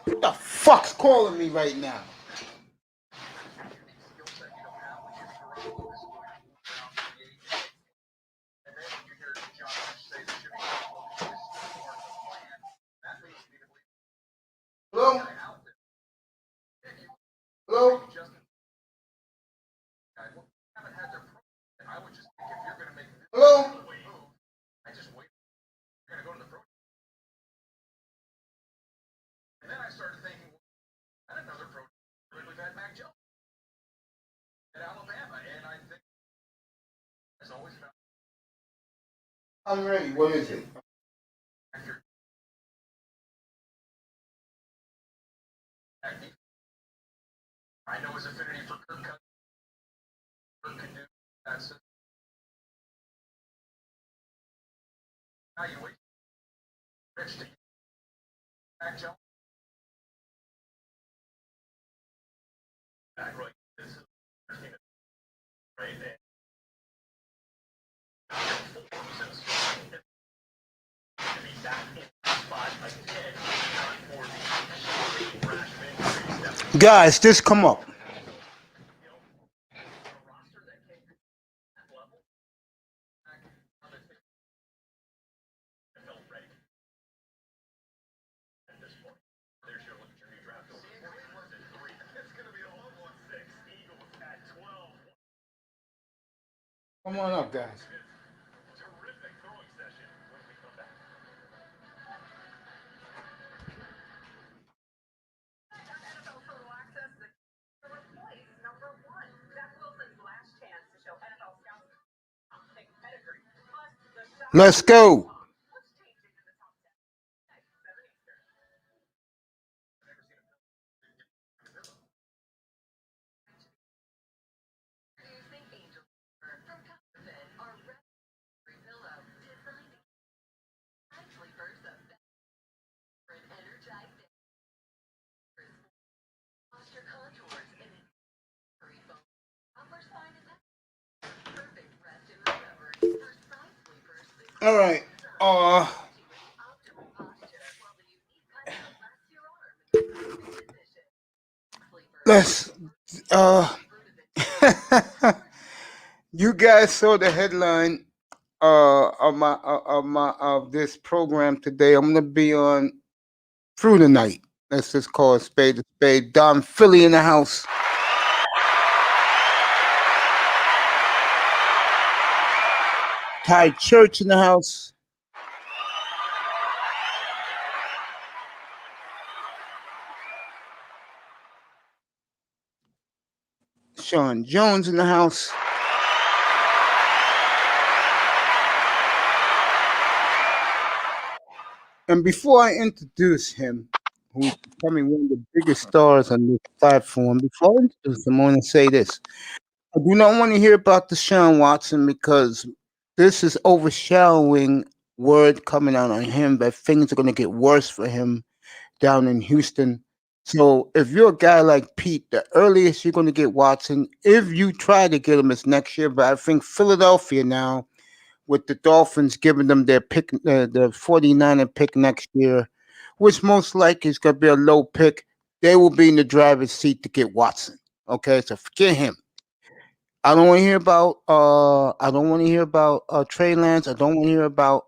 What the fuck's calling me right now? Hello? Hello? Hello? I'm ready. What is it? Guys, just come up. Come on up, guys. Let's go. All right. Let's you guys saw the headline of this program today. I'm gonna be on through the night. Let's just call a spade a spade. Don Philly in the house. Ty Church in the house. Sean Jones in the house. And before I introduce him, who's becoming one of the biggest stars on this platform, before I introduce him, I want to say this. I do not want to hear about Deshaun Watson because this is overshadowing word coming out on him that things are going to get worse for him down in Houston. So if you're a guy like Pete, the earliest you're going to get Watson, if you try to get him, is next year. But I think Philadelphia now, with the Dolphins giving them their pick, the 49er pick next year, which most likely is going to be a low pick, they will be in the driver's seat to get Watson. Okay, so forget him. I don't want to hear about. I don't want to hear about Trey Lance. I don't want to hear about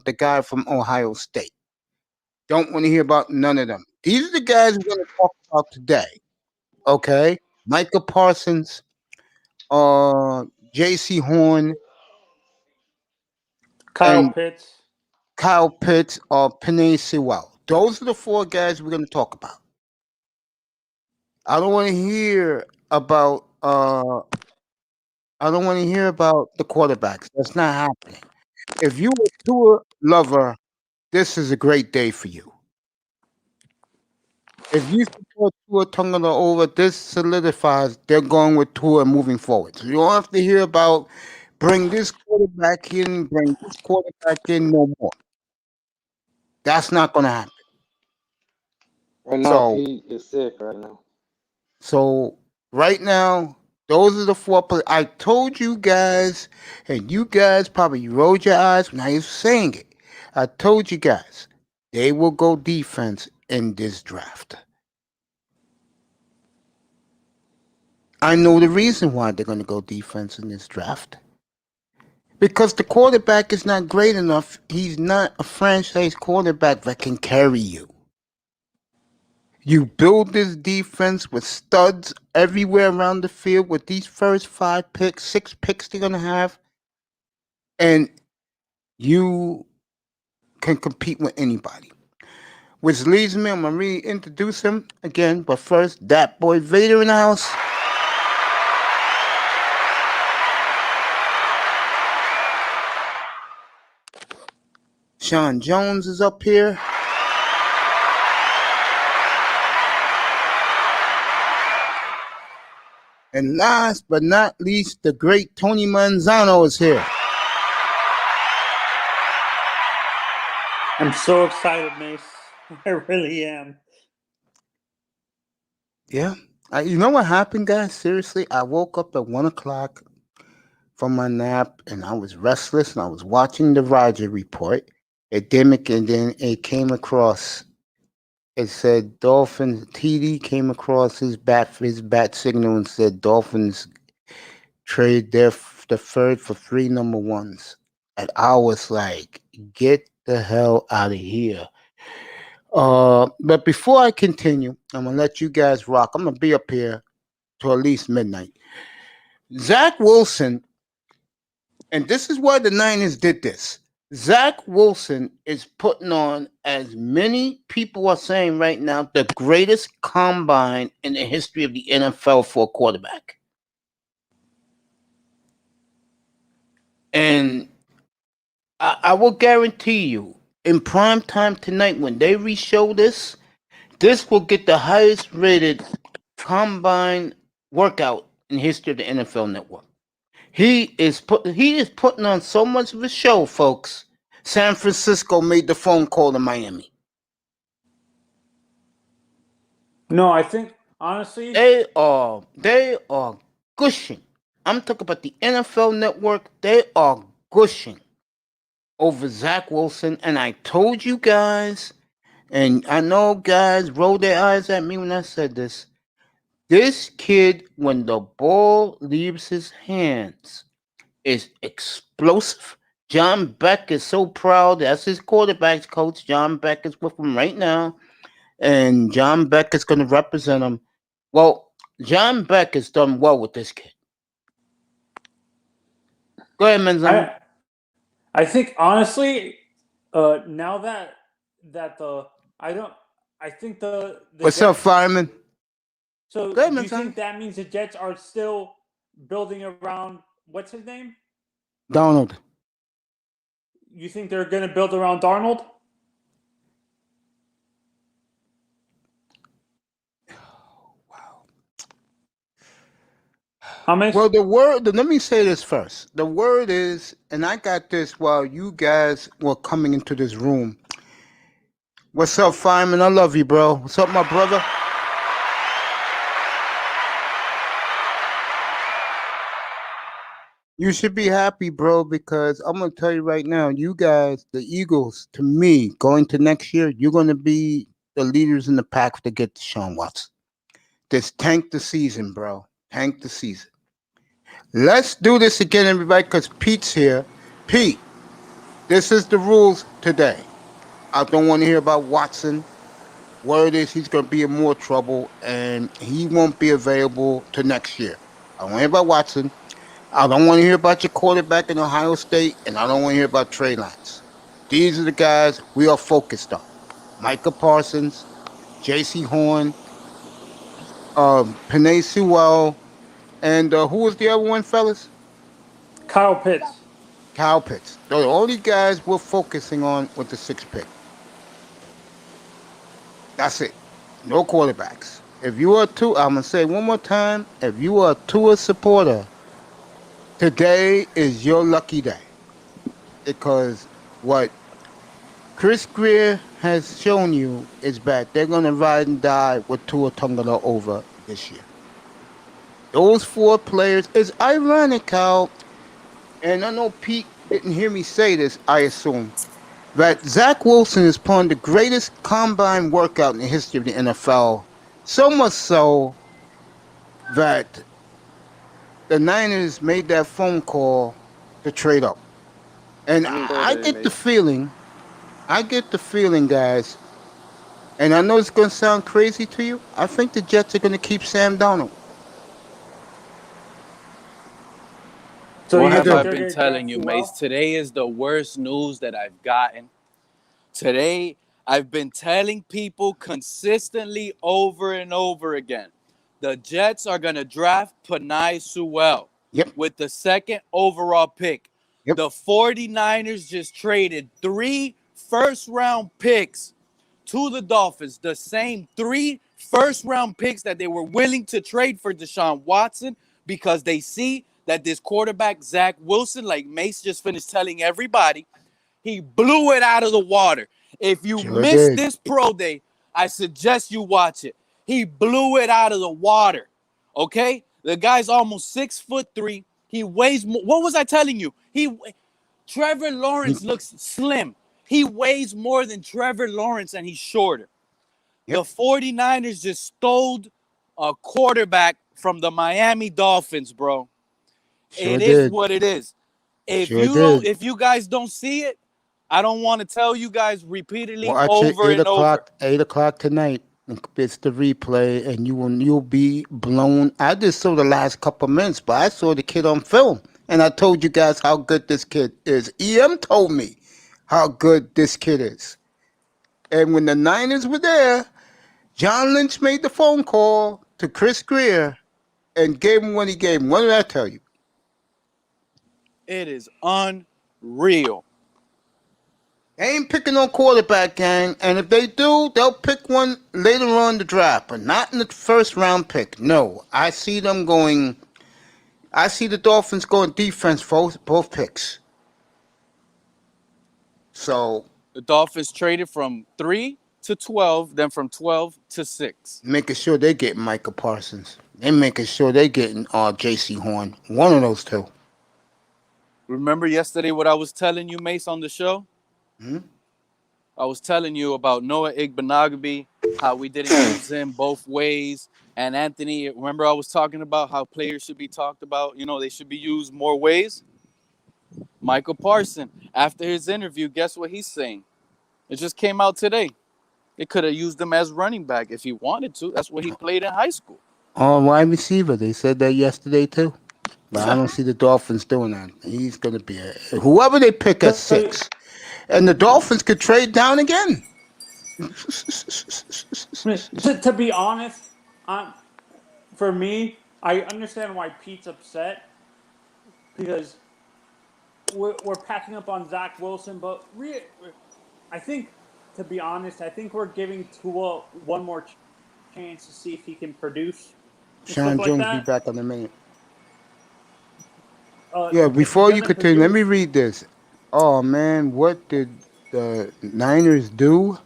the guy from Ohio State. Don't want to hear about none of them. These are the guys we're going to talk about today. Okay, Micah Parsons, J.C. Horn, Kyle and Pitts. Kyle Pitts or Penei Sewell. Those are the four guys we're going to talk about. I don't want to hear about. I don't want to hear about the quarterbacks. That's not happening. If you a Tua lover, this is a great day for you. If you support Tua Tagovailoa, this solidifies they're going with Tua and moving forward. So you don't have to hear about bring this quarterback in, bring this quarterback in, no more. That's not going to happen. Right now, So, Pete is sick right now. so right now, those are the four. I told you guys, and you guys probably rolled your eyes when I was saying it. I told you guys they will go defense in this draft. I know the reason why they're going to go defense in this draft. Because the quarterback is not great enough. He's not a franchise quarterback that can carry you. You build this defense with studs everywhere around the field with these first 5 picks, 6 picks they're going to have, and you can compete with anybody. Which leads me, I'm going to reintroduce him again, but first, that boy Vader in the house. Sean Jones is up here. And last but not least, the great Tony Manzano is here. I'm so excited, Mace. I really am. Yeah. You know what happened, guys? Seriously, I woke up at 1 o'clock from my nap and I was restless and I was watching the Roger Report. And then it came across. It said Dolphins. TD came across his bat signal and said Dolphins trade the third for 3 number ones. And I was like, get the hell out of here. But before I continue, I'm gonna let you guys rock. I'm gonna be up here till at least midnight. Zach Wilson, and this is why the Niners did this. Zach Wilson is putting on, as many people are saying right now, the greatest combine in the history of the NFL for a quarterback. And I will guarantee you, in prime time tonight, when they re-show this, this will get the highest rated combine workout in the history of the NFL Network. He is putting on so much of a show, folks. San Francisco made the phone call to Miami. No, I think honestly they are gushing. I'm talking about the NFL Network. They are gushing over Zach Wilson, and I told you guys, and I know guys rolled their eyes at me when I said this. This kid, when the ball leaves his hands, is explosive. John Beck is so proud. That's his quarterback's coach. John Beck is with him right now. And John Beck is going to represent him. Well, John Beck has done well with this kid. Go ahead, Manzano. I think honestly, now that What's up, fireman? So Go ahead, do you think that means the Jets are still building around what's his name? Donald. You think they're going to build around Darnold? Wow. How many? Well, let me say this first. The word is, and I got this while you guys were coming into this room. What's up, fireman? I love you, bro. What's up, my brother? You should be happy, bro, because I'm going to tell you right now, you guys, the Eagles, to me, going to next year, you're going to be the leaders in the pack to get Deshaun Watson. Just tank the season, bro. Tank the season. Let's do this again, everybody, because Pete's here. Pete, this is the rules today. I don't want to hear about Watson. Word is he's going to be in more trouble, and he won't be available to next year. I don't want to hear about Watson. I don't want to hear about your quarterback in Ohio State, and I don't want to hear about Trey Lance. These are the guys we are focused on. Micah Parsons, J.C. Horn, Penei Sewell, and who was the other one, fellas? Kyle Pitts. Kyle Pitts. They're the only guys we're focusing on with the 6th pick. That's it. No quarterbacks. If you are I'm going to say one more time, if you are a Tua supporter, today is your lucky day. Because what Chris Greer has shown you is that they're going to ride and die with Tua Tagovailoa over this year. Those 4 players is ironic how, and I know Pete didn't hear me say this, I assume, that Zach Wilson is pulling the greatest combine workout in the history of the NFL. So much so that the Niners made that phone call to trade up. And I saw I that get the image. feeling, guys, and I know it's going to sound crazy to you. I think the Jets are going to keep Sam Donald. So What you I have think I do. they're been going to telling draft you, too Mace? well? Today is the worst news that I've gotten. Today, I've been telling people consistently over and over again. The Jets are going to draft Penei Sewell Yep, with the second overall pick. yep. The 49ers just traded 3 first-round picks to the Dolphins, the same 3 first-round picks that they were willing to trade for Deshaun Watson because they see that this quarterback, Zach Wilson, like Mace just finished telling everybody, he blew it out of the water. If you Sure missed did. this pro day, I suggest you watch it. He blew it out of the water. Okay? The guy's almost 6'3". He weighs more. What was I telling you? Trevor Lawrence looks slim. He weighs more than Trevor Lawrence and he's shorter. The Yep, 49ers just stole a quarterback from the Miami Dolphins, bro. sure It is did. what it is. Sure did. If you guys don't see it, I don't want to tell you guys repeatedly Watch it over and over. 8 o'clock tonight. It's the replay, and you'll be blown. I just saw the last couple of minutes, but I saw the kid on film, and I told you guys how good this kid is. EM told me how good this kid is, and when the Niners were there, John Lynch made the phone call to Chris Greer and gave him what he gave him. What did I tell you? It is unreal. They ain't picking no quarterback, gang. And if they do, they'll pick one later on in the draft, but not in the first round pick. No, I see them going. I see the Dolphins going defense both picks. So The Dolphins traded from 3 to 12, then from 12 to 6. making sure they get Micah Parsons. They making sure they getting J.C. Horn. One of those two. Remember yesterday what I was telling you, Mace, on the show? Hmm? I was telling you about Noah Igbenogany, how we didn't use him both ways. And Anthony, remember I was talking about how players should be talked about, they should be used more ways? Michael Parson, after his interview, guess what he's saying? It just came out today. They could have used him as running back if he wanted to. That's what he played in high school. Wide receiver. They said that yesterday too. But I don't see the Dolphins doing that. He's going to be whoever they pick at So, 6. And the Dolphins could trade down again. to be honest, for me, I understand why Pete's upset because we're packing up on Zach Wilson, but I think, to be honest, I think we're giving Tua one more chance to see if he can produce and stuff Sean like Jones be that. back in a minute. Yeah, If he before you doesn't continue, let me produce, read this. Oh man, what did the Niners do?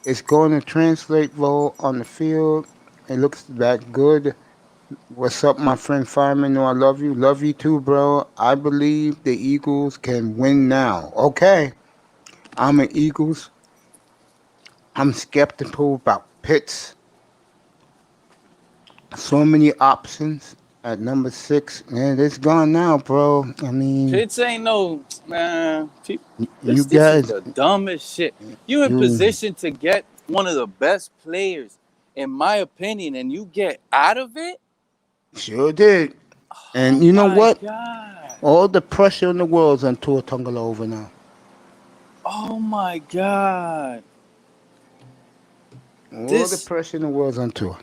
It's going to translate well on the field. It looks that good. What's up, my friend Fireman? No, I love you. Love you too, bro. I believe the Eagles can win now. Okay. I'm an Eagles. I'm skeptical about Pitts. So many options at number 6. Man, it's gone now, bro. I mean, Pitts ain't no, man. you This is guys, the dumbest shit. You in you position to get one of the best players, in my opinion, and you get out of it? sure did. Oh And you know my what? God. All the pressure in the world's on Tua Tagovailoa now. Oh my God. All the This, pressure in the world's on Tua.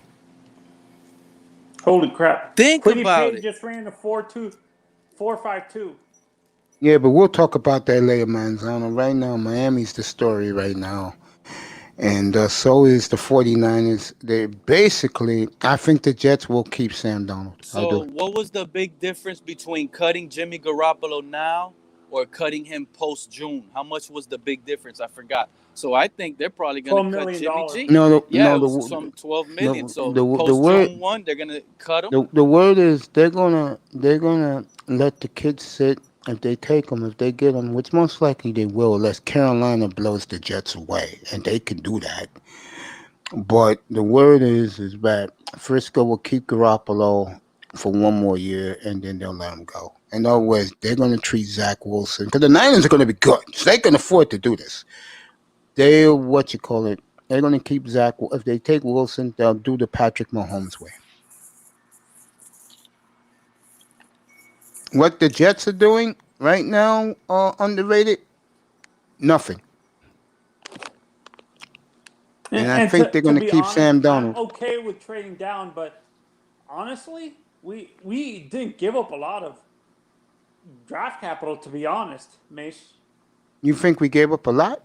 holy crap! think Quiddy about Pay it. just ran a 4.52. Yeah, but we'll talk about that later, Manzano. Right now, Miami's the story right now. And so is the 49ers. They basically, I think the Jets will keep Sam Donald. I So, do. what was the big difference between cutting Jimmy Garoppolo now or cutting him post June? How much was the big difference? I forgot. So, I think they're probably going to $12 cut million. Jimmy G. No, Yeah, no, it was some 12 million. So, the post word June 1, they're going to cut him. the word is they're gonna let the kids sit If they take him, if they get him, which most likely they will, unless Carolina blows the Jets away, and they can do that. But the word is that Frisco will keep Garoppolo for one more year, and then they'll let him go. In other words, they're going to treat Zach Wilson because the Niners are going to be good. So they can afford to do this. They what you call it? They're going to keep Zach. If they take Wilson, they'll do the Patrick Mahomes way. What the Jets are doing right now, underrated, nothing. And I And think they're to going to be keep honest, Sam I'm Donald. okay with trading down, but honestly, we didn't give up a lot of draft capital. To be honest, Mace. You think we gave up a lot?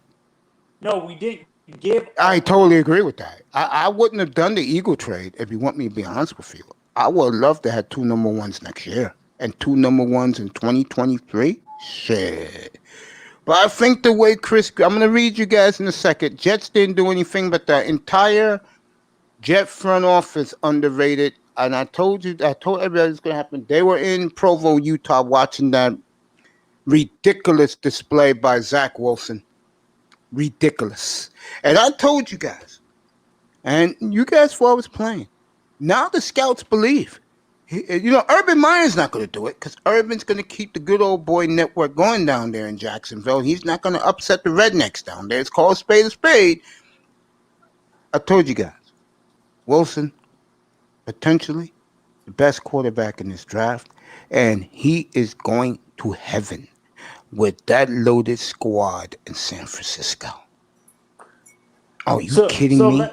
No, we didn't give I up a totally lot. agree with that. I wouldn't have done the Eagle trade if you want me to be honest with you. I would love to have two number ones next year and two number ones in 2023. Shit. But I think the way I'm going to read you guys in a second. Jets didn't do anything, but the entire Jet front office underrated. And I told everybody it's going to happen. They were in Provo, Utah, watching that ridiculous display by Zach Wilson. Ridiculous. And I told you guys, and you guys were always playing. Now the scouts believe. Urban Meyer's not going to do it because Urban's going to keep the good old boy network going down there in Jacksonville. He's not going to upset the rednecks down there. It's called spade a spade. I told you guys, Wilson, potentially the best quarterback in this draft, and he is going to heaven with that loaded squad in San Francisco. Are you kidding So me?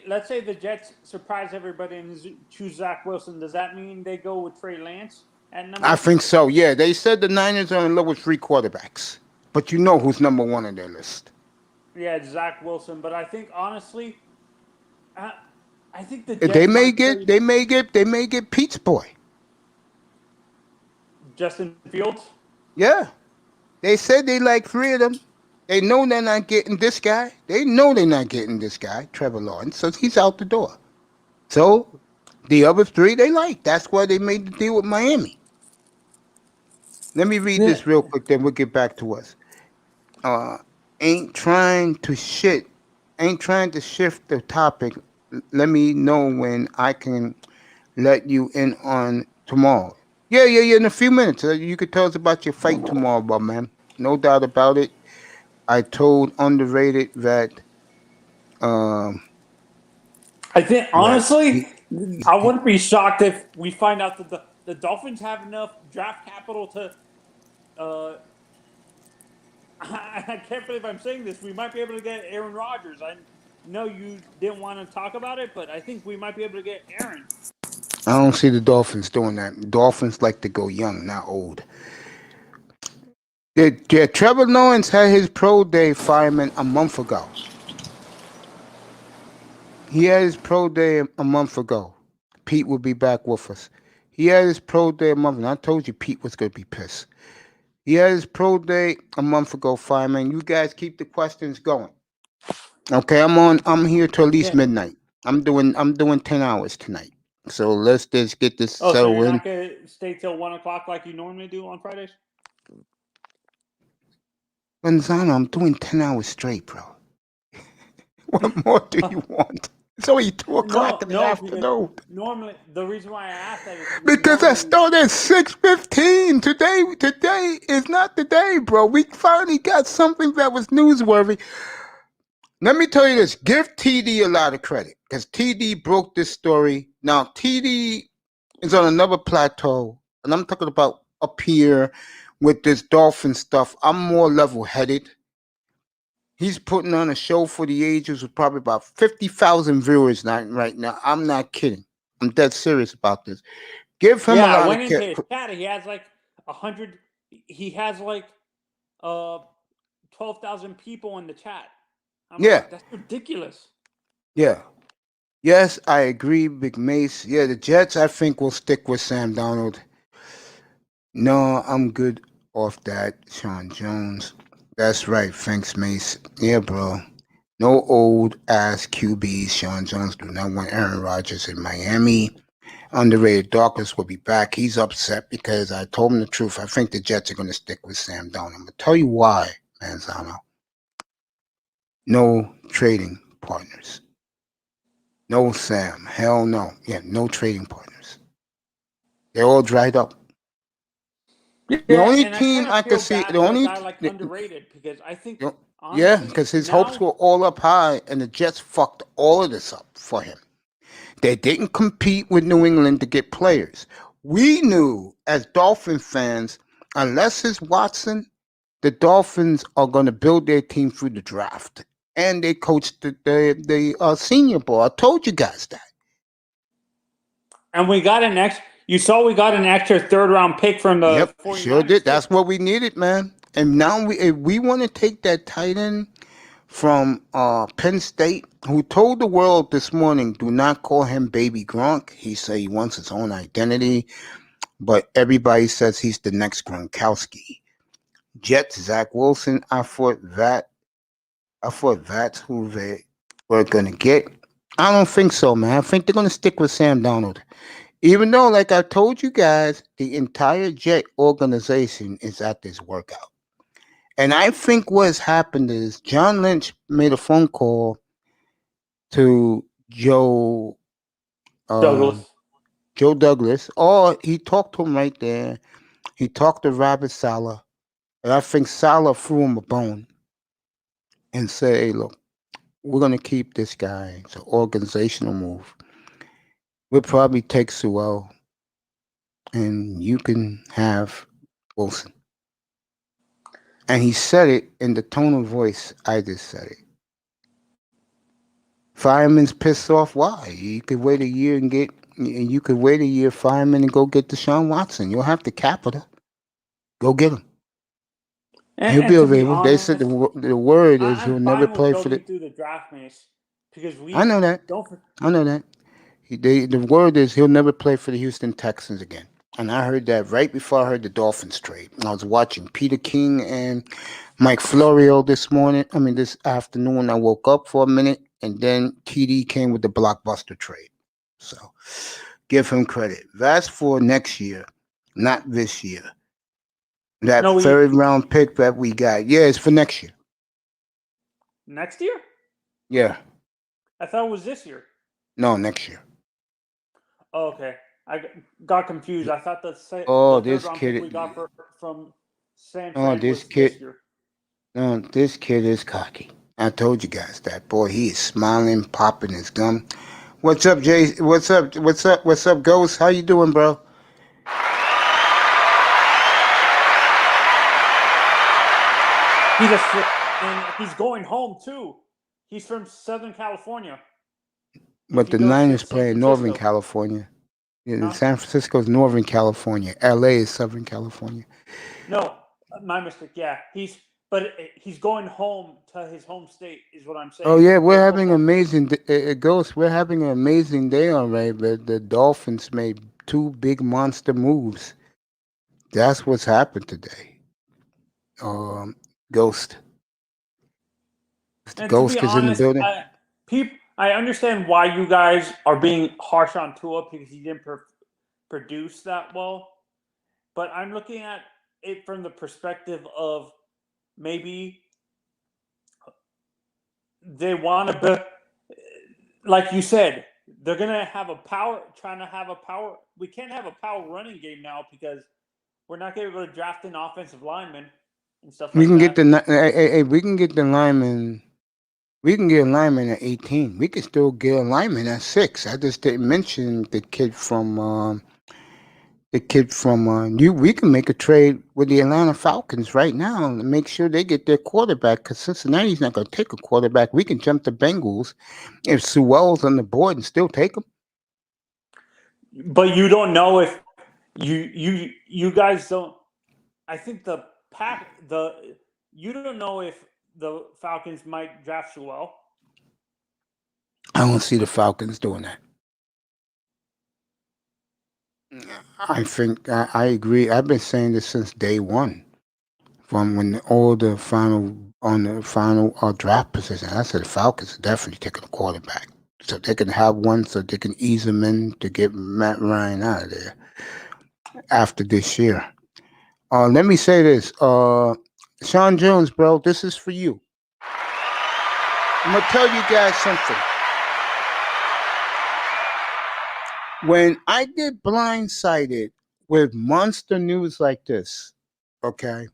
let's say the Jets surprise everybody and choose Zach Wilson. Does that mean they go with Trey Lance at I number? think so. Yeah, they said the Niners are in love with three quarterbacks, but you know who's number one on their list. Yeah, it's Zach Wilson. But I think honestly, I, I think the They Jets may might get, trade they may get, they may get Pete's boy. Justin Fields. Yeah, they said they like three of them. They know they're not getting this guy. They know they're not getting this guy, Trevor Lawrence. So he's out the door. So the other three they like. That's why they made the deal with Miami. Let me read Yeah. this real quick, then we'll get back to us. Uh, ain't trying to shit, ain't trying to shift the topic. Let me know when I can let you in on tomorrow. Yeah. In a few minutes, you could tell us about your fight tomorrow, but man, no doubt about it. I told underrated um I think that honestly, I he wouldn't be shocked if we find out that the Dolphins have enough draft capital to. Uh, I can't believe I'm saying this. We might be able to get Aaron Rodgers. I know you didn't want to talk about it, but I think we might be able to get Aaron. I don't see the Dolphins doing that. Dolphins like to go young, not old. Trevor Lawrence had his pro day fireman a month ago. He had his pro day a month ago. Pete will be back with us. He had his pro day a month, and I told you Pete was going to be pissed. He had his pro day a month ago, fireman. You guys keep the questions going. Okay, I'm here till at least Yeah. midnight. I'm doing 10 hours tonight. So let's just get this Oh, so you're settled in. not gonna stay till 1 o'clock like you normally do on Fridays? Gonzalo, I'm doing 10 hours straight, bro. What more do you want? It's only 2 o'clock No, in the no, because afternoon. normally the reason why I asked that is Because I normally. started at 6:15. Today is not the day, bro. We finally got something that was newsworthy. Let me tell you this. Give TD a lot of credit. Because TD broke this story. Now TD is on another plateau. And I'm talking about up here with this dolphin stuff. I'm more level headed. He's putting on a show for the ages with probably about 50,000 viewers right now. I'm not kidding. I'm dead serious about this. Give him a Yeah, I lot of went into his chat. He has like 100. He has like uh 12,000 people in the chat. I'm yeah, like, that's ridiculous. yeah. Yes, I agree, Big Mace. Yeah, the Jets, I think, will stick with Sam Donald. No, I'm good off that, Sean Jones. That's right. Thanks, Mace. Yeah, bro. No old ass QBs. Sean Jones do not want Aaron Rodgers in Miami. Underrated Douglas will be back. He's upset because I told him the truth. I think the Jets are going to stick with Sam Darnold. I'm going to tell you why, Manzano. No trading partners. No Sam. Hell no. Yeah, no trading partners. They're all dried up. The Yeah, only and I kind team of I could feel see, bad the for a only, guy like underrated because I think yeah, honestly because his hopes now were all up high, and the Jets fucked all of this up for him. They didn't compete with New England to get players. We knew as Dolphin fans, unless it's Watson, the Dolphins are going to build their team through the draft. And they coached the Senior Bowl. I told you guys that. and we got an extra. You saw we got an extra third round pick from the Yep, 49ers sure did. too. That's what we needed, man. And now if we want to take that tight end from Penn State, who told the world this morning, do not call him Baby Gronk. He said he wants his own identity, but everybody says he's the next Gronkowski. Jets, Zach Wilson. I thought that's who they were gonna get. I don't think so, man. I think they're gonna stick with Sam Darnold. Even though, like I told you guys, the entire Jet organization is at this workout. And I think what's happened is John Lynch made a phone call to um, Douglas. Joe Douglas, or he talked to him right there. He talked to Robert Saleh, and I think Saleh threw him a bone and said, "Hey, look, we're gonna keep this guy. It's an organizational move. We'll probably take Sewell, and you can have Wilson." And he said it in the tone of voice I just said it. Fireman's pissed off. Why? You could wait a year and get. You could wait a year, fireman, and go get Deshaun Watson. You'll have the capital. Go get him. He'll be And to be available. They said honest, the word is I'm he'll never fine with play for the. building through the draft maze because I we know that. don't. I know that. The word is he'll never play for the Houston Texans again. And I heard that right before I heard the Dolphins trade. I was watching Peter King and Mike Florio this morning. I mean, this afternoon. I woke up for a minute, and then TD came with the blockbuster trade. So give him credit. That's for next year, not this year. That No, we third round pick that we got, yeah, it's for next year. next year. Yeah, I thought it was this year. no, next year. Oh, okay, I got confused. I thought Oh, the third this round pick kid. we got from San Oh, Fran this was this kid. year. No, this kid is cocky. I told you guys that. Boy, he is smiling, popping his gum. What's up, Jay? What's up? What's up? What's up, Ghost? How you doing, bro? And he's going home too. He's from Southern California. But He the goes to Niners San play in Northern Francisco. California. Yeah, Huh? San Francisco's Northern California. LA is Southern California. No, my mistake. Yeah, he's going home to his home state. Is what I'm saying. Oh yeah, we're He'll go having home. amazing Ghost. We're having an amazing day already. But the Dolphins made two big monster moves. That's what's happened today. Um, Ghost. The And to be Ghost is in the honest, building. I understand why you guys are being harsh on Tua because he didn't produce that well. But I'm looking at it from the perspective of maybe they want to, like you said, they're gonna have trying to have a power. We can't have a power running game now because we're not gonna be able to draft an offensive lineman and stuff We like can get that. we can get the lineman. We can get a lineman at 18. We can still get a lineman at 6. I just didn't mention the kid from you. We can make a trade with the Atlanta Falcons right now and make sure they get their quarterback because Cincinnati's not going to take a quarterback. We can jump the Bengals if Sewell's on the board and still take him. But you don't know if you guys don't. I think you don't know if the Falcons might draft Sewell. I don't see the Falcons doing that. I think I agree. I've been saying this since day one, from when all the final draft position. I said the Falcons are definitely taking a quarterback. so they can have one, so they can ease him in to get Matt Ryan out of there after this year. Let me say this, Sean Jones, bro, this is for you. I'm gonna tell you guys something. When I get blindsided with monster news like this, okay,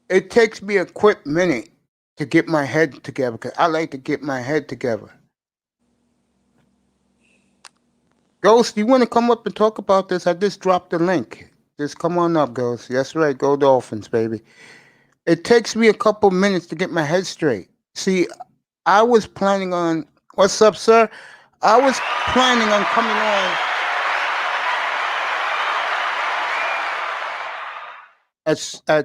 it takes me a quick minute to get my head together because I like to get my head together. Ghost, you want to come up and talk about this? I just dropped the link. Just come on up, Ghost. That's right. Go Dolphins, baby. It takes me a couple minutes to get my head straight. See, I was planning on. What's up, sir? I was planning on coming on at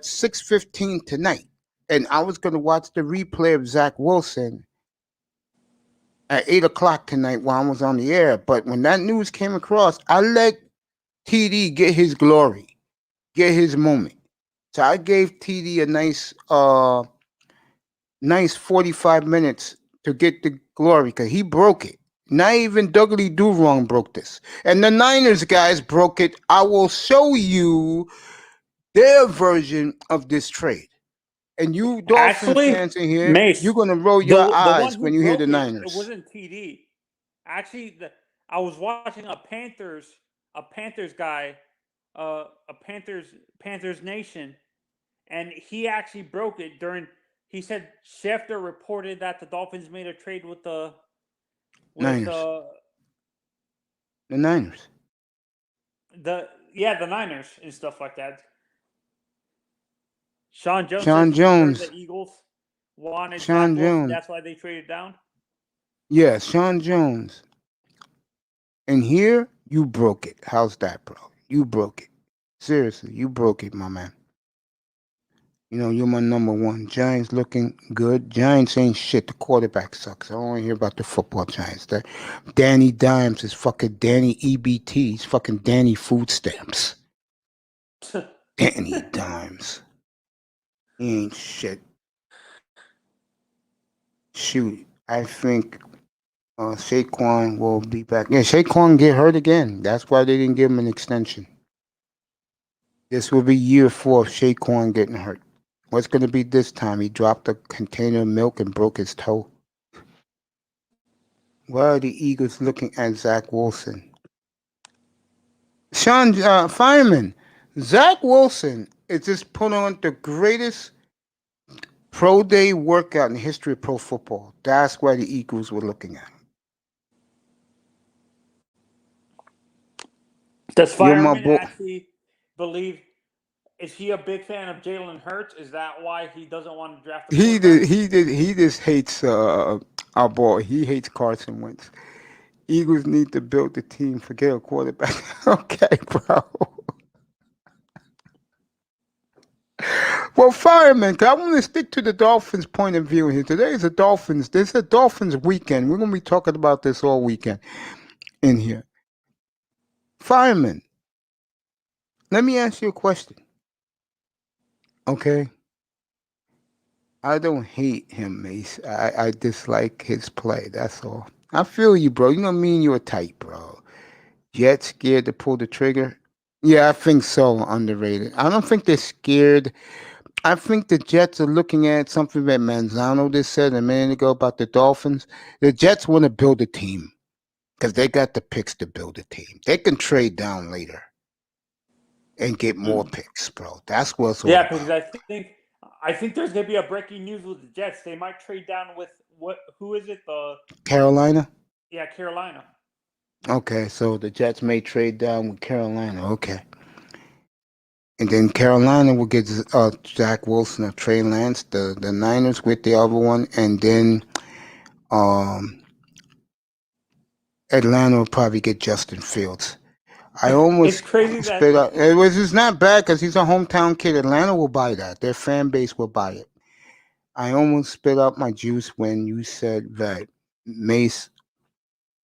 6:15 tonight, and I was going to watch the replay of Zach Wilson at 8 o'clock tonight while I was on the air. But when that news came across, I let TD get his glory, get his moment. So I gave TD a nice 45 minutes to get the glory because he broke it. Not even Dougley Do Wrong broke this. And the Niners guys broke it. I will show you their version of this trade. And you Dolphin Actually, fans in here, Mace, you're gonna roll your the one eyes who when you hear broke the it, it Niners. wasn't TD. Actually, I was watching a Panthers guy, a Panthers Nation, and he actually broke it during. He said Schefter reported that the Dolphins made a trade with Niners. The Niners. the Niners and stuff like that. Sean Jones says Sean he heard the Jones. Eagles wanted Zach Sean Wilson. Jones. That's why they traded down. Yeah, Sean Jones. And here, you broke it. How's that, bro? You broke it. Seriously, you broke it, my man. You know, you're my number one. Giants looking good. Giants ain't shit. The quarterback sucks. I don't want to hear about the football Giants. That Danny Dimes is fucking Danny EBT. He's fucking Danny Food Stamps. Danny Dimes. He ain't shit. Shoot, I think Saquon will be back. Yeah, Saquon get hurt again. That's why they didn't give him an extension. This will be year 4 of Saquon getting hurt. What's going to be this time? He dropped a container of milk and broke his toe. Why are the Eagles looking at Zach Wilson? Sean Fireman, Zach Wilson is just put on the greatest pro day workout in the history of pro football. That's why the Eagles were looking at him. Does You're my Fireman boy. actually believe? Is he a big fan of Jalen Hurts? Is that why he doesn't want to draft a quarterback? He just hates our boy. He hates Carson Wentz. Eagles need to build the team. Forget a quarterback. Okay, bro. Well, Fireman, I want to stick to the Dolphins' point of view here. Today is This is a Dolphins weekend. We're going to be talking about this all weekend in here. Fireman, let me ask you a question. Okay? I don't hate him, Mace. I dislike his play. That's all. I feel you, bro. You know me and you are tight, bro. Jets scared to pull the trigger? Yeah, I think so. Underrated. I don't think they're scared. I think the Jets are looking at something that Manzano just said a minute ago about the Dolphins. The Jets want to build a team because they got the picks to build a team. They can trade down later and get more picks, bro. That's what it's all Yeah, about. because I think there's gonna be a breaking news with the Jets. They might trade down with who is it? Carolina? Carolina. Okay, so the Jets may trade down with Carolina. Okay. And then Carolina will get Zach Wilson or Trey Lance, the Niners with the other one, and then Atlanta will probably get Justin Fields. I almost It's crazy spit that out. It's not bad because he's a hometown kid. Atlanta will buy that. Their fan base will buy it. I almost spit out my juice when you said that Mace.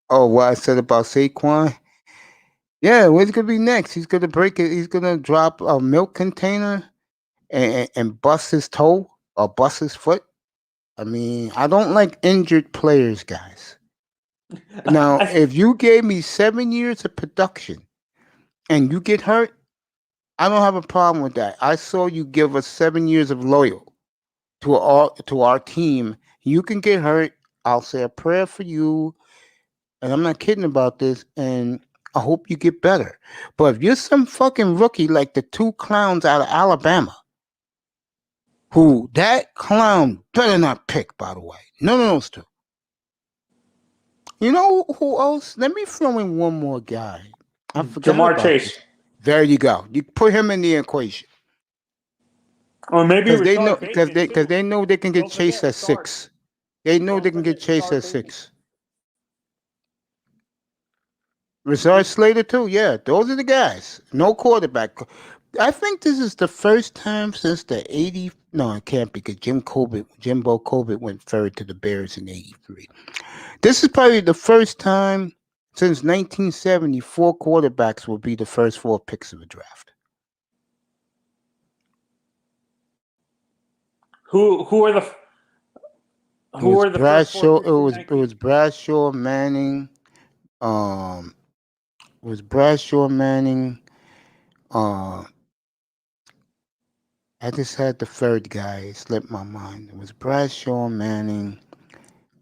Oh, what I said about Saquon? Yeah, what's gonna be next? He's gonna break it. He's gonna drop a milk container and bust his toe or bust his foot. I mean, I don't like injured players, guys. Now, I, if you gave me 7 years of production and you get hurt, I don't have a problem with that. I saw you give us 7 years of loyal to our team. You can get hurt. I'll say a prayer for you, and I'm not kidding about this. And I hope you get better. But if you're some fucking rookie like the two clowns out of Alabama, who that clown better not pick, by the way, none of those two. You know who else? Let me throw in one more guy. I forgot Jamar about Chase, this. There you go. You put him in the equation. or maybe Because they know, Rashard Bateman because too. they know they can get Don't chased forget at Rashard. 6. They know they Don't can get forget chased Rashard at Bateman. 6. Rashard Slater too. Yeah, those are the guys. No quarterback. I think this is the first time since the 80. No, it can't be because Jimbo Colbert went third to the Bears in '83. This is probably the first time since 1970 four quarterbacks will be the first 4 picks of a draft. Who are the It was first four Bradshaw. picks in It 19? was Bradshaw, Manning. Um, it was Bradshaw, Manning. Uh, I just had the third guy. It slipped my mind. It was Bradshaw, Manning,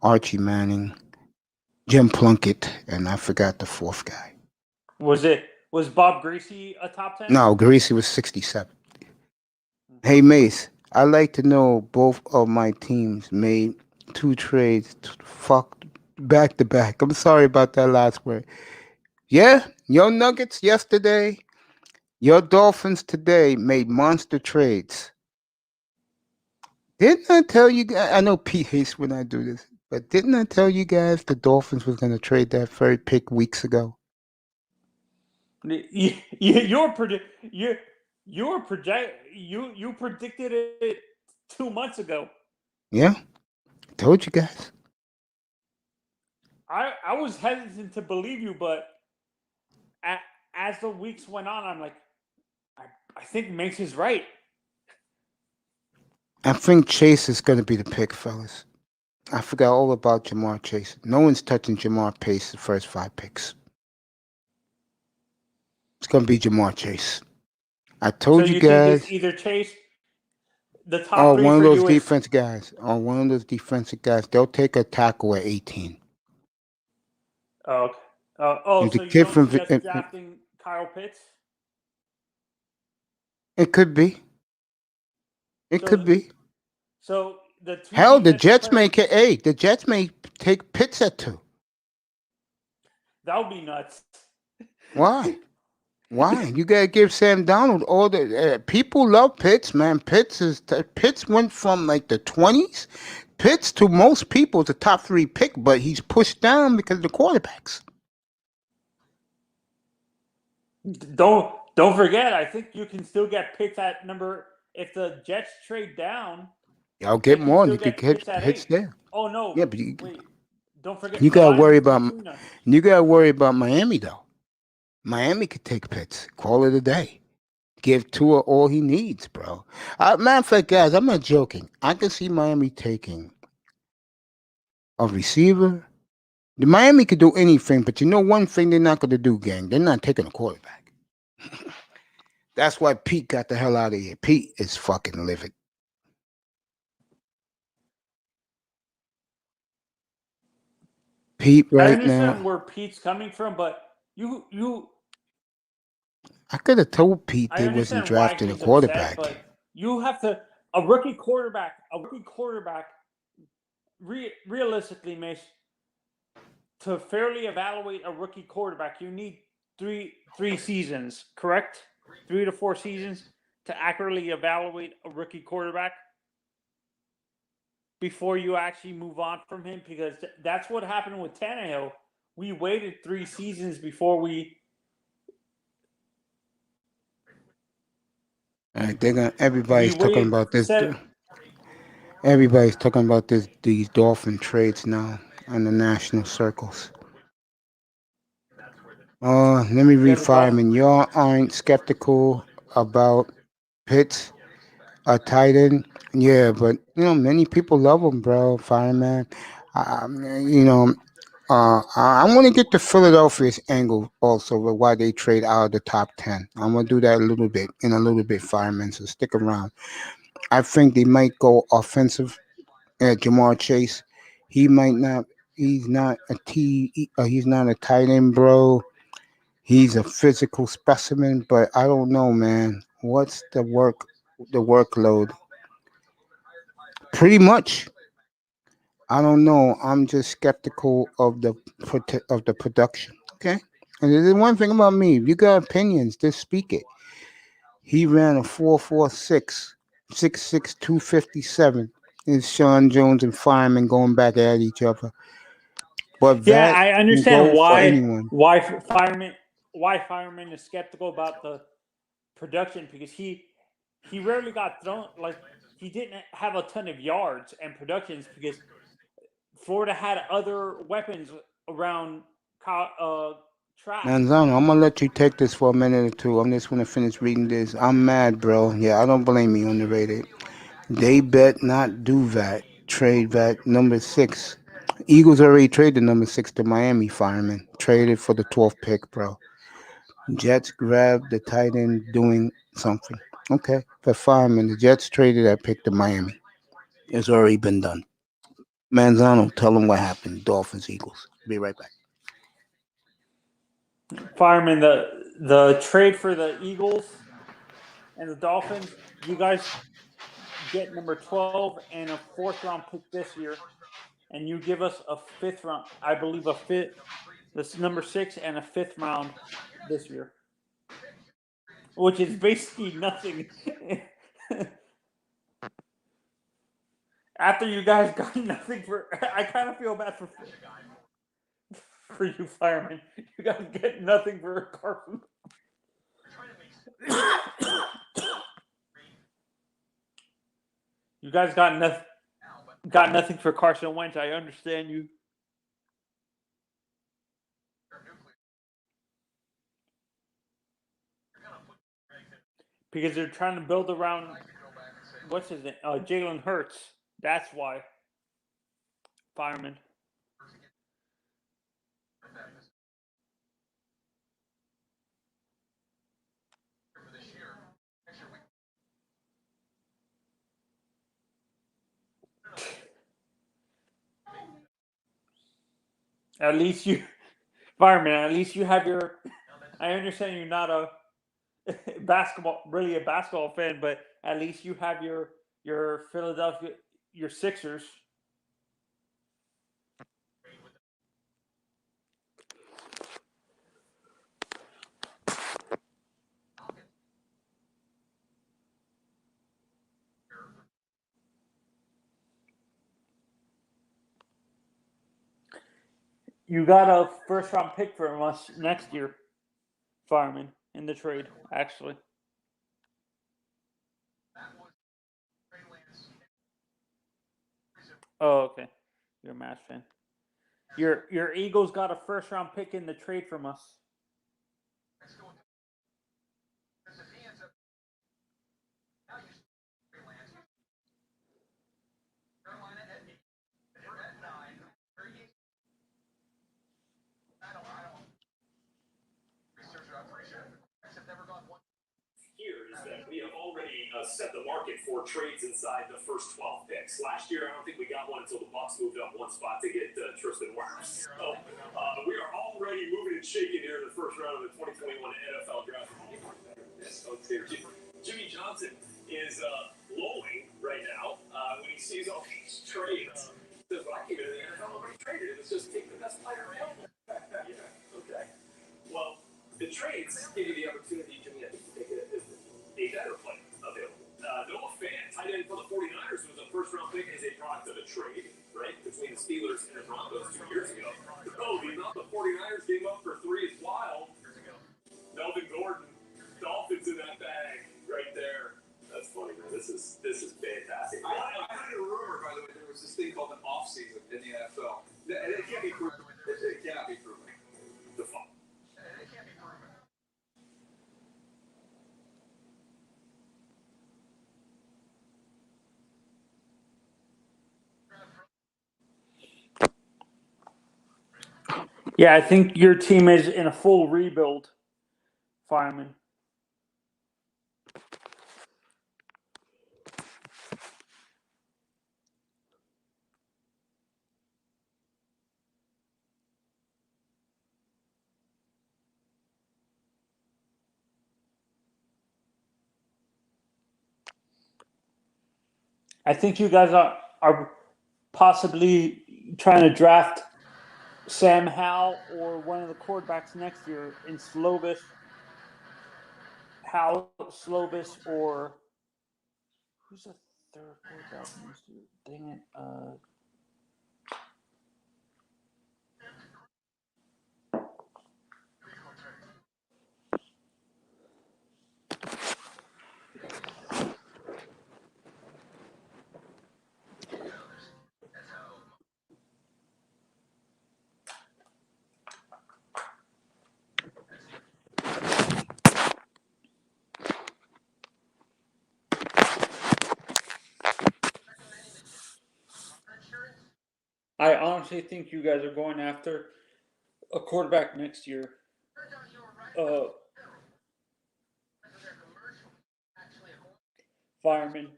Archie Manning, Jim Plunkett, and I forgot the fourth guy. Was Bob Greasy a top 10? No, Greasy was 67. Hey Mace, I like to know both of my teams made 2 trades. Fuck back to back. I'm sorry about that last word. Yeah, your Nuggets yesterday, your Dolphins today made monster trades. Didn't I tell you guys? I know Pete hates when I do this, but didn't I tell you guys the Dolphins was going to trade that third pick weeks ago? You predicted it 2 months ago. Yeah, told you guys. I was hesitant to believe you, but as the weeks went on, I'm like, I think Mace is right. I think Chase is going to be the pick, fellas. I forgot all about Jamar Chase. No one's touching Jamar Chase the first 5 picks. It's going to be Jamar Chase. I So told you you think it's guys. either Chase, the top Oh, three one of for those you is defense guys. Oh, one of those defensive guys. They'll take a tackle at 18. oh, And the so you kid don't from see us drafting Kyle Pitts? it could be. It could So be. so the two Hell, the defensive Jets may players, the Jets may take Pitts at 2. that would be nuts. Why? Why? You gotta give Sam Donald all the people love Pitts, man. Pitts went from like the 20s. Pitts to most people is a top 3 pick, but he's pushed down because of the quarterbacks. Don't forget, I think you can still get Pitts at number. If the Jets trade down, Y'all they get can more. still You could get get Pitts at Pitts 8. there. Oh no, Yeah, but wait, don't you forget. No, gotta I worry understand about too now. you gotta worry about Miami though. Miami could take Pitts. Call it a day. Give Tua all he needs, bro. Matter of fact, guys, I'm not joking. I can see Miami taking a receiver. The Miami could do anything, but you know one thing they're not going to do, gang? They're not taking a quarterback. That's why Pete got the hell out of here. Pete is fucking livid. Pete I right understand now. where Pete's coming from, but you I could have told Pete I they wasn't understand why drafting a he's upset, quarterback. but you have to a rookie quarterback. Realistically, Mish, to fairly evaluate a rookie quarterback, you need three seasons, correct? 3 to 4 seasons to accurately evaluate a rookie quarterback before you actually move on from him, because that's what happened with Tannehill. We waited 3 seasons before we. Everybody's talking about this. Everybody's talking about these Dolphin trades now in the national circles. Let me read Yeah, the Dolphins. Fireman. Y'all aren't skeptical about Pitts, a tight end. Yeah, but many people love him, bro. Fireman. You know, I want to get to Philadelphia's angle also with why they trade out of the top 10. I'm gonna do that in a little bit, Fireman. So stick around. I think they might go offensive. Jamar Chase, he might not. He's not a he's not a tight end, bro. He's a physical specimen, but I don't know, man. What's the workload? Pretty much. I don't know. I'm just skeptical of the production. Okay. And there's one thing about me. If you got opinions, just speak it. He ran a 4.46, 6.6, 257. It's Sean Jones and Fireman going back at each other. But Yeah, that I can understand go for anyone. why fireman is skeptical about the production because he rarely got thrown like he didn't have a ton of yards and productions because Florida had other weapons around track. Manzano, I'm gonna let you take this for a minute or two. I'm just gonna finish reading this. I'm mad, bro. Yeah, I don't blame you, underrated. They bet not do that. Trade that number 6. Eagles already traded number 6 to Miami, Fireman. Traded for the 12th pick, bro. Jets grabbed the tight end doing something. Okay, for Fireman, the Jets traded that pick to Miami. It's already been done. Manzano, tell them what happened. Dolphins, Eagles. Be right back. Fireman, the trade for the Eagles and the Dolphins, you guys get number 12 and a fourth round pick this year, and you give us a fifth round, I believe a fifth, this number 6 and a fifth round this year, which is basically nothing. After you guys got nothing for, I kind of feel bad for you, firemen. You guys get nothing for Carson. You guys got nothing for Carson Wentz. I understand you. Because they're trying to build around what's his name? Jalen Hurts. That's why. Fireman. At least you, fireman. At least you have your. I understand you're not a really a basketball fan, but at least you have your Philadelphia, your Sixers. You got a first round pick from us next year, fireman, in the trade. Actually. Oh, okay. You're a Mavs fan. Your Eagles got a first round pick in the trade from us. Here is that we have already set the market for trades inside the first 12 picks. Last year, I don't think we got one until the Bucks moved up one spot to get Tristan Wirfs. So we are already moving and shaking here in the first round of the 2021 NFL Draft. Jimmy Johnson is lolling right now when he sees all these trades. He says, well, I came into the NFL already traded. It was just take the best player available. Yeah, okay. Well, the trades give you the opportunity, Jimmy, I think, to take a better player available. Noah Fant, tight end for the 49ers, was a first-round pick as a product of a trade, right, between the Steelers and the Broncos 2 years ago. Oh, the amount the 49ers gave up for 3 is wild. Melvin Gordon, Dolphins in that bag right there. That's funny, man. This is fantastic. I heard a rumor, by the way, there was this thing called an off-season in the NFL. It can't be proven. It cannot be proven. The fun. Yeah, I think your team is in a full rebuild, Fireman. I think you guys are possibly trying to draft Sam Howell or one of the quarterbacks next year in Slovis, Howell, Slovis, or who's the third quarterback next year? Dang it. I honestly think you guys are going after a quarterback next year. Fireman.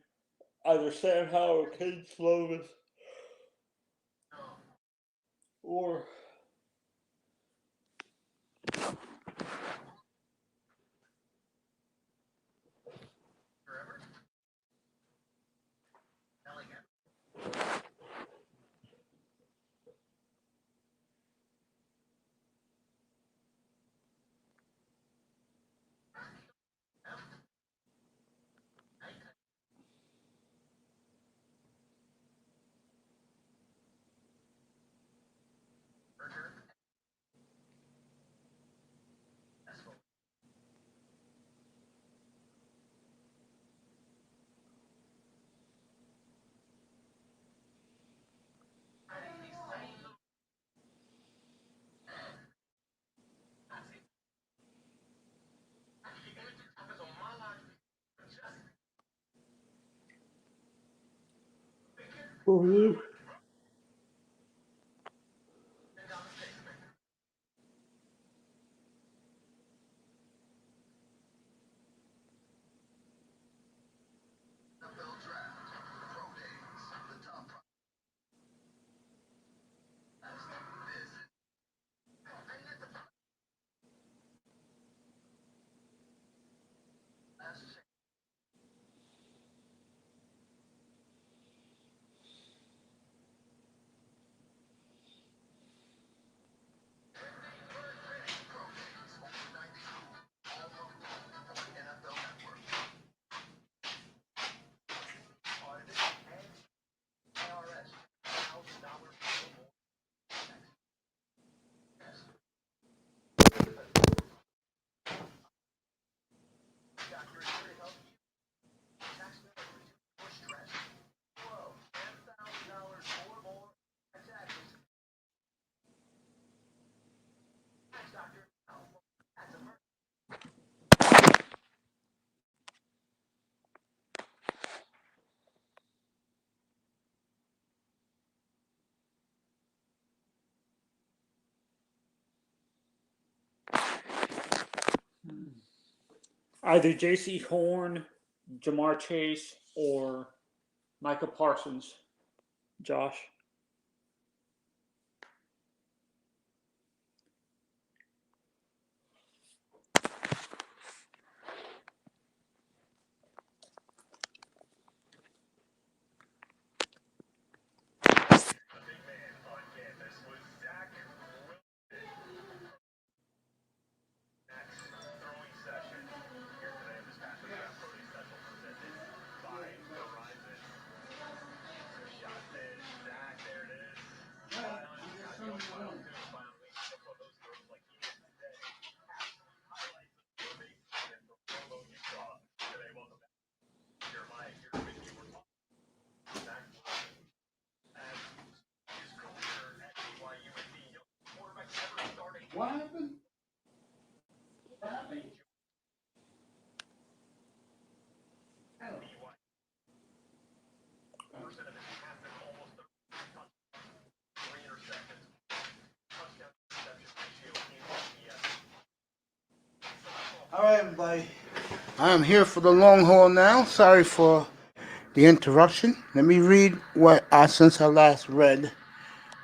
Either Sam Howell or Kane Slovis. Or either J.C. Horn, Jamar Chase, or Micah Parsons. Josh. What happened? What happened? I am here for the long haul now. Sorry for the interruption. Let me read what since I last read.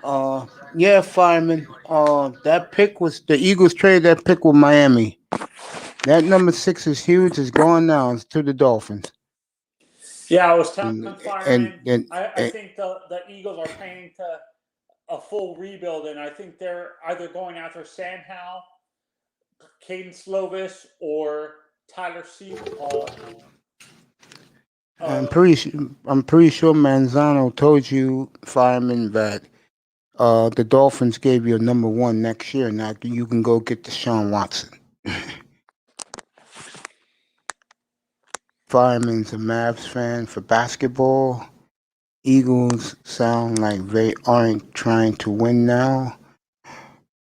Yeah, Fireman. That pick was the Eagles traded that pick with Miami. That number 6 is huge. It's gone now. It's to the Dolphins. Yeah, I was telling And and, Fireman. and, I think the Eagles are paying to a full rebuild, and I think they're either going after Sam Howell, Caden Slovis, or Tyler C. I'm pretty sure Manzano told you, Fireman, that the Dolphins gave you a number 1 next year. Now you can go get Deshaun Watson. Fireman's a Mavs fan for basketball. Eagles sound like they aren't trying to win now.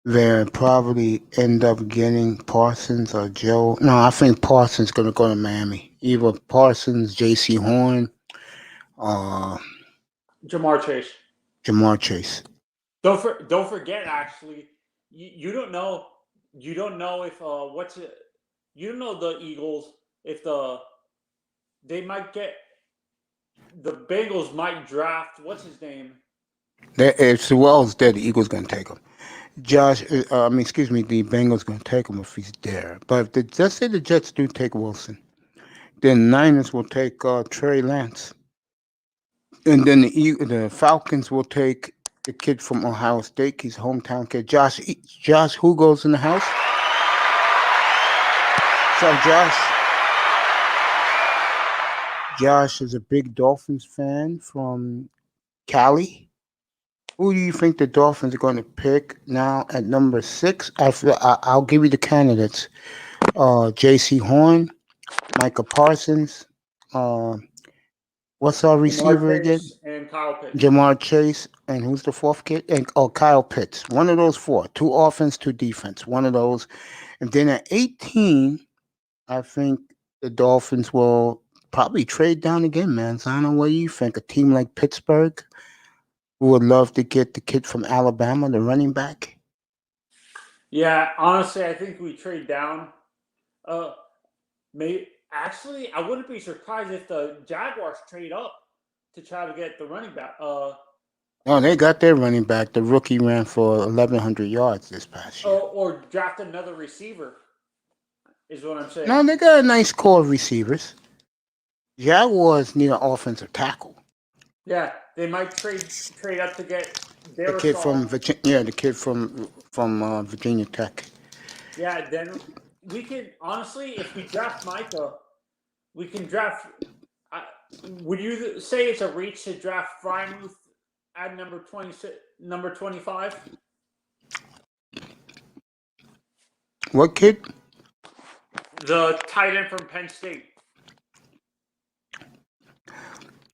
They'll probably end up getting Parsons or Joe. No, I think Parsons going to go to Miami. Either Parsons, J.C. Horn, or Jamar Chase. Jamar Chase. Don't forget. Actually, you don't know. You don't know if you don't know the Eagles if they might get the Bengals might draft what's his name. If Sewell's dead, the Eagles going to take him. The Bengals going to take him if he's there. But let's say the Jets do take Wilson, then Niners will take Trey Lance, and then the Falcons will take the kid from Ohio State, his hometown kid, Josh, who goes in the house? What's up, Josh? Josh is a big Dolphins fan from Cali. Who do you think the Dolphins are going to pick now at number 6? I'll give you the candidates. J.C. Horn, Micah Parsons, what's our receiver again? And Kyle Pitts. Jamar Chase, and who's the 4th kid? And Kyle Pitts. One of those 4. 2 offense, 2 defense. One of those. And then at 18, I think the Dolphins will probably trade down again, man. So I don't know what you think. A team like Pittsburgh, who would love to get the kid from Alabama, the running back. Yeah, honestly, I think we trade down. Actually, I wouldn't be surprised if the Jaguars trade up to try to get the running back. Oh, they got their running back. The rookie ran for 1,100 yards this past year. Or draft another receiver, is what I'm saying. No, they got a nice core of receivers. Jaguars need an offensive tackle. Yeah, they might trade up to get The kid from Virginia. Yeah, the kid from Virginia Tech. Yeah, then we can honestly, if we draft Micah, we can draft. Would you say it's a reach to draft Frymuth at number 26, number 25? What kid? The tight end from Penn State.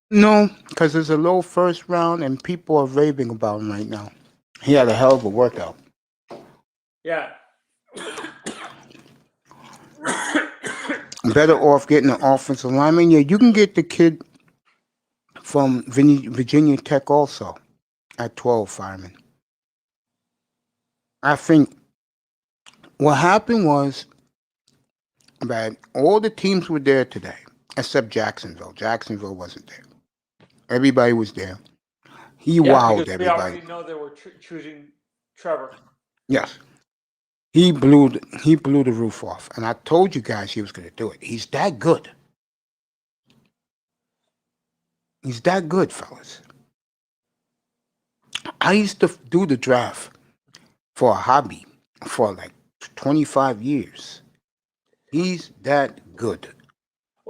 No, because it's a low first round, and people are raving about him right now. He had a hell of a workout. Yeah. Better off getting an offensive lineman. Yeah, you can get the kid from Virginia Tech also at 12, Fireman. I think what happened was that all the teams were there today, except Jacksonville. Jacksonville wasn't there. Everybody was there. He wowed because everybody. we already know they were choosing Trevor. Yes. He blew the roof off. And I told you guys he was going to do it. He's that good. He's that good, fellas. I used to do the draft for a hobby for like 25 years. He's that good.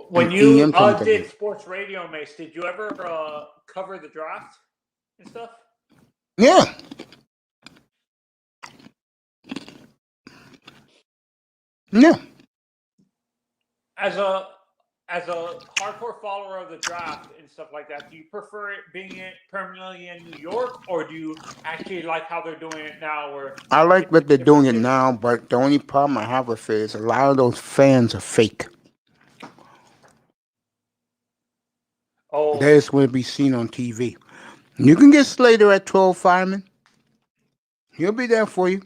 When you did sports radio, Mace, did you ever cover the draft and stuff? Yeah. Yeah. As a hardcore follower of the draft and stuff like that, do you prefer it being permanently in New York, or do you actually like how they're doing it now? Where I like that they're doing it now, but the only problem I have with it is a lot of those fans are fake. Oh, They just want to be seen on TV. You can get Slater at 12, Fireman. He'll be there for you.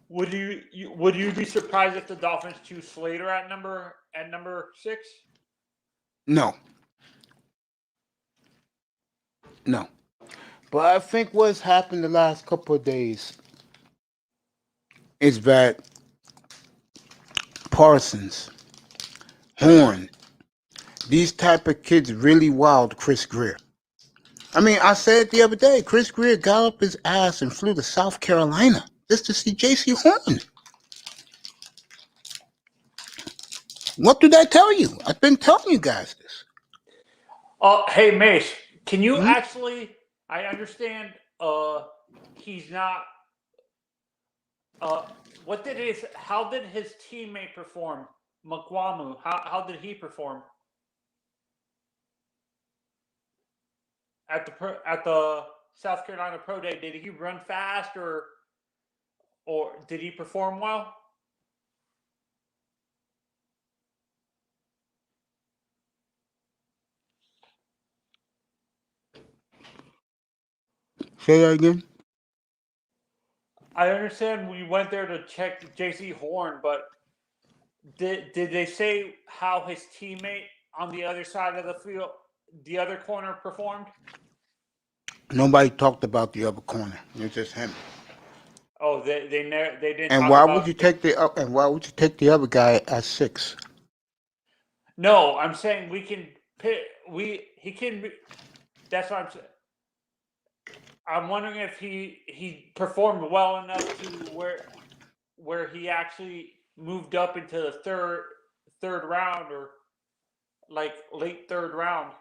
Would you be surprised if the Dolphins choose Slater at number 6? No. No. But I think what's happened the last couple of days is that Parsons, Horn, these type of kids really wowed Chris Greer. I mean, I said it the other day. Chris Greer got up his ass and flew to South Carolina just to see J.C. Horn. What did I tell you? I've been telling you guys this. Hey, Mace, can you Hmm? actually? I understand. He's not. How did his teammate perform? Mukwamu. How did he perform at the South Carolina Pro Day? Did he run fast or did he perform well? Say that again. I understand we went there to check J.C. Horn, but did they say how his teammate on the other side of the field, the other corner, performed? Nobody talked about the other corner. It's just him. Oh, they didn't. And talk why about would you take the other guy at 6? No, I'm saying we can pick. He can. That's what I'm saying. I'm wondering if he performed well enough to where he actually moved up into the third round or like late third round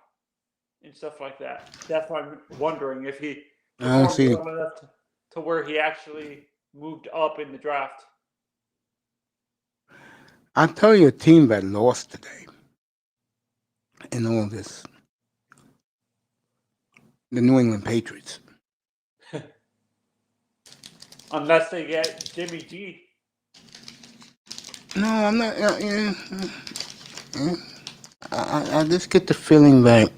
and stuff like that. That's why I'm wondering if he I don't performed see it. well enough to where he actually moved up in the draft. I'll tell you a team that lost today in all this. The New England Patriots. Unless they get Jimmy G. No, I'm not. I just get the feeling that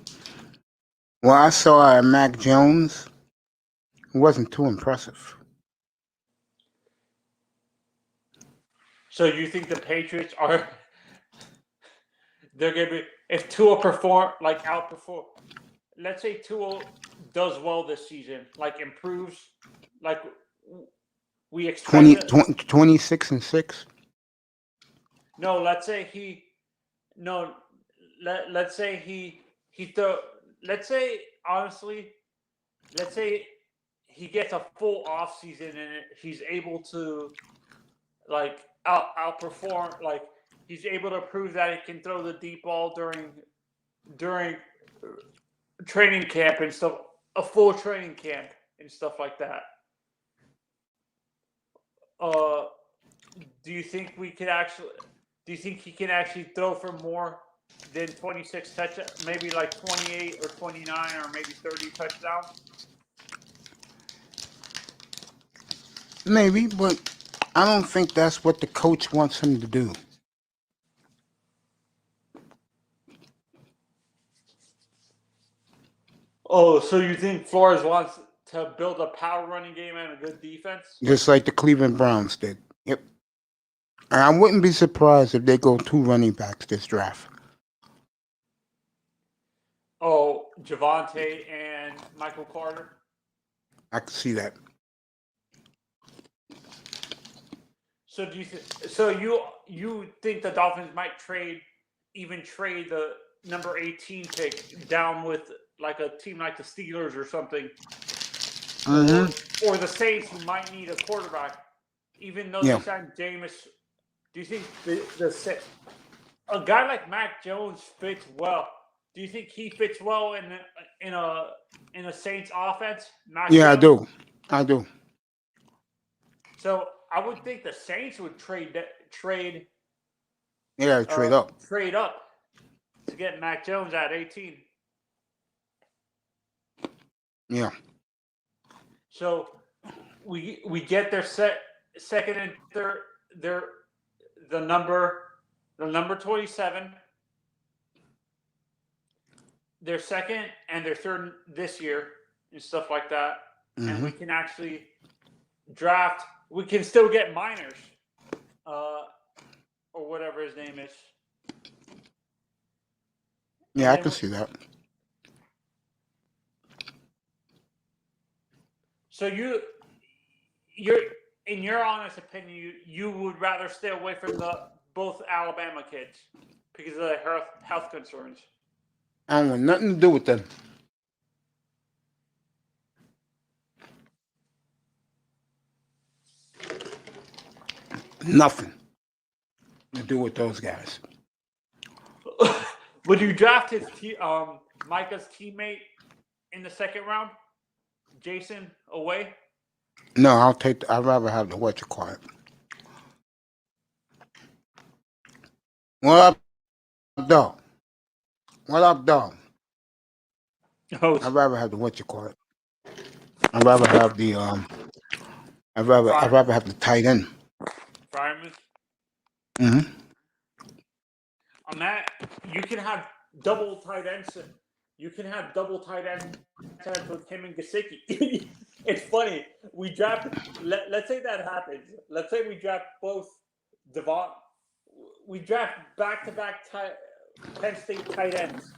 what I saw at Mac Jones wasn't too impressive. So you think the Patriots are? They're gonna be if Tua outperform. Let's say Tua does well this season, like improves, like we expect. 26-6. No, let's say he. No, let's say he throw. Let's say honestly, let's say he gets a full off season and he's able to like outperform. Like he's able to prove that he can throw the deep ball during training camp and stuff. A full training camp and stuff like that. Do you think we could actually? Do you think he can actually throw for more than 26 touchdowns? Maybe like 28 or 29 or maybe 30 touchdowns? Maybe, but I don't think that's what the coach wants him to do. Oh, so you think Flores wants to build a power running game and a good defense? Just like the Cleveland Browns did. Yep. And I wouldn't be surprised if they go 2 running backs this draft. Oh, Javonte and Michael Carter? I can see that. So do you think the Dolphins might trade the number 18 pick down with like a team like the Steelers or something, or the Saints who might need a quarterback, even though they signed Jameis? Do you think a guy like Mac Jones fits well? Do you think he fits well in a Saints offense? Mac Jones? I do. So I would think the Saints would trade Yeah, trade up. Trade up to get Mac Jones at 18. Yeah. So we get their second and third the number 27. Their second and their third this year and stuff like that. And we can actually draft we can still get Miners, or whatever his name is. Yeah, I And can see that. so you're in your honest opinion, you would rather stay away from both Alabama kids because of the health concerns. I don't want nothing to do with them. Nothing to do with those guys. Would you draft Micah's teammate in the second round, Jason Away? No, I'd rather have the what you call it. What up, dog? What up, dog? Oh, I'd rather have the what you call it. I'd rather have the I'd rather have the tight end. Fireman. Mm-hmm. On that, you can have double tight ends. You can have double tight ends with him and Gesicki. It's funny. We draft. Let's say that happens. Let's say we draft both Devon. We draft back-to-back Penn State tight ends.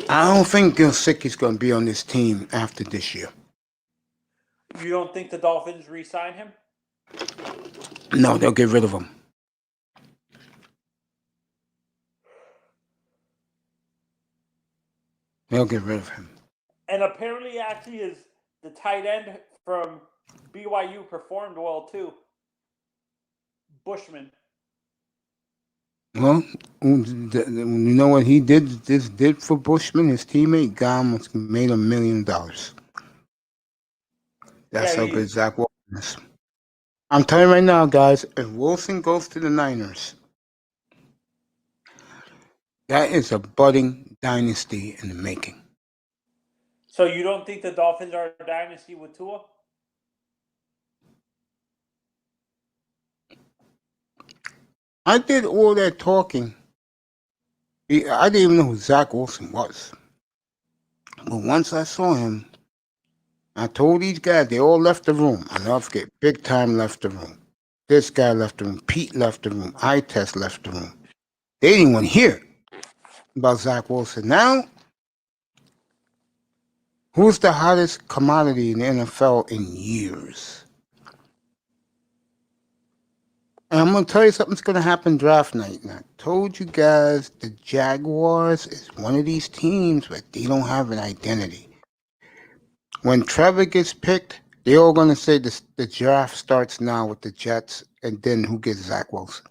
I don't think Gesicki's going to be on this team after this year. You don't think the Dolphins re-sign him? No, they'll get rid of him. They'll get rid of him. And apparently, actually, is the tight end from BYU performed well too. Bushman. Well, you know what he did for Bushman? His teammate Gom made $1 million. That's how good Zach Wilson is. I'm telling you right now, guys, if Wilson goes to the Niners, that is a budding dynasty in the making. So you don't think the Dolphins are a dynasty with Tua? I did all that talking. I didn't even know who Zach Wilson was. But once I saw him, I told these guys, they all left the room. I'll never forget, Big Time left the room. This guy left the room. Pete left the room. I-Test left the room. They didn't even hear about Zach Wilson. Now, who's the hottest commodity in the NFL in years? And I'm going to tell you something's going to happen draft night. And I told you guys the Jaguars is one of these teams where they don't have an identity. When Trevor gets picked, they're all going to say the draft starts now with the Jets, and then who gets Zach Wilson?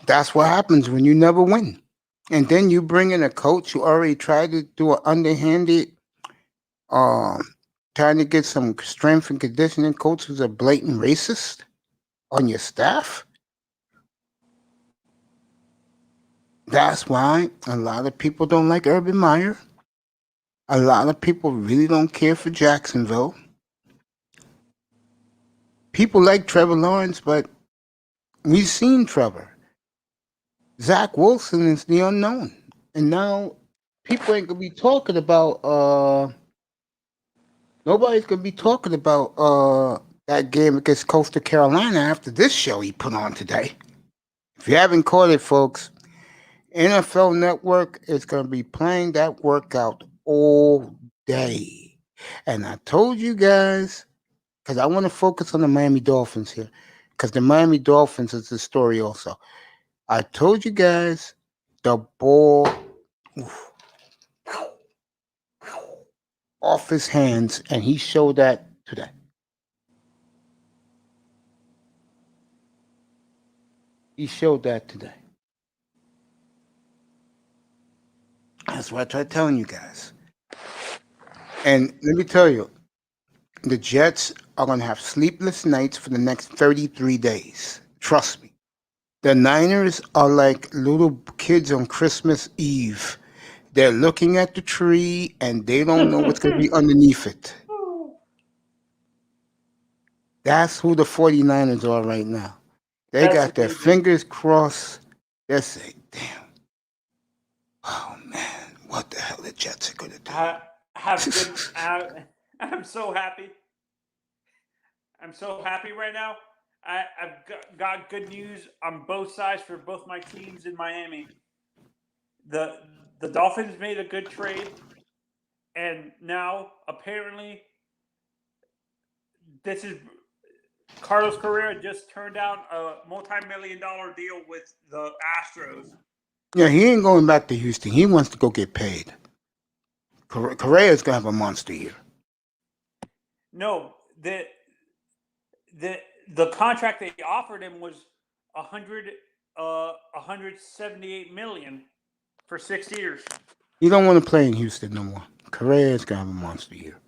That's what happens when you never win. And then you bring in a coach who already tried to do an underhanded, trying to get some strength and conditioning coach who's a blatant racist on your staff. That's why a lot of people don't like Urban Meyer. A lot of people really don't care for Jacksonville. People like Trevor Lawrence, but we've seen Trevor. Zach Wilson is the unknown. And now people ain't going to be talking about, nobody's going to be talking about that game against Coastal Carolina after this show he put on today. If you haven't caught it, folks, NFL Network is going to be playing that workout all day. And I told you guys, because I want to focus on the Miami Dolphins here, because the Miami Dolphins is the story also. I told you guys the ball off his hands, and he showed that today. He showed that today. That's what I tried telling you guys. And let me tell you, the Jets are going to have sleepless nights for the next 33 days. Trust me. The Niners are like little kids on Christmas Eve. They're looking at the tree and they don't know what's going to be underneath it. That's who the 49ers are right now. They got their fingers crossed. They're saying, damn. Oh, man. What the hell the Jets are going to do? I'm so happy. I'm so happy right now. I've got good news on both sides for both my teams in Miami. The the Dolphins made a good trade, and now apparently this is Carlos Correa just turned down a multi-million-dollar deal with the Astros. Yeah, he ain't going back to Houston. He wants to go get paid. Correa's gonna have a monster year. No, the the contract they offered him was 178 million for 6 years. He don't want to play in Houston no more. Correa's gonna have a monster year.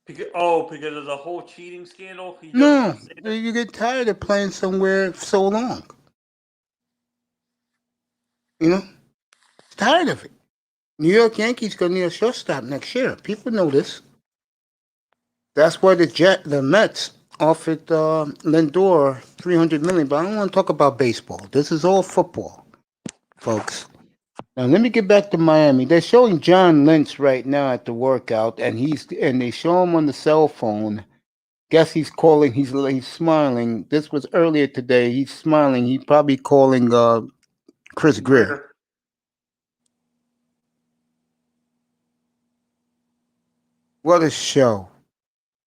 Because of the whole cheating scandal. He doesn't No, want to say that. you get tired of playing somewhere so long. You know, tired of it. New York Yankees gonna need a shortstop next year. People know this. That's why the Mets offered Lindor $300 million. But I don't want to talk about baseball. This is all football, folks. Now let me get back to Miami. They're showing John Lynch right now at the workout, and they show him on the cell phone. Guess he's calling. He's smiling. This was earlier today. He's smiling. He's probably calling Chris Greer. What a show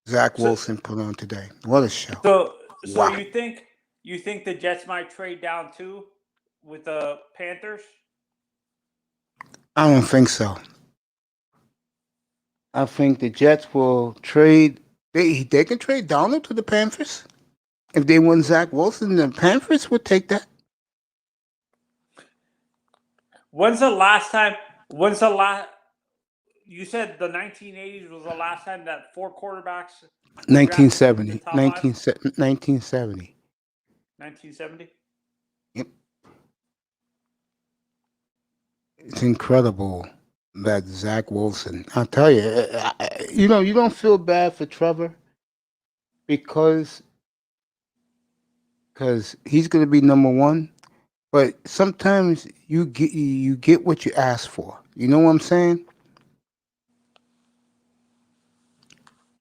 Zach Wilson put on today. What a show. So Wow. you think the Jets might trade down too with the Panthers? I don't think so. I think the Jets will trade. They can trade Donald to the Panthers. If they want Zach Wilson, the Panthers would take that. When's the last? You said the 1980s was the last time that 4 quarterbacks. 1970. 1970. 1970. Yep. It's incredible that Zach Wilson. I'll tell you, you don't feel bad for Trevor because he's going to be number one. But sometimes you get what you ask for. You know what I'm saying?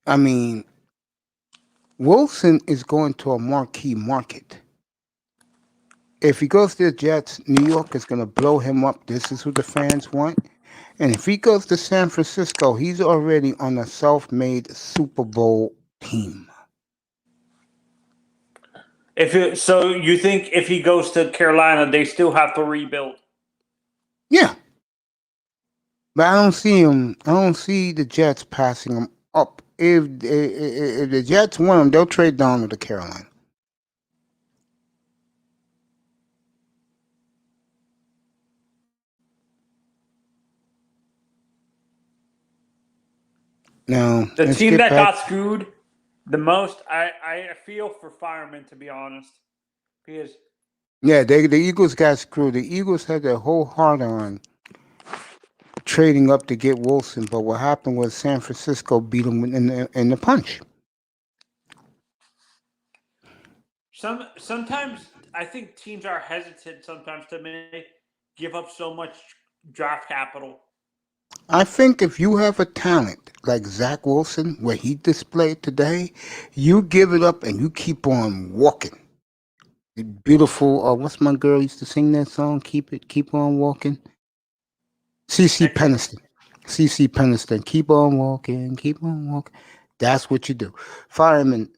I mean, Wilson is going to a marquee market. If he goes to the Jets, New York is going to blow him up. This is who the fans want. And if he goes to San Francisco, he's already on a self-made Super Bowl team. So you think if he goes to Carolina, they still have to rebuild? Yeah. But I don't see him. I don't see the Jets passing him up. If the Jets want him, they'll trade down to Carolina. Now, the team that got screwed the most, I feel for Fireman, to be honest, because the Eagles got screwed. The Eagles had their whole heart on trading up to get Wilson, but what happened was San Francisco beat them in the punch. Sometimes I think teams are hesitant sometimes to give up so much draft capital. I think if you have a talent like Zach Wilson, where he displayed today, you give it up and you keep on walking. The beautiful, what's my girl used to sing that song? Keep on walking. CC Peniston. Keep on walking. That's what you do. Fireman.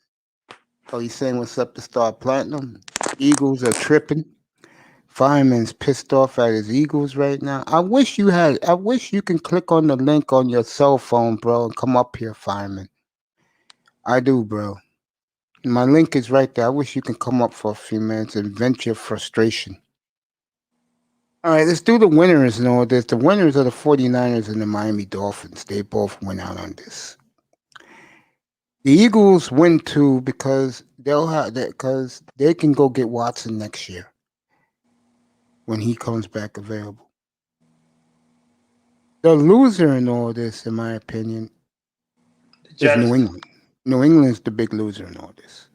Oh, he's saying what's up to Star Platinum. Eagles are tripping. Fireman's pissed off at his Eagles right now. I wish you can click on the link on your cell phone, bro, and come up here, Fireman. I do, bro. My link is right there. I wish you can come up for a few minutes and vent your frustration. All right, let's do the winners and all this. The winners are the 49ers and the Miami Dolphins. They both went out on this. The Eagles win too because they can go get Watson next year when he comes back available. The loser in all this, in my opinion, is New England. New England is the big loser in all this.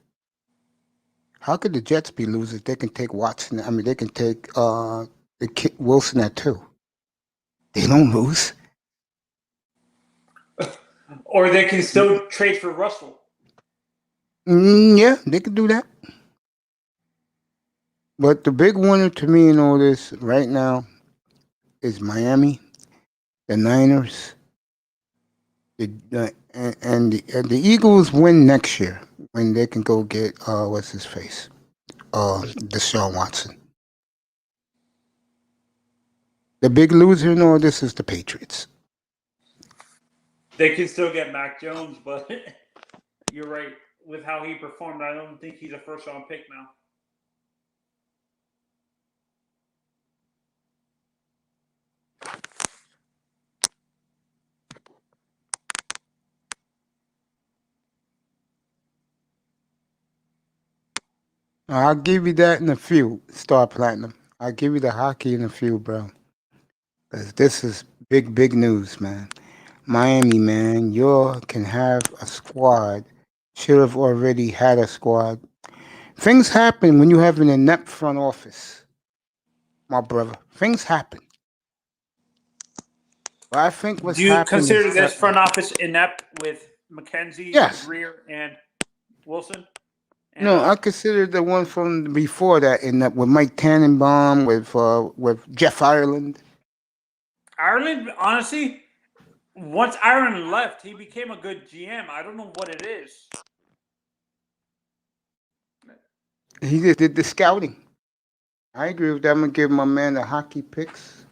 How could the Jets be losers? They can take Watson. I mean, they can take Wilson at 2. They don't lose. Or they can still trade for Russell. Yeah, they could do that. But the big winner to me in all this right now is Miami, the Niners, and the Eagles win next year when they can go get what's his face, Deshaun Watson. The big loser in all this is the Patriots. They can still get Mac Jones, but you're right. With how he performed, I don't think he's a first-round pick now. I'll give you that in a few, Star Platinum. I'll give you the hockey in a few, bro. Because this is big, big news, man. Miami, man, you can have a squad. Should have already had a squad. Things happen when you have an inept front office, my brother. Things happen. But I think what's Do you happened consider is this that, front office inept with McKenzie, yes. Greer, and Wilson? And, No, I consider the one from before that inept with Mike Tannenbaum, with Jeff Ireland. Ireland, honestly, once Ireland left, he became a good GM. I don't know what it is. He just did the scouting. I agree with that. I'm gonna give my man the hockey picks.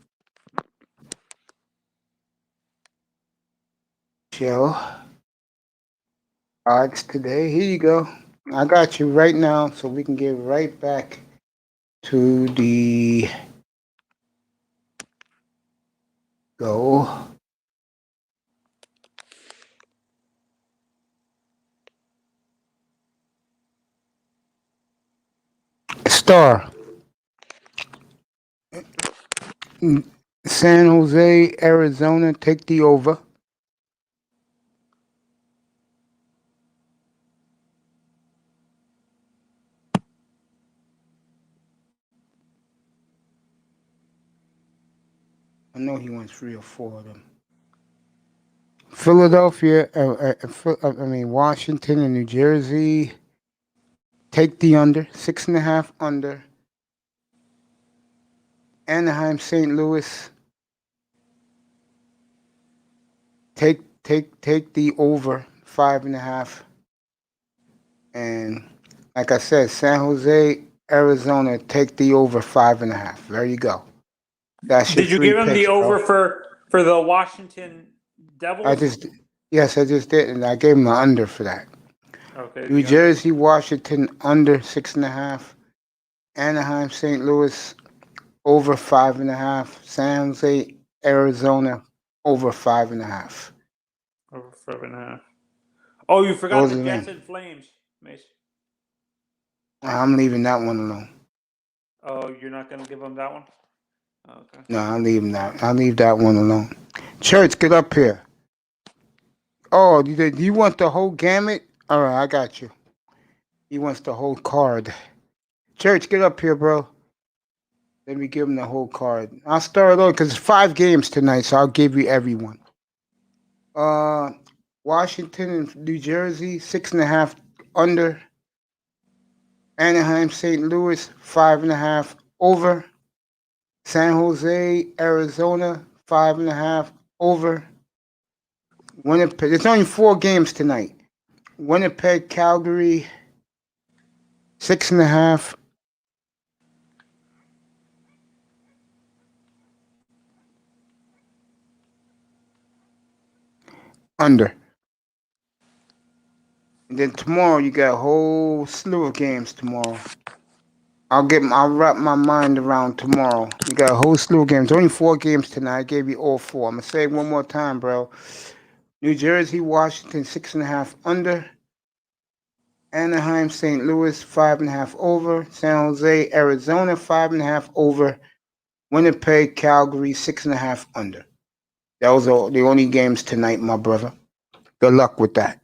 Show odds today. Here you go. I got you right now, so we can get right back to the go. Star. San Jose, Arizona, take the over. I know he wants 3 or 4 of them. Philadelphia, Washington and New Jersey, take the under, 6.5 under. Anaheim, St. Louis, take the over, 5.5. And like I said, San Jose, Arizona, take the over, 5.5. There you go. That's your Did you 3 give him picks, the bro. over for the Washington Devils? Yes, I just did, and I gave him an under for that. Okay. New Jersey, Washington, under 6.5. Anaheim, St. Louis, over 5.5. San Jose, Arizona, over 5.5. Over 5.5. Oh, you forgot Those the are Jets them. and Flames, Mace. I'm leaving that one alone. Oh, you're not going to give him that one? Okay. No, I'll leave that one alone. Church, get up here. Oh, do you want the whole gamut? All right, I got you. He wants the whole card. Church, get up here, bro. Let me give him the whole card. I'll start on because it's 5 games tonight, so I'll give you everyone. Washington and New Jersey, 6.5 under. Anaheim, St. Louis, 5.5 over. San Jose, Arizona, 5.5 over. Winnipeg. There's only 4 games tonight. Winnipeg, Calgary, 6.5. Under. And then tomorrow you got a whole slew of games tomorrow. I'll wrap my mind around tomorrow. You got a whole slew of games. Only 4 games tonight. I gave you all 4. I'm gonna say it one more time, bro. New Jersey, Washington, 6.5 under. Anaheim, St. Louis, 5.5 over. San Jose, Arizona, 5.5 over. Winnipeg, Calgary, 6.5 under. Those are the only games tonight, my brother. Good luck with that.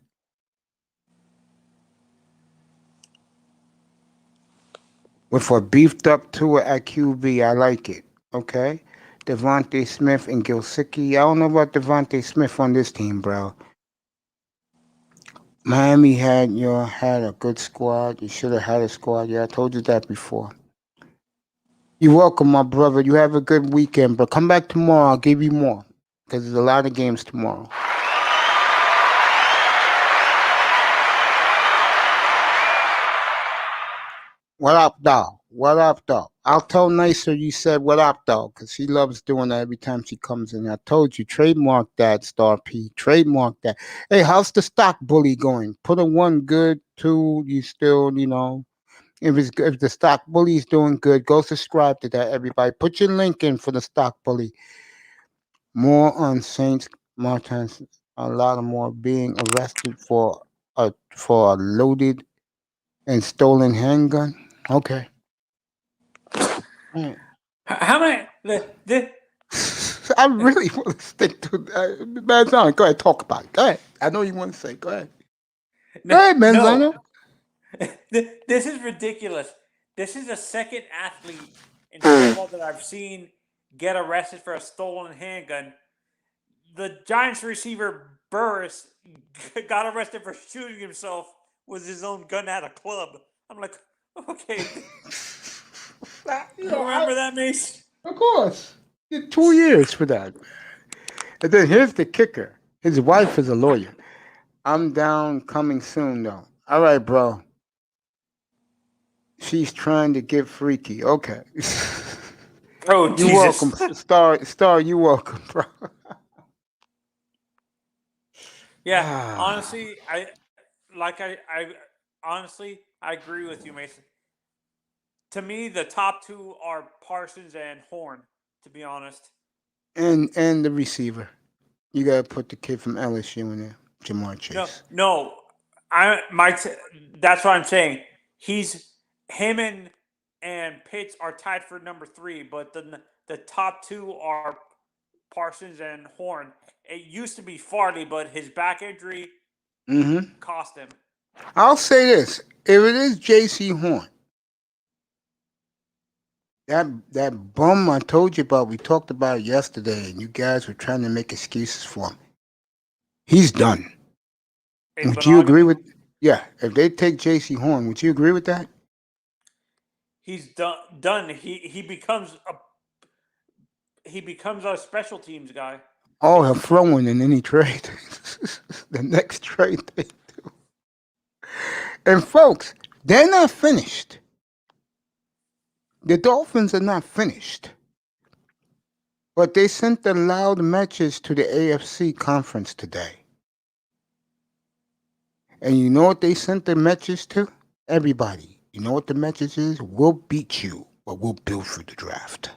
With a beefed up Tua at QB, I like it. Okay? Devontae Smith and Gilsicki. I don't know about Devontae Smith on this team, bro. Miami had a good squad. You should have had a squad. Yeah, I told you that before. You're welcome, my brother. You have a good weekend, but come back tomorrow. I'll give you more because there's a lot of games tomorrow. What up, dog? What up, dog? I'll tell Nicer you said what up, dog, because she loves doing that every time she comes in. I told you, trademark that, Star P. Trademark that. Hey, how's the stock bully going? Put a one good, two, you still, if the stock bully is doing good, go subscribe to that, everybody. Put your link in for the stock bully. More on Saints Martins. A lot of more being arrested for a loaded and stolen handgun. Okay. Mm. How many? I really want to stick to Manzano. Go ahead, talk about it. Go ahead. I know you want to say. Go ahead. Go ahead, Manzano. This is ridiculous. This is the second athlete in football that I've seen get arrested for a stolen handgun. The Giants receiver Burris got arrested for shooting himself with his own gun at a club. I'm like, okay. Remember that, Mace? Of course. You get 2 years for that. And then here's the kicker. His wife is a lawyer. I'm down coming soon, though. All right, bro. She's trying to get freaky. Okay. Oh, You Jesus. welcome, Star. You welcome, bro. Yeah, honestly, I agree with you, Mason. To me, the top two are Parsons and Horn. To be honest, And the receiver. You gotta put the kid from LSU in there, Jamar Chase. no, that's what I'm saying. Him and Pitts are tied for number 3, but the top two are Parsons and Horn. It used to be Farley, but his back injury cost him. I'll say this: if it is J.C. Horn, that bum I told you about, we talked about it yesterday, and you guys were trying to make excuses for him. He's done. Would you agree with? Yeah, if they take J.C. Horn, would you agree with that? He's done. He becomes a special teams guy. Oh, he'll throw one in any trade. The next trade they do. And folks, they're not finished. The Dolphins are not finished. But they sent the loud message to the AFC conference today. And you know what they sent the message to? Everybody. You know what the message is? We'll beat you, but we'll build for the draft.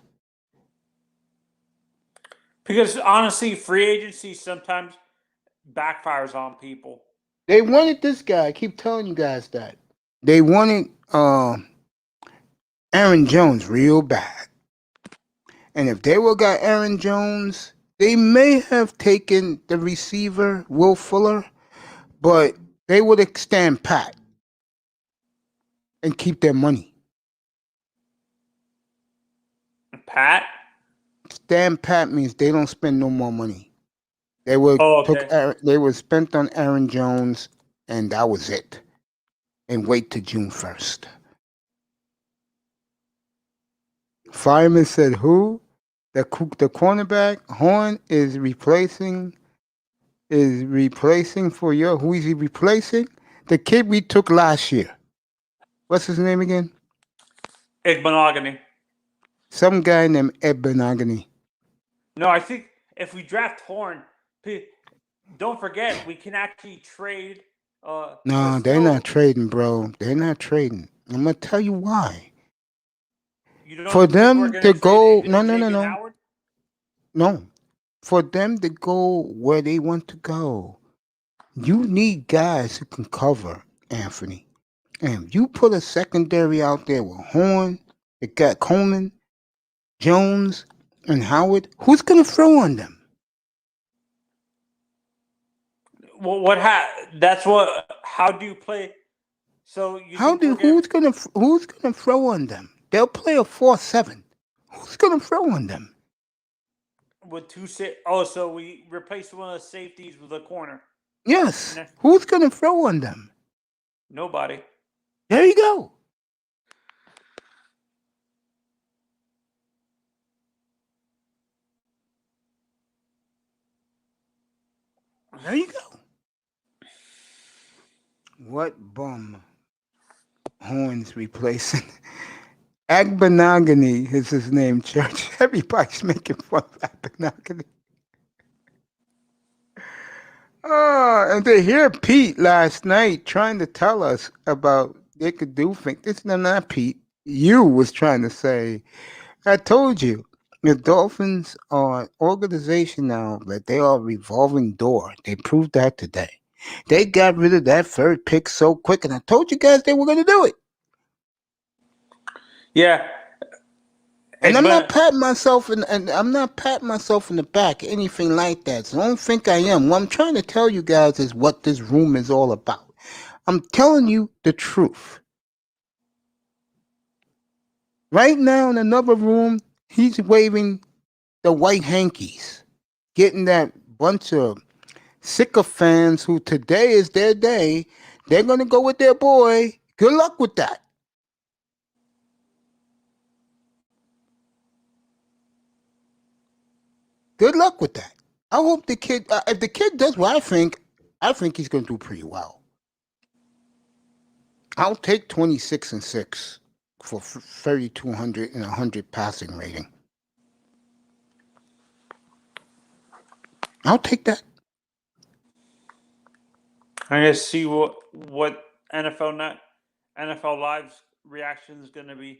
Because honestly, free agency sometimes backfires on people. They wanted this guy. I keep telling you guys that. They wanted Aaron Jones real bad. And if they would got Aaron Jones, they may have taken the receiver, Will Fuller, but they would stand pat and keep their money. Pat? Stand pat means they don't spend no more money. They were they were spent on Aaron Jones, and that was it. And wait till June 1st. Fireman said, "Who? The cornerback Horn is replacing for your. Who is he replacing? The kid we took last year. What's his name again? Igbenogany. Some guy named Igbenogany. No, I think if we draft Horn, don't forget we can actually trade. No, they're not trading, bro. They're not trading. I'm gonna tell you why. For them to go, no. For them to go where they want to go, you need guys who can cover Anthony. And if you put a secondary out there with Horn, it got Coleman, Jones, and Howard, who's gonna throw on them? Well, that's what. How do you play? So who's gonna throw on them? They'll play a 4-7. Who's gonna throw on them? With so we replaced one of the safeties with a corner. Yes. Nah. Who's gonna throw on them? Nobody. There you go. There you go. What bum horns replacing? Agbanagany is his name, Church. Everybody's making fun of Agbanagany. And to hear Pete last night trying to tell us about they could do things. This is not Pete. You was trying to say. I told you. The Dolphins are an organization now that they are a revolving door. They proved that today. They got rid of that third pick so quick, and I told you guys they were going to do it. Yeah. And Hey, I'm not but patting myself and I'm not patting myself in the back, anything like that. So don't think I am. What I'm trying to tell you guys is what this room is all about. I'm telling you the truth. Right now in another room, he's waving the white hankies, getting that bunch of sycophants who today is their day. They're gonna go with their boy. Good luck with that. Good luck with that. I hope the kid. If the kid does what I think he's gonna do pretty well. I'll take 26-6 for 3,200 and 100 passing rating. I'll take that. I'm gonna see what NFL Live's reaction is gonna be.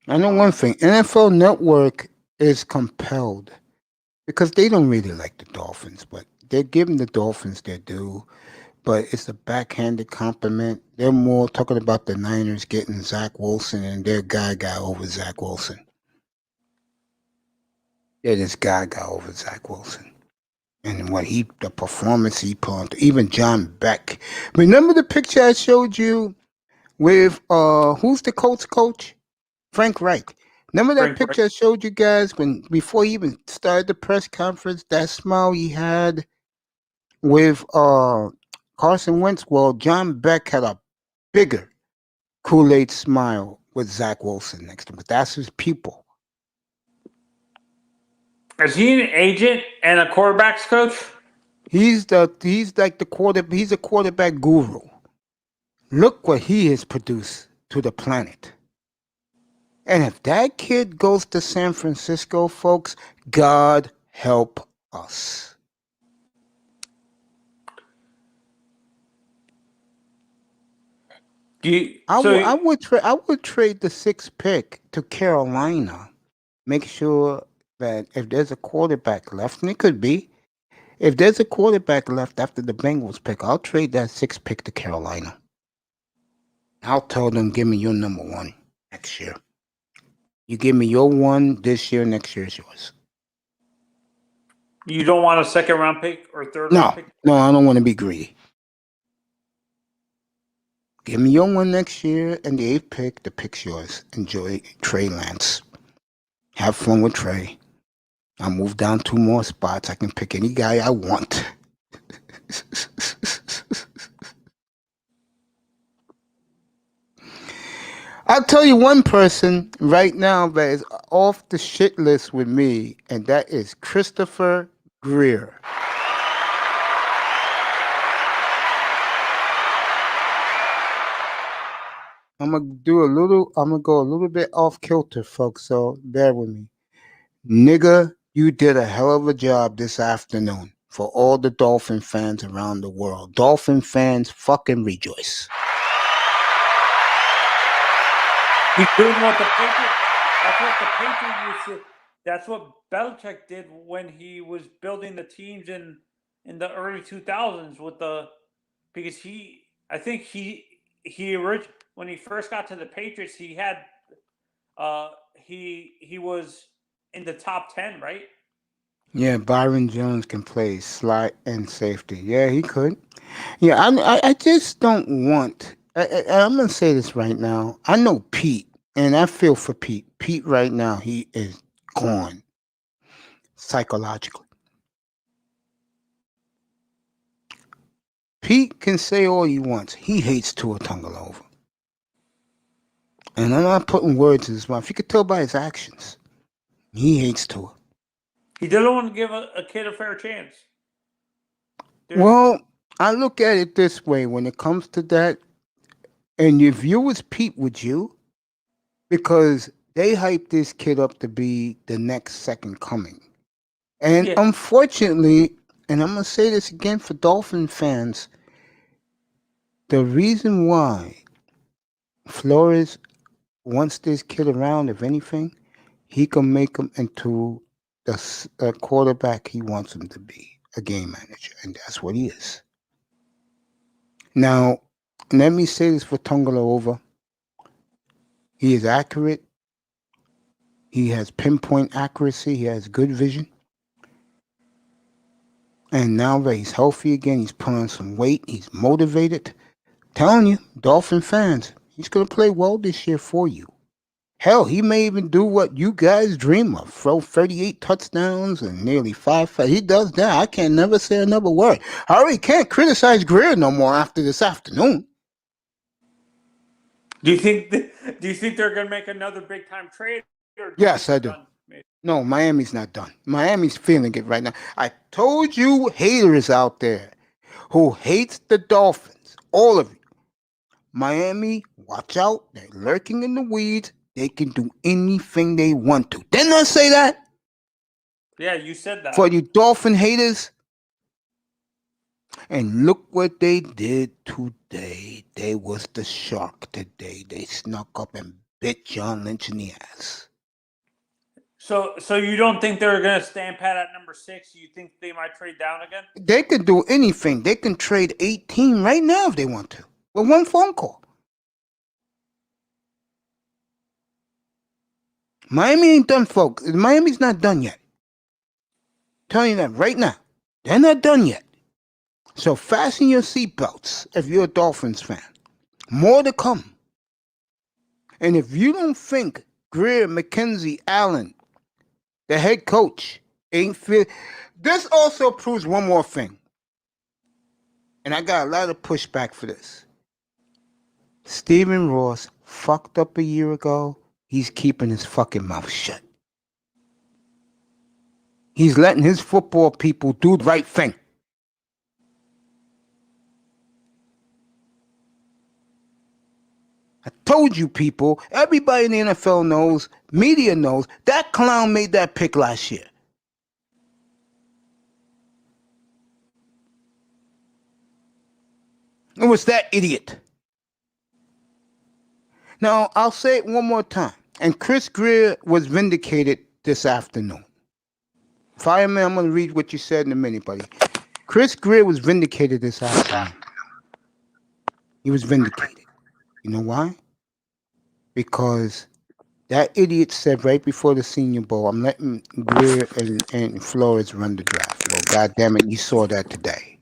I know one thing. NFL Network is compelled because they don't really like the Dolphins, but they're giving the Dolphins their due. But it's a backhanded compliment. They're more talking about the Niners getting Zach Wilson and their guy got over Zach Wilson. Yeah, this guy got over Zach Wilson. And the performance he put on, even John Beck. Remember the picture I showed you with, who's the Colts coach? Frank Reich. Remember that Frank Reich. picture I showed you guys before he even started the press conference? That smile he had with Carson Wentz. Well, John Beck had a bigger Kool-Aid smile with Zach Wilson next to him. But that's his people. Is he an agent and a quarterbacks coach? He's like the quarterback. He's a quarterback guru. Look what he has produced to the planet. And if that kid goes to San Francisco, folks, God help us. I would trade the 6th pick to Carolina. Make sure that if there's a quarterback left, and it could be, if there's a quarterback left after the Bengals pick, I'll trade that 6th pick to Carolina. I'll tell them, give me your number 1 next year. You give me your 1 this year, next year is yours. You don't want a 2nd round pick or 3rd round pick? No, I don't want to be greedy. Give me your 1 next year, and the 8th pick, the pick's yours. Enjoy Trey Lance. Have fun with Trey. I'll move down 2 more spots. I can pick any guy I want. I'll tell you one person right now that is off the shit list with me, and that is Christopher Greer. I'm gonna go a little bit off kilter, folks, so bear with me. Nigga, you did a hell of a job this afternoon for all the Dolphin fans around the world. Dolphin fans, fucking rejoice. He's doing what the Patriots. That's what the Patriots used to. That's what Belichick did when he was building the teams in the early 2000s with because I think when he first got to the Patriots, he had he was in the top 10, right? Yeah, Byron Jones can play slot and safety. Yeah, he could. Yeah, I just don't want. I'm gonna say this right now. I know Pete, and I feel for Pete. Pete right now, he is gone psychologically. Pete can say all he wants. He hates Tua Tagovailoa. And I'm not putting words in his mouth. You could tell by his actions. He hates Tua. He doesn't want to give a kid a fair chance. Well, I look at it this way when it comes to that. And if you was Pete, would you? Because they hyped this kid up to be the next second coming. And unfortunately, and I'm going to say this again for Dolphin fans, the reason why Flores wants this kid around, if anything, he can make him into the quarterback he wants him to be, a game manager. And that's what he is. Now, let me say this for Tagovailoa. He is accurate. He has pinpoint accuracy. He has good vision. And now that he's healthy again, he's put on some weight. He's motivated. Telling you, Dolphin fans, he's going to play well this year for you. Hell, he may even do what you guys dream of. Throw 38 touchdowns and nearly 5. He does that. I can't never say another word. I already can't criticize Greer no more after this afternoon. Do you think they're going to make another big time trade? Yes, I do. No, Miami's not done. Miami's feeling it right now. I told you haters out there who hates the Dolphins, all of you. Miami, watch out. They're lurking in the weeds. They can do anything they want to. Didn't I say that? Yeah, you said that. For you Dolphin haters. And look what they did today. They was the shark today. They snuck up and bit John Lynch in the ass. So you don't think they're going to stand pat at number 6? You think they might trade down again? They can do anything. They can trade 18 right now if they want to. With one phone call. Miami ain't done, folks. Miami's not done yet. I'm telling you that right now. They're not done yet. So fasten your seatbelts if you're a Dolphins fan. More to come. And if you don't think Greer, McKenzie, Allen, the head coach, ain't fit, this also proves one more thing. And I got a lot of pushback for this. Stephen Ross fucked up a year ago. He's keeping his fucking mouth shut. He's letting his football people do the right thing. I told you people, everybody in the NFL knows, media knows, that clown made that pick last year. It was that idiot. Now, I'll say it one more time. And Chris Greer was vindicated this afternoon. Fireman, I'm going to read what you said in a minute, buddy. Chris Greer was vindicated this afternoon. He was vindicated. You know why? Because that idiot said right before the Senior Bowl, I'm letting Greer and Flores run the draft. Well, goddamn it, you saw that today.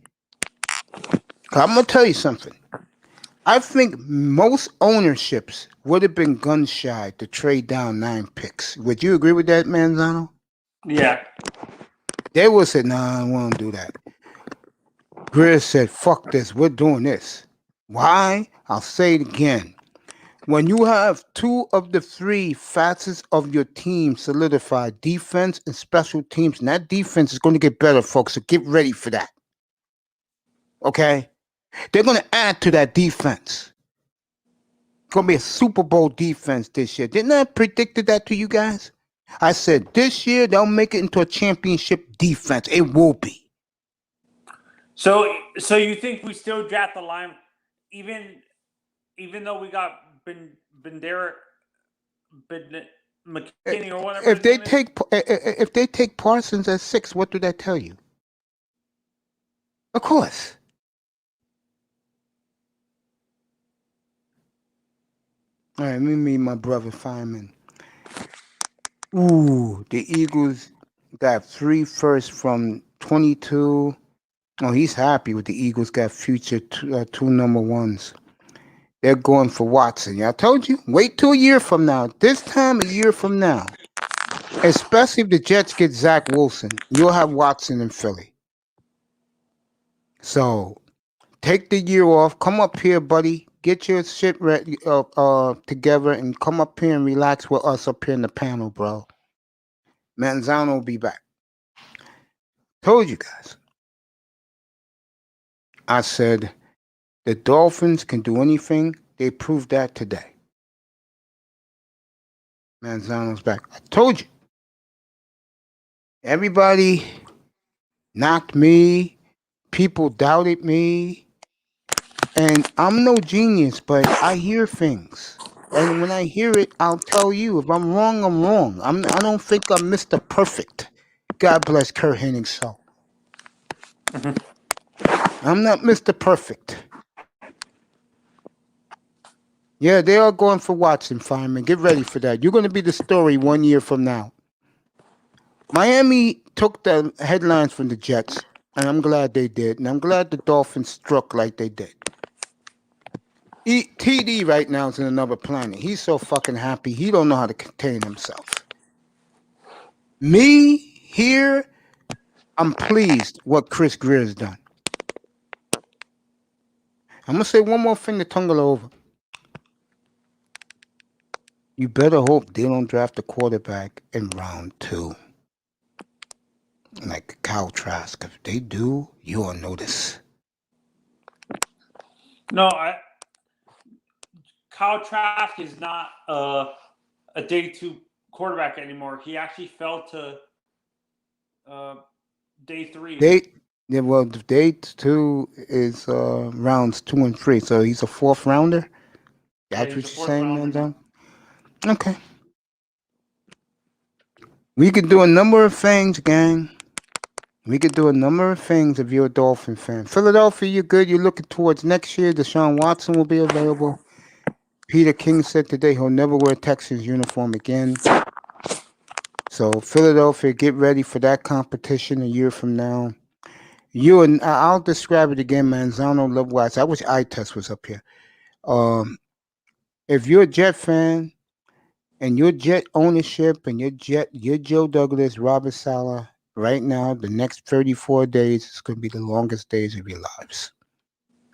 I'm going to tell you something. I think most ownerships would have been gun shy to trade down 9 picks. Would you agree with that, Manzano? Yeah. They would have said, nah, I won't do that. Greer said, fuck this, we're doing this. Why? I'll say it again. When you have 2 of the 3 facets of your team solidified, defense and special teams, and that defense is going to get better, folks, so get ready for that. Okay? They're going to add to that defense. It's going to be a Super Bowl defense this year. Didn't I predict that to you guys? I said this year they'll make it into a championship defense. It will be. So you think we still draft the line, even though we got Bendera, McKinney or whatever? If they take Parsons at 6, what do that tell you? Of course. All right, let me meet my brother Fireman. Ooh, the Eagles got 3 firsts from 22. Oh, he's happy with the Eagles got future 2 number 1s. They're going for Watson. I told you, wait till a year from now. This time a year from now, especially if the Jets get Zach Wilson, you'll have Watson in Philly. So take the year off. Come up here, buddy. Get your shit ready, together and come up here and relax with us up here in the panel, bro. Manzano will be back. Told you guys. I said the Dolphins can do anything. They proved that today. Manzano's back. I told you. Everybody knocked me. People doubted me. And I'm no genius, but I hear things. And when I hear it, I'll tell you. If I'm wrong, I'm wrong. I don't think I'm Mr. Perfect. God bless Kurt Hennig's soul. I'm not Mr. Perfect. Yeah, they are going for Watson, fireman. Get ready for that. You're going to be the story 1 year from now. Miami took the headlines from the Jets, and I'm glad they did. And I'm glad the Dolphins struck like they did. TD right now is in another planet. He's so fucking happy. He don't know how to contain himself. Me, here, I'm pleased what Chris Greer's done. I'm going to say one more thing to Tungala over. You better hope they don't draft a quarterback in round 2. Like Kyle Trask. If they do, you'll notice. No, Kyle Trask is not a day 2 quarterback anymore. He actually fell to day 3. Day 2 is rounds 2 and 3, so he's a 4th rounder. That's what you're saying, Manzano? Okay. We could do a number of things, gang. We could do a number of things if you're a Dolphin fan. Philadelphia, you're good. You're looking towards next year. Deshaun Watson will be available. Peter King said today he'll never wear Texans uniform again. So Philadelphia, get ready for that competition a year from now. I'll describe it again, Manzano, Lovewise. I wish iTest was up here. If you're a Jet fan and your Jet ownership and your Joe Douglas, Robert Saleh, right now, the next 34 days is going to be the longest days of your lives.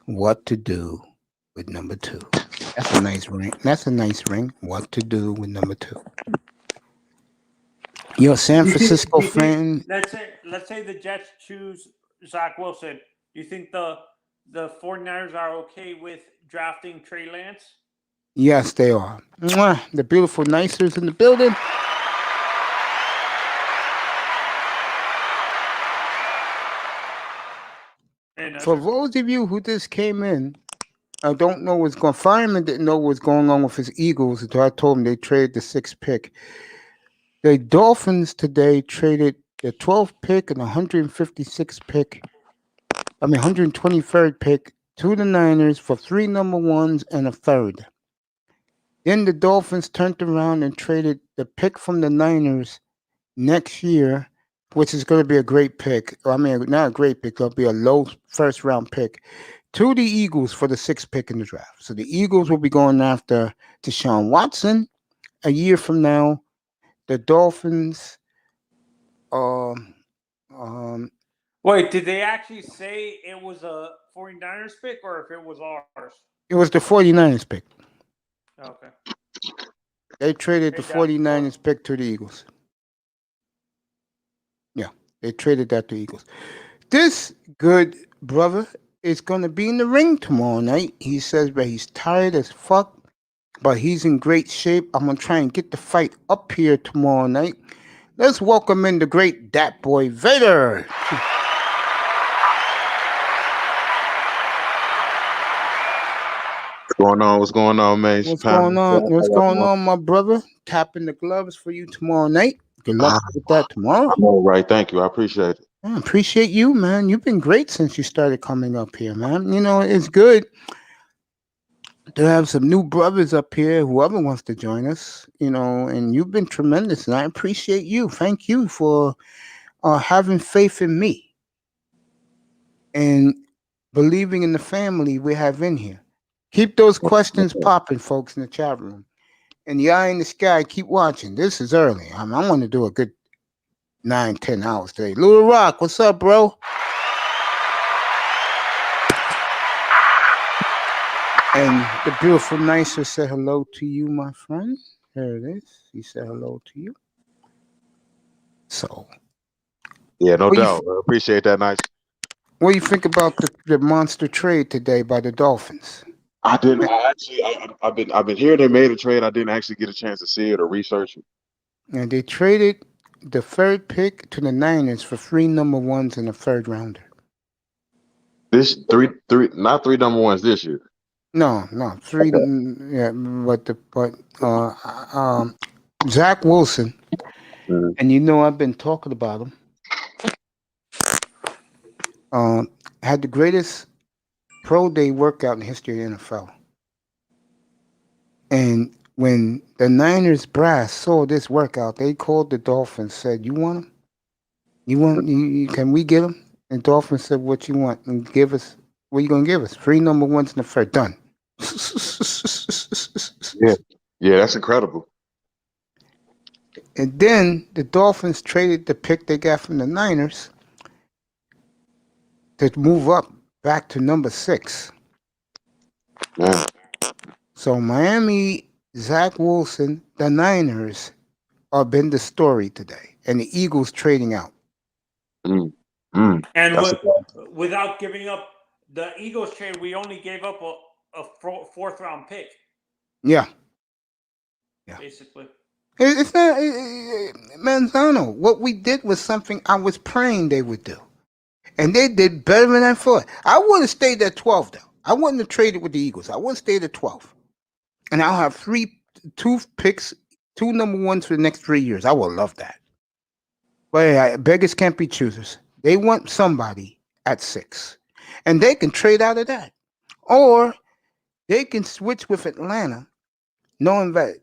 What to do with number 2? That's a nice ring. What to do with number 2? You're a San Francisco fan. Let's say the Jets choose Zach Wilson. Do you think the 49ers are okay with drafting Trey Lance? Yes, they are. Mwah, the beautiful Nicers in the building. For those of you who just came in, I don't know what's going on. Fireman didn't know what's going on with his Eagles until I told him they traded the 6th pick. The Dolphins today traded the 12th pick and 153rd pick to the Niners for 3 number 1s and a 3rd. Then the Dolphins turned around and traded the pick from the Niners next year, which is going to be a great pick. I mean, not a great pick. It'll be a low first-round pick to the Eagles for the 6th pick in the draft. So the Eagles will be going after Deshaun Watson a year from now. The Dolphins. Wait, did they actually say it was a 49ers pick or if it was ours? It was the 49ers pick. Okay. They traded the 49ers pick to the Eagles. Yeah, they traded that to the Eagles. This good brother is going to be in the ring tomorrow night. He says that he's tired as fuck, but he's in great shape. I'm going to try and get the fight up here tomorrow night. Let's welcome in the great Dat Boy Vader. What's going on, man? What's going on, my brother? Tapping the gloves for you tomorrow night. Good luck with that tomorrow. All right, thank you. I appreciate it. I appreciate you, man. You've been great since you started coming up here, man. You know, it's good to have some new brothers up here, whoever wants to join us, you know, and you've been tremendous, and I appreciate you. Thank you for having faith in me and believing in the family we have in here. Keep those questions popping, folks, in the chat room. And the eye in the sky, keep watching. This is early. I want to do a good 9-10 hours today. Little Rock, what's up, bro? And the beautiful Nicer said hello to you, my friend. There it is. He said hello to you. So, Yeah, no what you doubt. Appreciate that, nice. what do you think about the monster trade today by the Dolphins? I didn't. I actually. I've been hearing they made a trade. I didn't actually get a chance to see it or research it. And they traded the third pick to the Niners for 3 number ones and a third rounder. This not three number ones this year. No, 3. Yeah, but Zach Wilson, Mhm. and you know I've been talking about him. Had the greatest pro day workout in the history of the NFL. And when the Niners brass saw this workout, they called the Dolphins, said, "You want him? Can we get him?" And Dolphins said, "What you want? And give us, what you gonna give us? 3 number ones in the third. Done." Yeah, that's incredible. And then the Dolphins traded the pick they got from the Niners to move up back to number 6. Man. So Miami, Zach Wilson, the Niners have been the story today, and the Eagles trading out. Mm. And That's without giving up the Eagles trade, we only gave up a fourth round pick, Yeah. basically. It's not Manzano. What we did was something I was praying they would do, and they did better than I thought. I would have stayed at 12 though. I wouldn't have traded with the Eagles. I would have stayed at 12, and I'll have 2 picks, 2 number ones for the next 3 years. I would love that. But yeah, beggars can't be choosers. They want somebody at 6, and they can trade out of that, or they can switch with Atlanta, knowing that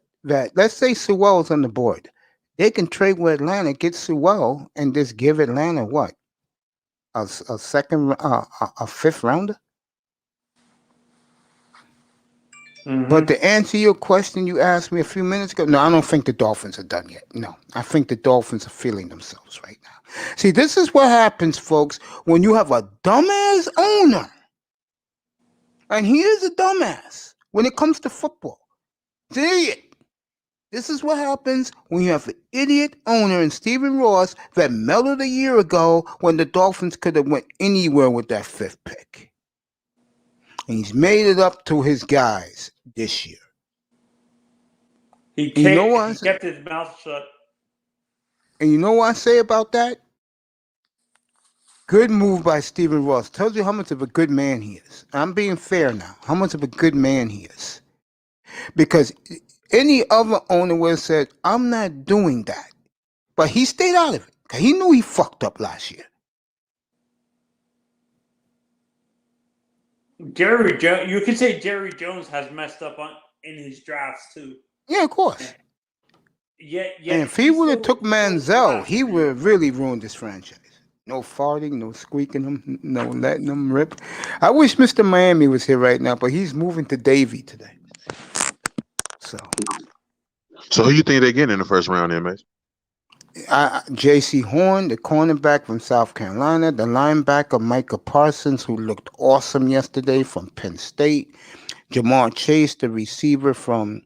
let's say Sewell's on the board. They can trade with Atlanta, get Sewell, and just give Atlanta what? A second, a 5th rounder? Mm-hmm. But to answer your question you asked me a few minutes ago, no, I don't think the Dolphins are done yet. No, I think the Dolphins are feeling themselves right now. See, this is what happens, folks, when you have a dumbass owner. And he is a dumbass when it comes to football. It's an idiot. This is what happens when you have an idiot owner in Stephen Ross that melted a year ago when the Dolphins could have went anywhere with that 5th pick. And he's made it up to his guys this year. He You know what? he kept his mouth shut. And you know what I say about that? Good move by Stephen Ross. Tells you how much of a good man he is. I'm being fair now. How much of a good man he is. Because any other owner would have said, "I'm not doing that." But he stayed out of it. Because he knew he fucked up last year. Jerry Jones. You could say Jerry Jones has messed up in his drafts too. Yeah, of course. Yeah. And if he would have took Manziel, he would have really ruined this franchise. No farting, no squeaking him, no letting him rip. I wish Mr. Miami was here right now, but he's moving to Davie today. So who you think they get in the first round, then, mate? J.C. Horn, the cornerback from South Carolina, the linebacker Micah Parsons, who looked awesome yesterday from Penn State, Jamar Chase, the receiver from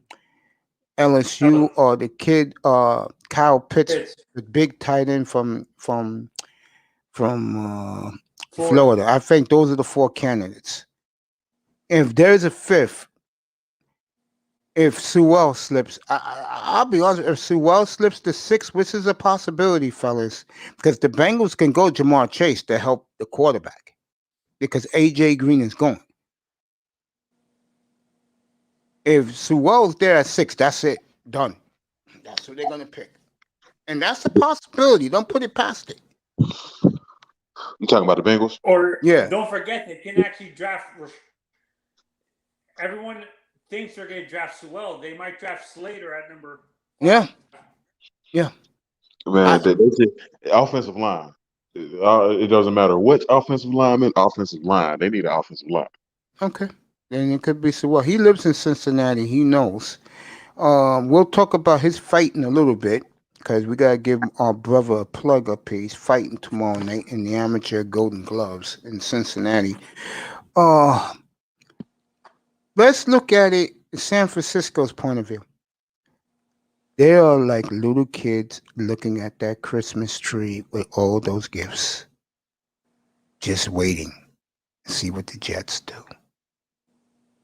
LSU, or the kid Kyle Pitts, the big tight end from Florida. I think those are the 4 candidates. If there's a 5th, if Sewell slips, I'll be honest. If Sewell slips to 6, which is a possibility, fellas, because the Bengals can go Jamar Chase to help the quarterback, because AJ Green is gone. If Sewell's there at 6, that's it, done. That's who they're gonna pick, and that's a possibility. Don't put it past it. You talking about the Bengals? Or yeah, don't forget they can actually draft. Everyone thinks they're going to draft Sewell. They might draft Slater at number 5. Yeah. Man, they offensive line. It doesn't matter which offensive line. They need an offensive line. Okay. Then it could be Sewell. He lives in Cincinnati. He knows. We'll talk about his fight in a little bit, because we got to give our brother a plug up here. He's fighting tomorrow night in the amateur Golden Gloves in Cincinnati. Let's look at it San Francisco's point of view. They are like little kids looking at that Christmas tree with all those gifts, just waiting to see what the Jets do.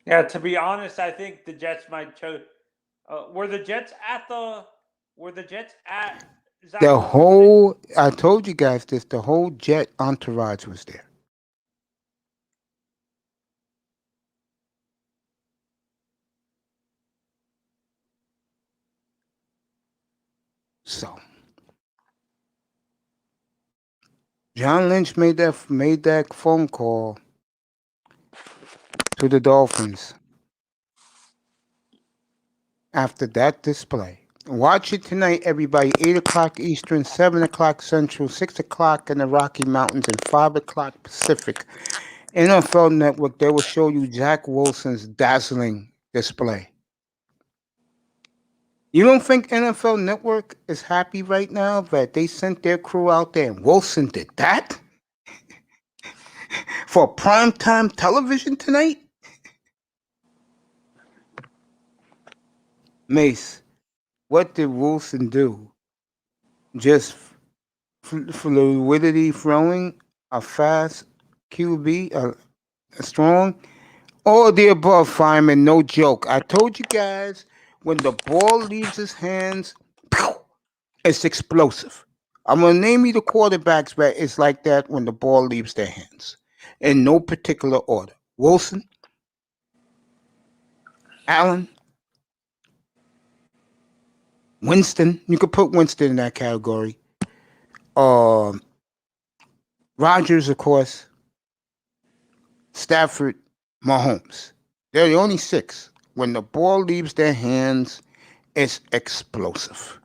Yeah, to be honest, I think the Jets might choke. Were the Jets at the? Were the Jets at Zach The Wilson today? whole, I told you guys this, the whole Jet entourage was there. So, John Lynch made that phone call to the Dolphins after that display. Watch it tonight, everybody. 8 o'clock Eastern, 7 o'clock Central, 6 o'clock in the Rocky Mountains, and 5 o'clock Pacific. NFL Network, they will show you Zach Wilson's dazzling display. You don't think NFL Network is happy right now that they sent their crew out there and Wilson did that for primetime television tonight? Mace, what did Wilson do? Just fluidity throwing, a fast QB, a strong, all the above, fireman, no joke. I told you guys, when the ball leaves his hands, it's explosive. I'm going to name you the quarterbacks that it's like that when the ball leaves their hands. In no particular order. Wilson, Allen, Winston. You could put Winston in that category. Rodgers, of course. Stafford, Mahomes. They're the only six. When the ball leaves their hands, it's explosive.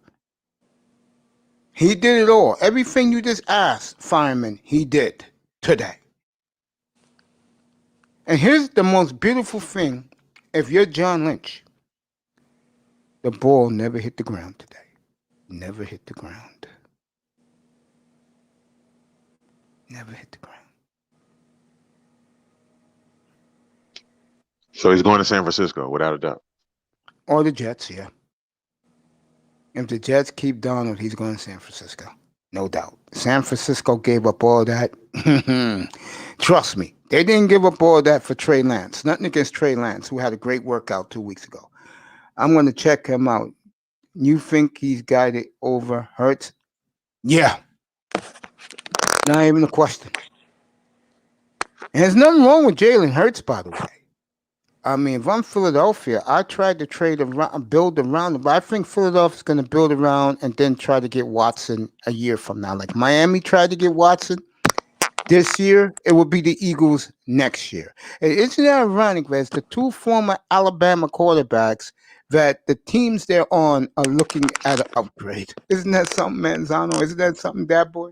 He did it all. Everything you just asked, fireman, he did today. And here's the most beautiful thing. If you're John Lynch, the ball never hit the ground today. Never hit the ground. Never hit the ground. So he's going to San Francisco without a doubt. Or the Jets, yeah. If the Jets keep Donald, he's going to San Francisco. No doubt. San Francisco gave up all that. Trust me, they didn't give up all that for Trey Lance. Nothing against Trey Lance, who had a great workout 2 weeks ago. I'm going to check him out. You think he's guided over Hurts? Yeah. Not even a question. And there's nothing wrong with Jalen Hurts, by the way. I mean, if I'm Philadelphia, I tried to build around him. But I think Philadelphia's going to build around and then try to get Watson a year from now. Like Miami tried to get Watson this year, it will be the Eagles next year. And isn't it ironic that it's the two former Alabama quarterbacks that the teams they're on are looking at an upgrade? Isn't that something, Manzano? Isn't that something, Dad Boy?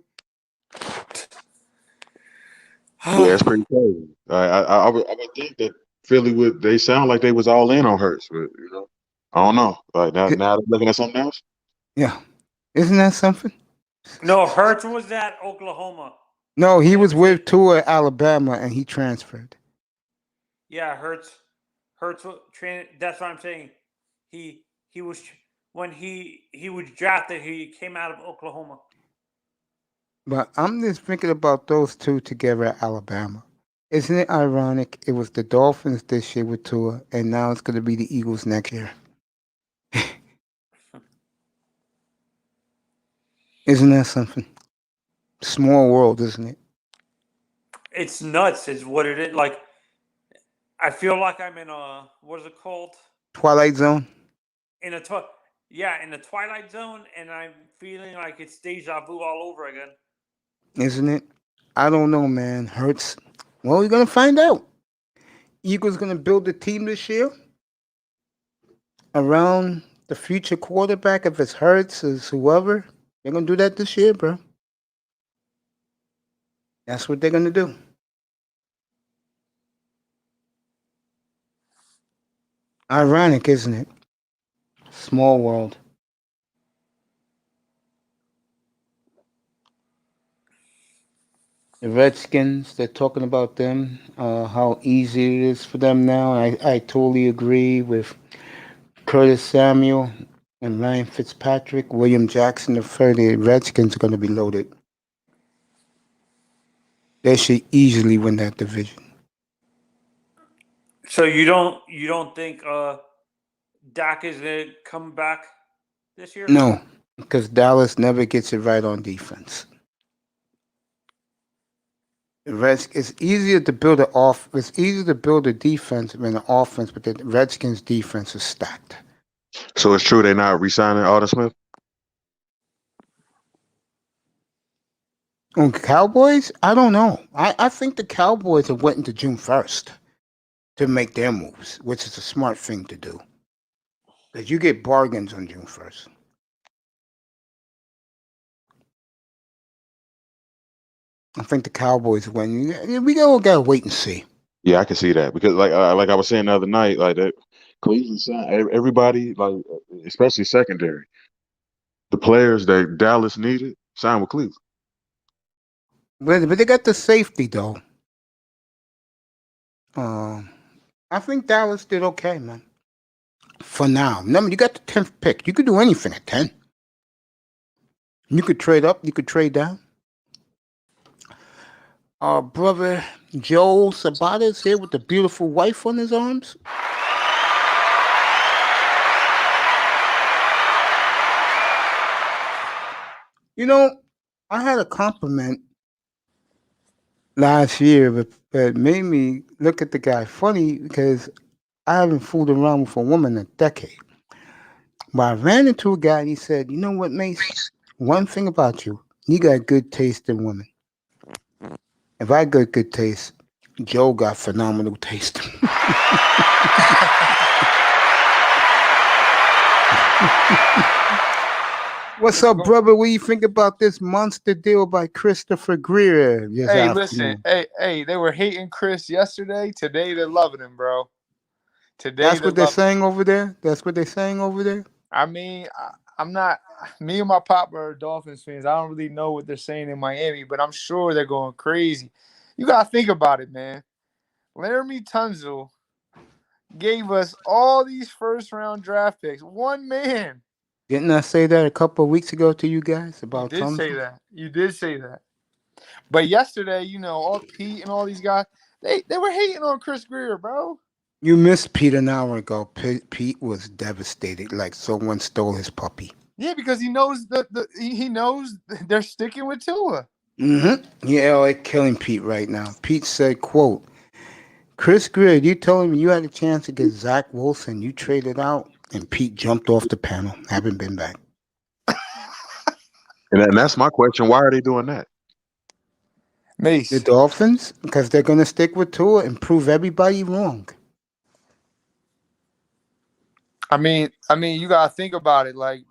Yeah, it's pretty crazy. I would think that Philly would. They sound like they was all in on Hurts, but I don't know. Like now they're looking at something else. Yeah. Isn't that something? No, Hurts was at Oklahoma. No, he was with Tua at Alabama and he transferred. Yeah, Hurts. That's what I'm saying. He was when he was drafted. He came out of Oklahoma. But I'm just thinking about those two together at Alabama. Isn't it ironic? It was the Dolphins this year with Tua, and now it's going to be the Eagles next year. Isn't that something? Small world, isn't it? It's nuts, is what it is. Like, I feel like I'm in a, what is it called? Twilight Zone? In the Twilight Zone, and I'm feeling like it's deja vu all over again. Isn't it? I don't know, man. Hurts. Well, we're going to find out. Eagles going to build a team this year around the future quarterback. If it's Hurts or whoever, they're going to do that this year, bro. That's what they're going to do. Ironic, isn't it? Small world. The Redskins, they're talking about them, how easy it is for them now. I totally agree with Curtis Samuel and Ryan Fitzpatrick. William Jackson, the third. The Redskins are going to be loaded. They should easily win that division. So you don't think Dak is gonna come back this year? No, because Dallas never gets it right on defense. It's easier to build It's easier to build a defense than an offense, but the Redskins' defense is stacked. So it's true they're not re-signing Alden Smith? On Cowboys, I don't know. I think the Cowboys have waiting to June 1st to make their moves, which is a smart thing to do. Because you get bargains on June 1st. I think the Cowboys win. We all gotta wait and see. Yeah, I can see that because like I was saying the other night, like that Cleveland signed everybody, like especially secondary. The players that Dallas needed signed with Cleveland. But they got the safety though. I think Dallas did okay, man. For now. Remember, you got the 10th pick. You could do anything at 10. You could trade up, you could trade down. Our brother Joel Sabata is here with the beautiful wife on his arms. You know, I had a compliment last year that made me look at the guy funny because I haven't fooled around with a woman in a decade. But I ran into a guy and he said, "You know what, Mace? One thing about you, you got good taste in women. If I got good taste, Joe got phenomenal taste." What's up, brother? What do you think about this monster deal by Christopher Greer? Hey, listen. Hey, they were hating Chris yesterday. Today they're loving him, bro. Today That's they're what they're loving him. saying over there? That's what they're saying over there? I mean, I'm not. Me and my pop are Dolphins fans. I don't really know what they're saying in Miami, but I'm sure they're going crazy. You gotta think about it, man. Laramie Tunzel gave us all these first-round draft picks. One man. Didn't I say that a couple of weeks ago to you guys You about did say Tunsil? that. You did say that. But yesterday, all Pete and all these guys, they were hating on Chris Greer, bro. You missed Pete an hour ago. Pete was devastated, like someone stole his puppy. Yeah, because he knows he knows they're sticking with Tua. Mm-hmm. Yeah, they're killing Pete right now. Pete said, quote, "Chris Greer, you told me you had a chance to get Zach Wilson. You traded out." And Pete jumped off the panel. Haven't been back. And that's my question. Why are they doing that? Mace. The Dolphins? Because they're going to stick with Tua and prove everybody wrong. I mean, you gotta think about it. Like,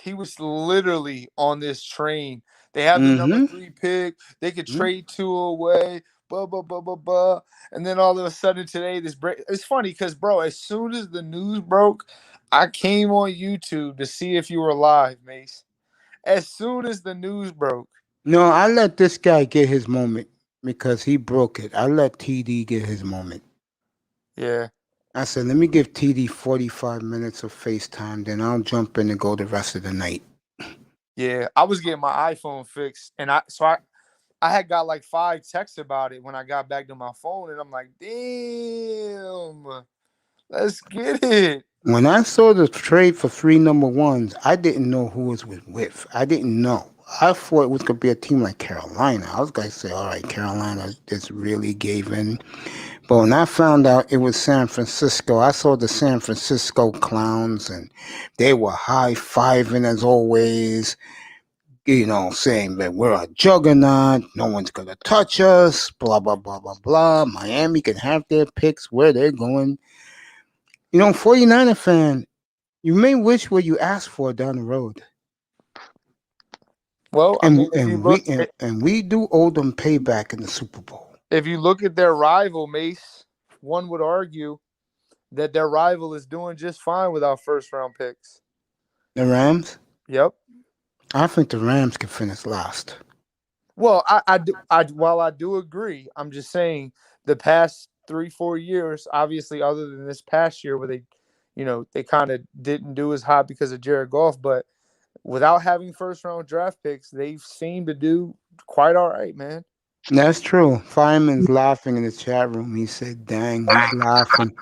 he was literally on this train. They have the number 3 pick. They could trade Tua away. Blah blah blah blah blah. And then all of a sudden today, this break. It's funny because, bro, as soon as the news broke, I came on YouTube to see if you were live, Mace. As soon as the news broke. No, I let this guy get his moment because he broke it. I let TD get his moment. Yeah. I said, let me give TD 45 minutes of FaceTime, then I'll jump in and go the rest of the night. Yeah, I was getting my iPhone fixed, and I had got like 5 texts about it when I got back to my phone, and I'm like, damn, let's get it. When I saw the trade for 3 number ones, I didn't know who was with. I didn't know. I thought it was going to be a team like Carolina. I was going to say, all right, Carolina just really gave in. But when I found out it was San Francisco, I saw the San Francisco clowns, and they were high-fiving as always, saying that we're a juggernaut, no one's going to touch us, blah, blah, blah, blah, blah. Miami can have their picks where they're going. 49er fan, you may wish what you asked for down the road. Well, we do owe them payback in the Super Bowl. If you look at their rival, Mace, one would argue that their rival is doing just fine without first-round picks. The Rams? Yep. I think the Rams can finish last. Well, while I do agree, I'm just saying the past 3-4 years, obviously, other than this past year where they kind of didn't do as hot because of Jared Goff, but without having first round draft picks, they've seemed to do quite all right, man. That's true. Fireman's laughing in the chat room. He said, "Dang, he's laughing."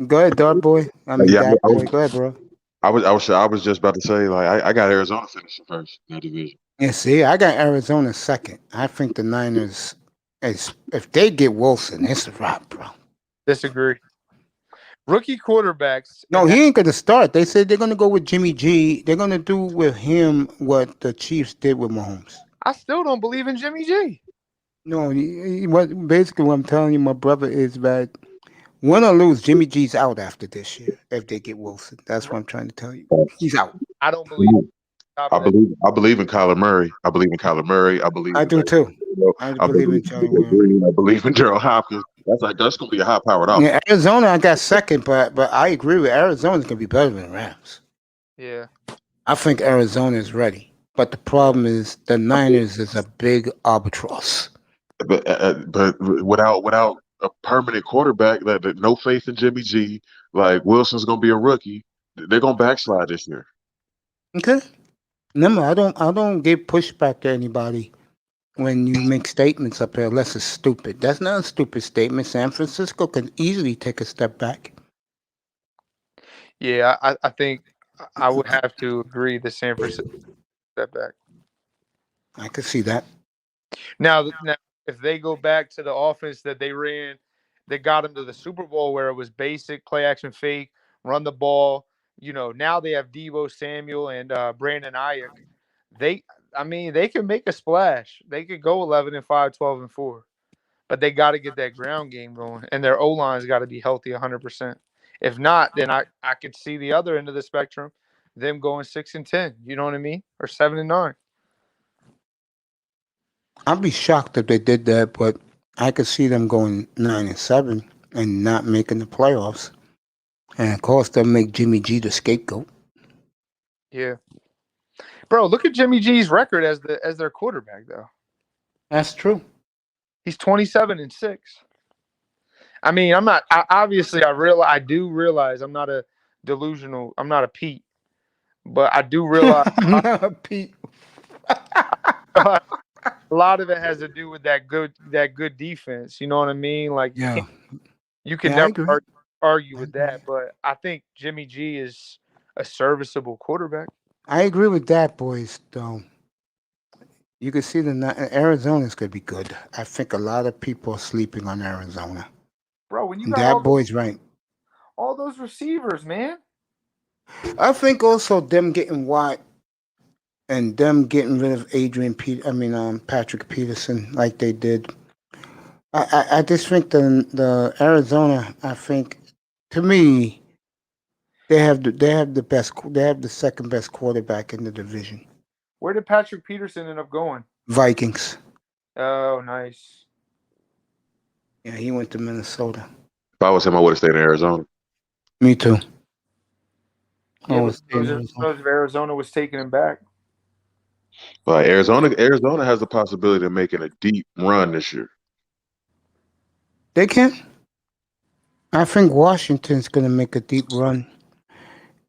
Go ahead, Dart Boy. I mean, Yeah, Dak Boy. Go ahead, bro. I was just about to say, like, I got Arizona finishing first in that division. Yeah, see, I got Arizona second. I think the Niners, if they get Wilson, it's a wrap, bro. Disagree. Rookie quarterbacks. No, And he ain't going to start. They said they're going to go with Jimmy G. They're going to do with him what the Chiefs did with Mahomes. I still don't believe in Jimmy G. No, basically what I'm telling you, my brother, is that win or lose, Jimmy G's out after this year if they get Wilson. That's what I'm trying to tell you. He's out. I don't believe. I believe in Kyler Murray. I believe in Kyler Murray. I believe I in do too. I believe in Charlie Williams. I believe in Gerald Hopkins. That's gonna be a high powered offense. Yeah, Arizona, I got second, but I agree with Arizona's gonna be better than Rams. Yeah. I think Arizona is ready, but the problem is the Niners is a big albatross. But without a permanent quarterback, that no faith in Jimmy G, like Wilson's gonna be a rookie. They're gonna backslide this year. Okay. Remember, I don't give pushback to anybody when you make statements up here unless it's stupid. That's not a stupid statement. San Francisco can easily take a step back. Yeah, I think I would have to agree that San Francisco step back. I could see that. Now, if they go back to the offense that they ran, that got them to the Super Bowl, where it was basic play action fake, run the ball. Now they have Deebo Samuel and Brandon Ayuk. They can make a splash. They could go 11-5, 12-4, but they got to get that ground game going, and their O line's got to be healthy 100%. If not, then I could see the other end of the spectrum, them going 6-10. You know what I mean, or 7-9. I'd be shocked if they did that, but I could see them going 9-7 and not making the playoffs. And of course, they'll make Jimmy G the scapegoat. Yeah, bro. Look at Jimmy G's record as their quarterback, though. That's true. He's 27-6. I mean, I'm not. I do realize I'm not a delusional. I'm not a Pete, but I do realize Pete. a lot of it has to do with that good defense. You know what I mean? Like, Yeah. you can Yeah, never argue with that. But I think Jimmy G is a serviceable quarterback. I agree with that, boys. Though you can see Arizona's gonna be good. I think a lot of people are sleeping on Arizona. Bro, when you And got that boy's right. all those receivers, man. I think also them getting Watt and them getting rid of Patrick Peterson like they did. I just think the Arizona. I think, to me, they have the second best quarterback in the division. Where did Patrick Peterson end up going? Vikings. Oh, nice. Yeah, he went to Minnesota. If I was him, I would have stayed in Arizona. Me too. Yeah, but suppose if Arizona was taking him back. But Arizona has the possibility of making a deep run this year. They can. I think Washington's going to make a deep run.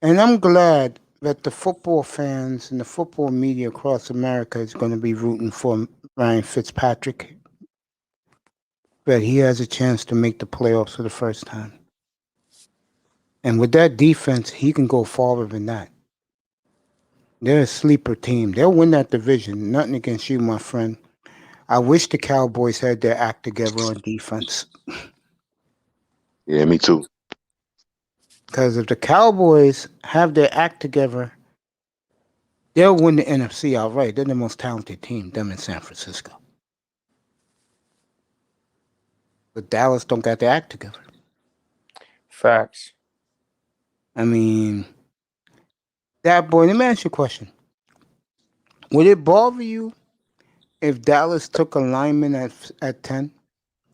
And I'm glad that the football fans and the football media across America is going to be rooting for Ryan Fitzpatrick. That he has a chance to make the playoffs for the first time. And with that defense, he can go farther than that. They're a sleeper team. They'll win that division. Nothing against you, my friend. I wish the Cowboys had their act together on defense. Yeah, me too. Because if the Cowboys have their act together, they'll win the NFC outright. They're the most talented team, them in San Francisco. But Dallas don't got their act together. Facts. I mean, that boy, let me ask you a question. Would it bother you if Dallas took a lineman at 10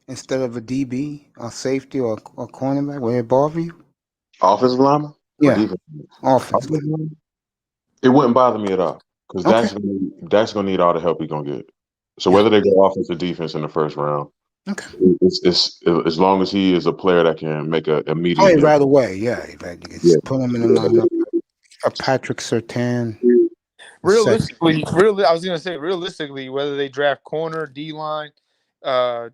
instead of a DB or safety or cornerback? Would it bother you? Offensive lineman? Yeah, offensive. It wouldn't bother me at all because Dak's gonna need all the help he's gonna get. So whether they go offense or defense in the first round, it's as long as he is a player that can make an immediate Oh, impact. right away, yeah. You can put him in the lineup. Patrick Surtain. Realistically, I was gonna say realistically, whether they draft corner, D line, O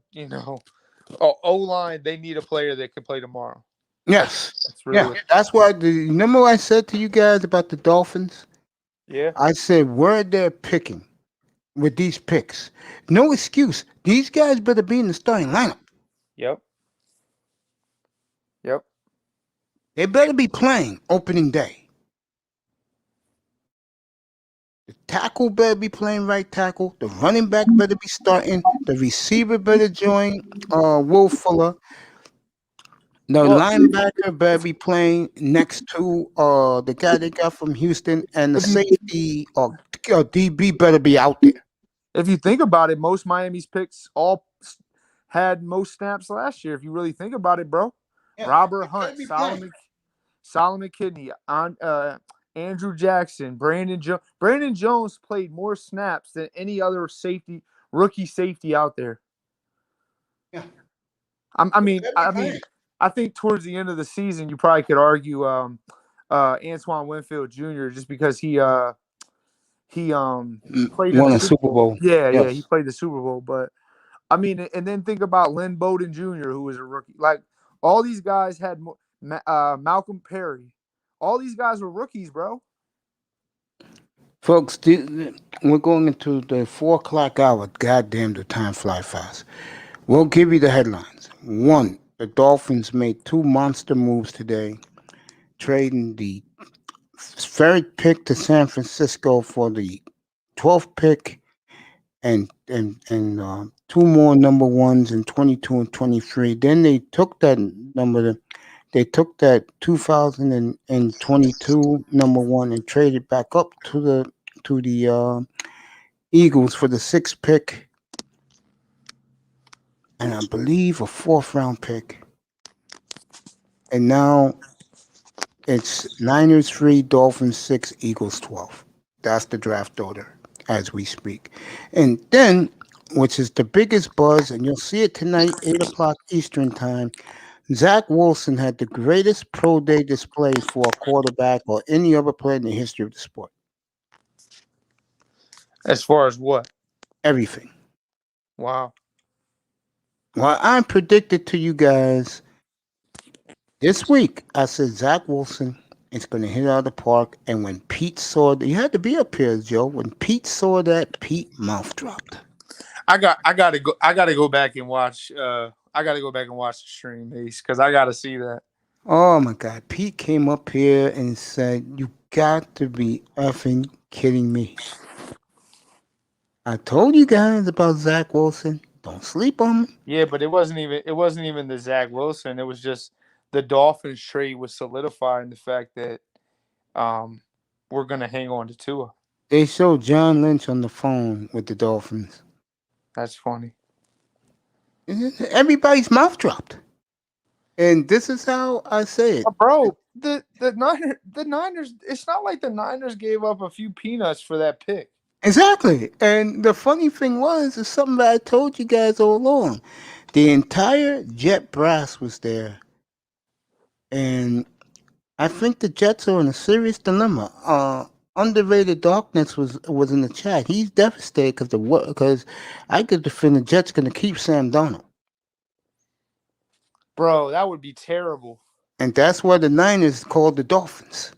line, they need a player that can play tomorrow. Yes. That's really That's why. Remember what I said to you guys about the Dolphins? Yeah. I said where they're picking with these picks. No excuse. These guys better be in the starting lineup. Yep. They better be playing opening day. The tackle better be playing right tackle. The running back better be starting. The receiver better join Will Fuller. The linebacker better be playing next to the guy they got from Houston, and the safety or DB better be out there. If you think about it, most Miami's picks all had most snaps last year. If you really think about it, bro. Yeah, Robert Hunt, Solomon Kidney, Andrew Jackson, Brandon Jones. Brandon Jones played more snaps than any other rookie safety out there. Yeah. I think towards the end of the season, you probably could argue Antoine Winfield Jr. just because he played won a Super Bowl. Yeah, he played the Super Bowl. But I mean, and then think about Lynn Bowden Jr., who was a rookie. Like all these guys had Malcolm Perry. All these guys were rookies, bro. Folks, we're going into the 4:00 hour. Goddamn, the time flies fast. We'll give you the headlines. 1, the Dolphins made 2 monster moves today, trading the 3rd pick to San Francisco for the 12th pick and 2 more number ones in 22 and 23. Then they took that They took that 2022 number 1 and traded back up to the Eagles for the 6th pick, and I believe a 4th round pick. And now it's Niners 3, Dolphins 6, Eagles 12. That's the draft order as we speak. And then, which is the biggest buzz, and you'll see it tonight, 8 o'clock Eastern time, Zach Wilson had the greatest pro day display for a quarterback or any other player in the history of the sport. As far as what? Everything. Wow. Well, I predicted to you guys this week, I said Zach Wilson is going to hit out of the park. And when Pete saw that, you had to be up here, Joe. When Pete saw that, Pete mouth dropped. I gotta go back and watch. I gotta go back and watch the stream, Ace, because I gotta see that. Oh my God! Pete came up here and said, "You got to be effing kidding me." I told you guys about Zach Wilson. Don't sleep on him. Yeah, but it wasn't even the Zach Wilson. It was just the Dolphins trade was solidifying the fact that we're gonna hang on to Tua. They showed John Lynch on the phone with the Dolphins. That's funny. Everybody's mouth dropped. And this is how I say it. Bro, the Niners, it's not like the Niners gave up a few peanuts for that pick. Exactly. And the funny thing is something that I told you guys all along. The entire Jet brass was there. And I think the Jets are in a serious dilemma. Underrated Darkness was in the chat. He's devastated because I could defend the Jets going to keep Sam Darnold. Bro, that would be terrible. And that's why the Niners called the Dolphins.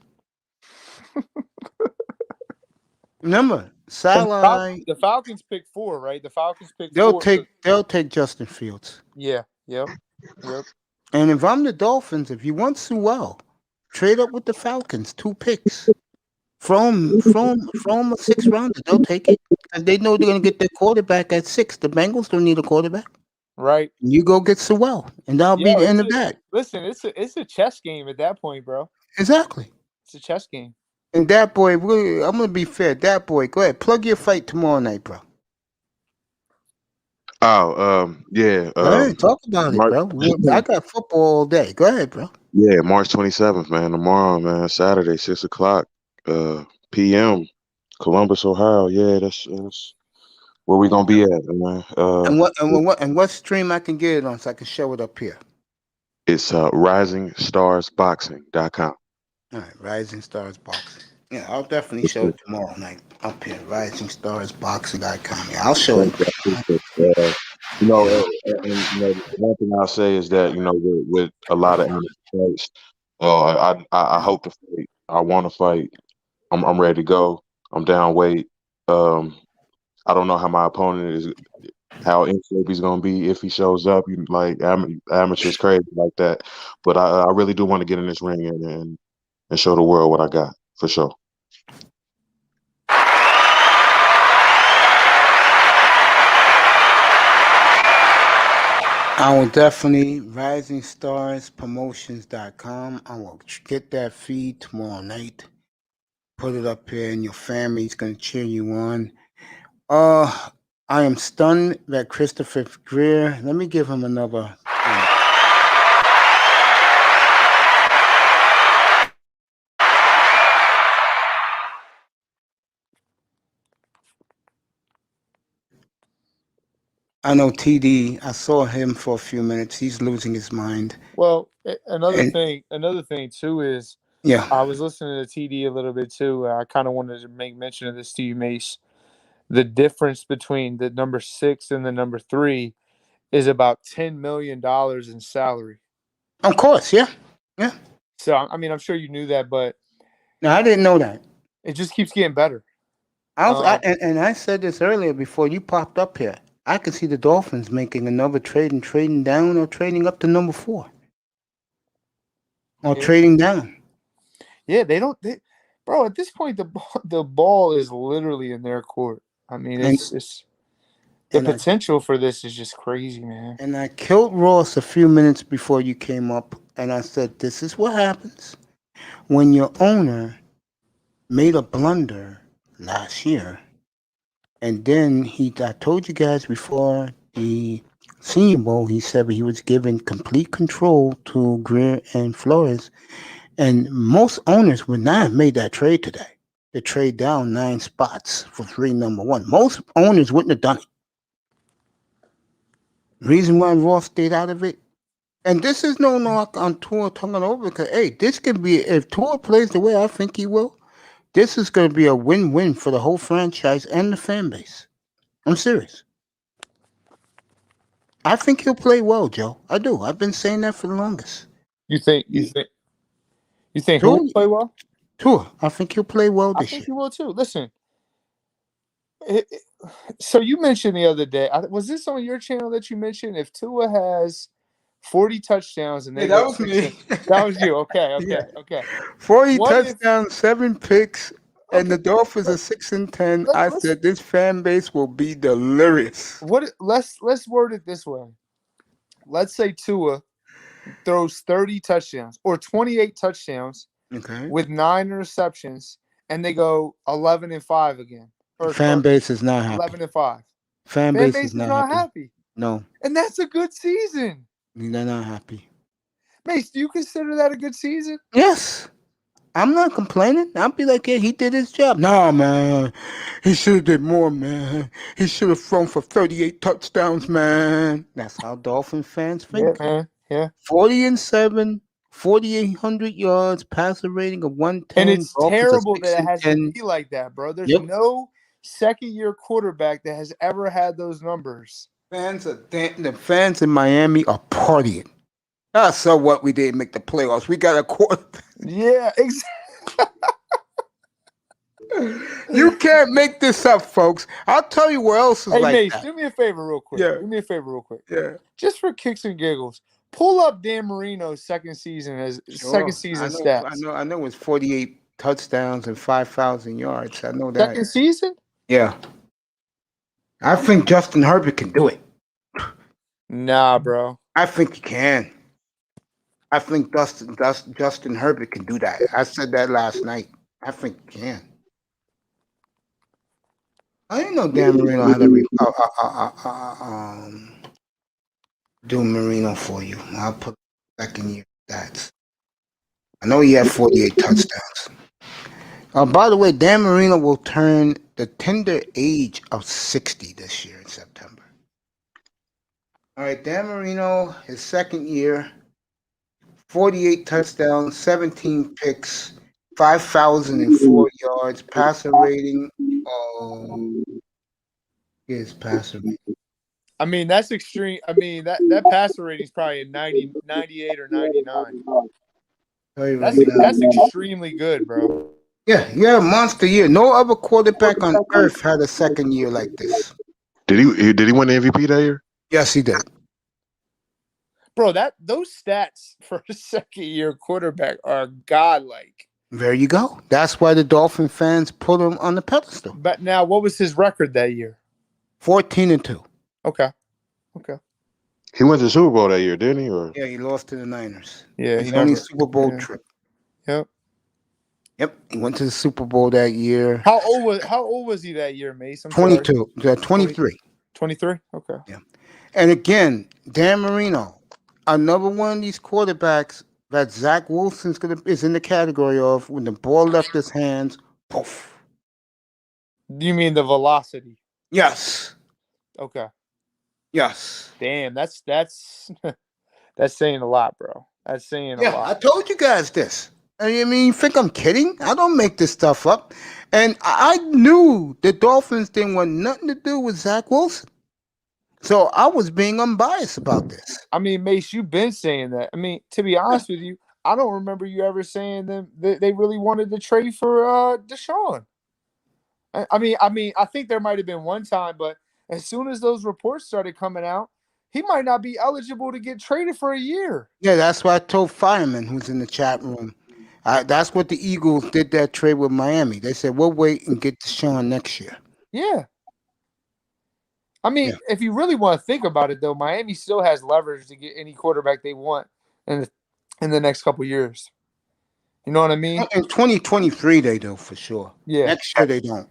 Remember, the Falcons pick 4, right? The Falcons pick 4. They'll take Justin Fields. Yeah. Yep. And if I'm the Dolphins, if you want Sewell, trade up with the Falcons, 2 picks. From a 6th rounder, they'll take it. And they know they're going to get their quarterback at 6. The Bengals don't need a quarterback. Right. You go get Sewell, and that'll be the end of that. Listen, it's a chess game at that point, bro. Exactly. It's a chess game. And that boy, I'm going to be fair. That boy, go ahead. Plug your fight tomorrow night, bro. Oh, yeah. Go ahead, talk about it, bro. I got football all day. Go ahead, bro. Yeah, March 27th, man. Tomorrow, man. Saturday, 6 o'clock p.m. Columbus, Ohio. Yeah, that's where we gonna be at, man. And what stream I can get it on so I can show it up here? It's risingstarsboxing.com. All right, Rising Stars Boxing. Yeah, I'll definitely show it tomorrow night up here. RisingStarsBoxing.com. Yeah, I'll show it. And the one thing I'll say is that with a lot of amateur fights, I hope to fight. I want to fight. I'm ready to go. I'm down weight. I don't know how my opponent is, how in shape he's gonna be if he shows up. Like amateurs crazy like that, but I really do want to get in this ring and show the world what I got for sure. I will definitely RisingStarsPromotions.com. I will get that feed tomorrow night. Put it up here, and your family's gonna cheer you on. I am stunned that Christopher Greer. Let me give him another. I know TD. I saw him for a few minutes. He's losing his mind. Well, another thing too is, yeah, I was listening to TD a little bit too. I kind of wanted to make mention of this to you, Mace. The difference between the number 6 and the number 3 is about $10 million in salary. Of course, yeah. So I mean, I'm sure you knew that, but no, I didn't know that. It just keeps getting better. I said this earlier before you popped up here. I could see the Dolphins making another trade and trading down or trading up to number 4. Or trading down. Yeah, bro, at this point the ball is literally in their court. I mean, it's the potential for this is just crazy, man. And I killed Ross a few minutes before you came up, and I said, this is what happens when your owner made a blunder last year. And then I told you guys before the Senior Bowl, he said he was giving complete control to Greer and Flores. And most owners would not have made that trade today. To trade down 9 spots for 3 number 1. Most owners wouldn't have done it. Reason why Ross stayed out of it. And this is no knock on Tua talking over, because, hey, this could be, if Tua plays the way I think he will, this is going to be a win-win for the whole franchise and the fan base. I'm serious. I think he'll play well, Joe. I do. I've been saying that for the longest. You think who will play well? Tua. I think he'll play well this year. I think he will too. Listen. So you mentioned the other day, was this on your channel that you mentioned if Tua has 40 touchdowns and that was me. That was you. Okay. 40 touchdowns, 7 picks, and the Dolphins are 6-10. I said this fan base will be delirious. Let's word it this way. Let's say Tua throws 30 touchdowns or 28 touchdowns with 9 receptions, and they go 11-5 again. Fan base is not happy. 11-5. Fan base is not happy. No. And that's a good season. They're not happy. Mace, do you consider that a good season? Yes. I'm not complaining. I'll be like, yeah, he did his job. Nah, man. He should have did more, man. He should have thrown for 38 touchdowns, man. That's how Dolphin fans think. Yeah, man. Yeah. 40-7, 4,800 yards, passer rating of 110. And it's terrible that it has to be like that, bro. There's no second-year quarterback that has ever had those numbers. The fans in Miami are partying. So what? We didn't make the playoffs. We got a quarterback. Yeah, exactly. You can't make this up, folks. I'll tell you where else is like Mace, that. do me a favor real quick. Yeah. Do me a favor real quick. Yeah. Just for kicks and giggles, pull up Dan Marino's second season stats. I know it's 48 touchdowns and 5,000 yards. I know that. Second season? Yeah. I think Justin Herbert can do it. Nah, bro. I think he can. I think Justin Herbert can do that. I said that last night. I think he can. I didn't know Dan Marino had to do Marino for you. I'll put second year stats. I know he had 48 touchdowns. By the way, Dan Marino will turn the tender age of 60 this year in September. All right, Dan Marino, his second year, 48 touchdowns, 17 picks, 5,004 yards, passer rating. His passer rating. I mean, that's extreme. I mean, that passer rating is probably a 90, 98 or 99. That's extremely good, bro. Yeah, monster year. No other quarterback on earth had a second year like this. Did he win the MVP that year? Yes, he did. Bro, those stats for a second year quarterback are godlike. There you go. That's why the Dolphin fans put him on the pedestal. But now, what was his record that year? 14-2. Okay. He went to the Super Bowl that year, didn't he? Or Yeah, he lost to the Niners. Yeah, his only Super Bowl trip. Yep, he went to the Super Bowl that year. How old was he that year, Mace? 22. 23. 23? Okay. Yeah. And again, Dan Marino, another one of these quarterbacks that Zach Wilson is in the category of when the ball left his hands, poof. You mean the velocity? Yes. Okay. Yes. Damn, that's that's saying a lot, bro. That's saying a lot. I told you guys this. I mean, you think I'm kidding? I don't make this stuff up. And I knew the Dolphins didn't want nothing to do with Zach Wilson. So I was being unbiased about this. I mean, Mace, you've been saying that. I mean, to be honest with you, I don't remember you ever saying they really wanted to trade for Deshaun. I mean, I think there might have been one time, but as soon as those reports started coming out, he might not be eligible to get traded for a year. Yeah, that's why I told Fireman, who's in the chat room. That's what the Eagles did that trade with Miami. They said, we'll wait and get Deshaun next year. Yeah. I mean, if you really want to think about it, though, Miami still has leverage to get any quarterback they want in the next couple years. You know what I mean? In 2023, they do, for sure. Yeah. Next year, they don't.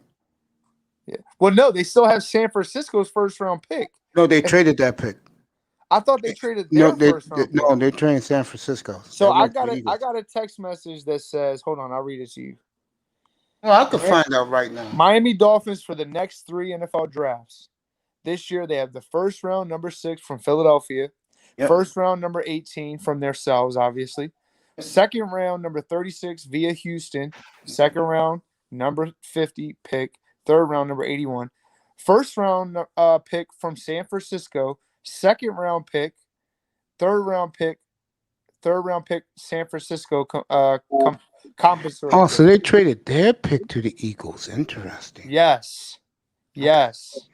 Yeah. Well, no, they still have San Francisco's first-round pick. No, they traded that pick. I thought they traded their first round. No, they traded San Francisco. So I got a text message that says, hold on, I'll read it to you. Well, I can find out right now. Miami Dolphins for the next 3 NFL drafts. This year they have the first round, number 6 from Philadelphia. Yep. First round, number 18 from themselves, obviously. Second round, number 36 via Houston. Second round, number 50 pick. Third round, number 81. First round pick from San Francisco. Second round pick, third round pick, San Francisco compensatory. Oh, so they traded their pick to the Eagles. Interesting. Yes.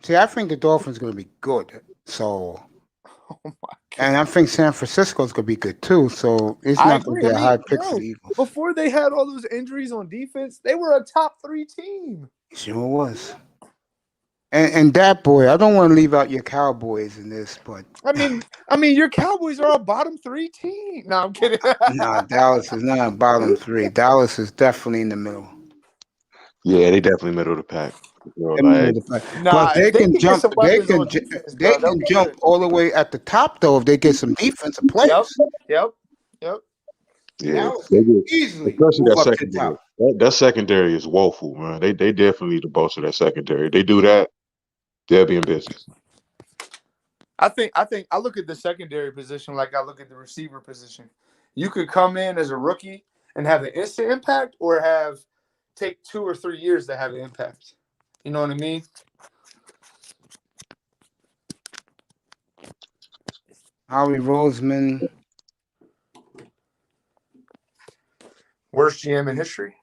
See, I think the Dolphins going to be good. So, oh my God. And I think San Francisco is going to be good too. So it's not going to be a high pick for the Eagles. Before they had all those injuries on defense, they were a top 3 team. Sure was. And that boy, I don't want to leave out your Cowboys in this, but I mean, your Cowboys are a bottom 3 team. No, I'm kidding. No, Dallas is not a bottom 3. Dallas is definitely in the middle. Yeah, they definitely middle of the pack. But they can jump. They can jump all the way at the top though if they get some defensive players. Yep. Yeah, they easily. Especially that secondary. That secondary is woeful, man. They definitely need to bolster that secondary. They do that, they'll be in business. I think I look at the secondary position like I look at the receiver position. You could come in as a rookie and have an instant impact, or take 2 or 3 years to have an impact. You know what I mean? Howie Roseman. Worst GM in history?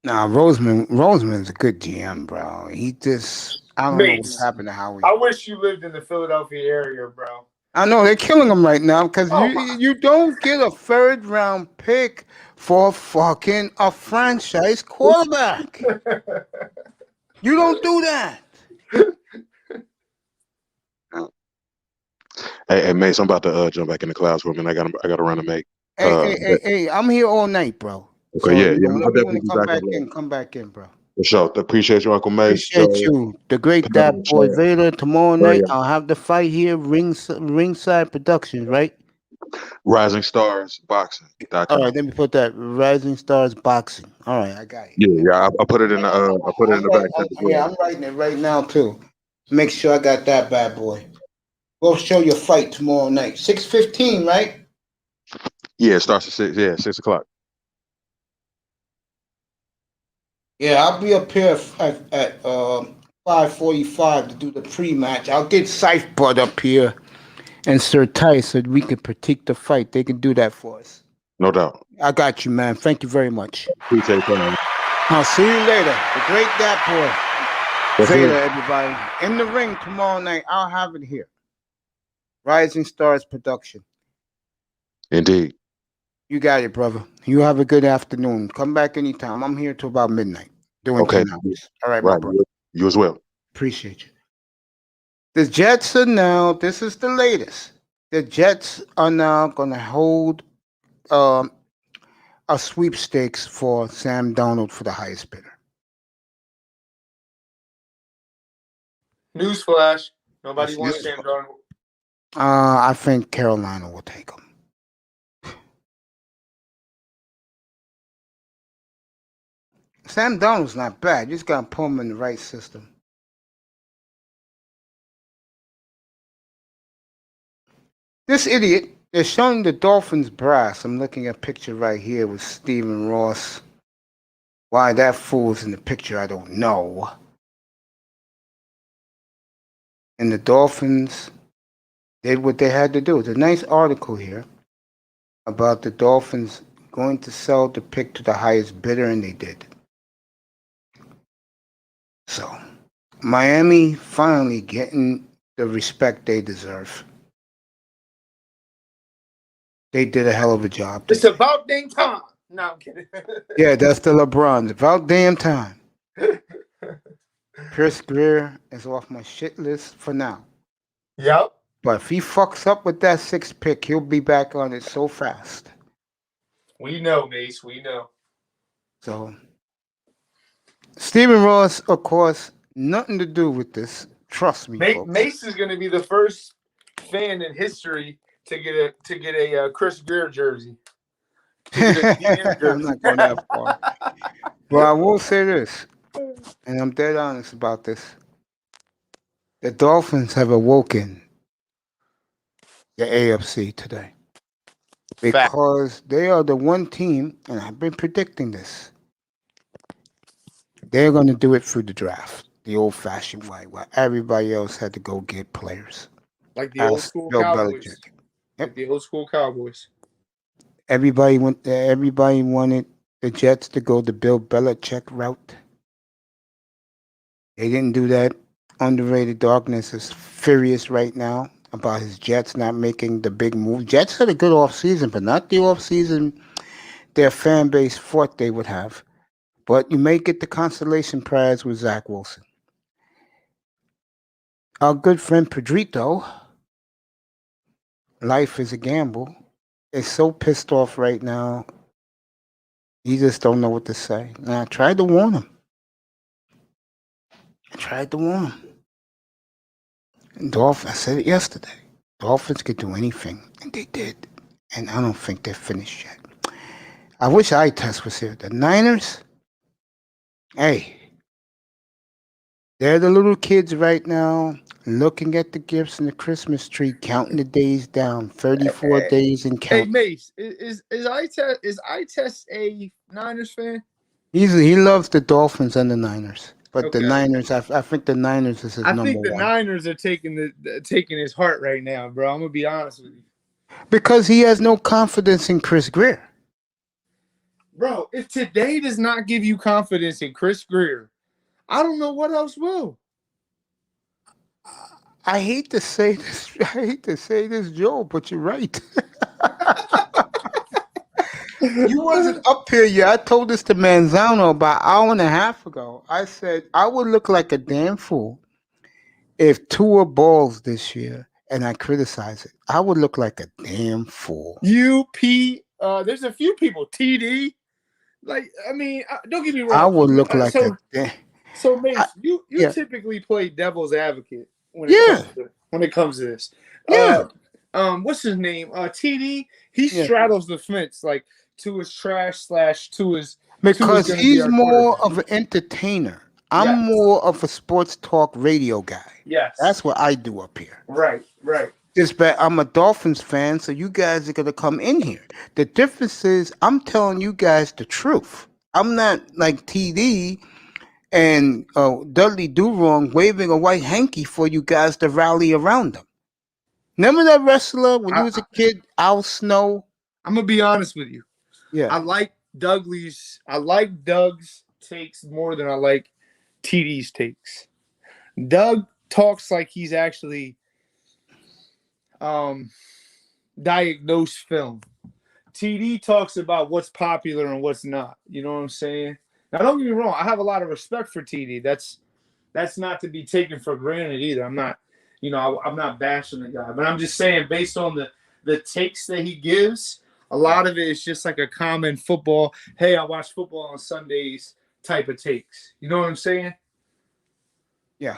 Nah, Roseman's a good GM, bro. He just, I don't know what's happened to Howie. I wish you lived in the Philadelphia area, bro. I know they're killing him right now because you don't get a 3rd round pick for fucking a franchise quarterback. You don't do that. Hey, Mace, I'm about to jump back in the clouds for a minute. I got to run and make. Hey, I'm here all night, bro. Okay, so, yeah. I'll definitely come back in, bro. For sure. Appreciate you, Uncle Mace. Appreciate you. The great Dad Boy Vader. Tomorrow night, I'll have the fight here, Ringside Productions, right? RisingStarsBoxing.com. All right, let me put that Rising Stars Boxing. All right, I got it. Yeah. I put it in the I put it in the back. I'm writing it right now too. Make sure I got that bad boy. We'll show your fight tomorrow night, 6:15, right? Yeah, it starts at 6. Yeah, 6 o'clock. Yeah, I'll be up here at 5:45 to do the pre-match. I'll get Scythe Bud up here and Sir Tice so we can critique the fight. They can do that for us. No doubt. I got you, man. Thank you very much. Appreciate that. I'll see you later. The great That Boy. That's Later, it. everybody. In the ring tomorrow night. I'll have it here. Rising Stars Production. Indeed. You got it, brother. You have a good afternoon. Come back anytime. I'm here till about midnight. Doing Okay. 10 hours. All right, my Right. brother. You as well. Appreciate you. The Jets are now, this is the latest. The Jets are now going to hold a sweepstakes for Sam Darnold for the highest bidder. Newsflash. Nobody That's wants newsflash. Sam Darnold. I think Carolina will take him. Sam Darnold's not bad. You just got to put him in the right system. This idiot is showing the Dolphins brass. I'm looking at a picture right here with Stephen Ross. Why that fool's in the picture, I don't know. And the Dolphins did what they had to do. It's a nice article here about the Dolphins going to sell the pick to the highest bidder, and they did. So, Miami finally getting the respect they deserve. They did a hell of a job. It's about dang time. No, I'm kidding. Yeah, that's the LeBron. It's about damn time. Chris Greer is off my shit list for now. Yep. But if he fucks up with that 6th pick, he'll be back on it so fast. We know, Mace. We know. So, Stephen Ross, of course, nothing to do with this. Trust me, folks. Mace is going to be the first fan in history to get a Chris Greer jersey. I'm not going that far. But I will say this, and I'm dead honest about this. The Dolphins have awoken the AFC today. Because they are the one team, and I've been predicting this, they're going to do it through the draft, the old-fashioned way, where everybody else had to go get players. Like the old school Bill Cowboys. Belichick. Like the old school Cowboys. Everybody wanted the Jets to go the Bill Belichick route. They didn't do that. Underrated Darkness is furious right now about his Jets not making the big move. Jets had a good offseason, but not the offseason their fan base thought they would have. But you may get the consolation prize with Zach Wilson. Our good friend Pedrito, life is a gamble, is so pissed off right now. He just don't know what to say. And I tried to warn him. And I said it yesterday. Dolphins could do anything, and they did. And I don't think they're finished yet. I wish I-Test was here. The Niners, hey, they're the little kids right now looking at the gifts in the Christmas tree, counting the days down, 34 days and Hey, counting. Mace, is I-Test a Niners fan? He loves the Dolphins and the Niners. But Okay. the Niners, I think the Niners is his number one. I think the Niners are taking his heart right now, bro. I'm gonna be honest with you, Because he has no confidence in Chris Greer. bro. If today does not give you confidence in Chris Greer, I don't know what else will. I hate to say this, Joe, but you're right. You wasn't up here yet. I told this to Manzano about an hour and a half ago. I said I would look like a damn fool if Tua balls this year, and I criticize it. I would look like a damn fool. There's a few people. TD, like I mean, don't get me wrong. I would look like a damn. So, Mace, you yeah. typically play devil's advocate when it comes to this. Yeah. what's his name? TD. He Yeah. straddles the fence like to his trash / to his Because gonna be he's our more quarterback. of an entertainer. I'm Yes. more of a sports talk radio guy. Yes. That's what I do up here. Right. Just that I'm a Dolphins fan, so you guys are gonna come in here. The difference is I'm telling you guys the truth. I'm not like TD and Dudley Do Wrong waving a white hanky for you guys to rally around them. Remember that wrestler when you was a kid, Al Snow? I'm gonna be honest with you. Yeah. I like Doug's takes more than I like TD's takes. Doug talks like he's actually diagnosed film. TD talks about what's popular and what's not. You know what I'm saying? Now, don't get me wrong. I have a lot of respect for TD. That's not to be taken for granted either. I'm not, I'm not bashing the guy, but I'm just saying based on the takes that he gives, a lot of it is just like a common football. Hey, I watch football on Sundays type of takes. You know what I'm saying? Yeah.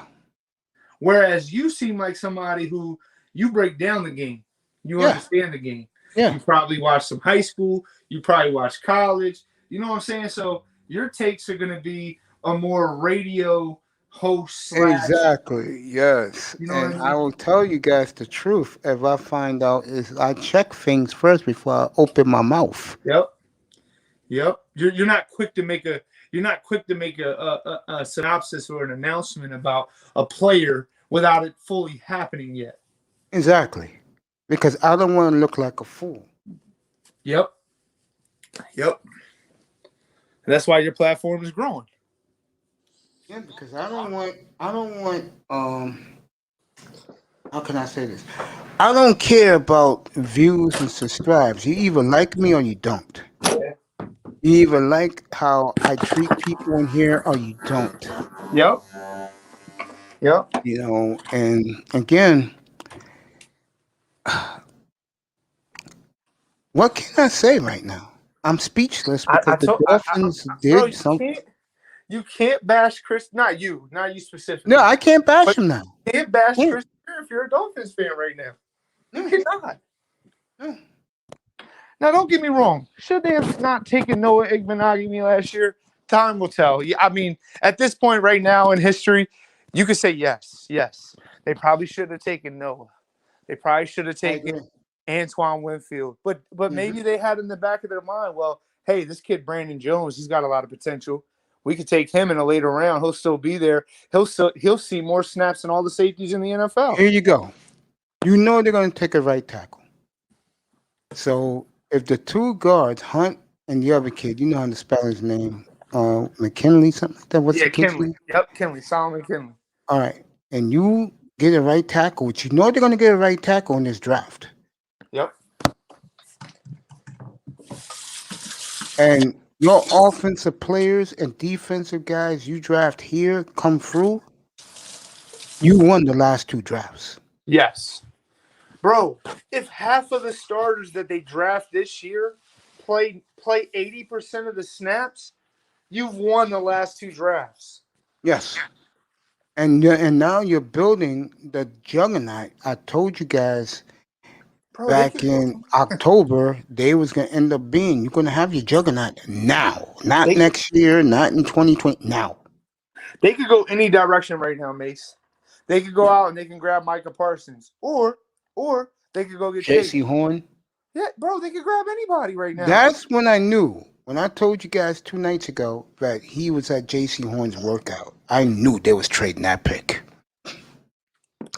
Whereas you seem like somebody who you break down the game. You understand the game. Yeah. You probably watch some high school. You probably watch college. You know what I'm saying? So your takes are going to be a more radio host / Exactly. Yes. You know and what I mean? I will tell you guys the truth. If I find out, is I check things first before I open my mouth. Yep. You're not quick to make a synopsis or an announcement about a player without it fully happening yet. Exactly. Because I don't want to look like a fool. Yep. And that's why your platform is growing. Yeah, because I don't want how can I say this? I don't care about views and subscribes. You either like me or you don't. Yeah. You either like how I treat people in here or you don't. Yep. And again, what can I say right now? I'm speakless because the Dolphins did something. You can't bash Chris. Not you specifically. No, I can't bash him now. You can't bash Chris if you're a Dolphins fan right now. You cannot. No. Now, don't get me wrong. Should they have not taken Noah Igbenogany last year? Time will tell. Yeah, I mean, at this point right now in history, you could say yes. They probably should have taken Noah. They probably should have taken Antoine Winfield. But maybe they had in the back of their mind, well, hey, this kid Brandon Jones, he's got a lot of potential. We could take him in a later round. He'll still be there. He'll see more snaps than all the safeties in the NFL. Here you go. You know they're going to take a right tackle. So if the two guards, Hunt and the other kid, you know how to spell his name, McKinley, something like that. What's the kid's name? Yep, Kinley, Solomon Kinley. All right, and you get a right tackle, which you know they're going to get a right tackle in this draft. Yep. And your offensive players and defensive guys you draft here come through. You won the last two drafts. Yes. Bro, if half of the starters that they draft this year play 80% of the snaps, you've won the last two drafts. Yes. And now you're building the juggernaut. I told you guys back in October they was going to end up being. You're going to have your juggernaut now. Not next year, not in 2020, now. They could go any direction right now, Mace. They could go out and they can grab Micah Parsons. Or they could go get J.C. Horn. Yeah, bro, they could grab anybody right now. That's when I knew. When I told you guys 2 nights ago that he was at J.C. Horn's workout, I knew they was trading that pick.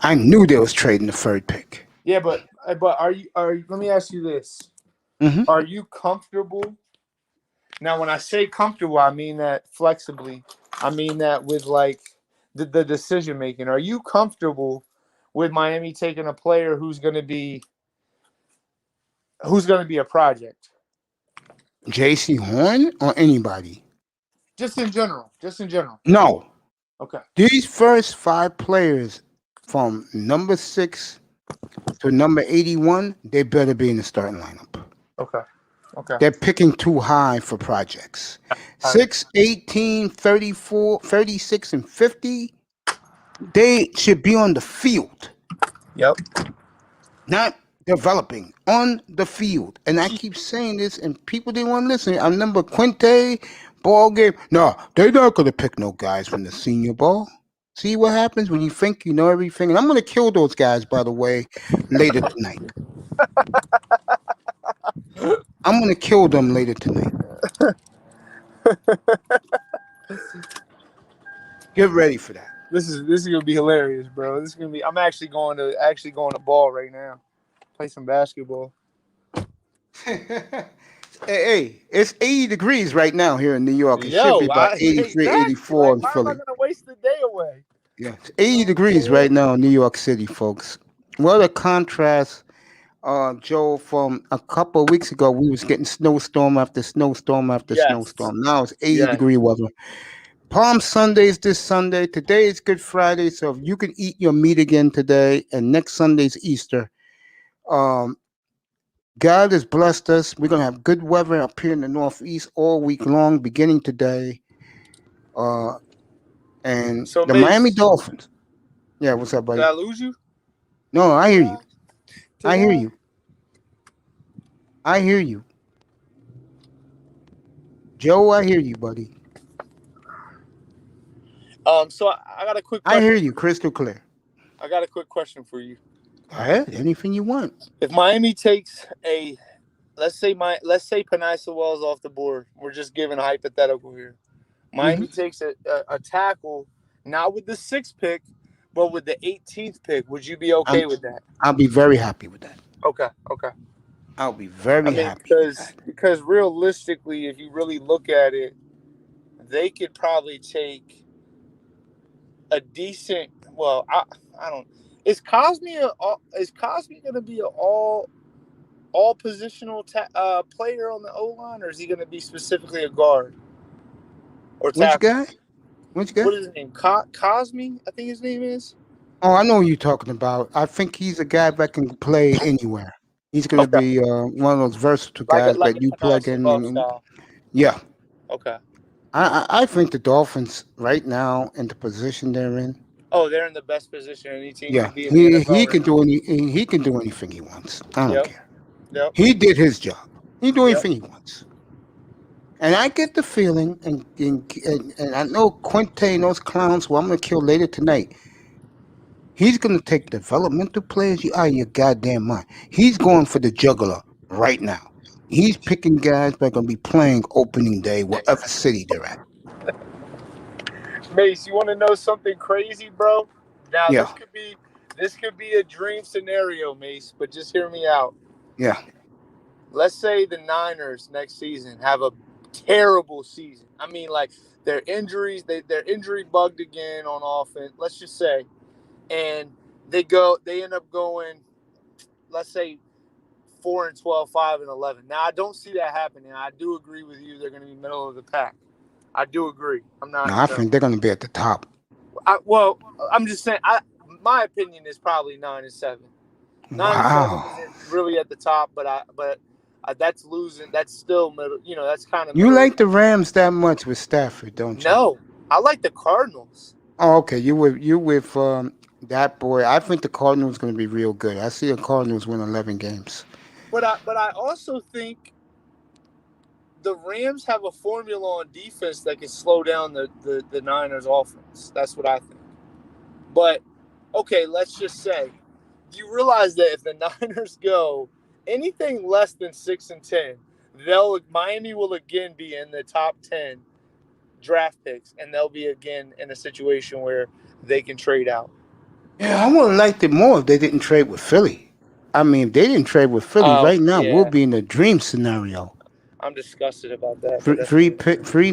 I knew they was trading the third pick. Yeah, but are you? Let me ask you this: Are you comfortable? Now, when I say comfortable, I mean that flexibly. I mean that with like the decision making. Are you comfortable with Miami taking a player who's going to be a project? J.C. Horn or anybody? Just in general. No. Okay. These first 5 players from number 6 to number 81, they better be in the starting lineup. Okay. They're picking too high for projects. 6, 18, 34, 36, and 50, they should be on the field. Yep. Not developing on the field. And I keep saying this, and people didn't want to listen. I remember Quinte ball game. No, they're not going to pick no guys from the senior ball. See what happens when you think you know everything. And I'm going to kill those guys, by the way, later tonight. I'm going to kill them later tonight. Get ready for that. This is gonna be hilarious, bro. This is gonna be. I'm actually going to ball right now. Play some basketball. Hey, it's 80 degrees right now here in New York. It should be about 83, exactly. 84 in Why am I Philly. gonna waste the day away? Yeah, it's 80 degrees right now in New York City, folks. What a contrast, Joe, from a couple of weeks ago. We was getting snowstorm after snowstorm after Yes. snowstorm. Now it's 80 Yes. degree weather. Palm Sunday is this Sunday. Today is Good Friday, so if you can eat your meat again today, and next Sunday's Easter. God has blessed us. We're gonna have good weather up here in the Northeast all week long, beginning today. And So, the Mace, Miami Dolphins. Yeah, what's up, did buddy? I lose you? No, I hear you. Did I hear you. I hear you. Joe, I hear you, buddy. So I got a quick I question. hear you crystal clear. I got a quick question for you. Go ahead. Anything you want. If Miami takes let's say Panisa Wells off the board, we're just giving a hypothetical here. Miami takes a tackle, not with the 6th pick, but with the 18th pick. Would you be okay with that? I'll be very happy with that. Okay. I'll be very happy. Because realistically, if you really look at it, they could probably take a decent. Well, I don't. Is Cosme going to be an all positional player on the O line, or is he going to be specifically a guard or tackle? Which guy? What is his name? Cosme, I think his name is. Oh, I know who you're talking about. I think he's a guy that can play anywhere. He's going to be one of those versatile guys that you plug in. Yeah. Okay. I think the Dolphins right now in the position they're in. Oh, they're in the best position any team Yeah, can be in the NFL he can do he can do anything he wants. I don't care. Yep. He did his job. He do anything he wants. And I get the feeling, and I know Quinte and those clowns who I'm going to kill later tonight, he's going to take developmental players out of your goddamn mind. He's going for the juggler right now. He's picking guys that are going to be playing opening day, whatever city they're at. Mace, you want to know something crazy, bro? Now, Yeah. this could be a dream scenario, Mace, but just hear me out. Yeah. Let's say the Niners next season have a terrible season. I mean, like, their injuries, they're injury bugged again on offense, let's just say. And they end up going, let's say, 4-12, 5-11. Now, I don't see that happening. I do agree with you. They're going to be middle of the pack. I do agree. I think they're going to be at the top. I'm just saying. My opinion is probably 9-7. 9-7 isn't really at the top, but that's losing. That's still middle. You know, that's kind of. You like the Rams that much with Stafford, don't you? No, I like the Cardinals. Oh, okay. You with that boy. I think the Cardinals going to be real good. I see the Cardinals win 11 games. But I also think the Rams have a formula on defense that can slow down the Niners offense. That's what I think. But, okay, let's just say, do you realize that if the Niners go anything less than 6-10, Miami will again be in the top 10 draft picks, and they'll be again in a situation where they can trade out. Yeah, I would have liked it more if they didn't trade with Philly. I mean, if they didn't trade with Philly right now, we'll be in a dream scenario. I'm disgusted about that. Three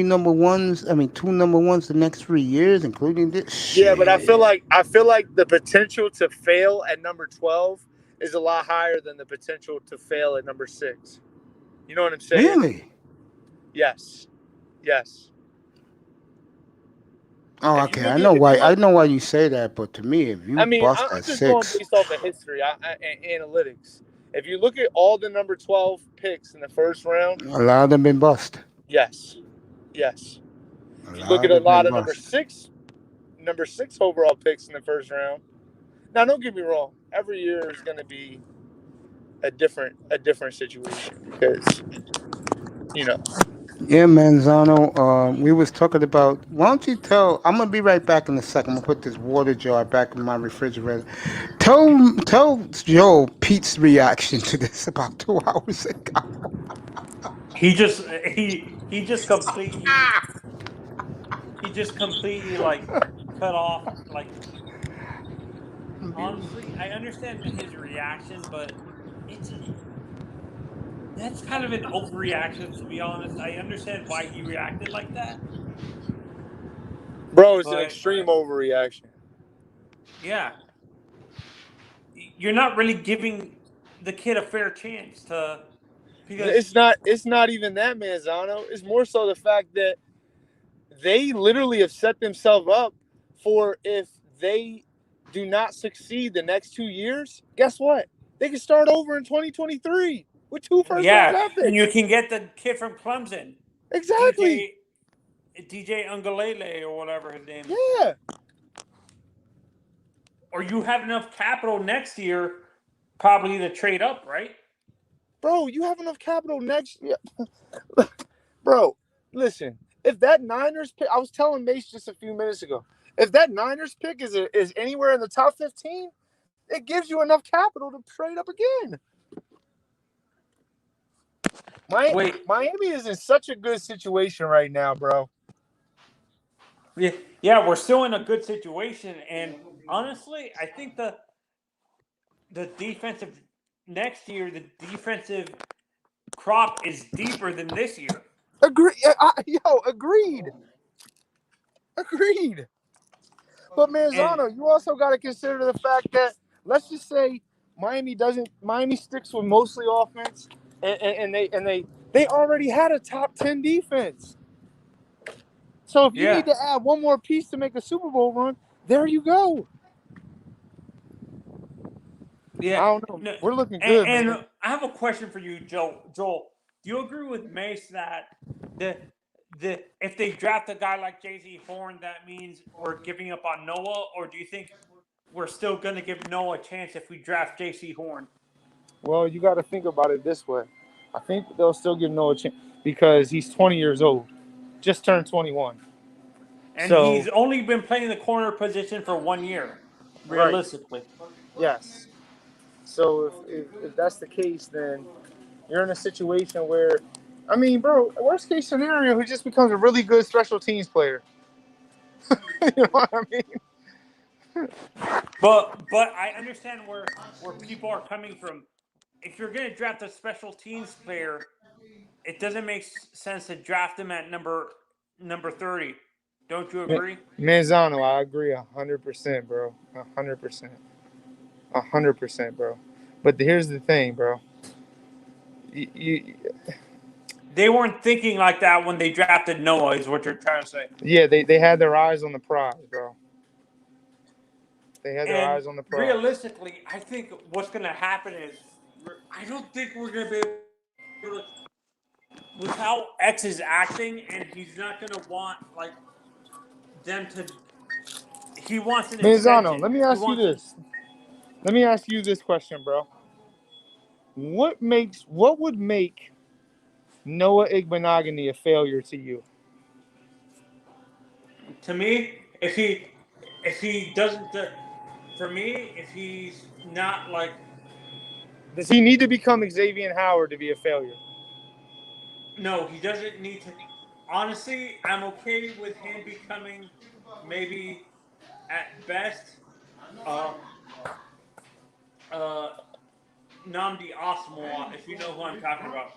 number ones. I mean, 2 number ones the next 3 years, including this. Yeah, but I feel like the potential to fail at number 12 is a lot higher than the potential to fail at number 6. You know what I'm saying? Really? Yes. Oh, okay. I know why you say that, but to me, if you bust at 6, going based off of history and analytics. If you look at all the number 12 picks in the first round, a lot of them been bust. Yes. If you look at a lot of number 6 overall picks in the first round. Now, don't get me wrong. Every year is going to be a different situation because Yeah, Manzano. We was talking about. Why don't you tell? I'm gonna be right back in a second. I'm gonna put this water jar back in my refrigerator. Tell Joe Pete's reaction to this about 2 hours ago. He just he just completely like cut off. Like, honestly, I understand his reaction, but it's that's kind of an overreaction, to be honest. I understand why he reacted like that, bro, it's an but extreme overreaction. yeah, you're not really giving the kid a fair chance to, because It's not even that, Manzano. It's more so the fact that they literally have set themselves up for if they do not succeed the next 2 years, guess what? They can start over in 2023 with 2 first-round yeah, draft and you picks. can get the kid from Clemson, Exactly. DJ Ungalele or whatever his name is. Yeah. Or you have enough capital next year probably to trade up, right? Bro, you have enough capital next year. Bro, listen. If that Niners pick, I was telling Mace just a few minutes ago, if that Niners pick is anywhere in the top 15, it gives you enough capital to trade up again. Miami is in such a good situation right now, bro. Yeah, we're still in a good situation, and honestly, I think the defensive next year, the defensive crop is deeper than this year. Agreed. Agreed. But Manzano, you also got to consider the fact that let's just say Miami sticks with mostly offense, and they already had a top 10 defense. So if you need to add one more piece to make a Super Bowl run, there you go. Yeah, I don't know. We're looking good, and man. I have a question for you, Joel. Do you agree with Mace that if they draft a guy like J.C. Horn, that means we're giving up on Noah, or do you think we're still going to give Noah a chance if we draft J.C. Horn? Well, you got to think about it this way. I think they'll still give Noah a chance because he's 20 years old, just turned 21. And he's only been playing the corner position for 1 year, realistically. Right. Yes. So if that's the case, then you're in a situation where, I mean, bro, worst case scenario, he just becomes a really good special teams player. You know what I mean? But I understand where people are coming from. If you're going to draft a special teams player, it doesn't make sense to draft him at number 30. Don't you agree? Manzano, I agree 100%, bro. 100%. 100%, bro. But here's the thing, bro. They weren't thinking like that when they drafted Noah, is what you're trying to say. Yeah, they had their eyes on the prize, bro. They had their eyes on the prize. Realistically, I think what's going to happen is I don't think we're going to be able to, with how X is acting, and he's not going to want like them to. He wants an Manzano, let me ask you this. Let me ask you this question, bro. What would make Noah Igbenogany a failure to you? To me, if he doesn't, for me, if he's not like, does he need to become Xavier Howard to be a failure? No, he doesn't need to. Honestly, I'm okay with him becoming maybe at best Namdi Osmore, if you know who I'm talking about.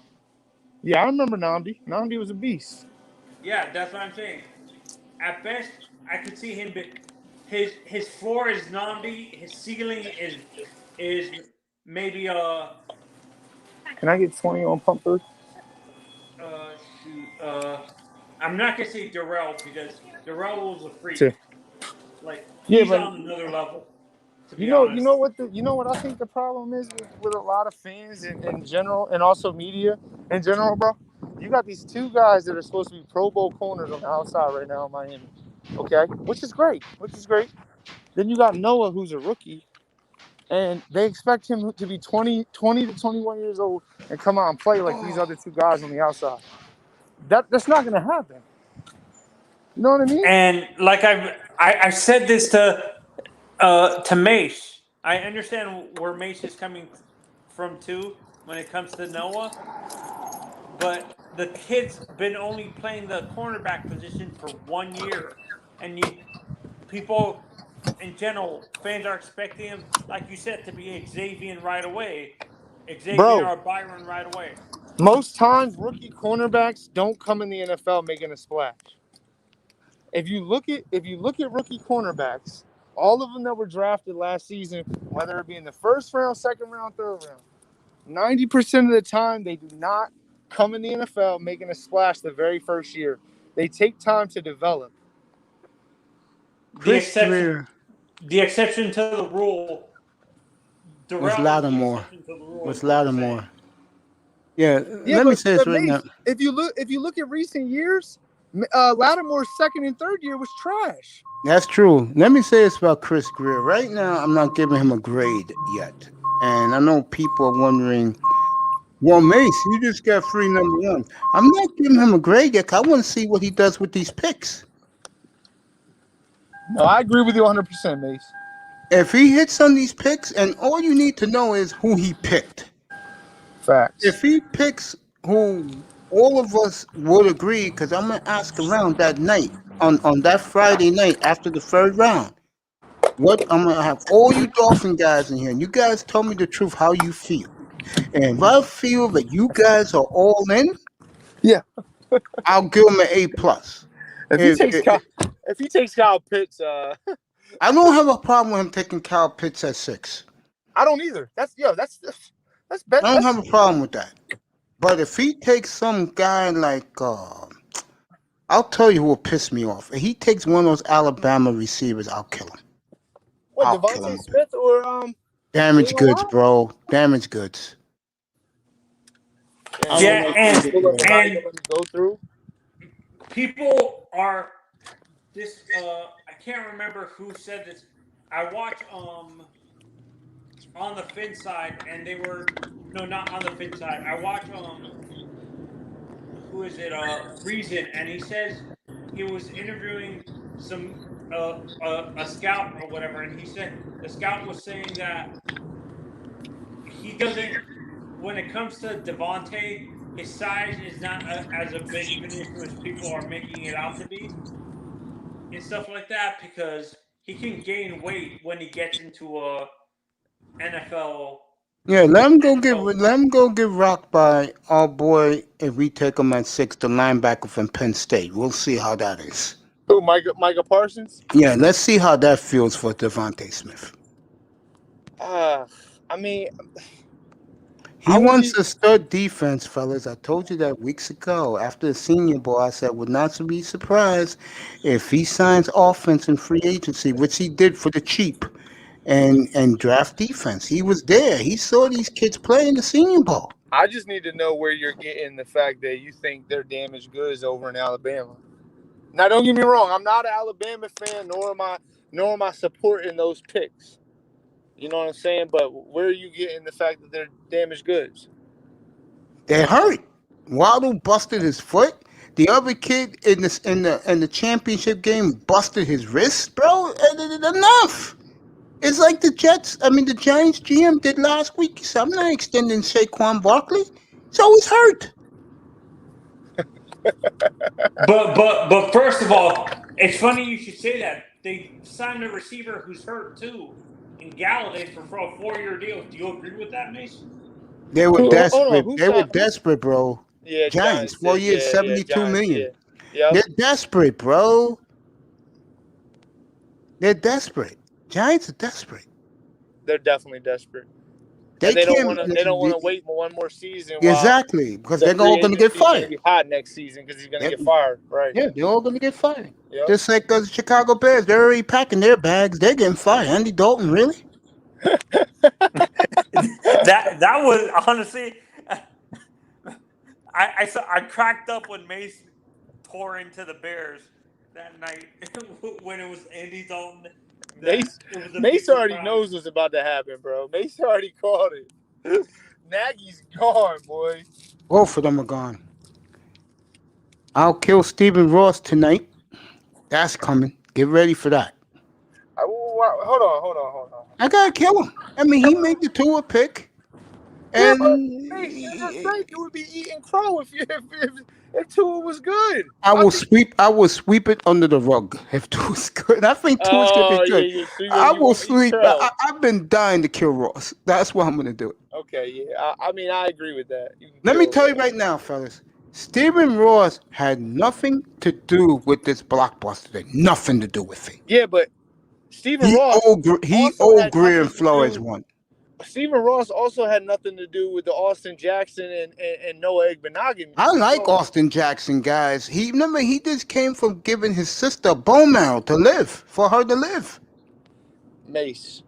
Yeah, I remember Namdi. Namdi was a beast. Yeah, that's what I'm saying. At best, I could see him. His floor is Namdi. His ceiling is maybe Can I get 20 on pump 3? I'm not gonna say Darrell because Darrell was a freak. Two. Like he's on another level. You know what I think the problem is with a lot of fans in general, and also media in general, bro. You got these two guys that are supposed to be Pro Bowl corners on the outside right now in Miami. Okay, which is great. Then you got Noah, who's a rookie, and they expect him to be 20 to 21 years old and come out and play like these other two guys on the outside. That's not going to happen. You know what I mean? And like I said this to Mace. I understand where Mace is coming from too when it comes to Noah, but the kid's been only playing the cornerback position for 1 year, and people in general, fans are expecting him, like you said, to be Xavier right away, Xavier Bro, or Byron right away. most times rookie cornerbacks don't come in the NFL making a splash. If you look at rookie cornerbacks, all of them that were drafted last season, whether it be in the first round, second round, third round, 90% of the time they do not come in the NFL making a splash the very first year. They take time to develop. The Chris exception, Greer the exception to the rule. was Darrell was the Lattimore. exception to the rule. Was Is what I'm saying. Lattimore. Yeah, Yeah, let me say this but right now. Mace, if you look at recent years, Lattimore's second and third year was trash. That's true. Let me say this about Chris Greer. Right now, I'm not giving him a grade yet. And I know people are wondering, well, Mace, you just got free number one. I'm not giving him a grade yet 'cause I want to see what he does with these picks. No, I agree with you 100%, Mace. If he hits on these picks, and all you need to know is who he picked. Facts. If he picks who all of us would agree, because I'm going to ask around that night, on that Friday night after the third round, what I'm going to have all you Dolphin guys in here, and you guys tell me the truth how you feel. And if I feel that you guys are all in, Yeah. I'll give him an A plus. If he takes Kyle Pitts, I don't have a problem with him taking Kyle Pitts at 6. I don't either. That's I don't have a problem with that. But if he takes some guy like, I'll tell you who will piss me off. If he takes one of those Alabama receivers, I'll kill him. I'll kill Devontae him. Smith or Damaged goods, bro. Damaged goods. Yeah, and go through. people are this. I can't remember who said this. I watch on the Fin side, and they were not on the Fin side. I watch who is it? Reason, and he says he was interviewing some a scout or whatever, and he said the scout was saying that he doesn't. When it comes to Devontae, his size is not as a big of an issue as people are making it out to be, and stuff like that, because he can gain weight when he gets into a NFL. Yeah, let him go get rocked by our boy if we take him at 6, the linebacker from Penn State. We'll see how that is. Who, Micah Parsons? Yeah, let's see how that feels for Devontae Smith. I mean, He wants to start defense, fellas. I told you that weeks ago. After the Senior Bowl, I said would not be surprised if he signs offense in free agency, which he did for the cheap, and draft defense. He was there. He saw these kids play in the Senior Bowl. I just need to know where you're getting the fact that you think they're damaged goods over in Alabama. Now, don't get me wrong. I'm not an Alabama fan, nor am I supporting those picks. You know what I'm saying? But where are you getting the fact that they're damaged goods? They're hurt. Waddle busted his foot. The other kid in the championship game busted his wrist, bro. Enough. It's like the Giants GM did last week. He said, I'm not extending Saquon Barkley. So he's hurt. But first of all, it's funny you should say that. They signed a receiver who's hurt too, in Galladay for a 4-year deal. Do you agree with that, Mace? They were desperate. They were desperate, bro. Yeah, Giants, 4 years, $72 million. Yeah. They're desperate, bro. They're desperate. Giants are desperate. They're definitely desperate. They don't want to wait one more season. Exactly, because they're all going to get fired. Be hot next season because he's going to get fired, right? Yeah, they're all going to get fired. Yep. Just like the Chicago Bears, they're already packing their bags. They're getting fired. Andy Dalton, really? that was honestly, I cracked up when Mace tore into the Bears that night when it was Andy Dalton Mace already knows what's about to happen, bro. Mace already called it. Nagy's gone, boy. Both of them are gone. I'll kill Stephen Ross tonight. That's coming. Get ready for that. Hold on. I gotta kill him. I mean, he made the Tua pick, Yeah, and but Mace, you would be eating crow if Tua was good. I will sweep it under the rug if Tua's good. I think Tua's gonna be good. I will sweep. I've been dying to kill Ross. That's why I'm gonna do it. Okay, yeah. I mean, I agree with that. Let me tell you right now, fellas. Stephen Ross had nothing to do with this blockbuster thing. Nothing to do with it. Yeah, but Stephen Ross owed Greer and Flores one. Stephen Ross also had nothing to do with the Austin Jackson and Noah Igbenogany. I like Austin Jackson, guys. He just came from giving his sister bone marrow for her to live. Mace.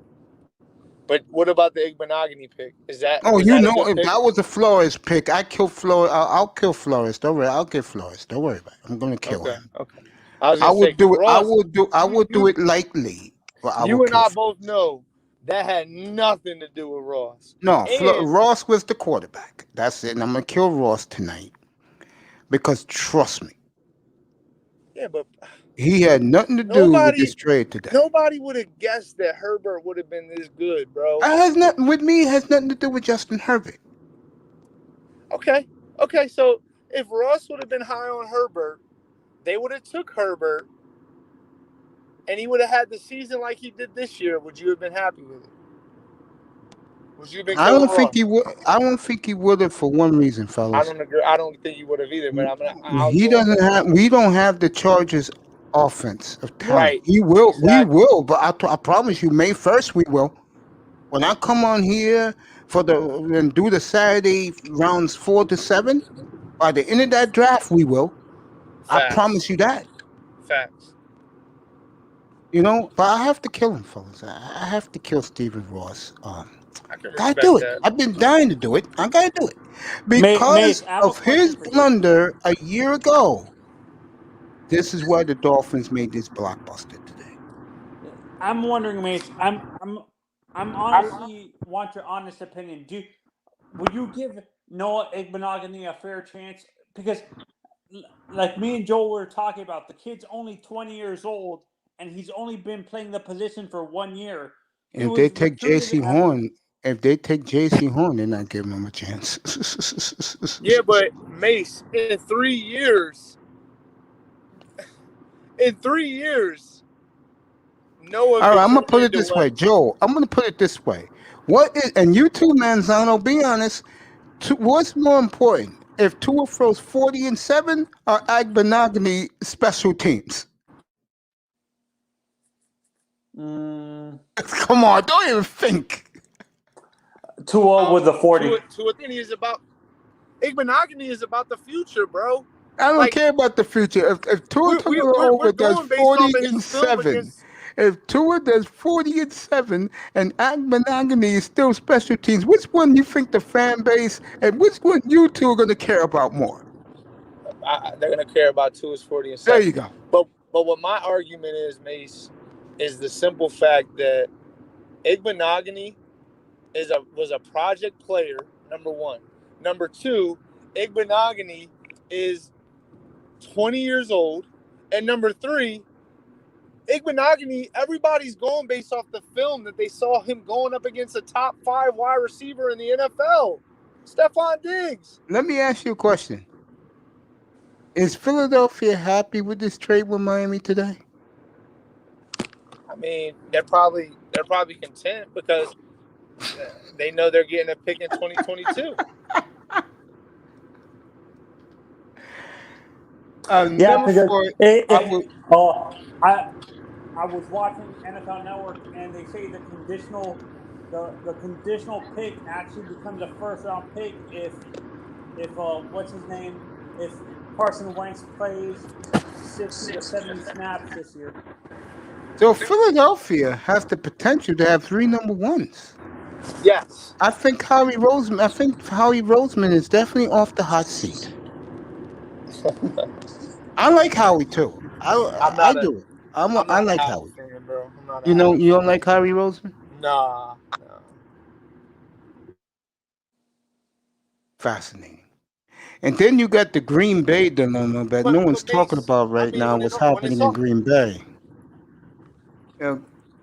But what about the Igbenogany pick? Is that? Oh, that was a Flores pick. I killed Flores. I'll kill Flores. Don't worry. I'll kill Flores. Don't worry about it. I'm gonna kill him. Okay. I would do it. I would do it lightly. You and I both know that had nothing to do with Ross. No, Ross was the quarterback. That's it. And I'm gonna kill Ross tonight because trust me. Yeah, but he had nothing to do with this trade today. Nobody would have guessed that Herbert would have been this good, bro. It has nothing with me. It has nothing to do with Justin Herbert. Okay. So if Ross would have been high on Herbert, they would have took Herbert, and he would have had the season like he did this year. Would you have been happy with it? Would you have been? I don't think he would. I don't think he would have for one reason, fellas. I don't agree. I don't think he would have either. But he doesn't have. We don't have the Chargers offense of talent. Right. He will. Exactly. We will. But I promise you, May 1st we will. When I come on here and do the Saturday rounds 4 to 7, by the end of that draft we will. Facts. I promise you that. Facts. But I have to kill him, fellas. I have to kill Stephen Ross. I gotta do it. I've been dying to do it. I gotta do it because of his blunder a year ago. This is why the Dolphins made this blockbuster today. I'm wondering, Mace. I'm honestly want your honest opinion. Would you give Noah Igbenogany a fair chance? Because, like me and Joel were talking about, the kid's only 20 years old, and he's only been playing the position for 1 year. If they take J.C. Horn, they're not giving him a chance. Yeah, but Mace, in 3 years, Noah. All right, I'm gonna put it this way, Joel. I'm gonna put it this way. And you too, Manzano, be honest. What's more important? If Tua throws 40 and 7 or Igbenogany special teams? Come on, don't even think. Tua with the 40. Tua is about Igbenogany is about the future, bro. I don't care about the future. If Tua does 40 and 7, if Tua does 40 and 7, and Igbenogany is still special teams, which one you think the fan base and which one you two are going to care about more? They're going to care about Tua's 40 and 7. There you go. But what my argument is, Mace, is the simple fact that Igbenogany was a project player, number one. Number two, Igbenogany is 20 years old. And number three, Igbenogany, everybody's going based off the film that they saw him going up against a top 5 wide receiver in the NFL, Stephon Diggs. Let me ask you a question. Is Philadelphia happy with this trade with Miami today? I mean, they're probably content because they know they're getting a pick in 2022. I was watching NFL Network, and they say the conditional pick actually becomes a first round pick if what's his name, if Carson Wentz plays 60 to 70 snaps this year. So Philadelphia has the potential to have 3 number ones. Yes. I think Howie Roseman is definitely off the hot seat. I like Howie too. I do it. I'm not I a like Howie Howie. fan, bro. I'm not a You know, Howie you don't fan. like Howie Roseman? Nah. Fascinating. And then you got the Green Bay dilemma that no one's But talking Mace, about I right mean, now. What's happening in Green Bay?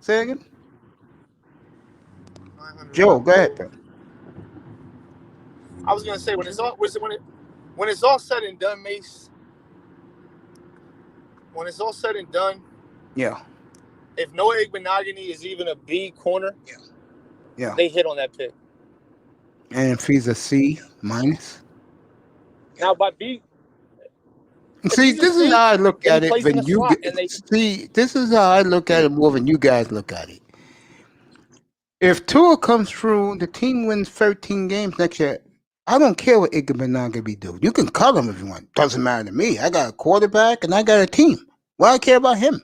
Say again, 900 Joe. what? Go ahead, bro. I was gonna say when it's all said and done, Mace. When it's all said and done, Yeah, if Noah Igbenogany is even a B corner, yeah. they hit on that pick. And if he's a C minus, Now, by B, if see, he's a this is C, how I look then he at it. plays in When the you slot, get, and they see, this is how I look at it more than you guys look at it. If Tua comes through, the team wins 13 games next year. I don't care what Igbenogany do. You can cut him if you want. Doesn't matter to me. I got a quarterback and I got a team. Why I care about him?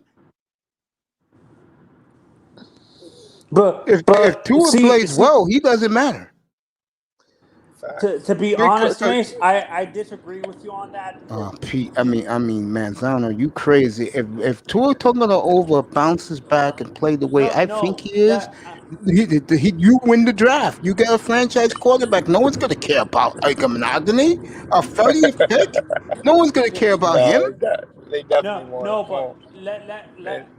If But Tua plays well, he doesn't matter. to be Because, honest, Mace, I disagree with you on that because Pete, I mean, Manzano, you crazy. If Tua Tagovailoa over bounces back and play the way I think no, he is, you win the draft. You get a franchise quarterback. No one's gonna care about Monogamy, a 30th pick. No one's gonna care about him. no, they definitely no, but won't.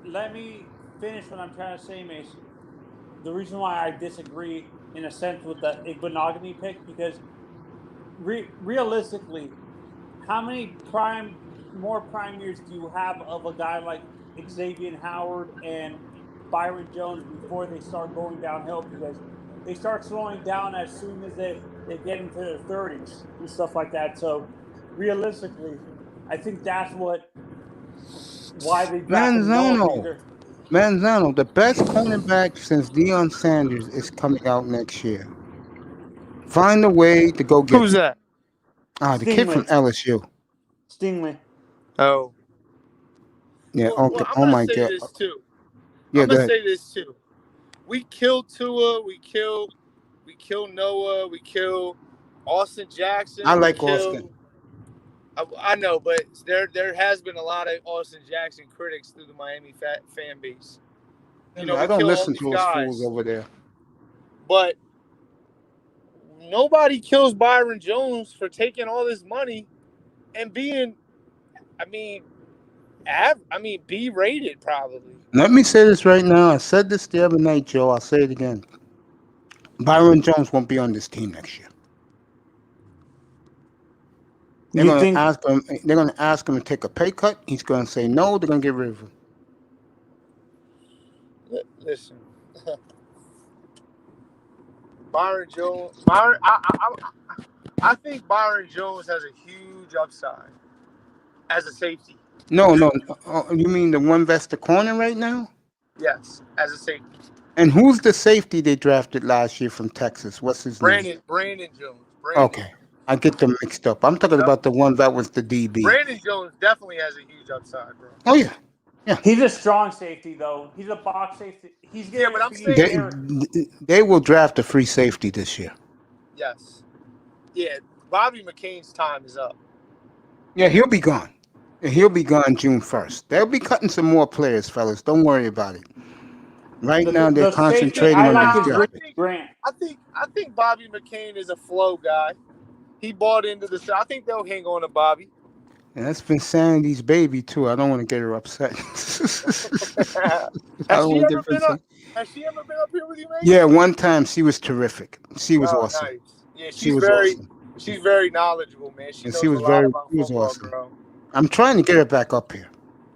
let me finish what I'm trying to say, Mace. The reason why I disagree in a sense with the Igbenogany pick because realistically, how many more prime years do you have of a guy like Xavier Howard and Byron Jones before they start going downhill? Because they start slowing down as soon as they get into their 30s and stuff like that. So realistically, I think that's why they drafted Noah because Manzano, the best cornerback since Deion Sanders is coming out next year. Find a way to go get Who's him. that? The kid from LSU. Stingley. Oh, Yeah. Okay. well, I'm Oh gonna my say God. this too. Yeah. Go ahead. We killed Tua. We killed Noah. We killed Austin Jackson. I We like killed. Austin. I know, but there has been a lot of Austin Jackson critics through the Miami fan base. You know, I we don't kill all listen these to those fools guys, over there. but nobody kills Byron Jones for taking all this money and being, I mean, B rated probably. Let me say this right now. I said this the other night, Joe. I'll say it again. Byron Jones won't be on this team next year. They're You gonna think? ask him. They're gonna ask him to take a pay cut. He's gonna say no. They're gonna get rid of him. Listen, Byron Jones. I think Byron Jones has a huge upside as a safety. No. You mean the one that's the corner right now? Yes, as a safety. And who's the safety they drafted last year from Texas? What's his name? Brandon Jones. Okay, I get them mixed up. I'm talking about the one that was the DB. Brandon Jones definitely has a huge upside, bro. Oh yeah. He's a strong safety, though. He's a box safety. He's Yeah, but I'm be saying They will draft a free safety this year. yes. Yeah, Bobby McCain's time is up. Yeah, he'll be gone. He'll be gone June 1st. They'll be cutting some more players, fellas. Don't worry about it. Right now, they're the safety concentrating I on like these is guys. Grant. I think Bobby McCain is a flow guy. He bought into the. I think they'll hang on to Bobby. And that's been Sandy's baby too. I don't want to get her upset. Has she ever been up here with you, man? Yeah, one time she was terrific. She was awesome. Nice. Yeah, She was awesome. She's very knowledgeable, man. She knows She was a lot about she was football, awesome. bro. I'm trying to get her back up here.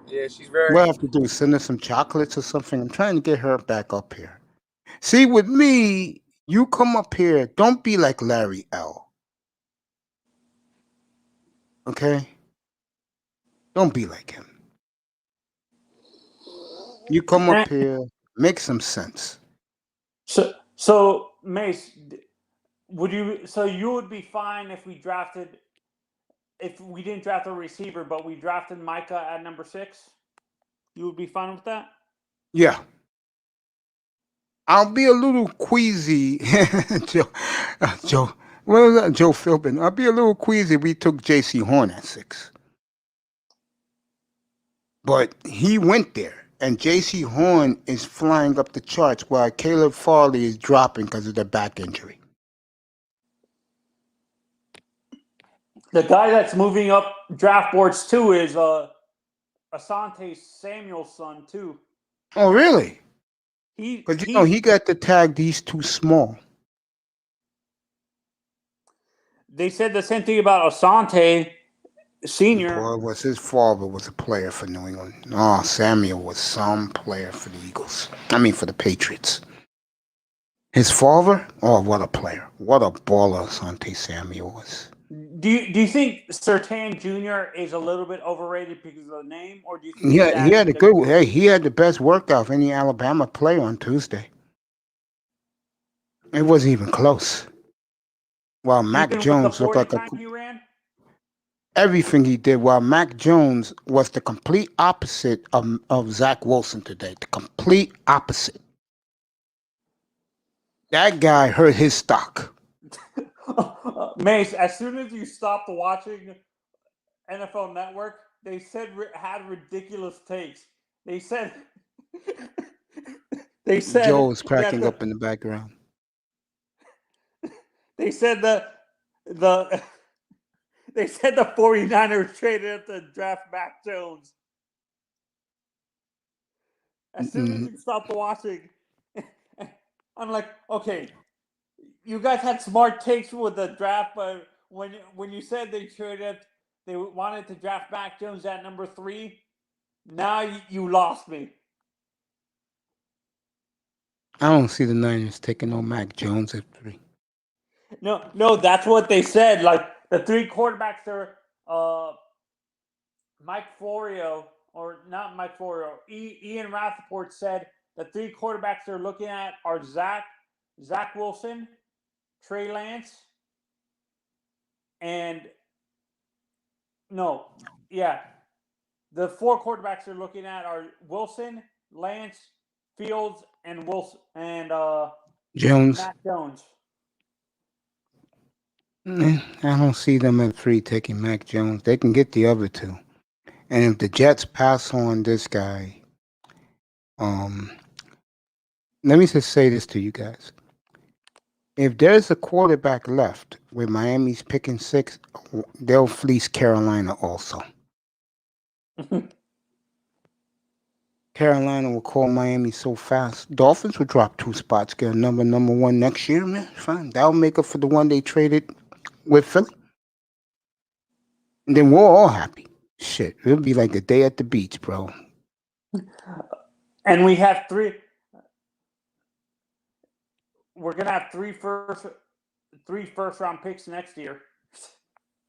Yeah, she's very. What I have to do is send her some chocolates or something. I'm trying to get her back up here. See, with me, you come up here. Don't be like Larry L. Okay? Don't be like him. You come up here, make some sense. So Mace, would you? So you would be fine if we didn't draft a receiver, but we drafted Micah at number 6. You would be fine with that? Yeah. I'll be a little queasy, Joe. What was that? Joe Philbin. I'll be a little queasy if we took J.C. Horn at 6. But he went there. and J.C. Horn is flying up the charts while Caleb Farley is dropping because of the back injury. The guy that's moving up draft boards too is Asante Samuel's son too. Oh, really? He Because he got the tag. He's too small. They said the same thing about Asante Senior. Boy, was his father was a player for New England. Oh, Samuel was some player for the Eagles. I mean, for the Patriots. His father? Oh, what a player. What a baller Asante Samuel was. Do you think Surtain Jr. is a little bit overrated because of the name, or do you think He had a good. Hey, he had the best workout of any Alabama player on Tuesday. It wasn't even close. While Mac Jones looked like he ran? everything he did, while Mac Jones was the complete opposite of Zach Wilson today. The complete opposite. That guy hurt his stock. Mace, as soon as you stopped watching NFL Network, they said had ridiculous takes. They said Joe was cracking up in the background. They said the 49ers traded up to draft Mac Jones. As soon as you stopped watching, I'm like, okay, you guys had smart takes with the draft, but when you said they wanted to draft Mac Jones at number 3, now you lost me. I don't see the Niners taking on Mac Jones at 3. No, that's what they said. Like the 3 quarterbacks are Mike Florio, or not Mike Florio. Ian Rappaport said the 3 quarterbacks they're looking at are Zach Wilson, Trey Lance, and the 4 quarterbacks they're looking at are Wilson, Lance, Fields, and Jones. Mac Jones. I don't see them at 3 taking Mac Jones. They can get the other 2. And if the Jets pass on this guy, let me just say this to you guys. If there's a quarterback left with Miami's picking 6, they'll fleece Carolina also. Carolina will call Miami so fast. Dolphins will drop 2 spots, get a number 1 next year, man. Fine. That'll make up for the one they traded with Philly. And then we're all happy. Shit, it'll be like a day at the beach, bro. And we have 3. We're gonna have 3 first round picks next year.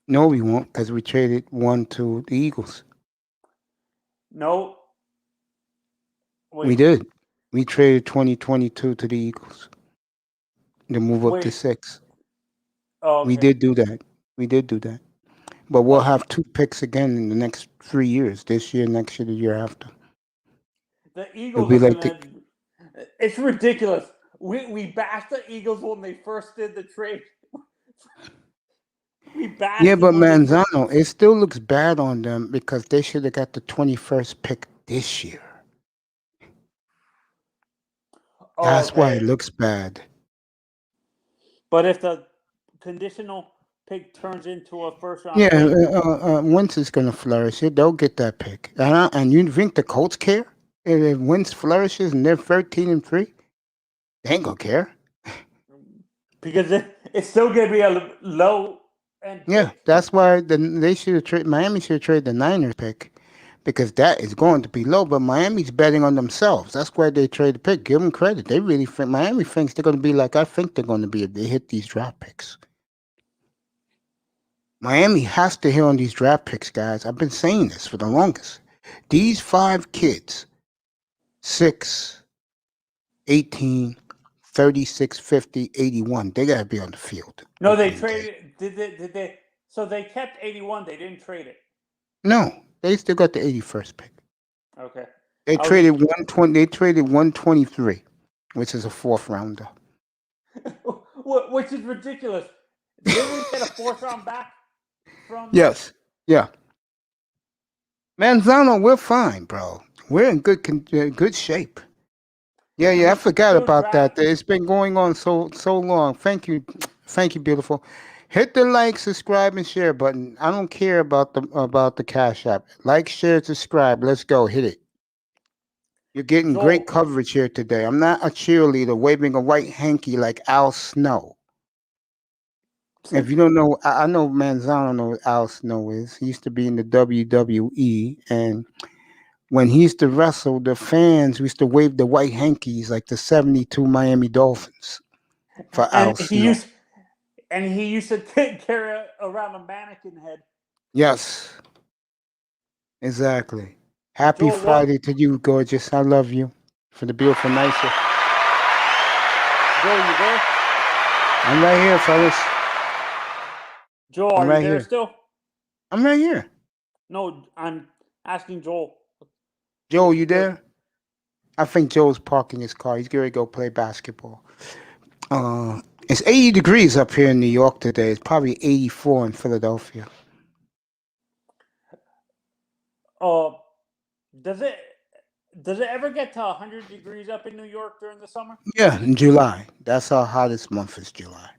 No, we won't, because we traded 1 to the Eagles. No. Wait. We did. We traded 2022 to the Eagles to move up to 6. Oh, okay. We did do that. But we'll have 2 picks again in the next 3 years. This year, next year, the year after. The Eagles it's ridiculous. We bashed the Eagles when they first did the trade. But Manzano, it still looks bad on them because they should have got the 21st pick this year. That's why it looks bad. But if the conditional pick turns into a first round pick, Wentz is going to flourish. They'll get that pick. And you think the Colts care? If Wentz flourishes and they're 13-3, they ain't going to care. Because it's still going to be a low end. Yeah, that's why they should have traded. Miami should have traded the Niners pick because that is going to be low. But Miami's betting on themselves. That's why they trade the pick. Give them credit. They really think Miami thinks they're going to be like I think they're going to be if they hit these draft picks. Miami has to hit on these draft picks, guys. I've been saying this for the longest. These 5 kids, 6, 18, 36, 50, 81, they got to be on the field. No, they traded. Did they? So they kept 81. They didn't trade it. No, they still got the 81st pick. Okay. They traded 120. They traded 123, which is a 4th rounder. Which is ridiculous. Didn't we get a 4th round back from? Yes. Yeah. Manzano, we're fine, bro. We're in good shape. Yeah, And yeah, we I should forgot still about that. draft. It's been going on so long. Thank you, beautiful. Hit the like, subscribe, and share button. I don't care about the Cash App. Like, share, subscribe. Let's go. Hit it. You're getting great Joel, coverage here today. I'm not a cheerleader waving a white hanky like Al Snow. If you don't know, I know Manzano knows what Al Snow is. He used to be in the WWE, and when he used to wrestle, the fans used to wave the white hankies like the '72 Miami Dolphins for Al and Snow. he used to carry around a mannequin head. Yes, exactly. Happy Joel, what? Friday to you, gorgeous. I love you for the beautiful night. Joel, you there? I'm right here, fellas. Joel, I'm are you right there here. still? I'm right here. No, I'm asking Joel. Joe, you there? I think Joe's parking his car. He's going to go play basketball. It's 80 degrees up here in New York today. It's probably 84 in Philadelphia. Uh, does it ever get to 100 degrees up in New York during the summer? Yeah, in July. That's our hottest month is July.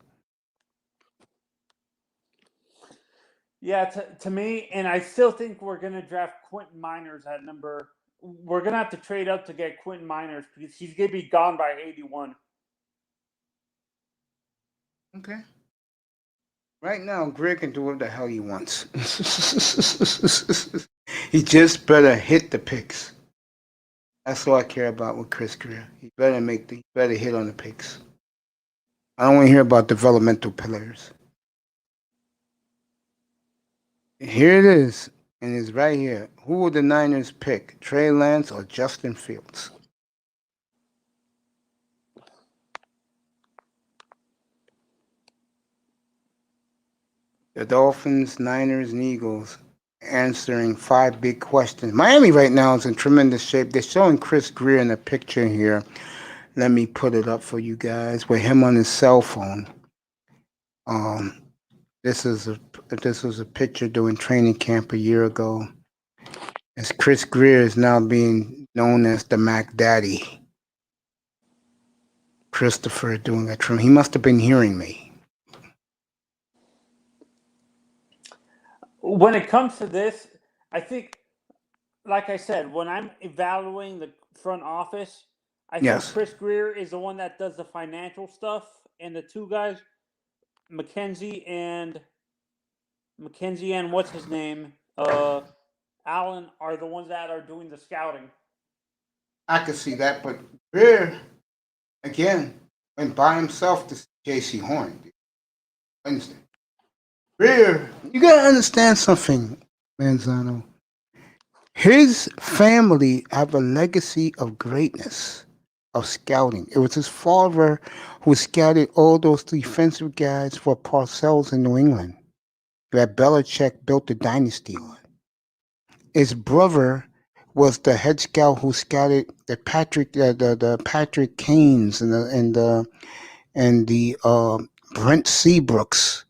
Yeah, to me, and I still think we're gonna draft Quentin Miners at number. We're gonna have to trade up to get Quentin Miners because he's gonna be gone by 81. Okay. Right now, Greg can do what the hell he wants. He just better hit the picks. That's all I care about with Chris Greer. He better hit on the picks. I don't want to hear about developmental players. Here it is, and it's right here. Who will the Niners pick? Trey Lance or Justin Fields? The Dolphins, Niners, and Eagles answering 5 big questions. Miami right now is in tremendous shape. They're showing Chris Greer in a picture here. Let me put it up for you guys with him on his cell phone. This was a picture during training camp a year ago. As Chris Greer is now being known as the Mac Daddy. Christopher doing a trim. He must have been hearing me. When it comes to this, I think, like I said, when I'm evaluating the front office, I think Yes. Chris Greer is the one that does the financial stuff, and the two guys, McKenzie and what's his name, Allen, are the ones that are doing the scouting. I could see that, but Greer, again, went by himself to J.C. Horn. Wednesday. Greer, you gotta understand something, Manzano. His family have a legacy of greatness, of scouting. It was his father who scouted all those defensive guys for Parcells in New England that Belichick built the dynasty on. His brother was the head scout who scouted the Patrick Kanes and the Brent Seabrooks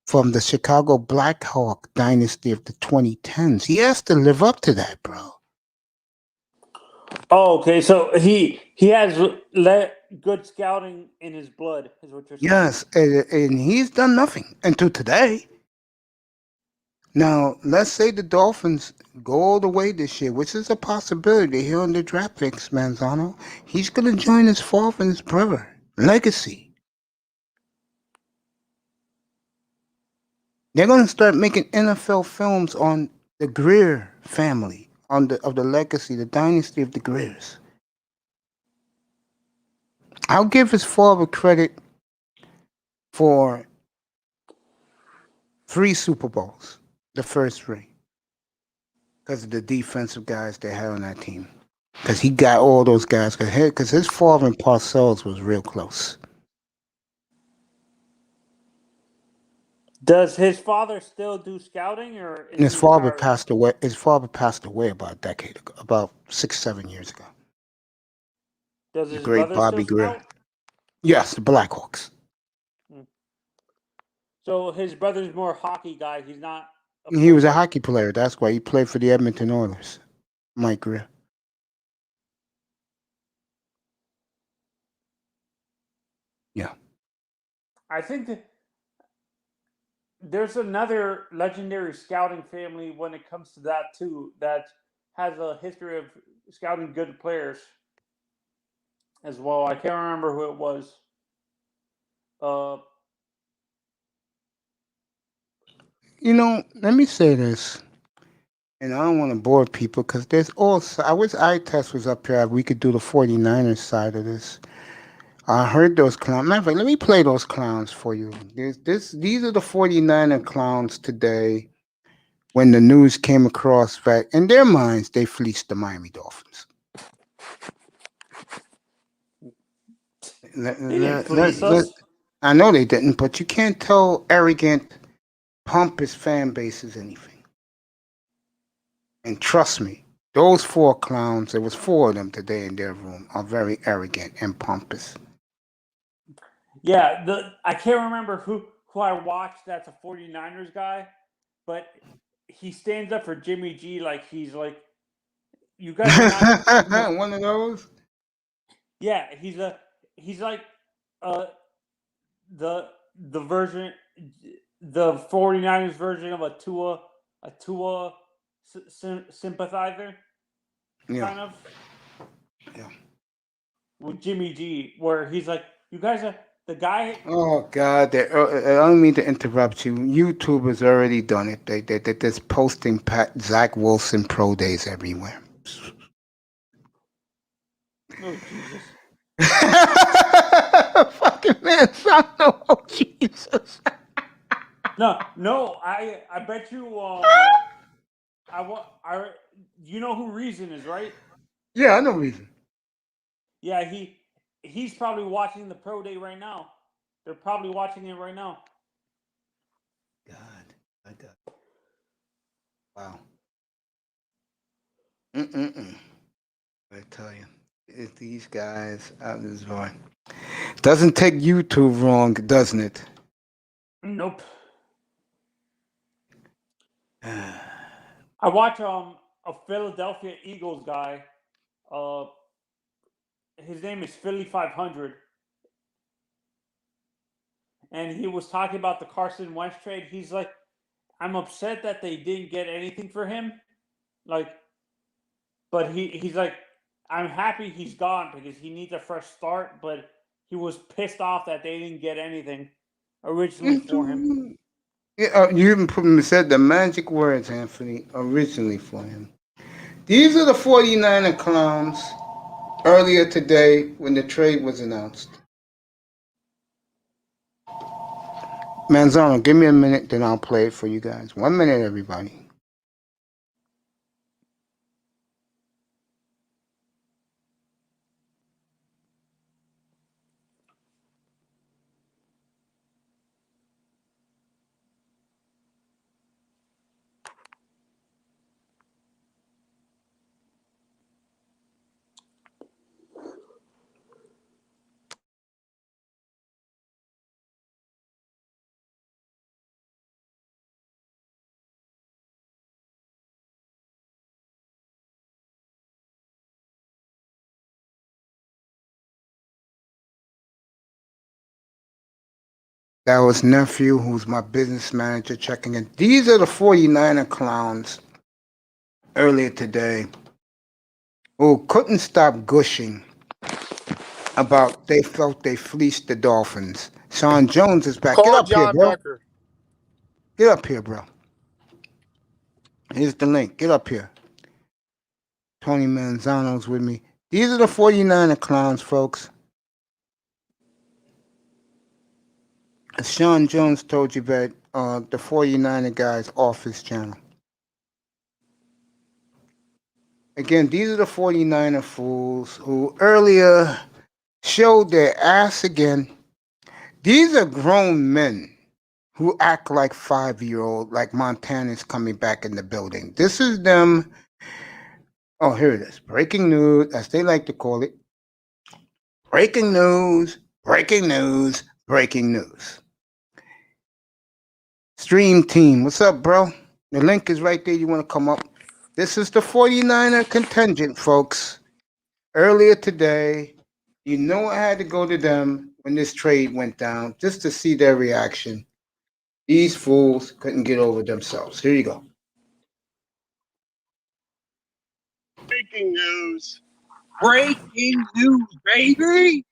from the Chicago Blackhawk dynasty of the 2010s. He has to live up to that, bro. Oh, okay. So he has good scouting in his blood, is what you're saying. Yes, and he's done nothing until today. Now, let's say the Dolphins go all the way this year, which is a possibility here on the draft picks, Manzano. He's going to join his father and his brother. Legacy. They're going to start making NFL films on the Greer family, of the legacy, the dynasty of the Greers. I'll give his father credit for 3 Super Bowls, the first 3, because of the defensive guys they had on that team. Because he got all those guys, because his father and Parcells was real close. Does his father still do scouting, or is His he father retired? passed away. His father passed away about a decade ago, about 6-7 years ago. Does The his great brother Bobby still Greer. scout? Yes, the Blackhawks. So his brother's more hockey guy. He's not He was a hockey player. That's why he played for the Edmonton Oilers. Mike Greer. Yeah. I think that there's another legendary scouting family when it comes to that too, that has a history of scouting good players as well. I can't remember who it was. Let me say this, and I don't want to bore people because there's also, I wish iTest was up here. We could do the 49ers side of this. I heard those clowns. Matter of fact, let me play those clowns for you. These are the 49er clowns today when the news came across that in their minds they fleeced the Miami Dolphins. They didn't fleece us. I know they didn't, but you can't tell arrogant, pompous fan bases anything. And trust me, those 4 clowns, there was 4 of them today in their room, are very arrogant and pompous. Yeah, I can't remember who I watched that's a 49ers guy, but he stands up for Jimmy G like he's like, you guys are not one of those? Yeah, he's like the version, the 49ers version of a Tua sympathizer, kind of. Yeah. With Jimmy G, where he's like, you guys are the guy. Oh God! I don't mean to interrupt you. YouTube has already done it. They're just posting Zach Wilson pro days everywhere. Oh Jesus! Fucking man, oh Jesus! No, I bet you. You know who Reason is, right? Yeah, I know Reason. Yeah, he's probably watching the pro day right now. They're probably watching it right now. God, my God. Wow. I tell you, it's these guys out this far. Doesn't take YouTube wrong, doesn't it? Nope. I watch a Philadelphia Eagles guy. His name is Philly 500, and he was talking about the Carson Wentz trade. He's like, I'm upset that they didn't get anything for him, but he's like, I'm happy he's gone because he needs a fresh start. But he was pissed off that they didn't get anything originally for him. Yeah, you even said the magic words, Anthony, originally for him. These are the 49er clowns earlier today when the trade was announced. Manzano, give me a minute, then I'll play it for you guys. 1 minute, everybody. That was Nephew, who's my business manager, checking in. These are the 49er clowns earlier today who couldn't stop gushing about they felt they fleeced the Dolphins. Sean Jones is back. Get Call up here, John bro. Becker. Get up here, bro. Here's the link. Get up here. Tony Manzano's with me. These are the 49er clowns, folks. As Sean Jones told you that the 49er guy's off his channel. Again, these are the 49er fools who earlier showed their ass again. These are grown men who act like 5-year-old, like Montana's coming back in the building. This is them. Oh, here it is. Breaking news, as they like to call it. Breaking news, breaking news, breaking news. Stream team, what's up, bro? The link is right there. You want to come up. This is the 49er contingent, folks. Earlier today, you know I had to go to them when this trade went down just to see their reaction. These fools couldn't get over themselves. Here you go. Breaking news. Breaking news, baby.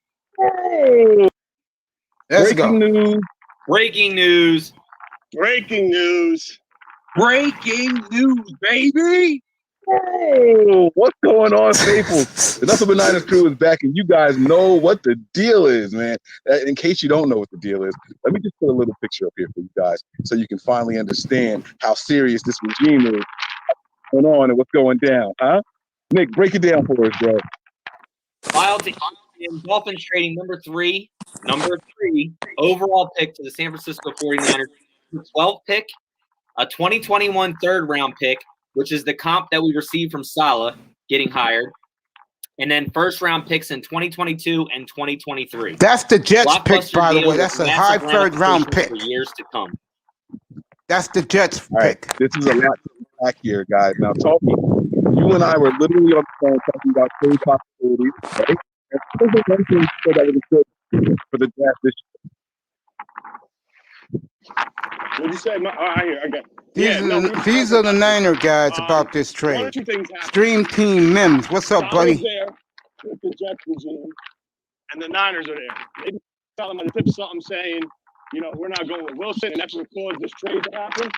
Let's go. news. Breaking news. Breaking news. Breaking news, baby. Oh, what's going on, Staples? The Nothing But Niners crew is back, and you guys know what the deal is, man. In case you don't know what the deal is, let me just put a little picture up here for you guys so you can finally understand how serious this regime is, what's going on and what's going down, huh? Nick, break it down for us, bro. Wild Dolphins trading number three overall pick to the San Francisco 49ers. 12th pick, a 2021 third-round pick, which is the comp that we received from Saleh getting hired, and then first-round picks in 2022 and 2023. That's the Jets pick, Blockbuster by the deal way. That's with a high massive third-round pick. for years to come. That's the Jets All right, pick. this is a lot to unpack here, guys. Now, Talkie, you and I were literally on the phone talking about trade possibilities, right? And there's one thing said that was good for the draft this What'd you say? I got. These are the Niner guys about this One or trade. two things happened. Stream Team Mims. What's up, I was buddy? there with the Jets regime, and the Niners are there. They tell them to tip something saying, you know, we're not going with Wilson, and that's what caused this trade to happen,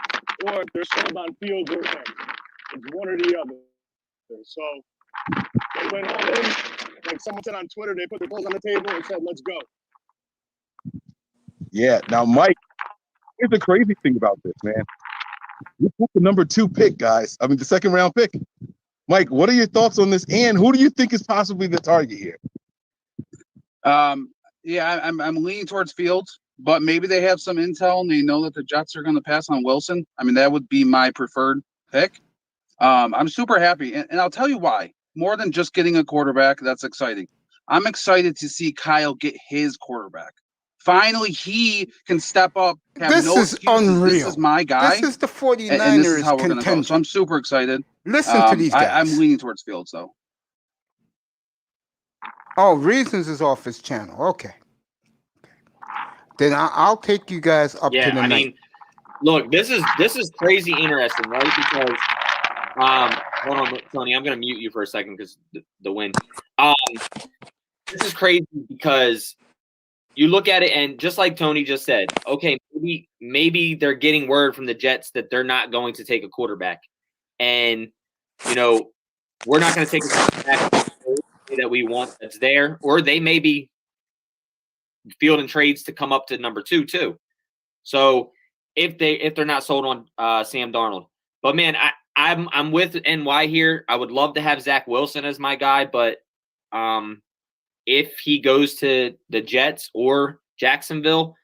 or they're sold on Fields or him. It's one or the other. So they went all in. Like someone said on Twitter, they put their balls on the table and said, let's go. Yeah. Now, Mike, here's the crazy thing about this, man. We took the number 2 pick, guys. I mean, the second round pick. Mike, what are your thoughts on this? And who do you think is possibly the target here? Yeah, I'm leaning towards Fields, but maybe they have some intel and they know that the Jets are going to pass on Wilson. I mean, that would be my preferred pick. I'm super happy, and I'll tell you why. More than just getting a quarterback, that's exciting. I'm excited to see Kyle get his quarterback. Finally, he can step up. This is unreal. This is my guy. This is the 49ers and this is how we're going to go. contingent. So I'm super excited. Listen to these guys. I'm leaning towards Fields, though. Oh, Reasons is off his channel. Okay. Then I'll take you guys up to the night. Mean, look, this is crazy interesting, right? Because hold on, Tony, I'm gonna mute you for a second because the wind. This is crazy because you look at it and just like Tony just said, okay, maybe they're getting word from the Jets that they're not going to take a quarterback, and you know we're not going to take a quarterback that we want that's there, or they may be fielding trades to come up to number 2 too. So if they're not sold on Sam Darnold, but man, I'm with NY here. I would love to have Zach Wilson as my guy, but if he goes to the Jets or Jacksonville,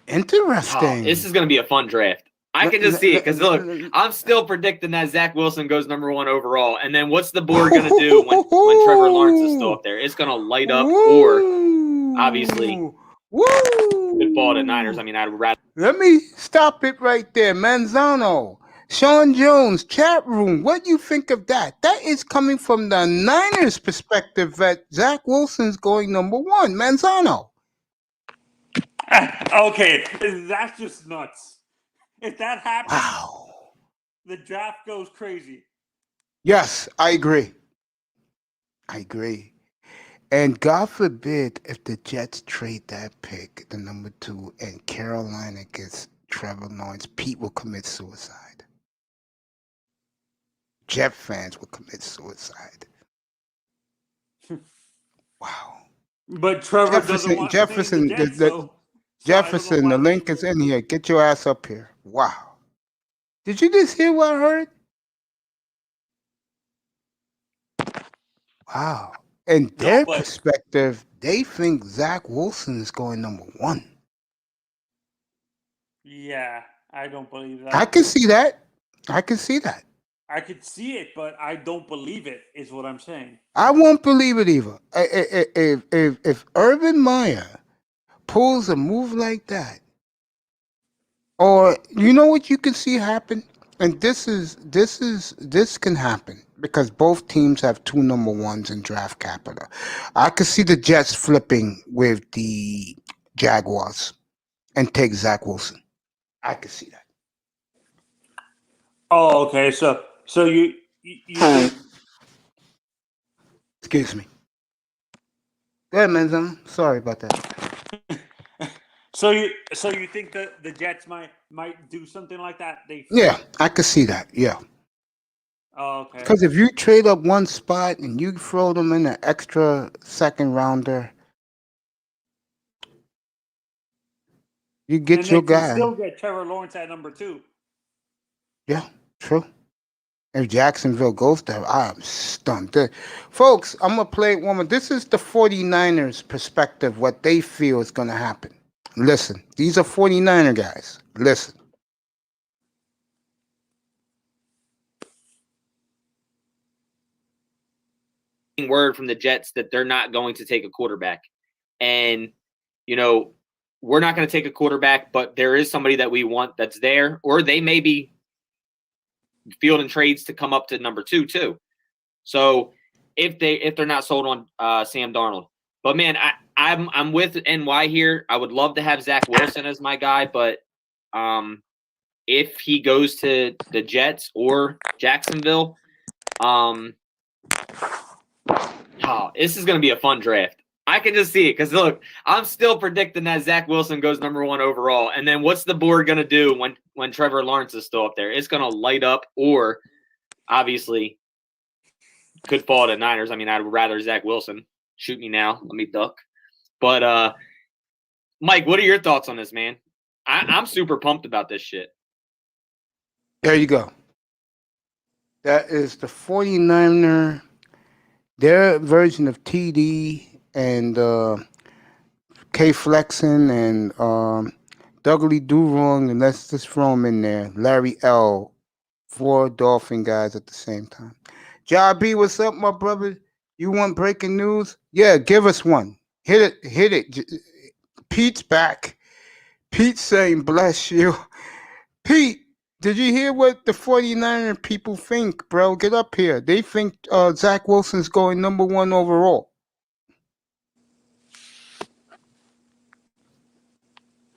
interesting. This is going to be a fun draft. I can just see it because look, I'm still predicting that Zach Wilson goes number 1 overall, and then what's the board going to do when Trevor Lawrence is still up there? It's going to light up, or obviously, good ball to Niners. I mean, I'd rather. Let me stop it right there, Manzano. Sean Jones, chat room. What do you think of that? That is coming from the Niners' perspective that Zach Wilson's going number 1. Manzano. Okay, that's just nuts. If that happens, wow, the draft goes crazy. Yes, I agree. And God forbid if the Jets trade that pick, the number 2, and Carolina gets Trevor Lawrence, Pete will commit suicide. Jet fans will commit suicide. Wow. But Trevor doesn't want Jefferson, to Jets, so Jefferson, the link is in here. Get your ass up here. Wow. Did you just hear what I heard? Wow. In their perspective, they think Zach Wilson is going number 1. Yeah, I don't believe that. I can see that. I could see it, but I don't believe it, is what I'm saying. I won't believe it either. If Urban Meyer pulls a move like that, Or you know what you can see happen, and this can happen because both teams have two number ones in draft capital. I could see the Jets flipping with the Jaguars and take Zach Wilson. I could see that. Oh, okay. So you think Excuse me. Go ahead, man. Sorry about that. so you think the Jets might do something like that? They Yeah, I could see that. Yeah. Oh, okay. Because if you trade up one spot and you throw them in an extra second rounder, you And get they your can guy. still get Trevor Lawrence at number 2. Yeah, true. If Jacksonville goes there, I'm stunned. Folks, I'm going to play it one more. This is the 49ers' perspective, what they feel is going to happen. Listen, these are 49er guys. Listen. Word from the Jets that they're not going to take a quarterback. And, you know, we're not going to take a quarterback, but there is somebody that we want that's there, or they may be fielding trades to come up to number 2 too. So if they're not sold on Sam Darnold. But man, I'm with NY here. I would love to have Zach Wilson as my guy, but if he goes to the Jets or Jacksonville, this is going to be a fun draft. I can just see it because, look, I'm still predicting that Zach Wilson goes number 1 overall. And then what's the board going to do when Trevor Lawrence is still up there? It's going to light up, or obviously could fall to Niners. I mean, I'd rather Zach Wilson. Shoot me now. Let me duck. But, Mike, what are your thoughts on this, man? I'm super pumped about this shit. There you go. That is the 49er, their version of TD and K Flexen and Dougley Do Wrong, and let's just throw them in there. Larry L. 4 Dolphin guys at the same time. Jobby, what's up, my brother? You want breaking news? Yeah, give us one. Hit it. Pete's back. Pete's saying, bless you. Pete, did you hear what the 49er people think, bro? Get up here. They think Zach Wilson's going number 1 overall.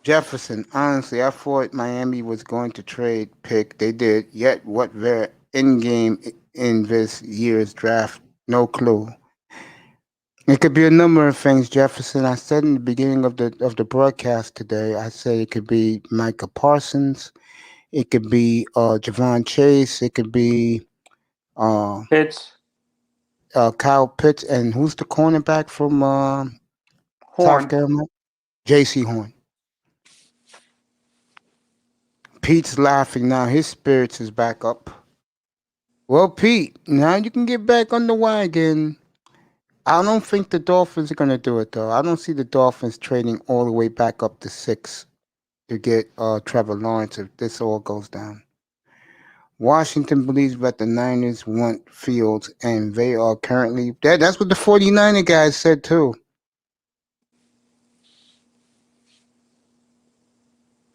Jefferson, honestly, I thought Miami was going to trade pick. They did. Yet what their end game in this year's draft? No clue. It could be a number of things, Jefferson. I said in the beginning of the broadcast today, I said it could be Micah Parsons. It could be Javon Chase. It could be Pitts, Kyle Pitts. And who's the cornerback from South Horn. Carolina? J.C. Horn. Pete's laughing now. His spirits is back up. Well, Pete, now you can get back on the wagon. I don't think the Dolphins are going to do it, though. I don't see the Dolphins trading all the way back up to 6 to get Trevor Lawrence if this all goes down. Washington believes that the Niners want Fields, and they are currently... That's what the 49er guys said, too.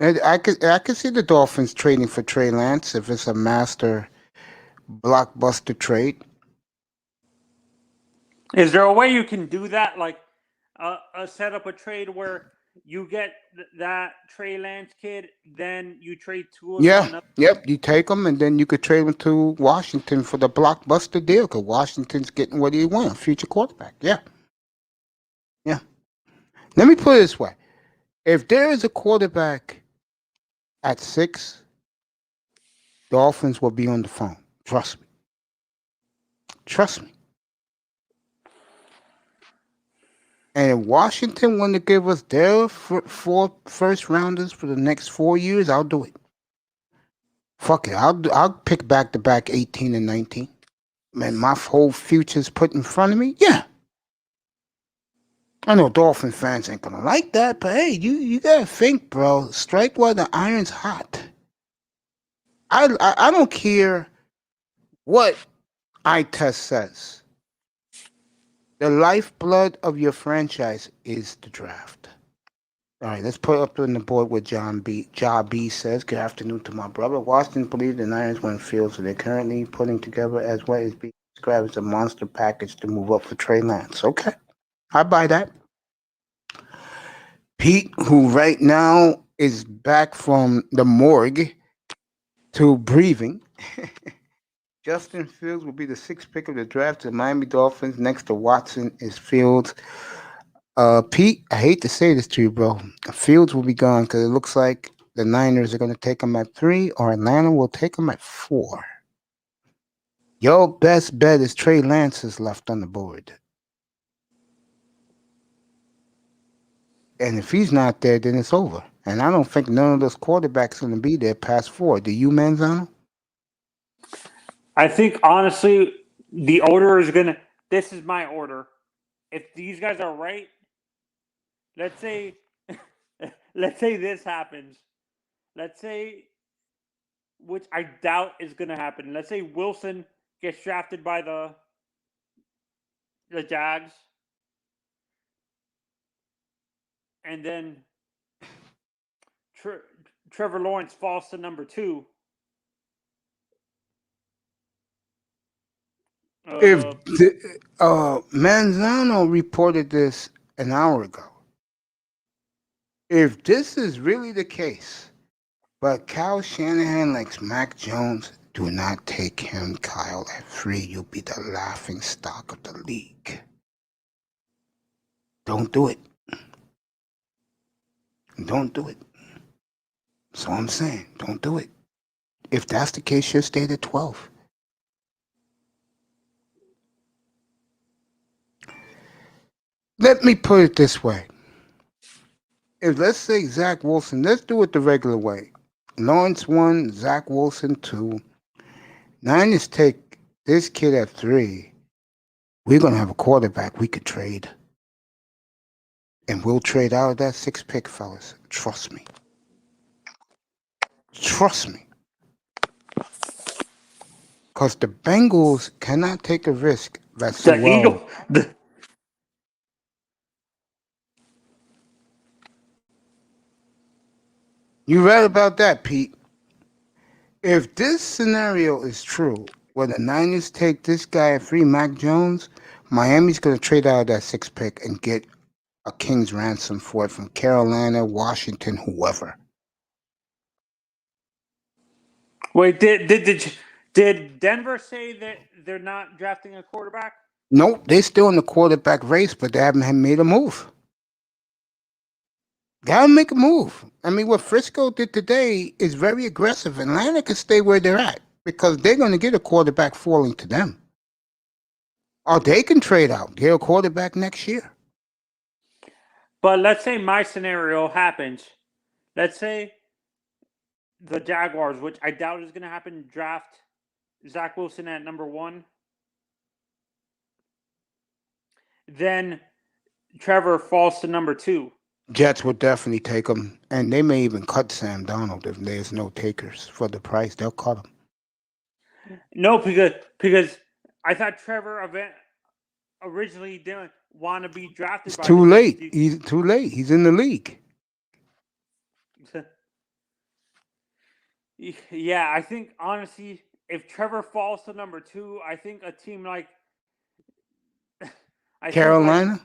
And I could see the Dolphins trading for Trey Lance if it's a master blockbuster trade. Is there a way you can do that? Like set up a trade where you get that Trey Lance kid, then you trade Tua. Yeah, yep. You take them, and then you could trade them to Washington for the blockbuster deal because Washington's getting what he wants, a future quarterback. Yeah. Let me put it this way. If there is a quarterback at 6, Dolphins will be on the phone. Trust me. And if Washington want to give us their 4 first rounders for the next 4 years, I'll do it. Fuck it. I'll pick back-to-back 18 and 19. Man, my whole future's put in front of me. Yeah. I know Dolphin fans ain't gonna like that, but hey, you gotta think, bro. Strike while the iron's hot. I don't care what eye test says. The lifeblood of your franchise is the draft. All right, let's put up on the board what John B says. Good afternoon to my brother. Washington believes the Niners win Fields, so they're currently putting together as what is being described as a monster package to move up for Trey Lance. Okay, I buy that. Pete, who right now is back from the morgue to breathing. Justin Fields will be the sixth pick of the draft to the Miami Dolphins. Next to Watson is Fields. Pete, I hate to say this to you, bro. Fields will be gone because it looks like the Niners are going to take him at 3 or Atlanta will take him at 4. Your best bet is Trey Lance is left on the board. And if he's not there, then it's over. And I don't think none of those quarterbacks are going to be there past 4. Do you, Manzano? I think honestly, the order is gonna. This is my order. If these guys are right, let's say this happens. Let's say, which I doubt is gonna happen. Let's say Wilson gets drafted by the Jags, and then Trevor Lawrence falls to number 2. If Manzano reported this an hour ago, if this is really the case, but Kyle Shanahan likes Mac Jones, do not take him, Kyle, at 3. You'll be the laughing stock of the league. Don't do it. Don't do it. So I'm saying, don't do it. If that's the case, you'll stay at 12. Let me put it this way. If let's say Zach Wilson, let's do it the regular way. Lawrence 1, Zach Wilson 2. Niners take this kid at 3. We're going to have a quarterback we could trade. And we'll trade out of that 6th pick, fellas. Trust me. Trust me. Because the Bengals cannot take a risk that's so well. You read about that, Pete. If this scenario is true, where the Niners take this guy at 3, Mac Jones, Miami's going to trade out of that 6th pick and get a king's ransom for it from Carolina, Washington, whoever. Wait, did Denver say that they're not drafting a quarterback? Nope, they're still in the quarterback race, but they haven't made a move. Gotta make a move. I mean, what Frisco did today is very aggressive. Atlanta can stay where they're at because they're going to get a quarterback falling to them. Or they can trade out, get a quarterback next year. But let's say my scenario happens. Let's say the Jaguars, which I doubt is going to happen, draft Zach Wilson at number 1. Then Trevor falls to number 2. Jets would definitely take him, and they may even cut Sam Darnold if there's no takers for the price. They'll cut him. No, because I thought Trevor originally didn't want to be drafted. It's too late. He's too late. He's in the league. Yeah, I think honestly, if Trevor falls to number 2, I think a team like Carolina.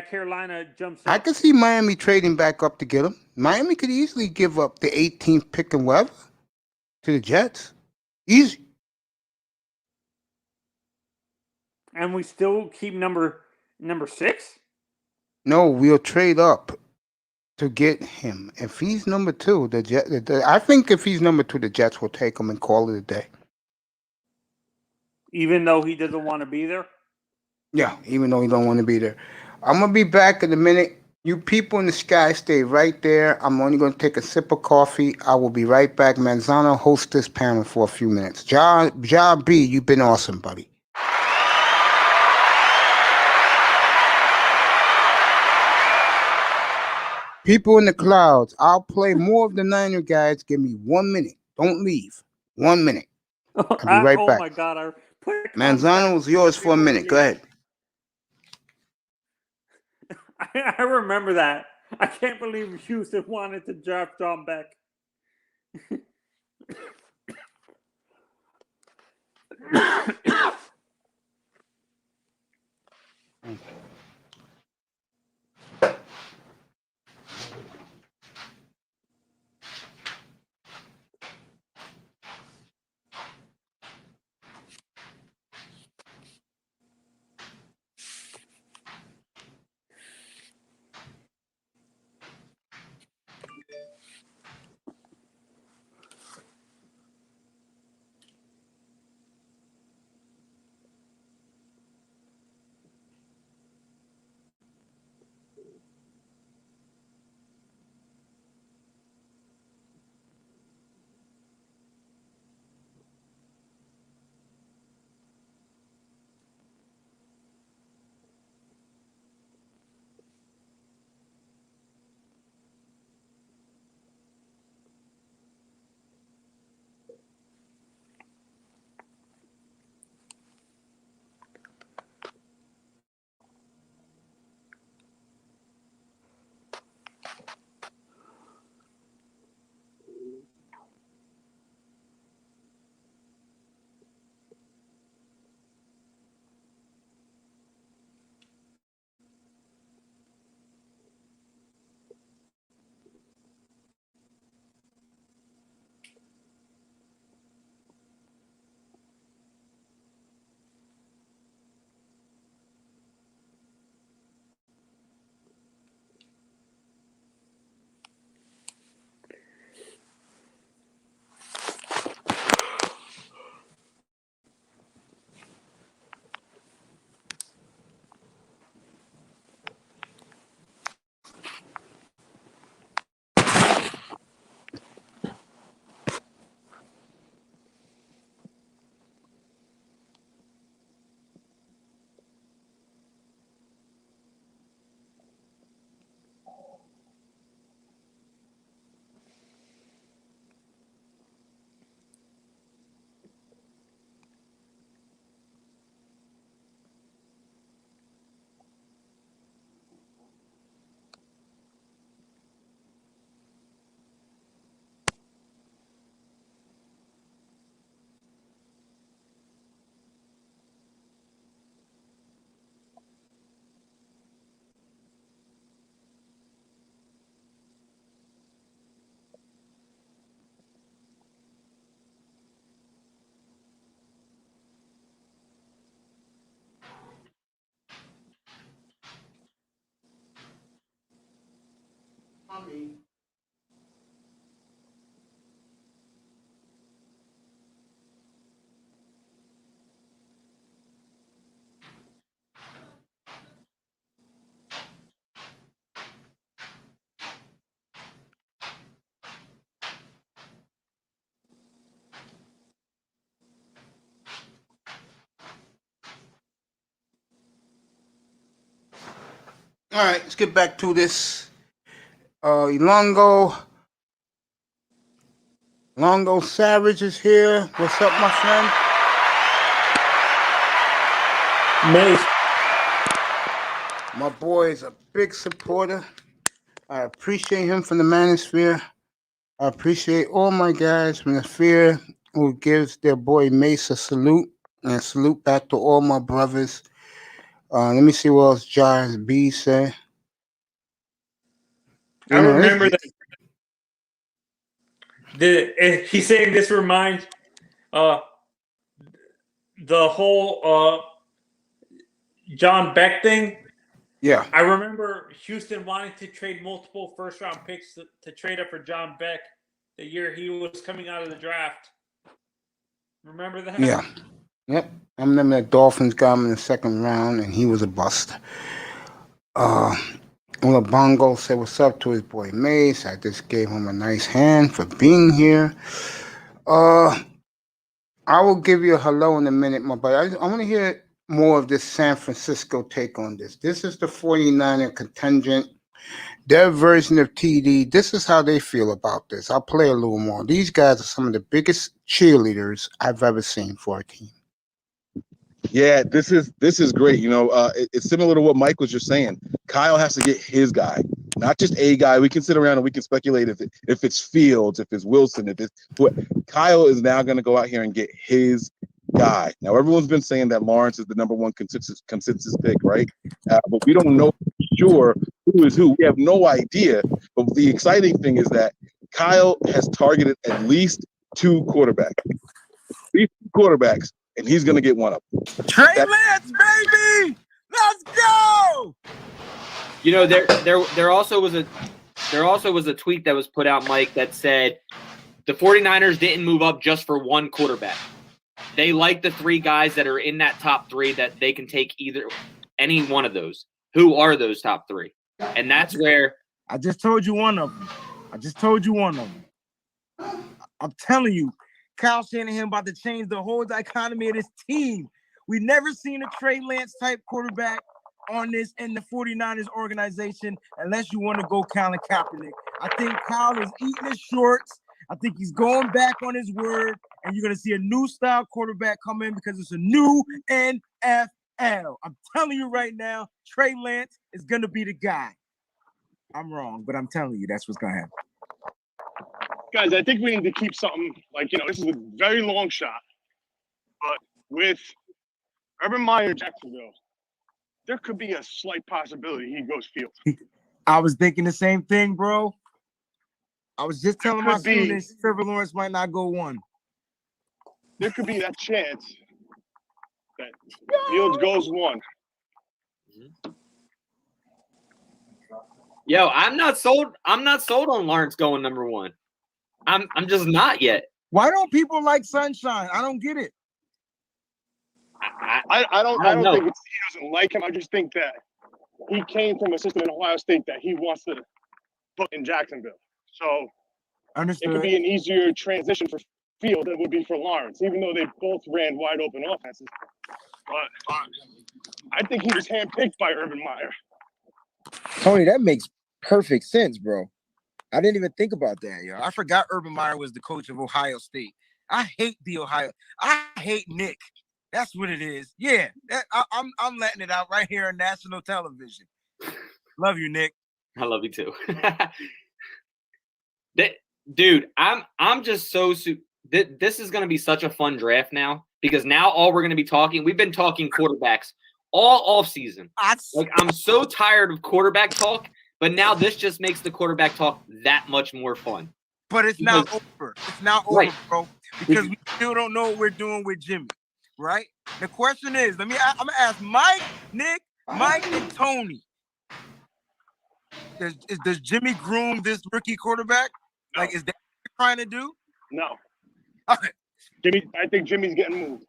Carolina jumps up. I could see Miami trading back up to get him. Miami could easily give up the 18th pick and whatever to the Jets. Easy. And we still keep number 6? No, we'll trade up to get him. If he's number 2, I think if he's number 2, the Jets will take him and call it a day. Even though he doesn't want to be there? Yeah, even though he don't want to be there. I'm going to be back in a minute. You people in the sky, stay right there. I'm only going to take a sip of coffee. I will be right back. Manzano hosts this panel for a few minutes. Ja B, you've been awesome, buddy. People in the clouds, I'll play more of the Niner guys. Give me 1 minute. Don't leave. 1 minute. I'll be right back. Oh, my God. Manzano was yours for a minute. Go ahead. I remember that. I can't believe Houston wanted to draft John Beck. All right, let's get back to this. Elongo Savage is here. What's up, my friend? Mace. My boy is a big supporter. I appreciate him from the Manosphere. I appreciate all my guys from the Sphere who gives their boy Mace a salute. And a salute back to all my brothers. Let me see what else Giles B said. I remember that. He's saying this reminds the whole John Beck thing. Yeah. I remember Houston wanting to trade multiple first-round picks to trade up for John Beck the year he was coming out of the draft. Remember that? Yeah. Yep. I remember the Dolphins got him in the second round, and he was a bust. Bongo said what's up to his boy Mace. I just gave him a nice hand for being here. I will give you a hello in a minute, my boy. I want to hear more of this San Francisco take on this. This is the 49er contingent. Their version of TD. This is how they feel about this. I'll play a little more. These guys are some of the biggest cheerleaders I've ever seen for a team. Yeah, this is great. You know, it's similar to what Mike was just saying. Kyle has to get his guy. not just a guy. We can sit around and we can speculate if it's Fields, if it's Wilson, if it's what. Kyle is now going to go out here and get his guy. Now everyone's been saying that Lawrence is the number one consensus pick, right? But we don't know for sure who is who. We have no idea. But the exciting thing is that Kyle has targeted at least two quarterbacks, and he's going to get one of them. Trey Lance, baby, let's go. You know, there also was a tweet that was put out, Mike, that said the 49ers didn't move up just for one quarterback. They like the three guys that are in that top three that they can take any one of those. Who are those top three? And that's where I just told you one of them. I'm telling you, Kyle Shanahan about to change the whole dichotomy of this team. We've never seen a Trey Lance type quarterback on this in the 49ers organization unless you want to go Colin Kaepernick. I think Kyle is eating his shorts. I think he's going back on his word, and you're going to see a new style quarterback come in because it's a new NFL. I'm telling you right now, Trey Lance is going to be the guy. I'm wrong, but I'm telling you that's what's going to happen. Guys, I think we need to keep something this is a very long shot, but with Urban Meyer Jacksonville, there could be a slight possibility he goes Fields. I was thinking the same thing, bro. I was just telling my students Trevor Lawrence might not go one. There could be that chance that Fields goes one. Yo, I'm not sold on Lawrence going number one. I'm just not yet. Why don't people like Sunshine? I don't get it. I don't think it's, he doesn't like him. I just think that he came from a system in Ohio State that he wants to put in Jacksonville. So Understood. It could be an easier transition for Field than it would be for Lawrence, even though they both ran wide open offenses. But I think he was handpicked by Urban Meyer. Tony, that makes perfect sense, bro. I didn't even think about that, yo. I forgot Urban Meyer was the coach of Ohio State. I hate Nick. That's what it is. Yeah, I'm letting it out right here on national television. Love you, Nick. I love you too. Dude, I'm just so this is going to be such a fun draft now because now all we're going to be talking. We've been talking quarterbacks all off season. I'm so tired of quarterback talk, but now this just makes the quarterback talk that much more fun. But it's not over. It's not over, right, bro, because we still don't know what we're doing with Jimmy. Right? The question is, I'm gonna ask Mike, Nick, Mike, and Tony. Does Jimmy groom this rookie quarterback? No. Like, is that what you're trying to do? No. Okay. I think Jimmy's getting moved.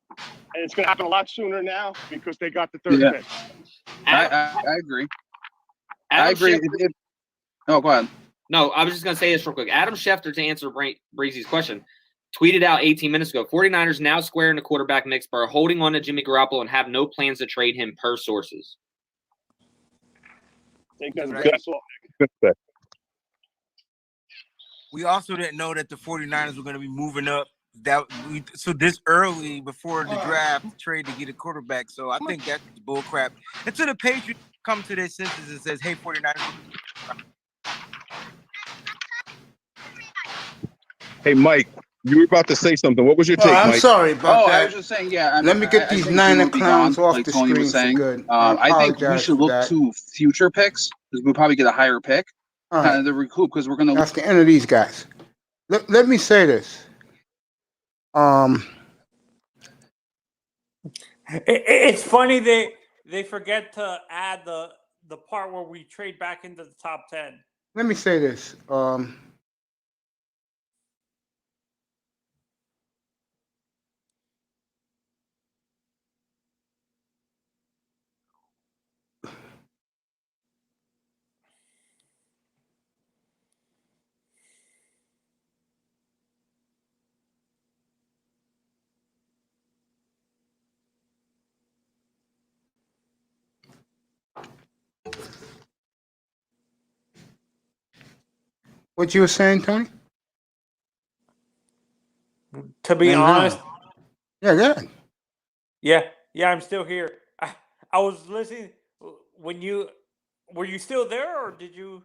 And it's gonna happen a lot sooner now because they got the third pick. I agree. I agree. Go ahead. No, I was just gonna say this real quick. Adam Schefter, to answer Breezy's question, tweeted out 18 minutes ago, 49ers now square in the quarterback mix but are holding on to Jimmy Garoppolo and have no plans to trade him per sources. I think that's good assault. We also didn't know that the 49ers were going to be moving up so this early before the draft trade to get a quarterback. So I think that's bull crap. Until the Patriots come to their senses and says, hey, 49ers. Hey, Mike, you were about to say something. What was your take, I'm Mike? sorry about that. I was just saying, yeah. Let me get these Niner clowns off the Tony screen was saying. for good. I think we should look to future picks because we'll probably get a higher pick. Kind of the recoup because we're going to. That's the end of these guys. Let me say this. It's funny they forget to add the part where we trade back into the top 10. Let me say this. What you were saying, Tony? To be honest. Yeah, good. Yeah, I'm still here. I was listening when you Were you still there, or did you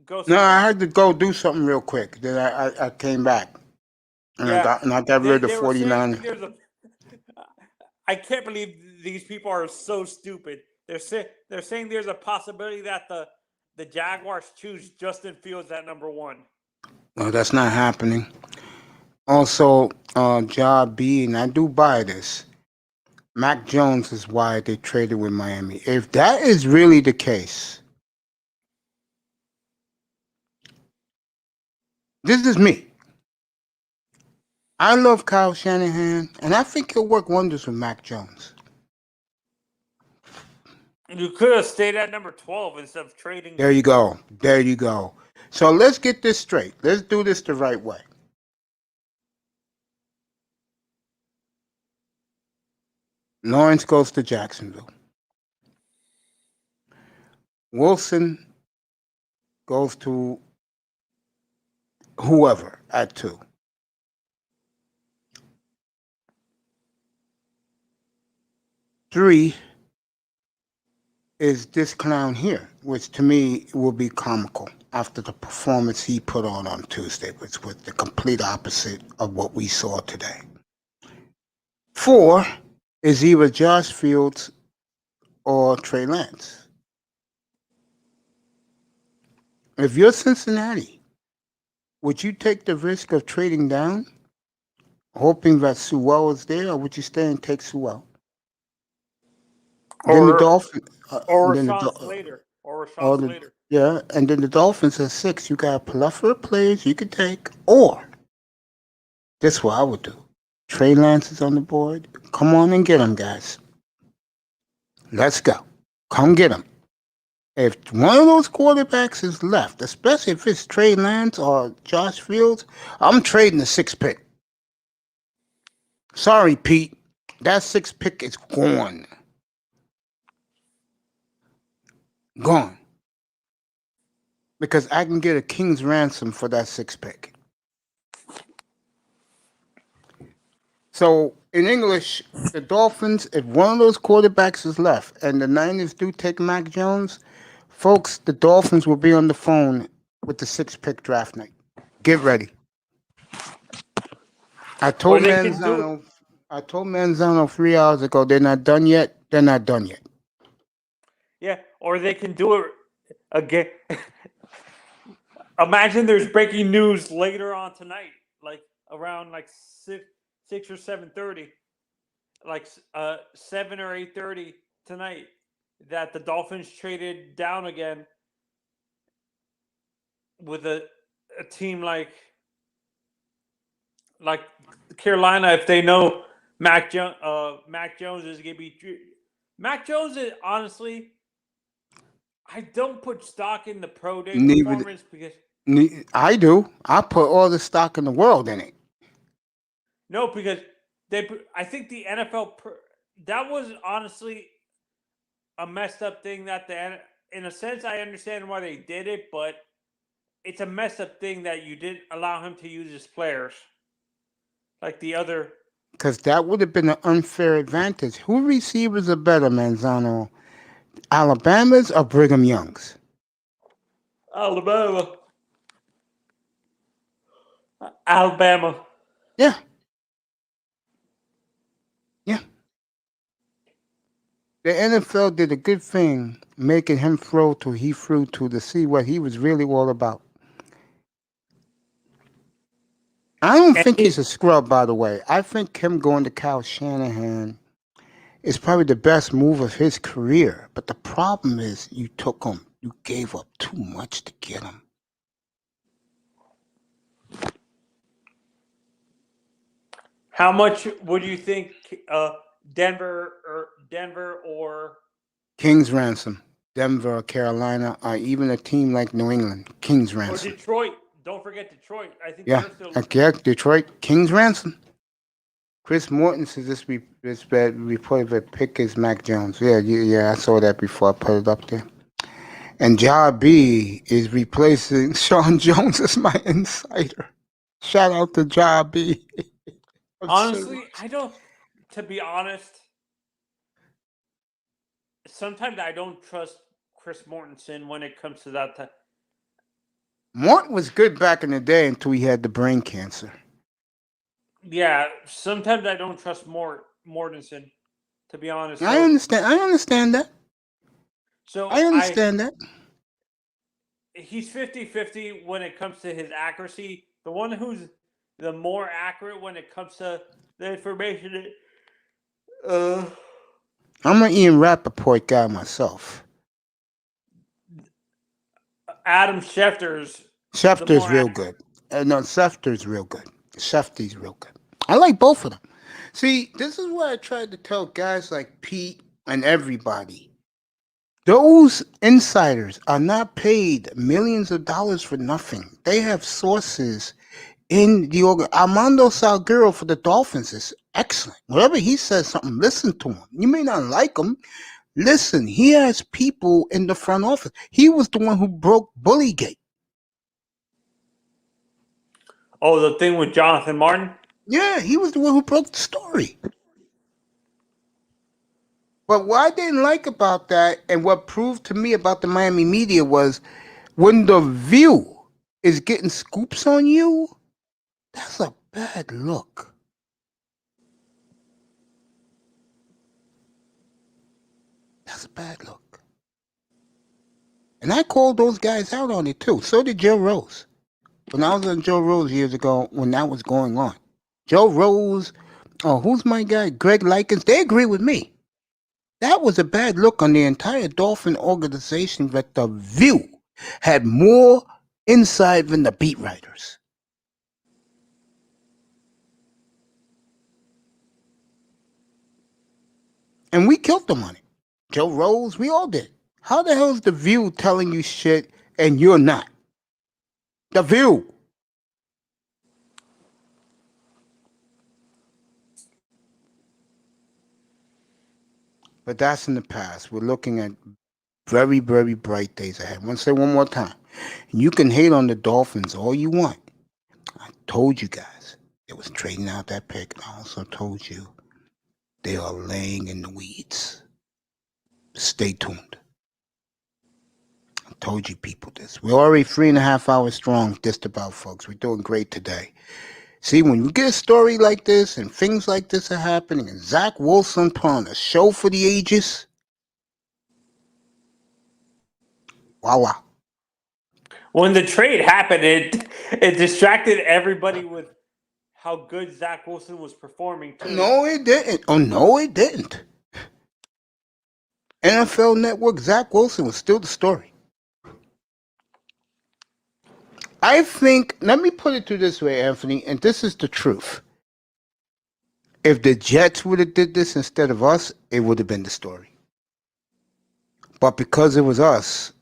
go No, somewhere? I had to go do something real quick. Then I came back and Yeah, I got rid of the they were saying 49. there's a. I can't believe these people are so stupid. They're saying there's a possibility that the Jaguars choose Justin Fields at number 1. No, that's not happening. Also, Job B, and I do buy this. Mac Jones is why they traded with Miami. If that is really the case, this is me. I love Kyle Shanahan, and I think he'll work wonders with Mac Jones. You could have stayed at number 12 instead of trading. There you go. There you go. So let's get this straight. Let's do this the right way. Lawrence goes to Jacksonville. Wilson goes to whoever at 2. Three is this clown here, which to me will be comical after the performance he put on Tuesday, which was the complete opposite of what we saw today. 4 is either Josh Fields or Trey Lance. If you're Cincinnati, would you take the risk of trading down, hoping that Sewell is there, or would you stay and take Sewell? Then the Dolphins, or then Rashawn Slater. yeah, and then the Dolphins at 6. You got a plethora of players you could take, or this is what I would do. Trey Lance is on the board. Come on and get him, guys. Let's go. Come get him. If one of those quarterbacks is left, especially if it's Trey Lance or Josh Fields, I'm trading the 6th pick. Sorry, Pete. That 6th pick is gone. Gone. Because I can get a king's ransom for that 6th pick. So, in English, the Dolphins, if one of those quarterbacks is left and the Niners do take Mac Jones, folks, the Dolphins will be on the phone with the 6th pick draft night. Get ready. I told Manzano 3 hours ago, they're not done yet. They're not done yet. Yeah, or they can do it again. Imagine there's breaking news later on tonight, like around 6 or 7:30, 7 or 8:30 tonight, that the Dolphins traded down again with a team like Carolina. If they know Mac Jones is going to be Mac Jones is honestly. I don't put stock in the pro day performance because I do. I put all the stock in the world in it. No, because I think the NFL that was honestly a messed up thing that in a sense I understand why they did it, but it's a messed up thing that you didn't allow him to use his players like the other. Because that would have been an unfair advantage. Who receivers are better, Manzano? Alabama's or Brigham Young's? Alabama. Yeah. Yeah. The NFL did a good thing making him throw till he threw to see what he was really all about. I don't think he's a scrub, by the way. I think him going to Kyle Shanahan is probably the best move of his career. But the problem is you took him. You gave up too much to get him. How much would you think Denver or King's ransom? Denver or Carolina or even a team like New England. King's ransom. Or Detroit. Don't forget Detroit. I think Yeah, Detroit. King's ransom. Chris Morton says this report that pick is Mac Jones. Yeah, I saw that before I put it up there. And Job B is replacing Sean Jones as my insider. Shout out to Job B. Honestly, to be honest, sometimes I don't trust Chris Mortensen when it comes to that. Morton was good back in the day until he had the brain cancer. Yeah, sometimes I don't trust Mortensen, to be honest. I understand that. So I understand that. He's 50-50 when it comes to his accuracy. The one who's the more accurate when it comes to the information. I'm an Ian Rappaport guy myself. Adam Schefter's real good. No, Schefter's real good. Schefter's real good. I like both of them. See, this is what I tried to tell guys like Pete and everybody. Those insiders are not paid millions of dollars for nothing. They have sources in the Armando Salguero for the Dolphins is excellent. Whenever he says something, listen to him. You may not like him. Listen, he has people in the front office. He was the one who broke Bullygate. Oh, the thing with Jonathan Martin? Yeah, he was the one who broke the story. But what I didn't like about that, and what proved to me about the Miami media, was when The View is getting scoops on you, that's a bad look. That's a bad look. And I called those guys out on it too. So did Joe Rose. When I was on Joe Rose years ago, when that was going on. Joe Rose, who's my guy? Greg Likens, they agree with me. That was a bad look on the entire Dolphin organization that The View had more inside than the beat writers. And we killed them on it. Joe Rose, we all did. How the hell is The View telling you shit and you're not? The View. But that's in the past. We're looking at very, very bright days ahead. I want to say one more time. You can hate on the Dolphins all you want. I told you guys it was trading out that pick. I also told you they are laying in the weeds. Stay tuned. I told you people this. We're already 3.5 hours strong, just about, folks. We're doing great today. See, when you get a story like this and things like this are happening, and Zach Wilson put on a show for the ages, voila. When the trade happened, it distracted everybody with how good Zach Wilson was performing too. No, it didn't. Oh, no, it didn't. NFL Network, Zach Wilson was still the story. I think, let me put it to this way, Anthony, and this is the truth. If the Jets would have did this instead of us, it would have been the story. But because it was us,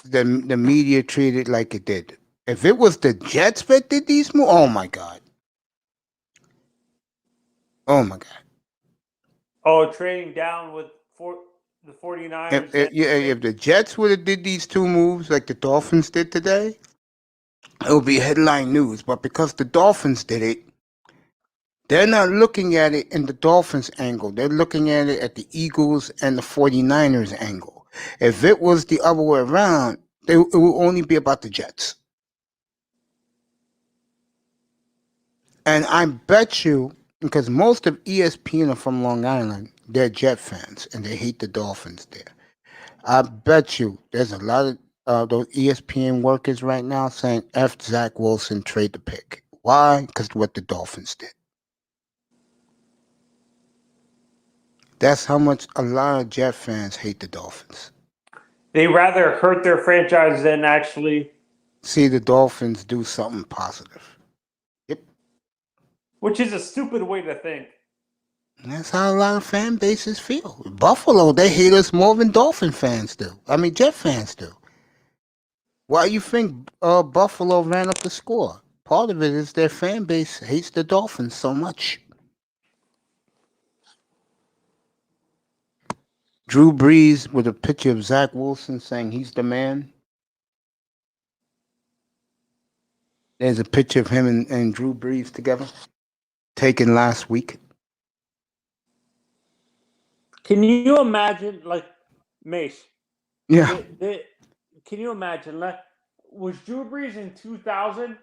the media treated it like it did. If it was the Jets that did these moves, oh my God. Oh my God. Oh, trading down with the 49ers. If the Jets would have did these two moves like the Dolphins did today, it would be headline news. But because the Dolphins did it, they're not looking at it in the Dolphins angle. They're looking at it at the Eagles and the 49ers angle. If it was the other way around, it would only be about the Jets. And I bet you, because most of ESPN are from Long Island, they're Jet fans, and they hate the Dolphins there. I bet you there's a lot of those ESPN workers right now saying, F Zach Wilson, trade the pick. Why? Because what the Dolphins did. That's how much a lot of Jet fans hate the Dolphins. They rather hurt their franchise than actually see the Dolphins do something positive. Yep. Which is a stupid way to think. That's how a lot of fan bases feel. Buffalo, they hate us more than Dolphin fans do. I mean, Jet fans do. Why do you think Buffalo ran up the score? Part of it is their fan base hates the Dolphins so much. Drew Brees with a picture of Zach Wilson saying he's the man. There's a picture of him and Drew Brees together, taken last week. Can you imagine, like, Mace? Yeah, Can you imagine? Was Drew Brees in 2000?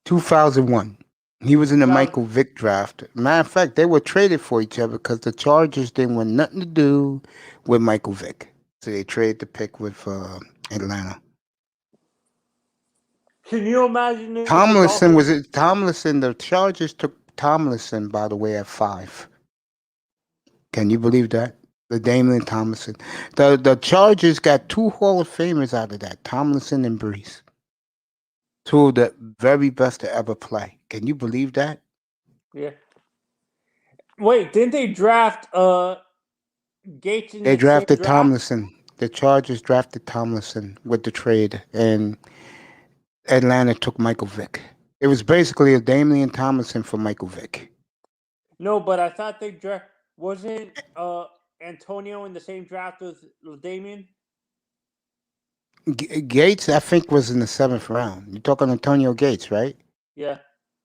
2001. He was in the 2000? Michael Vick draft. Matter of fact, they were traded for each other because the Chargers didn't want nothing to do with Michael Vick. So they traded the pick with Atlanta. Can you imagine if the Tomlinson Dolphins? was it? Tomlinson. The Chargers took Tomlinson, by the way, at 5. Can you believe that? The Damian Tomlinson. The Chargers got 2 Hall of Famers out of that, Tomlinson and Brees. 2 of the very best to ever play. Can you believe that? Yeah. Wait, didn't they draft Gates in They the same drafted draft? Tomlinson. The Chargers drafted Tomlinson with the trade, and Atlanta took Michael Vick. It was basically a Damian Tomlinson for Michael Vick. No, but I thought they wasn't Antonio in the same draft with Damian? Gates, I think, was in the 7th round. You're talking Antonio Gates, right? Yeah.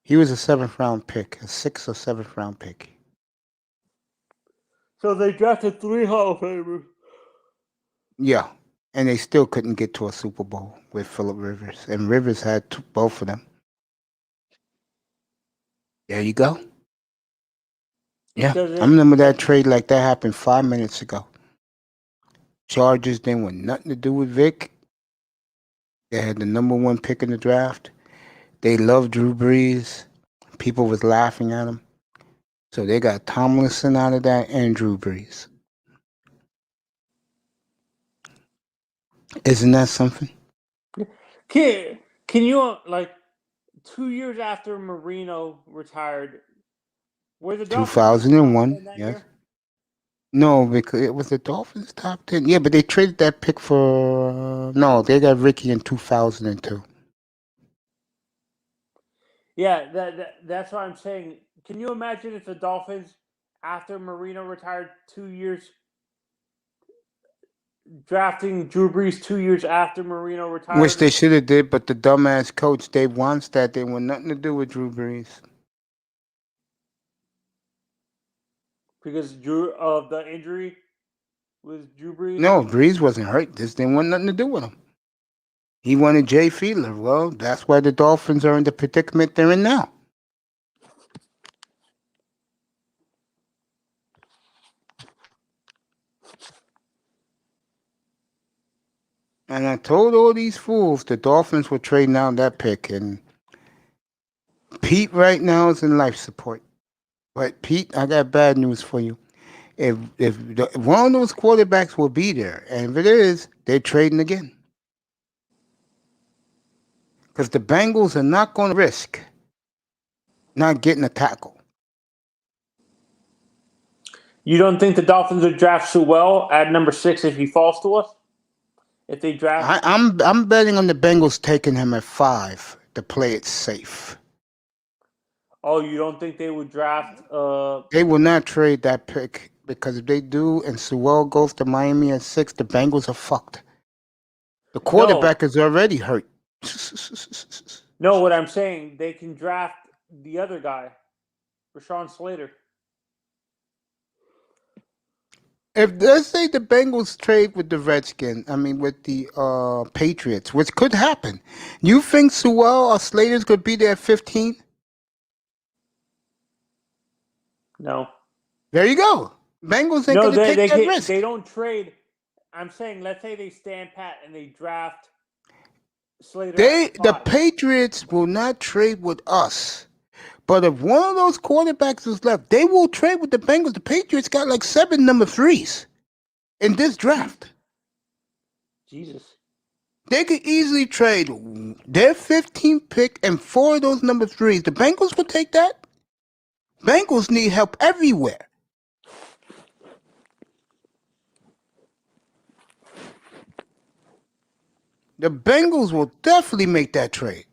He was a 7th round pick, a 6th or 7th round pick. So they drafted 3 Hall of Famers. Yeah, and they still couldn't get to a Super Bowl with Phillip Rivers, and Rivers had both of them. There you go. Yeah, I remember that trade like that happened 5 minutes ago. Chargers didn't want nothing to do with Vic. They had the number 1 pick in the draft. They loved Drew Brees. People was laughing at him. So they got Tomlinson out of that and Drew Brees. Isn't that something? Can you 2 years after Marino retired, were the Dolphins 2001, in that yes. year? No, because it was the Dolphins top 10. Yeah, but they traded that pick for no, they got Ricky in 2002. Yeah, that's what I'm saying. Can you imagine if the Dolphins, after Marino retired 2 years, drafting Drew Brees 2 years after Marino retired? Which they should have did, but the dumbass coach Dave Wannstedt didn't want nothing to do with Drew Brees. Because of the injury with Drew Brees? No, Brees wasn't hurt. Just didn't want nothing to do with him. He wanted Jay Fiedler. Well, that's why the Dolphins are in the predicament they're in now. And I told all these fools the Dolphins were trading out that pick, and Pete right now is in life support. But Pete, I got bad news for you. If one of those quarterbacks will be there, and if it is, they're trading again. Because the Bengals are not going to risk not getting a tackle. You don't think the Dolphins would draft Sewell at number 6 if he falls to us? If they draft, I'm betting on the Bengals taking him at 5 to play it safe. Oh, you don't think they would draft? They will not trade that pick because if they do, and Sewell goes to Miami at 6, the Bengals are fucked. The quarterback is already hurt. No, what I'm saying, they can draft the other guy, Rashawn Slater. If let's say the Bengals trade with the with the Patriots, which could happen, you think Sewell or Slater's could be there at 15? No. There you go. Bengals ain't going to take that risk. They don't trade. I'm saying, let's say they stand pat and they draft Slater. The Patriots will not trade with us. But if one of those quarterbacks is left, they will trade with the Bengals. The Patriots got like 7 number 3s in this draft. Jesus. They could easily trade their 15th pick and 4 of those number 3s. The Bengals will take that. Bengals need help everywhere. The Bengals will definitely make that trade.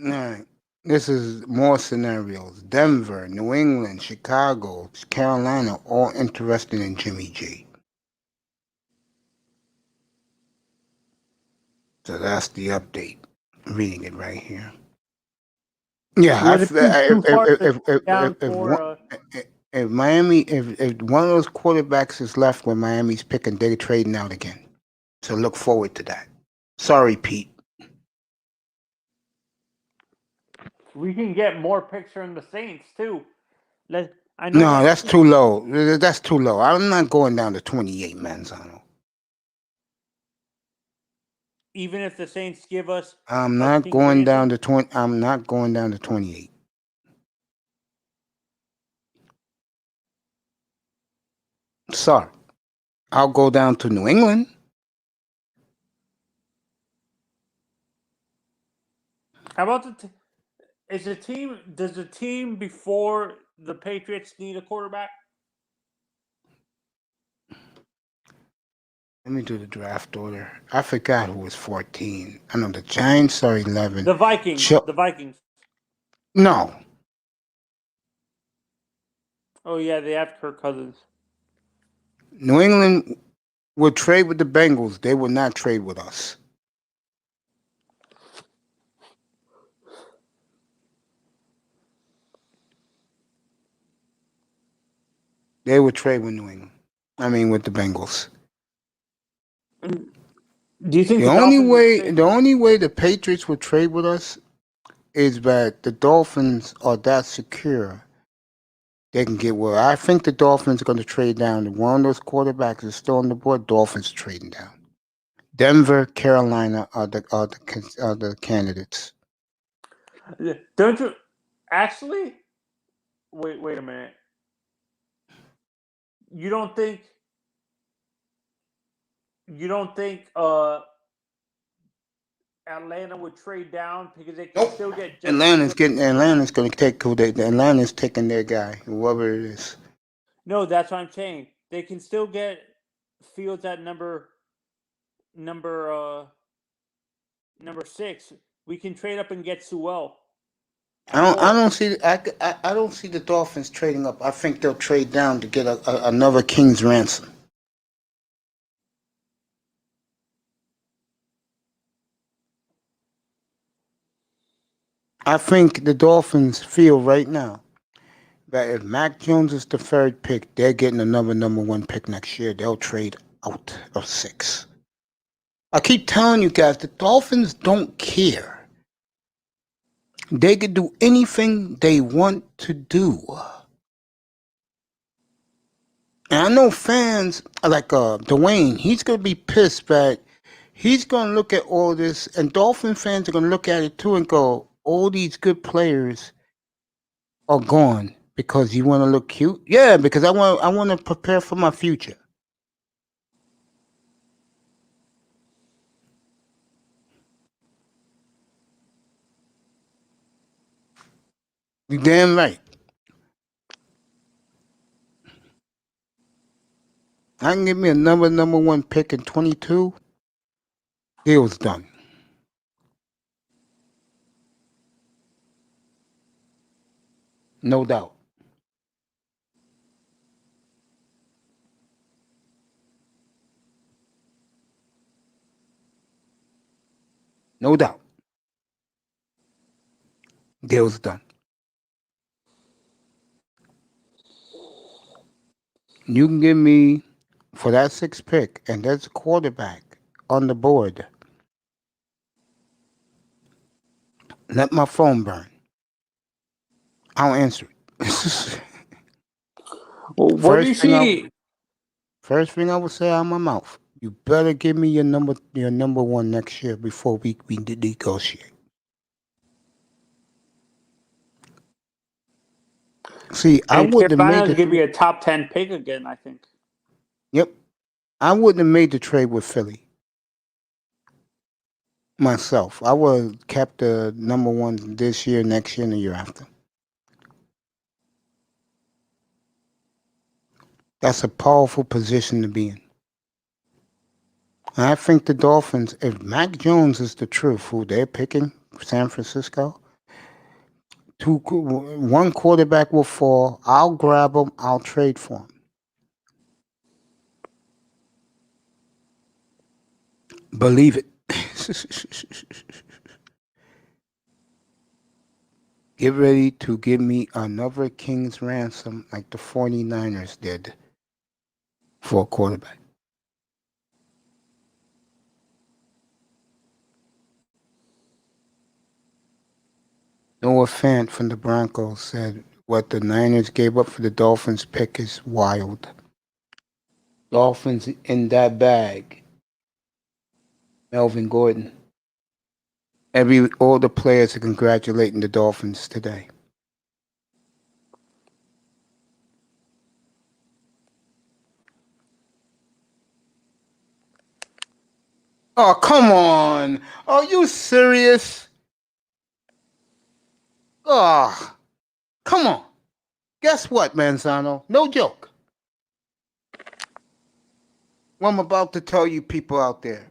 All right. This is more scenarios. Denver, New England, Chicago, Carolina, all interested in Jimmy G. So that's the update. I'm reading it right here. Yeah, Would it be too far to trade down for? if Miami, if one of those quarterbacks is left when Miami's picking, they're trading out again. So look forward to that. Sorry, Pete. We can get more picks from the Saints too. I know. No, that's too low. That's too low. I'm not going down to 28, Manzano. Even if the Saints give us, I'm not going down to 20. I'm not going down to 28. Sorry, I'll go down to New England. How about does the team before the Patriots need a quarterback? Let me do the draft order. I forgot who was 14. I know the Giants are 11. The Vikings. The Vikings. No. Oh yeah, they have Kirk Cousins. New England would trade with the Bengals. They would not trade with us. They would trade with New England. I mean, with the Bengals. Do you think the only way the Patriots would trade with us is that the Dolphins are that secure. They can get well. I think the Dolphins are going to trade down. One of those quarterbacks is still on the board. Dolphins trading down. Denver, Carolina are the candidates. Don't you actually? Wait a minute. You don't think Atlanta would trade down because they can still get Atlanta's going to take who they. Atlanta's taking their guy, whoever it is. No, that's what I'm saying. They can still get Fields at number 6. We can trade up and get Sewell. I don't see the Dolphins trading up. I think they'll trade down to get another king's ransom. I think the Dolphins feel right now that if Mac Jones is the third pick, they're getting another number 1 pick next year. They'll trade out of 6. I keep telling you guys, the Dolphins don't care. They could do anything they want to do. And I know fans like Dwayne, he's going to be pissed that he's going to look at all this, and Dolphin fans are going to look at it too and go, all these good players are gone because you want to look cute? Yeah, because I want to prepare for my future. You damn right. I can give me another number 1 pick in 22. Deal's done. No doubt. No doubt. Deal's done. You can give me, for that 6th pick, and there's a quarterback on the board. Let my phone burn. I'll answer it. Well, what do you see? First thing I would say out of my mouth, you better give me your number 1 next year before we negotiate. See, I wouldn't have made give you a top 10 pick again, I think. Yep. I wouldn't have made the trade with Philly. Myself. I would have kept the number 1 this year, next year, and the year after. That's a powerful position to be in. And I think the Dolphins, if Mac Jones is the truth, who they're picking, San Francisco, one quarterback will fall. I'll grab him. I'll trade for him. Believe it. Get ready to give me another king's ransom like the 49ers did for a quarterback. Noah Fant from the Broncos said what the Niners gave up for the Dolphins pick is wild. Dolphins in that bag. Melvin Gordon. All the players are congratulating the Dolphins today. Oh, come on. Are you serious? Oh, come on. Guess what, Manzano? No joke. What I'm about to tell you people out there.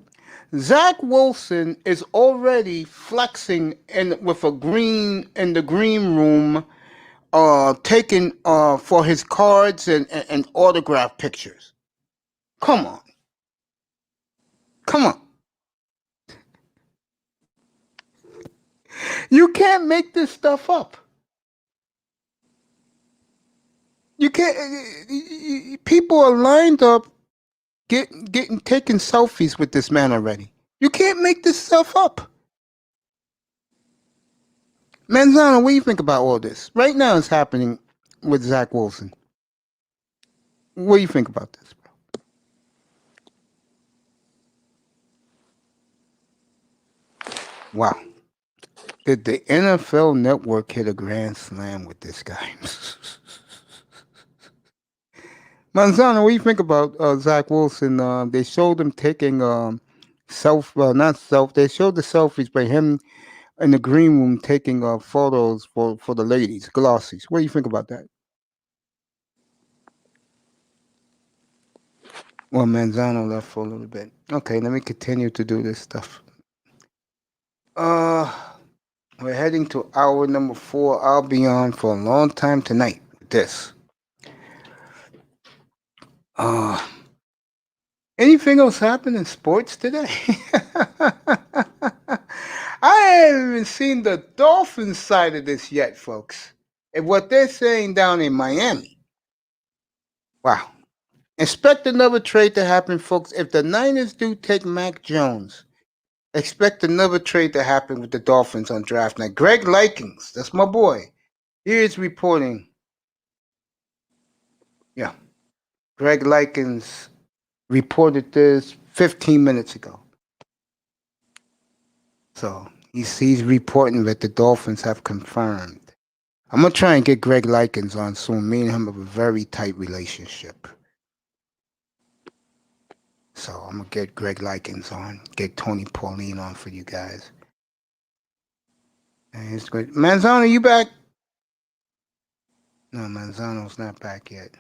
Zach Wilson is already flexing with a green in the green room, taking for his cards and autograph pictures. Come on. Come on. You can't make this stuff up. You can't. People are lined up, taking selfies with this man already. You can't make this stuff up. Manzano, what do you think about all this? Right now, it's happening with Zach Wilson. What do you think about this, bro? Wow. Did the NFL Network hit a grand slam with this guy? Manzano, what do you think about Zach Wilson? They showed him taking they showed the selfies by him in the green room taking photos for the ladies, glossies. What do you think about that? Well, Manzano left for a little bit. Okay, let me continue to do this stuff. We're heading to hour number 4. I'll be on for a long time tonight with this. Anything else happen in sports today? I haven't even seen the Dolphins side of this yet, folks. And what they're saying down in Miami. Wow. Expect another trade to happen, folks. If the Niners do take Mac Jones, expect another trade to happen with the Dolphins on draft night. Greg Likens, that's my boy. He is reporting. Yeah. Greg Likens reported this 15 minutes ago. So he's reporting that the Dolphins have confirmed. I'm going to try and get Greg Likens on soon. Me and him have a very tight relationship. So I'm going to get Greg Likens on, get Tony Pauline on for you guys. And it's good. Manzano, you back? No, Manzano's not back yet.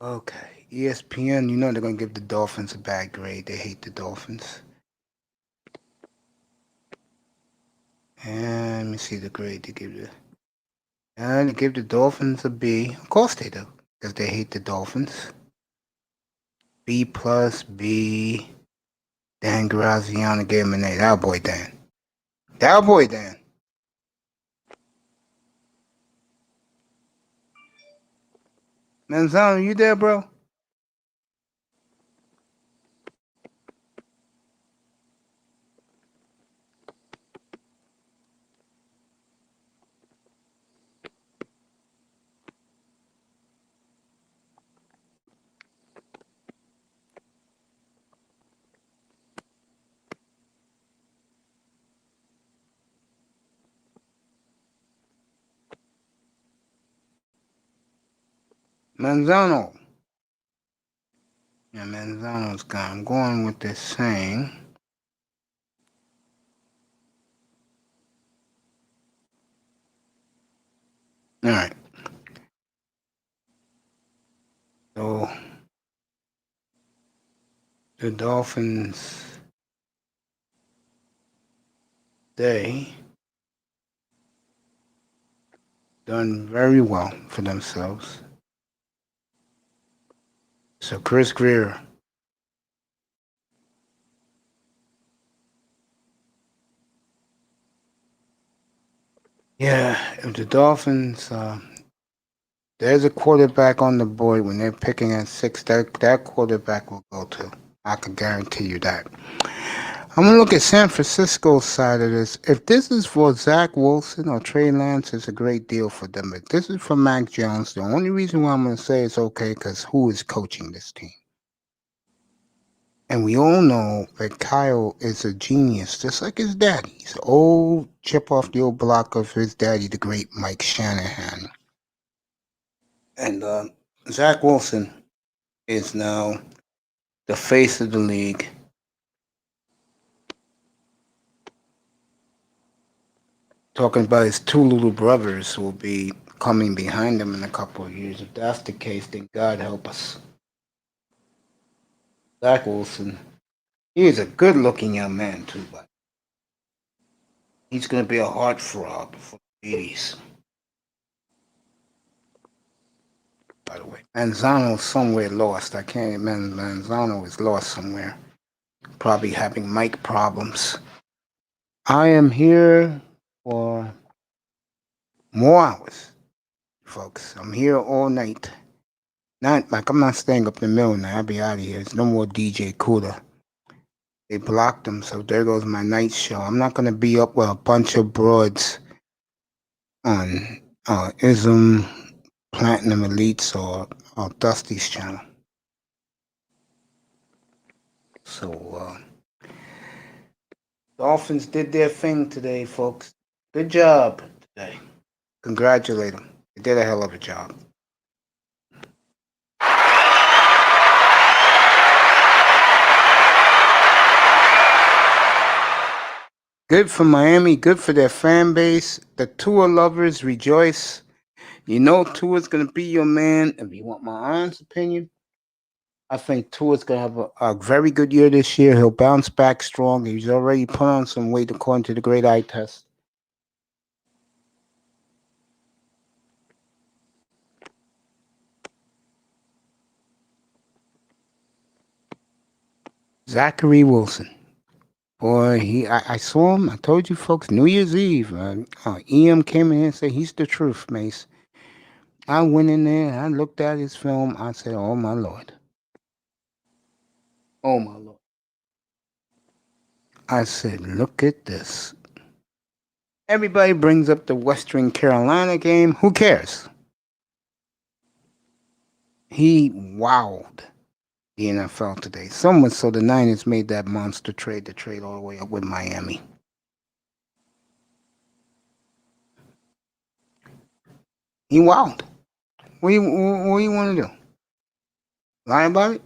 Okay. ESPN, you know they're going to give the Dolphins a bad grade. They hate the Dolphins. And let me see the grade they give they give the Dolphins a B. Of course they do, because they hate the Dolphins. B plus, B. Dan Graziano gave him an A. That boy, Dan. That boy, Dan. Manzano, you there, bro? Manzano. Yeah, Manzano's gone. I'm going with this saying. All right. So the Dolphins, they done very well for themselves. So Chris Greer, yeah, if the Dolphins, there's a quarterback on the board when they're picking at 6, that quarterback will go to. I can guarantee you that. I'm gonna look at San Francisco's side of this. If this is for Zach Wilson or Trey Lance, it's a great deal for them. If this is for Mac Jones, the only reason why I'm gonna say it's okay because who is coaching this team? And we all know that Kyle is a genius, just like his daddy. He's an old chip off the old block of his daddy, the great Mike Shanahan. And Zach Wilson is now the face of the league. Talking about his two little brothers who will be coming behind him in a couple of years. If that's the case, then God help us. Zach Wilson, he is a good-looking young man too, but he's going to be a heartthrob for the 80s. By the way, Manzano's somewhere lost. I can't remember. Manzano is lost somewhere, probably having mic problems. I am here for more hours, folks. I'm here all night. Not like I'm not staying up in the middle now. I'll be out of here. There's no more DJ Cooler. They blocked him, so there goes my night show. I'm not gonna be up with a bunch of broads on Ism, Platinum Elites, or Dusty's channel. So Dolphins did their thing today, folks. Good job today. Congratulate them. They did a hell of a job. Good for Miami, good for their fan base. The Tua lovers rejoice. You know Tua's going to be your man. If you want my honest opinion, I think Tua's going to have a very good year this year. He'll bounce back strong. He's already put on some weight according to the great eye test. Zachary Wilson. Boy, I saw him. I told you folks, New Year's Eve. EM came in here and said, he's the truth, Mace. I went in there, I looked at his film. I said, oh, my Lord. Oh, my Lord. I said, look at this. Everybody brings up the Western Carolina game. Who cares? He wowed the NFL today. So much so the Niners made that monster trade to trade all the way up with Miami. He wowed. What do you want to do? Lie about it?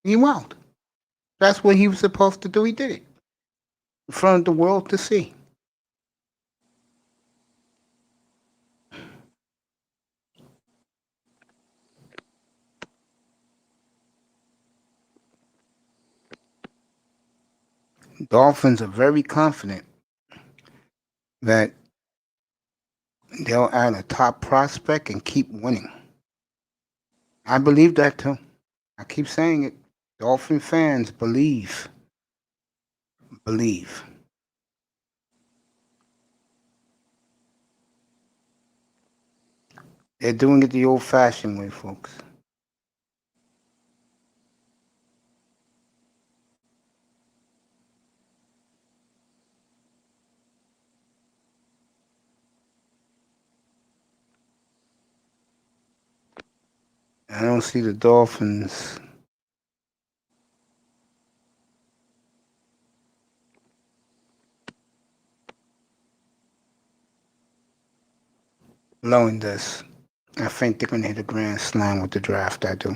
He wowed. That's what he was supposed to do. He did it in front of the world to see. Dolphins are very confident that they'll add a top prospect and keep winning. I believe that too. I keep saying it. Dolphin fans believe. Believe. They're doing it the old-fashioned way, folks. I don't see the Dolphins blowing this. I think they're going to hit a grand slam with the draft. I do.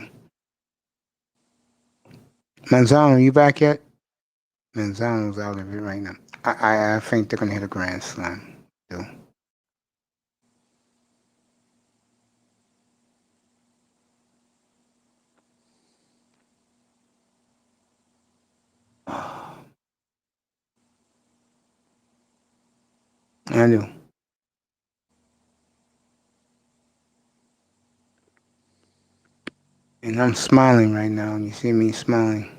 Manzano, you back yet? Manzano's out of it right now. I think they're going to hit a grand slam. I do. I do. And I'm smiling right now. You see me smiling.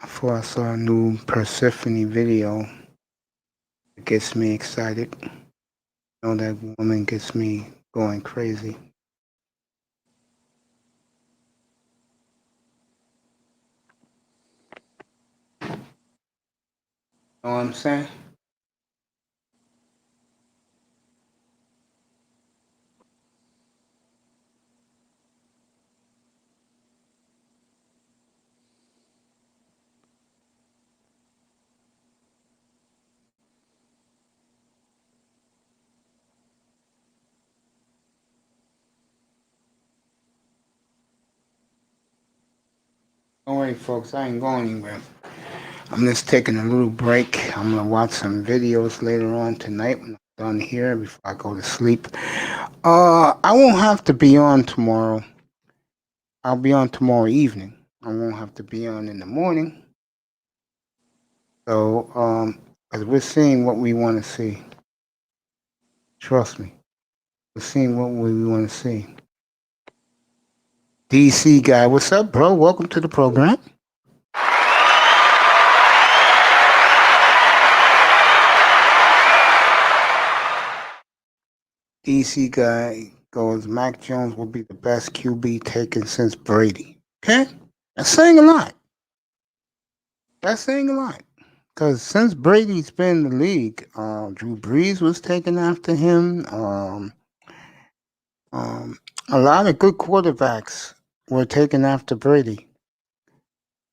Before I saw a new Persephone video, it gets me excited. You know, that woman gets me going crazy. Know what I'm saying? Don't worry, folks. I ain't going anywhere. I'm just taking a little break. I'm gonna watch some videos later on tonight when I'm done here before I go to sleep. I won't have to be on tomorrow. I'll be on tomorrow evening. I won't have to be on in the morning. So, because we're seeing what we want to see. Trust me, we're seeing what we want to see. DC guy, what's up, bro? Welcome to the program. DC guy goes, Mac Jones will be the best QB taken since Brady. Okay? That's saying a lot. That's saying a lot. Because since Brady's been in the league, Drew Brees was taken after him. A lot of good quarterbacks were taken after Brady.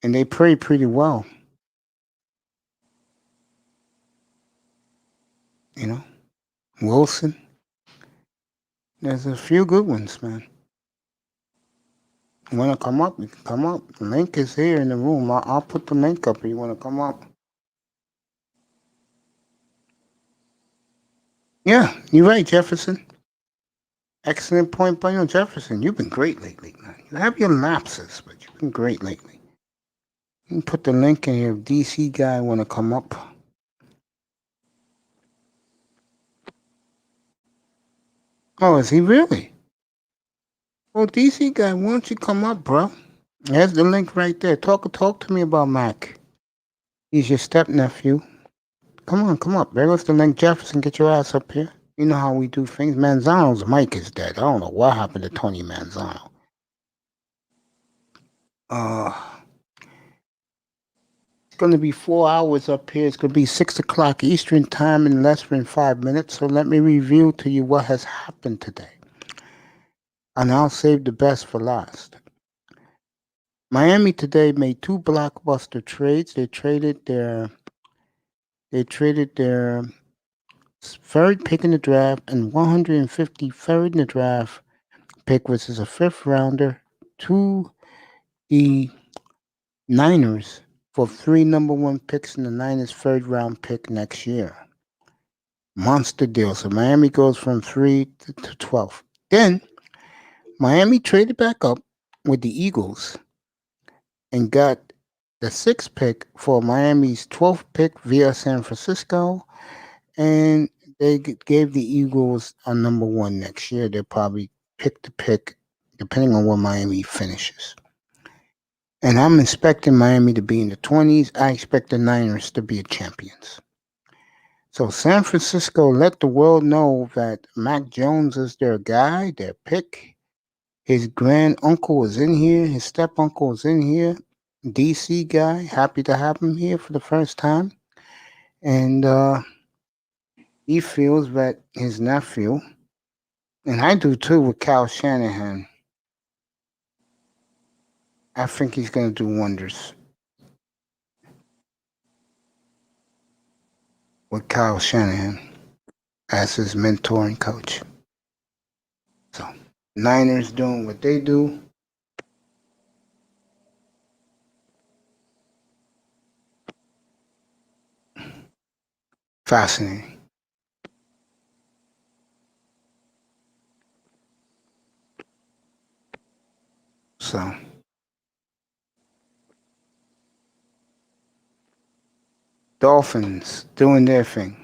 And they played pretty well. You know? Wilson. There's a few good ones, man. You want to come up? You can come up. The link is here in the room. I'll put the link up if you want to come up. Yeah, you're right, Jefferson. Excellent point by you, Jefferson. You've been great lately, man. You have your lapses, but you've been great lately. You can put the link in here if DC guy want to come up. Oh, is he really? Well, DC guy, why don't you come up, bro? There's the link right there. Talk to me about Mac. He's your step nephew. Come on, come up. There goes the link. Jefferson, get your ass up here. You know how we do things. Manzano's mic is dead. I don't know what happened to Tony Manzano. It's going to be 4 hours up here. It's going to be 6 o'clock Eastern time in less than 5 minutes. So let me review to you what has happened today. And I'll save the best for last. Miami today made 2 blockbuster trades. They traded their third pick in the draft and 153rd in the draft pick, which is a 5th rounder, to the Niners for 3 number 1 picks in the Niners' 3rd round pick next year. Monster deal. So Miami goes from 3 to 12. Then Miami traded back up with the Eagles and got the 6th pick for Miami's 12th pick via San Francisco. And they gave the Eagles a number 1 next year. They'll probably pick the pick depending on where Miami finishes. And I'm expecting Miami to be in the 20s. I expect the Niners to be champions. So San Francisco let the world know that Mac Jones is their guy, their pick. His grand uncle is in here. His step uncle is in here. DC guy, happy to have him here for the first time. And he feels that his nephew, and I do too with Kyle Shanahan, I think he's going to do wonders with Kyle Shanahan as his mentor and coach. So, Niners doing what they do. Fascinating. So Dolphins doing their thing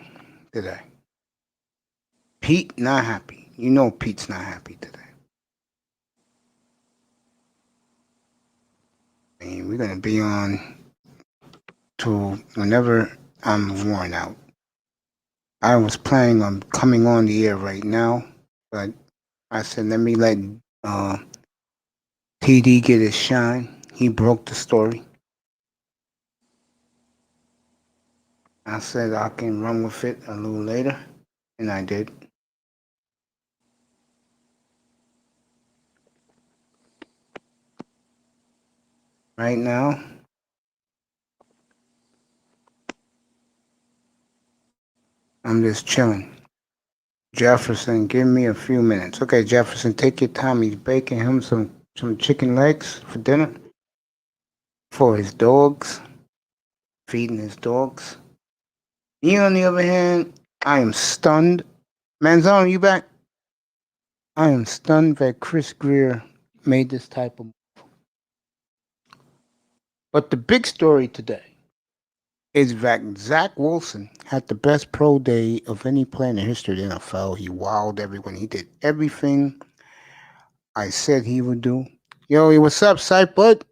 today. Pete not happy. You know Pete's not happy today. I mean, we're gonna be on to whenever I'm worn out. I was planning on coming on the air right now, but I said let me let uh, TD get his shine. He broke the story. I said I can run with it a little later, and I did. Right now, I'm just chilling. Jefferson, give me a few minutes. Okay, Jefferson, take your time. He's baking him some chicken legs for dinner for his dogs, feeding his dogs. Me, on the other hand, I am stunned. Manzano, you back? I am stunned that Chris Greer made this type of. But the big story today is that Zach Wilson had the best pro day of any player in the history of the NFL. He wowed everyone. He did everything I said he would do. Yo, what's up, Sight Bud?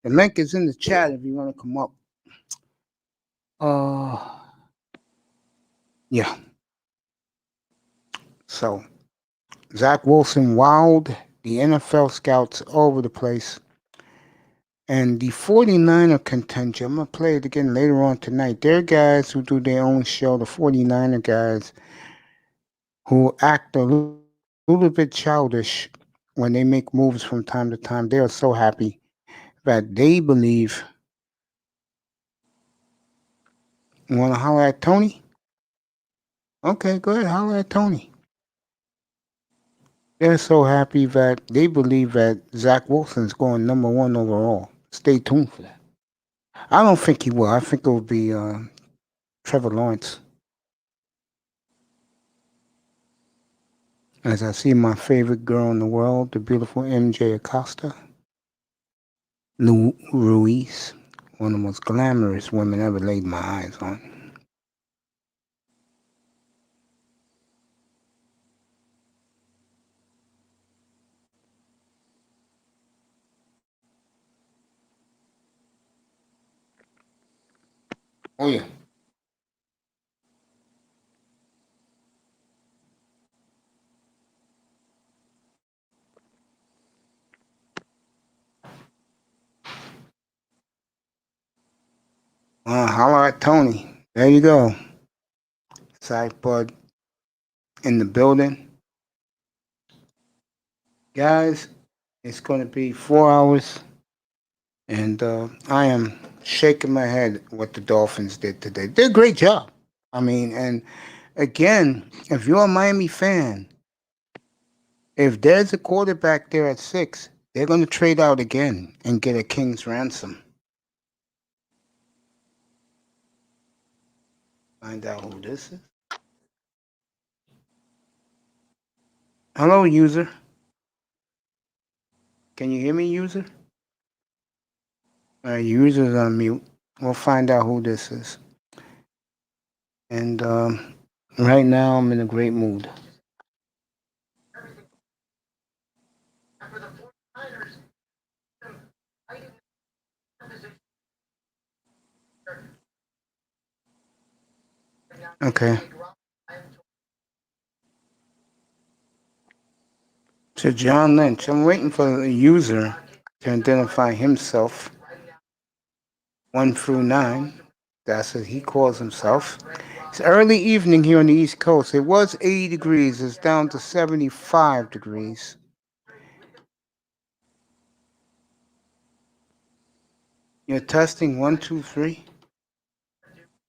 The link is in the chat if you want to come up. Yeah. So, Zach Wilson wowed the NFL scouts all over the place. And the 49er contention, I'm going to play it again later on tonight. They're guys who do their own show, the 49er guys, who act a little bit childish when they make moves from time to time. They are so happy that they believe. You want to holler at Tony? Okay, go ahead, holler at Tony. They're so happy that they believe that Zach Wilson's going #1 overall. Stay tuned for that. I don't think he will. I think it will be Trevor Lawrence. As I see my favorite girl in the world, the beautiful MJ Acosta, Lou Ruiz, one of the most glamorous women I ever laid my eyes on. Oh yeah. Holler at Tony. There you go. Side Bud in the building. Guys, it's going to be 4 hours, and I am shaking my head what the Dolphins did today. They did a great job. I mean, and again, if you're a Miami fan, if there's a quarterback there at 6, they're going to trade out again and get a king's ransom. Find out who this is. Hello, user. Can you hear me, user? User's on mute. We'll find out who this is. And right now, I'm in a great mood. Okay. So John Lynch, I'm waiting for the user to identify himself. 1 through 9. That's what he calls himself. It's early evening here on the East Coast. It was 80 degrees. It's down to 75 degrees. You're testing 1, 2, 3.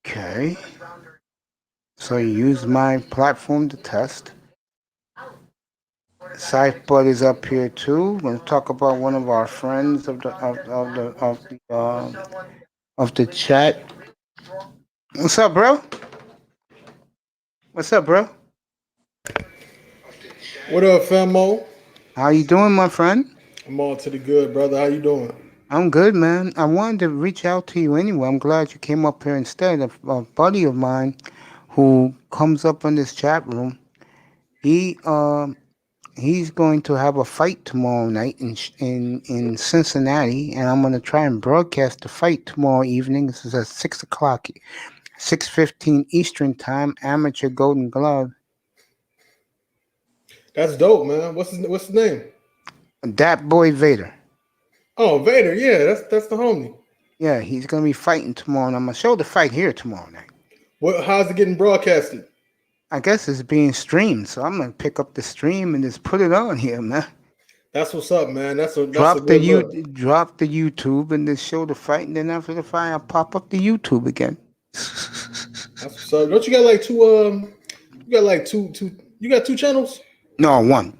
Okay. So you use my platform to test. Scythebud is up here too. We're going to talk about one of our friends of the chat. What's up, bro? What's up, bro? What up, Famo? How you doing, my friend? I'm all to the good, brother. How you doing? I'm good, man. I wanted to reach out to you anyway. I'm glad you came up here instead. A buddy of mine who comes up in this chat room, he he's going to have a fight tomorrow night in Cincinnati, and I'm going to try and broadcast the fight tomorrow evening. This is at 6 o'clock, 6:15 Eastern time, amateur Golden Glove. That's dope, man. What's his name? Dat Boy Vader. Oh, Vader. Yeah, that's the homie. Yeah, he's going to be fighting tomorrow, and I'm going to show the fight here tomorrow night. How's it getting broadcasted? I guess it's being streamed, so I'm gonna pick up the stream and just put it on here, man. That's what's up, man. Drop the YouTube and just show the fight, and then after the fight, I'll pop up the YouTube again. That's what's up. Don't you got like two? You got like two. You got 2 channels? No, 1.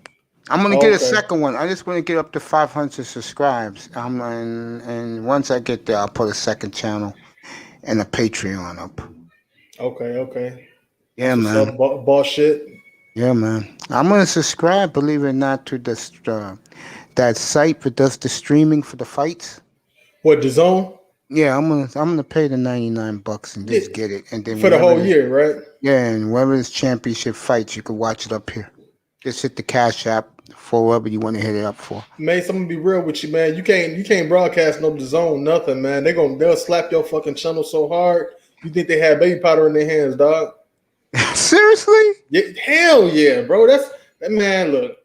I'm gonna get a second one. I just want to get up to 500 subscribes. And once I get there, I'll put a second channel and a Patreon up. Okay. Yeah, man. Boss shit. Yeah, man. I'm gonna subscribe, believe it or not, to that site that does the streaming for the fights. What, DAZN? Yeah, I'm gonna pay the $99 and just get it, and then for the whole year, right? Yeah, and wherever it's championship fights, you can watch it up here. Just hit the Cash App for whatever you want to hit it up for. Man, someone be real with you, man. You can't broadcast no DAZN, nothing, man. They'll slap your fucking channel so hard. You think they have baby powder in their hands, dog? Seriously? Yeah, hell yeah, bro. Man. Look,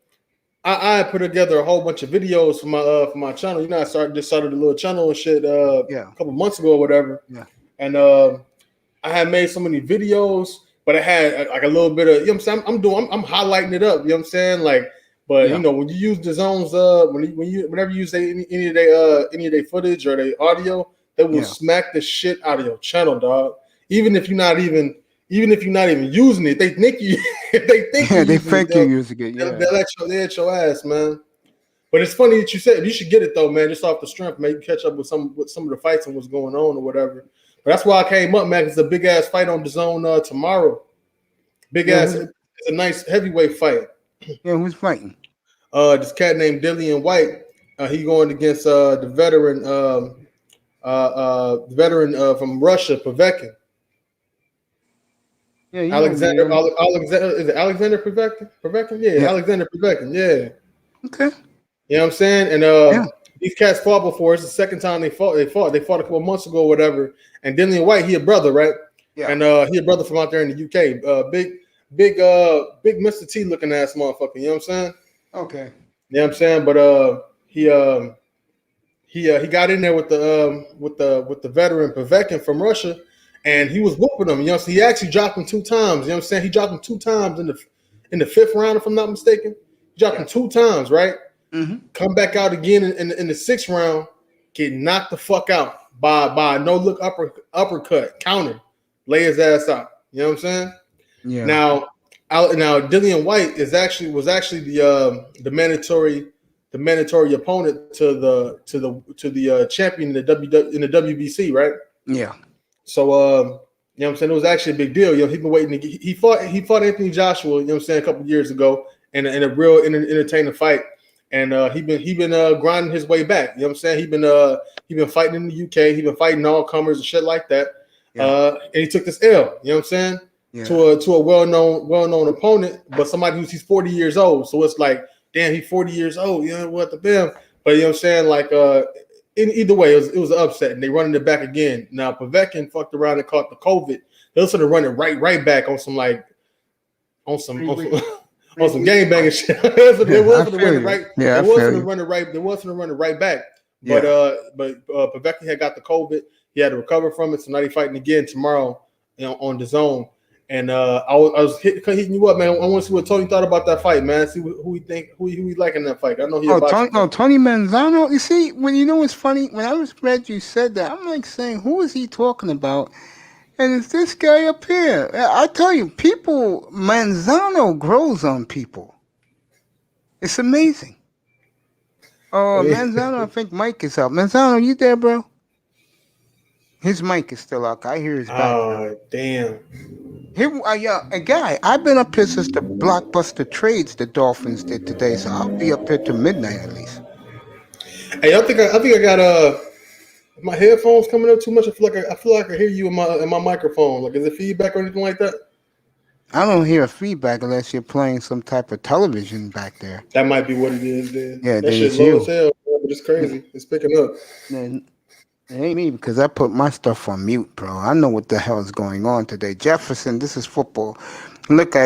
I put together a whole bunch of videos for my channel. You know, I started a little channel and shit a couple months ago or whatever. Yeah. And I had made so many videos, but I had like a little bit of, you know what I'm saying? I'm highlighting it up. You know what I'm saying? Like, but you know, when you use DAZN's whenever you use any of their footage or their audio, they will smack the shit out of your channel, dog. Even if you're not even using it, they think you. If they think you're using it. Yeah, they'll let your ass, man. But it's funny that you said you should get it though, man. Just off the strength, man. You catch up with some of the fights and what's going on or whatever. But that's why I came up, man. It's a big ass fight on DAZN tomorrow. Big ass. It's a nice heavyweight fight. Yeah, who's fighting? This cat named Dillian White. He going against the veteran from Russia, Povetkin. Yeah, Alexander is it Alexander Povetkin? Yeah, Alexander Povetkin. Yeah. Okay. You know what I'm saying? And these cats fought before. It's the second time they fought. They fought a couple months ago or whatever. And Dillian White, he a brother, right? Yeah. And he a brother from out there in the UK. Big Mr. T looking ass motherfucker. You know what I'm saying? Okay. You know what I'm saying? But he got in there with the veteran Povetkin from Russia, and he was whooping him. You know, so he actually dropped him 2 times. You know what I'm saying? He dropped him 2 times in the 5th round, if I'm not mistaken. He dropped him 2 times, right? Mm-hmm. Come back out again in the 6th round, get knocked the fuck out by a no look uppercut counter, lay his ass out. You know what I'm saying? Yeah. Now Dillian White was actually the mandatory opponent to the champion in the WBC, right? Yeah. So you know what I'm saying, it was actually a big deal. You know, he's been waiting to he fought Anthony Joshua, you know what I'm saying, a couple years ago in a real entertaining fight. And he been grinding his way back. You know what I'm saying? He been fighting in the UK, he been fighting all comers and shit like that. Yeah. And he took this L, you know what I'm saying? Yeah. To a well-known opponent, but somebody he's 40 years old. So it's like, damn, he's 40 years old. You know what the damn? But you know what I'm saying? Like either way, it was an upset, and they running it back again. Now Povetkin fucked around and caught the COVID. They'll sort of run it right back on some gang banging shit. They wasn't to run it right back. But Povetkin had got the COVID. He had to recover from it, so now he's fighting again tomorrow, you know, on DAZN. And I was hitting you up, man. I want to see what Tony thought about that fight, man. See who he like in that fight. I know Tony Manzano. You see, what's funny? When I was read you said that, I'm like saying, who is he talking about? And it's this guy up here. I tell you, Manzano grows on people. It's amazing. Oh, Manzano, I think Mike is up. Manzano, you there, bro? His mic is still up. I hear his background. Oh, damn. A guy, I've been up here since the blockbuster trades the Dolphins did today, so I'll be up here till midnight at least. Hey, I got my headphones coming up too much. I feel like I hear you in my microphone. Like, is it feedback or anything like that? I don't hear feedback unless you're playing some type of television back there. That might be what it is. Then Yeah, that shit's low as hell, but it's crazy. It's picking up. It ain't me because I put my stuff on mute, bro. I know what the hell is going on today. Jefferson, this is football. Look,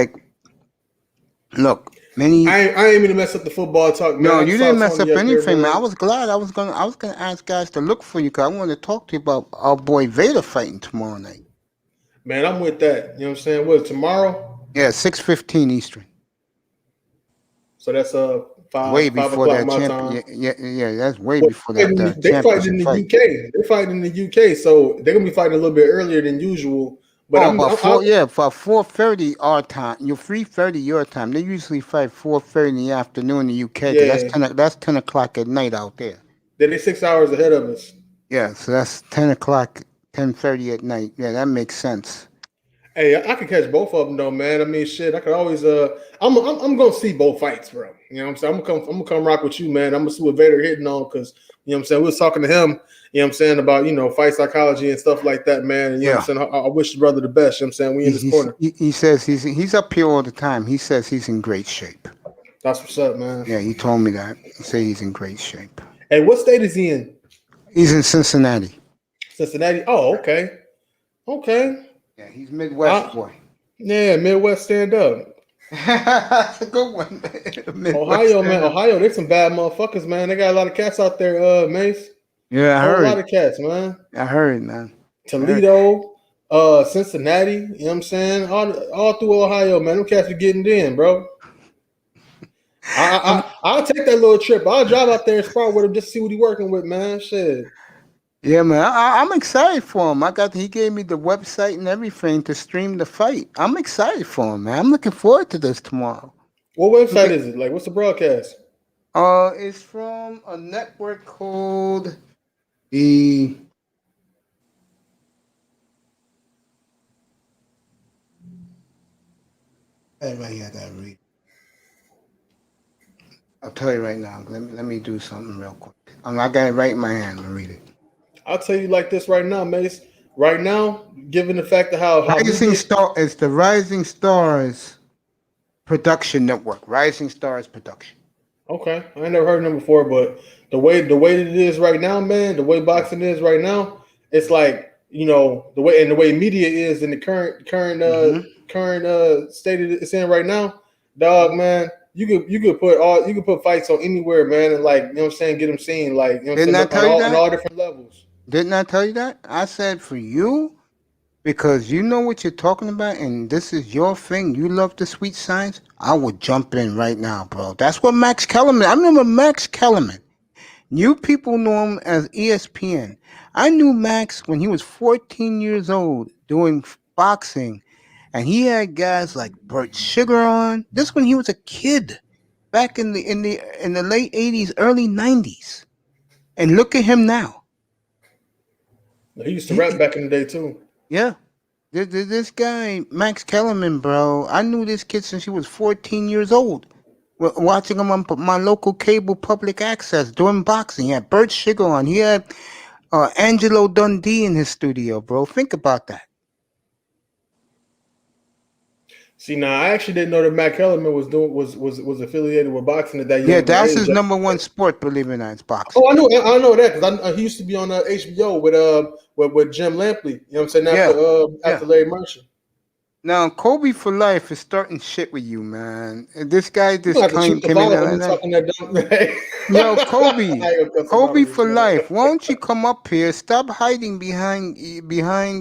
many. I ain't mean to mess up the football talk. Man. No, I you saw didn't mess Tony up up there, anything, man. man. I was glad. I was gonna ask guys to look for you because I wanted to talk to you about our boy Vader fighting tomorrow night. Man, I'm with that. You know what I'm saying? What, tomorrow? Yeah, 6:15 Eastern. So that's way five before o'clock that my champion. time. Yeah, that's way Well, before that they fighting championship in the fight. UK. They're fighting in the UK, so they're gonna be fighting a little bit earlier than usual. But about 4:30 our time. You're 3:30 your time. They usually fight 4:30 in the afternoon in the UK. Yeah. That's 10 o'clock at night out there. They're 6 hours ahead of us. Yeah, so that's 10 o'clock, 10:30 at night. Yeah, that makes sense. Hey, I could catch both of them though, man. I mean, shit, I could always. I'm gonna see both fights, bro. You know what I'm saying? I'm gonna come rock with you, man. I'm gonna see what Vader hitting on because you know what I'm saying. We was talking to him, you know what I'm saying, about fight psychology and stuff like that, man. And, you know what I'm saying. I wish the brother the best. You know what I'm saying we in this corner. He says he's up here all the time. He says he's in great shape. That's what's up, man. Yeah, he told me that. He said he's in great shape. Hey, what state is he in? He's in Cincinnati. Cincinnati. Oh, okay. Yeah, he's Midwest boy. Yeah, Midwest stand up. That's a good one. Ohio, man. Ohio, there's some bad motherfuckers, man. They got a lot of cats out there, Mace. Yeah, I heard. A lot of cats, man. I heard, man. Toledo, Cincinnati, you know what I'm saying? All through Ohio, man. Them cats are getting in, bro. I'll take that little trip. I'll drive out there and spar with him just to see what he's working with, man. Shit. Yeah, man. I'm excited for him. He gave me the website and everything to stream the fight. I'm excited for him, man. I'm looking forward to this tomorrow. What website is it? Like, what's the broadcast? It's from a network called the. Everybody had that read. I'll tell you right now. Let me do something real quick. I got it right in my hand. I'm gonna read it. I'll tell you like this right now, Mace. Right now, given the fact of how Rising Star, it's the Rising Stars Production Network. Rising Stars Production. Okay, I ain't never heard of them before, but the way that it is right now, man, the way boxing is right now, it's like the way media is in the current state it's in right now, dog, man. You could put fights on anywhere, man, and like you know what I'm saying, get them seen, like you know what I'm saying, on all different levels. Didn't I tell you that? I said for you, because you know what you're talking about, and this is your thing. You love the sweet science. I would jump in right now, bro. That's what Max Kellerman. I remember Max Kellerman. You people know him as ESPN. I knew Max when he was 14 years old doing boxing, and he had guys like Bert Sugar on. This when he was a kid, back in the late 80s, early 90s, and look at him now. He used to rap back in the day too. Yeah. This guy, Max Kellerman, bro, I knew this kid since he was 14 years old. Watching him on my local cable public access doing boxing. He had Bert Sugar on. He had Angelo Dundee in his studio, bro. Think about that. See, now I actually didn't know that Matt Kellerman was affiliated with boxing at that young age. Yeah, that's his number one sport, believe it or not, it's boxing. Oh, I know that because he used to be on HBO with Jim Lampley. You know what I'm saying? After Larry Marshall. Now Kobe for life is starting shit with you, man. And this guy came in there. Yo, Kobe for life. Why don't you come up here? Stop hiding behind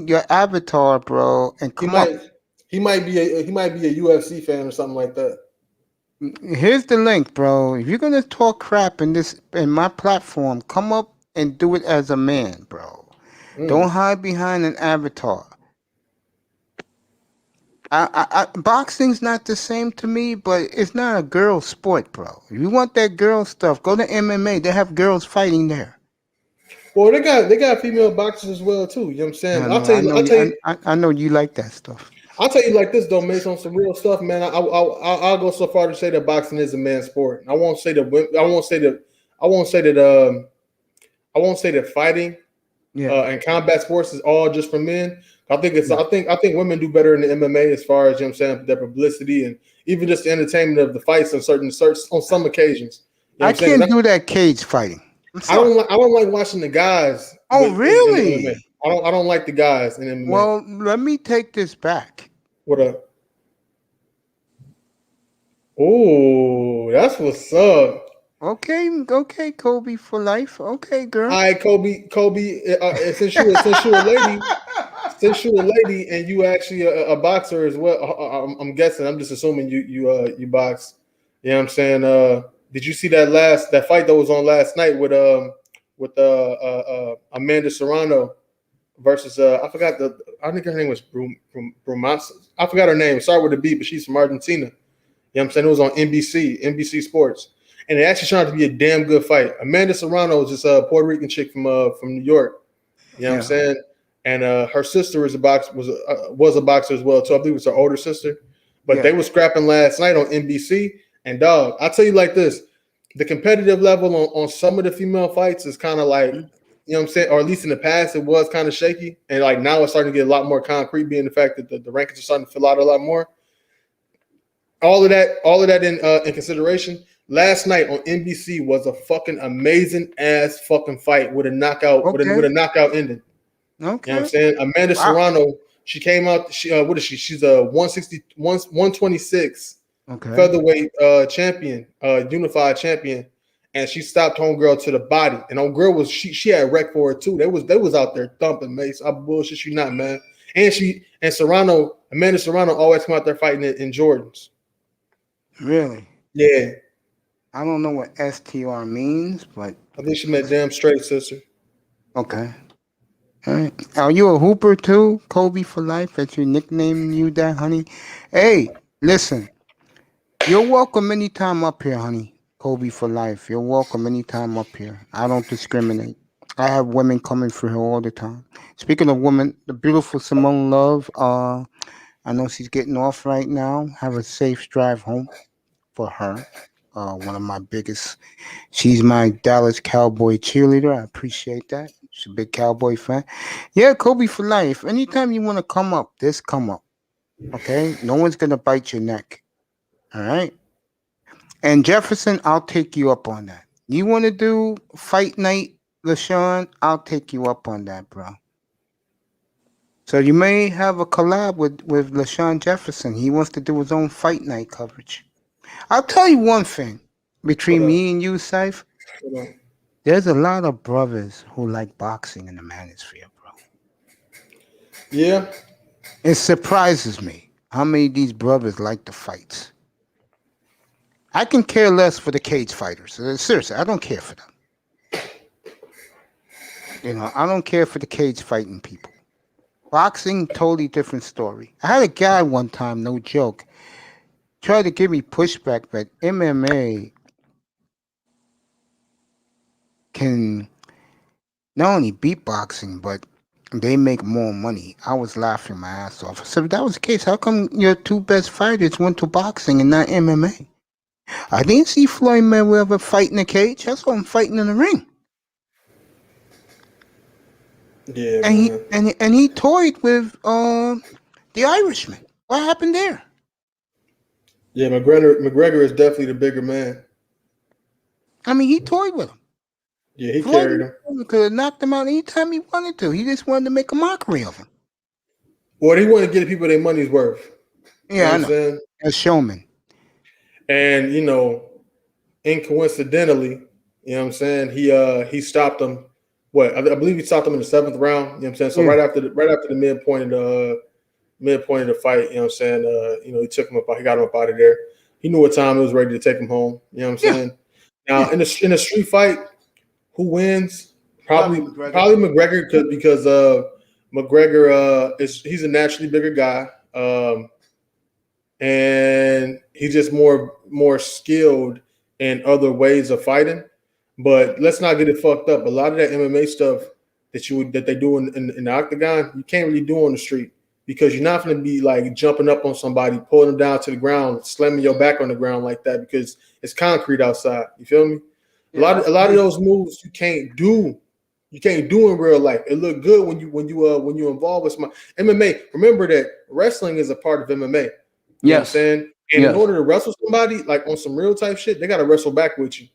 your avatar, bro, and come up. He might be a UFC fan or something like that. Here's the link, bro. If you're gonna talk crap in my platform, come up and do it as a man, bro. Don't hide behind an avatar. Boxing's not the same to me, but it's not a girl sport, bro. If you want that girl stuff, go to MMA. They have girls fighting there. Well, they got female boxers as well too. You know what I'm saying? I know you like that stuff. I'll tell you like this though, Mace, on some real stuff, man. I'll go so far to say that boxing is a man's sport. I won't say that. I won't say that. I won't say that. I won't say that fighting and combat sports is all just for men. I think it's. I think women do better in the MMA as far as, you know what I'm saying, their publicity and even just the entertainment of the fights on on some occasions. You know I can't do that cage fighting. I don't like watching the guys. Oh, in really? MMA. I don't like the guys in MMA. Well, let me take this back. What up? Oh, that's what's up. Okay, Kobe for life. Okay, girl. All right, Kobe. Since you're a lady, and you actually a boxer as well. I'm guessing. I'm just assuming you box. You know what I'm saying? Did you see that fight that was on last night with Amanda Serrano versus I think her name was Brumasa. I forgot her name. Sorry with the B, but she's from Argentina. You know what I'm saying? It was on NBC Sports. And it actually turned out to be a damn good fight. Amanda Serrano is just a Puerto Rican chick from New York. You know what I'm saying? And her sister was a boxer as well too. I believe it was her older sister. But they were scrapping last night on NBC. And dog, I'll tell you like this: the competitive level on some of the female fights is kind of like, you know what I'm saying, or at least in the past it was kind of shaky. And like now it's starting to get a lot more concrete, being the fact that the rankings are starting to fill out a lot more. All of that in consideration. Last night on NBC was a fucking amazing ass fucking fight with a knockout with a knockout ending. Okay. You know what I'm saying? Amanda Serrano, she came out. What is she? She's a 126 featherweight champion, unified champion, and she stopped homegirl to the body. And homegirl was she had rec for it too. They was out there thumping, Mace. I bullshit you not, man. And Amanda Serrano always come out there fighting in Jordans. Really? Yeah. I don't know what STR means, but I think she meant damn straight, sister. Okay. All right. Are you a hooper too? Kobe for life, that you nickname you that, honey? Hey, listen. You're welcome anytime up here, honey. Kobe for life. You're welcome anytime up here. I don't discriminate. I have women coming through here all the time. Speaking of women, the beautiful Simone Love, I know she's getting off right now. Have a safe drive home for her. One of my biggest. She's my Dallas Cowboy cheerleader. I appreciate that. She's a big Cowboy fan. Yeah, Kobe for life. Anytime you want to come up, just come up. Okay? No one's going to bite your neck. All right? And Jefferson, I'll take you up on that. You want to do fight night, LaShawn? I'll take you up on that, bro. So you may have a collab with LaShawn Jefferson. He wants to do his own fight night coverage. I'll tell you one thing. Between me and you, Saif, there's a lot of brothers who like boxing in the manosphere, bro. Yeah. It surprises me how many of these brothers like the fights. I can care less for the cage fighters. Seriously, I don't care for them. You know, I don't care for the cage fighting people. Boxing, totally different story. I had a guy one time, no joke, try to give me pushback that MMA can not only beat boxing, but they make more money. I was laughing my ass off. So if that was the case, how come your two best fighters went to boxing and not MMA? I didn't see Floyd Mayweather fight in a cage. I saw him fighting in the ring. Yeah, and he toyed with the Irishman. What happened there? Yeah, McGregor is definitely the bigger man. I mean, he toyed with him. Yeah, he carried him. Could have knocked him out anytime he wanted to. He just wanted to make a mockery of him. Well, he wanted to get people their money's worth. Yeah, I know. A showman. And, you know, incoincidentally, you know what I'm saying, he stopped him. What, I believe he stopped him in the 7th round. You know what I'm saying? So right after the midpoint of the fight, you know what I'm saying, you know, he took him up, he got him up out of there. He knew what time it was ready to take him home. You know what I'm saying? Now in a street fight, who wins? Probably McGregor because McGregor he's a naturally bigger guy. And he's just more skilled in other ways of fighting. But let's not get it fucked up. A lot of that MMA stuff that they do in the octagon, you can't really do on the street. because you're not going to be like jumping up on somebody, pulling them down to the ground, slamming your back on the ground like that because it's concrete outside. You feel me? Yeah. A lot of those moves you can't do. You can't do in real life. It look good when you involved with some MMA. Remember that wrestling is a part of MMA. You know what I'm saying? And in order to wrestle somebody like on some real type shit, they got to wrestle back with you.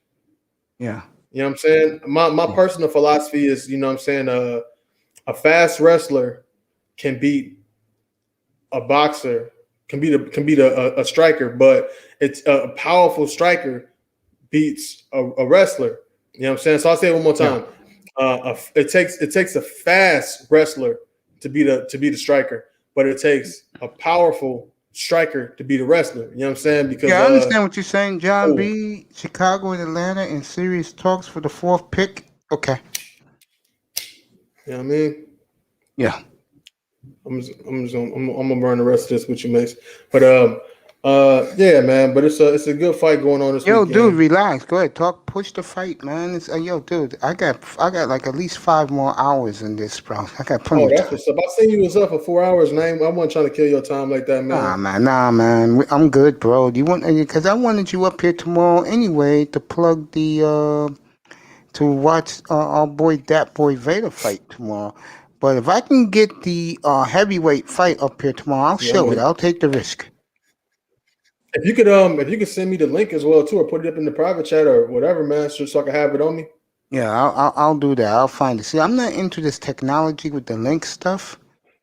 Yeah. You know what I'm saying? My personal philosophy is, you know what I'm saying, a fast wrestler can beat a boxer, can beat a striker, but it's a powerful striker beats a wrestler. You know what I'm saying? So I'll say it one more time. It takes a fast wrestler to be the striker, but it takes a powerful striker to be the wrestler. You know what I'm saying? Because I understand what you're saying. John B, Chicago and Atlanta in serious talks for the 4th pick. Okay. You know what I mean? Yeah. I'm gonna burn the rest of this with you, Mace. But yeah, man. But it's a good fight going on this weekend. Dude, relax. Go ahead, talk. Push the fight, man. It's dude. I got like at least 5 more hours in this, bro. I got plenty of that's time. what's up. I seen you was up for 4 hours, and I wasn't trying to kill your time like that, man. Nah, man. I'm good, bro. Do you want? Because I wanted you up here tomorrow anyway to plug the to watch our boy Dat Boy Vader fight tomorrow. But if I can get the heavyweight fight up here tomorrow, I'll show it. I'll take the risk. If you could send me the link as well too, or put it up in the private chat or whatever, man, so I can have it on me. Yeah, I'll do that. I'll find it. See, I'm not into this technology with the link stuff.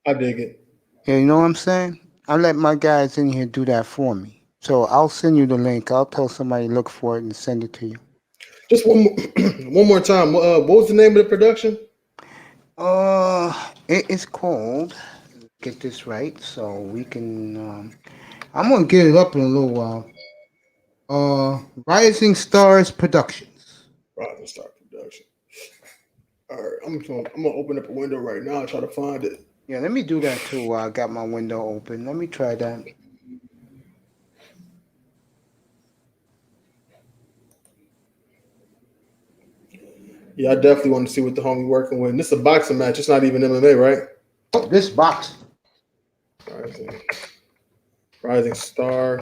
I dig it. Yeah, you know what I'm saying? I let my guys in here do that for me. So I'll send you the link. I'll tell somebody to look for it and send it to you. Just one more time. What was the name of the production? It is called. Get this right, so we can. I'm gonna get it up in a little while. Rising Stars Productions. Rising Star Production. All right, I'm gonna open up a window right now and try to find it. Yeah, let me do that too while I got my window open. Let me try that. Yeah, I definitely want to see what the homie working with. And this is a boxing match. It's not even MMA, right? Oh, this boxing. Rising Star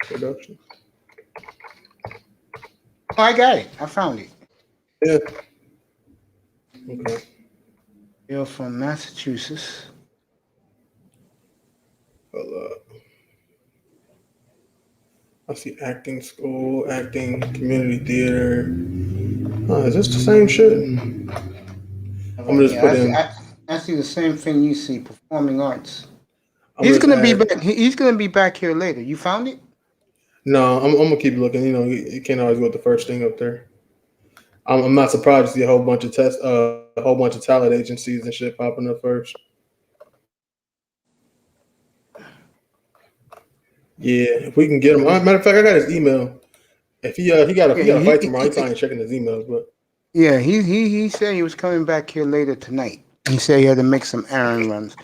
Production. Oh, I got it. I found it. Yeah. Okay. You're from Massachusetts. Hold up. I see acting school, acting, community theater. Oh, is this the same shit? I'm gonna just put in. I see the same thing you see. Performing arts. He's gonna be back. He's gonna be back here later. You found it? No, I'm gonna keep looking. You know, you can't always go with the first thing up there. I'm not surprised to see a whole bunch of talent agencies and shit popping up first. Yeah, if we can get him. Matter of fact, I got his email. If he got a fight tomorrow, I ain't checking his emails, but yeah, he said he was coming back here later tonight. He said he had to make some errand runs.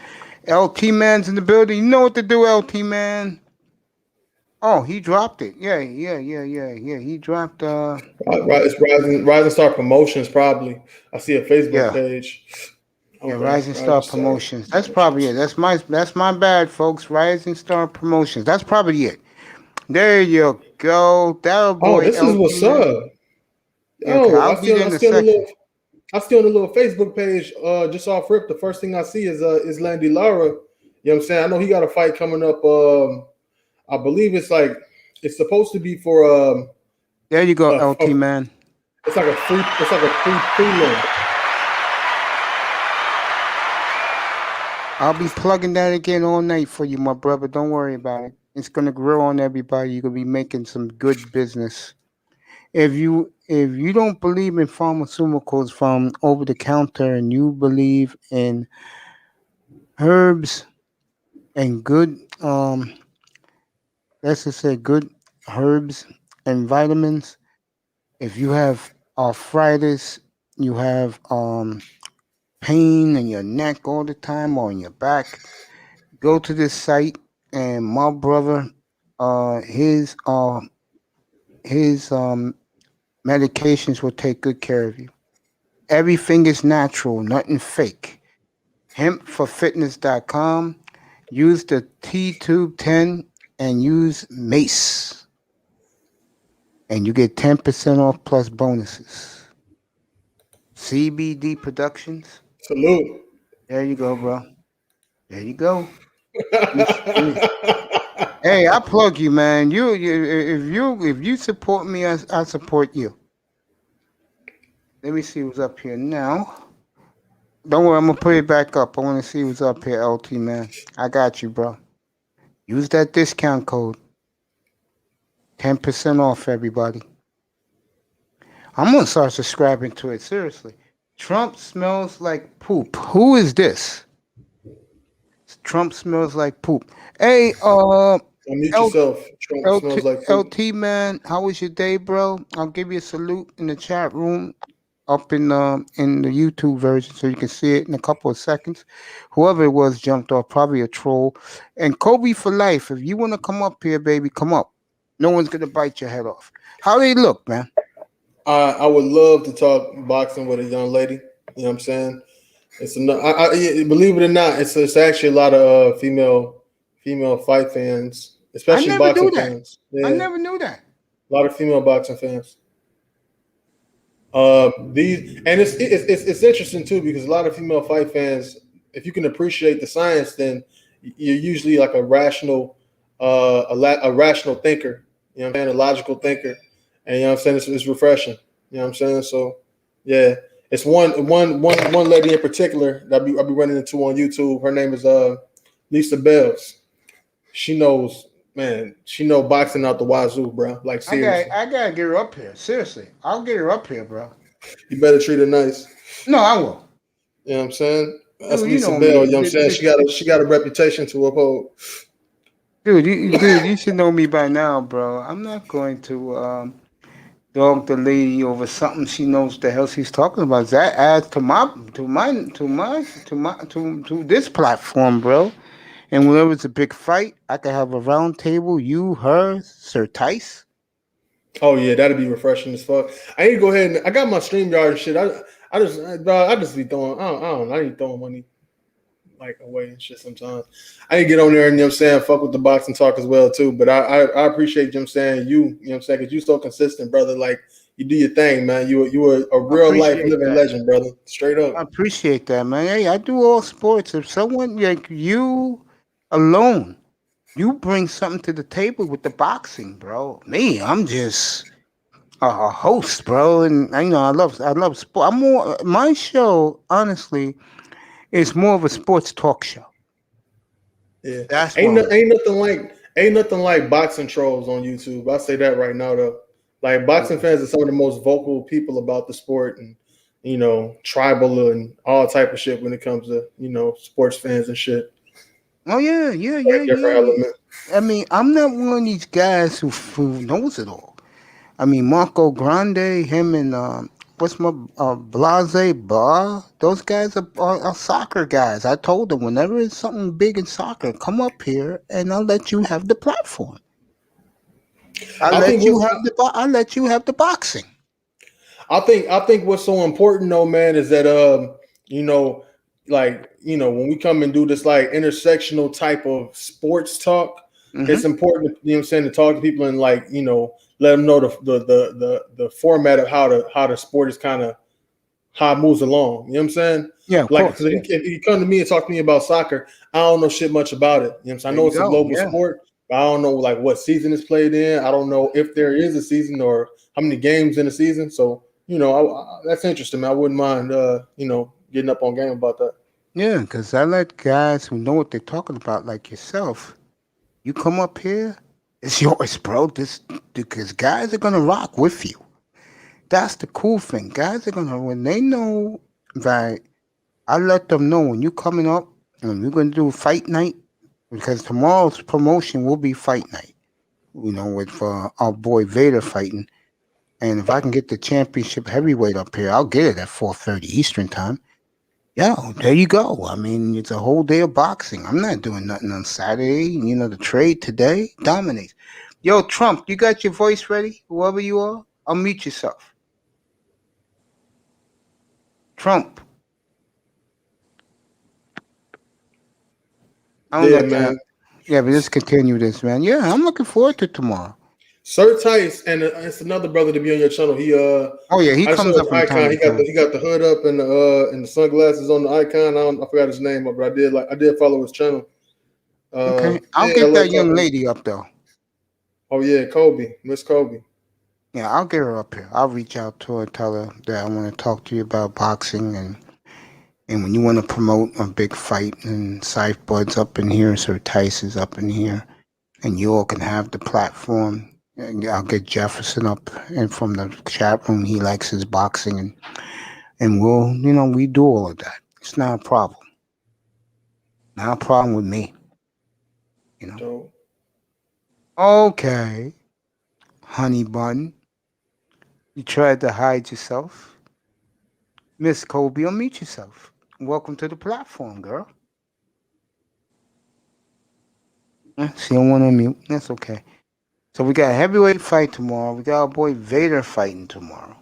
LT Man's in the building. You know what to do, LT Man. Oh, he dropped it. Yeah. He dropped. It's Rising Star Promotions probably. I see a Facebook page. Yeah, Rising Star Promotions. That's probably it. That's my bad, folks. Rising Star Promotions. That's probably it. There you go. Oh, this is what's up. Oh, I see on the little Facebook page, just off rip, the first thing I see is Landy Lara. You know what I'm saying? I know he got a fight coming up. I believe it's supposed to be for there you go, LT Man. It's like a free prelim. I'll be plugging that again all night for you, my brother. Don't worry about it. It's gonna grow on everybody. You're gonna be making some good business. If you don't believe in pharmaceuticals from over the counter and you believe in herbs and good let's just say good herbs and vitamins, if you have arthritis, you have pain in your neck all the time or in your back, go to this site and my brother his medications will take good care of you. Everything is natural, nothing fake. Hempforfitness.com. use the T-Tube 10 and use Mace. And you get 10% off plus bonuses. CBD Productions. Salute. There you go, bro. There you go. Hey, I plug you, man. If you support me, I support you. Let me see what's up here now. Don't worry, I'm gonna put it back up. I want to see what's up here, LT man. I got you, bro. Use that discount code. 10% off, everybody. I'm gonna start subscribing to it. Seriously. Trump smells like poop. Who is this? Trump smells like poop. Hey, Unmute L- yourself. Trump LT, smells like poop. LT man, how was your day, bro? I'll give you a salute in the chat room up in the YouTube version so you can see it in a couple of seconds. Whoever it was jumped off, probably a troll. And Kobe for life. If you want to come up here, baby, come up. No one's gonna bite your head off. How they look, man? I would love to talk boxing with a young lady. You know what I'm saying? It's believe it or not, it's actually a lot of female fight fans, I especially never knew boxing that. fans. I Yeah, never knew that. a lot of female boxing fans. These and it's interesting too because a lot of female fight fans, if you can appreciate the science, then you're usually like a rational, a rational thinker. You know what I'm saying? A logical thinker, and you know what I'm saying. It's refreshing. You know what I'm saying? So, yeah, it's one lady in particular that I'll be running into on YouTube. Her name is Lisa Bells. She knows, man. She know boxing out the wazoo, bro. Like seriously, I gotta get her up here. Seriously, I'll get her up here, bro. you better treat her nice. No, I will. You know what I'm saying? That's Dude, you Lisa know Bell. me. You know what I'm saying? She got a reputation to uphold. Dude, you should know me by now, bro. I'm not going to dog the lady over something she knows the hell she's talking about. That adds to this platform, bro. And whenever it's a big fight, I could have a round table. You, her, Sir Tice. Oh yeah, that'd be refreshing as fuck. I need to go ahead and I got my StreamYard and shit. I just be throwing. I don't know. I need throwing money like away and shit sometimes. I need to get on there and you know what I'm saying, fuck with the boxing talk as well too. But I appreciate you know what I'm saying you know what I'm saying because you so consistent, brother. Like you do your thing, man. You were a I real life appreciate living that. legend, brother. Straight up. I appreciate that, man. Hey, I do all sports. If someone like you alone, you bring something to the table with the boxing, bro. Me, I'm just a host, bro, and you know I love sport. I'm more my show, honestly, is more of a sports talk show. Yeah. That's what I'm. Ain't nothing like boxing trolls on YouTube. I say that right now though. Like boxing fans are some of the most vocal people about the sport and you know, tribal and all type of shit when it comes to, you know, sports fans and shit. Oh yeah, Like different element. I mean, I'm not one of these guys who knows it all. I mean, Marco Grande, him and what's my Blase Bar? Those guys are soccer guys. I told them whenever it's something big in soccer, come up here and I'll let you have the platform. I think what's I'll let you have the boxing. I think what's so important though, man, is that you know, like, you know, when we come and do this like intersectional type of sports talk, it's important, you know what I'm saying, to talk to people and like, you know, let them know the format of how the sport is kind of how it moves along. You know what I'm saying? Yeah, of Like course. because if you come to me and talk to me about soccer, I don't know shit much about it. You know what I'm saying? I know it's a global sport, but I don't know like what season it's played in. I don't know if there is a season or how many games in a season. So, you know, that's interesting, man. I wouldn't mind you know, getting up on game about that. Yeah, because I let guys who know what they're talking about, like yourself, you come up here, it's yours, bro. This because guys are gonna rock with you. That's the cool thing. Guys are gonna when they know that I let them know when you coming up and we're gonna do fight night because tomorrow's promotion will be fight night. You know, with our boy Vader fighting. And if I can get the championship heavyweight up here, I'll get it at 4:30 Eastern time. Yeah, there you go. I mean, it's a whole day of boxing. I'm not doing nothing on Saturday. You know, the trade today dominates. Yo, Trump, you got your voice ready? Whoever you are, unmute yourself. Trump. I don't know Yeah, if that. man. Yeah, but let's continue this, man. Yeah, I'm looking forward to tomorrow. Sir Tice, and it's another brother to be on your channel. Oh yeah, he I saw comes his up from time icon. to time. He got the hood up and the sunglasses on the icon. I forgot his name, but I did follow his channel. Okay, I'll Yeah, I get love that young talking. lady up though. Oh yeah, Kobe, Miss Kobe. Yeah, I'll get her up here. I'll reach out to her, tell her that I want to talk to you about boxing and when you want to promote a big fight and Scythe Bud's up in here, Sir Tice is up in here, and you all can have the platform. And I'll get Jefferson up and from the chat room. He likes his boxing and we'll we do all of that. It's not a problem. Not a problem with me. So, Okay, honey bun. You tried to hide yourself. Miss Kobe, unmute yourself. Welcome to the platform, girl. She don't want to unmute. That's okay. So we got a heavyweight fight tomorrow. We got our boy Vader fighting tomorrow.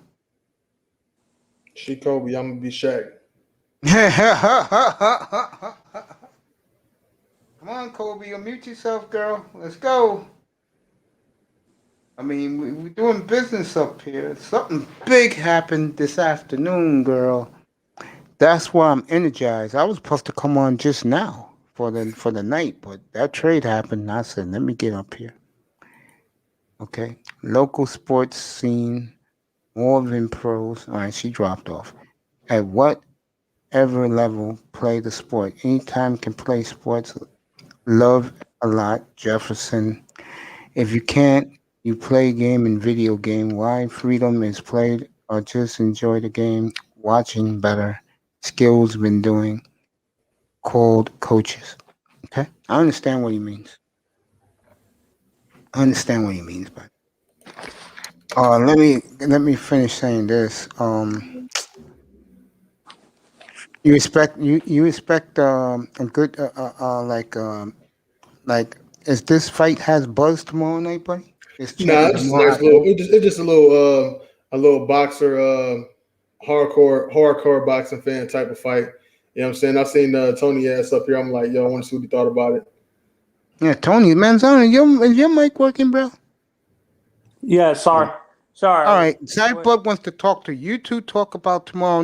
she Kobe, I'm gonna be Shaq. Come on, Kobe, unmute yourself, girl. Let's go. I mean, we're doing business up here. Something big happened this afternoon, girl. That's why I'm energized. I was supposed to come on just now for the night, but that trade happened. I said, let me get up here. Okay. Local sports scene, Morven pros. All right, she dropped off. At whatever level, play the sport. Anytime can play sports. Love a lot, Jefferson. If you can't, you play game and video game. Why freedom is played or just enjoy the game. Watching better. Skills been doing. Called coaches. Okay, I understand what he means. I understand what he means, but let me finish saying this. You expect a good like is this fight has buzz tomorrow night, buddy? This Nah, champ it's just a tomorrow nice little. afternoon. It's just a little boxer, hardcore boxing fan type of fight. You know what I'm saying? I've seen Tony ass up here. I'm like, yo, I want to see what he thought about it. Yeah, Tony Manzano, is your mic working, bro? Yeah, sorry. All right, Cyborg wants to talk to you two. Talk about tomorrow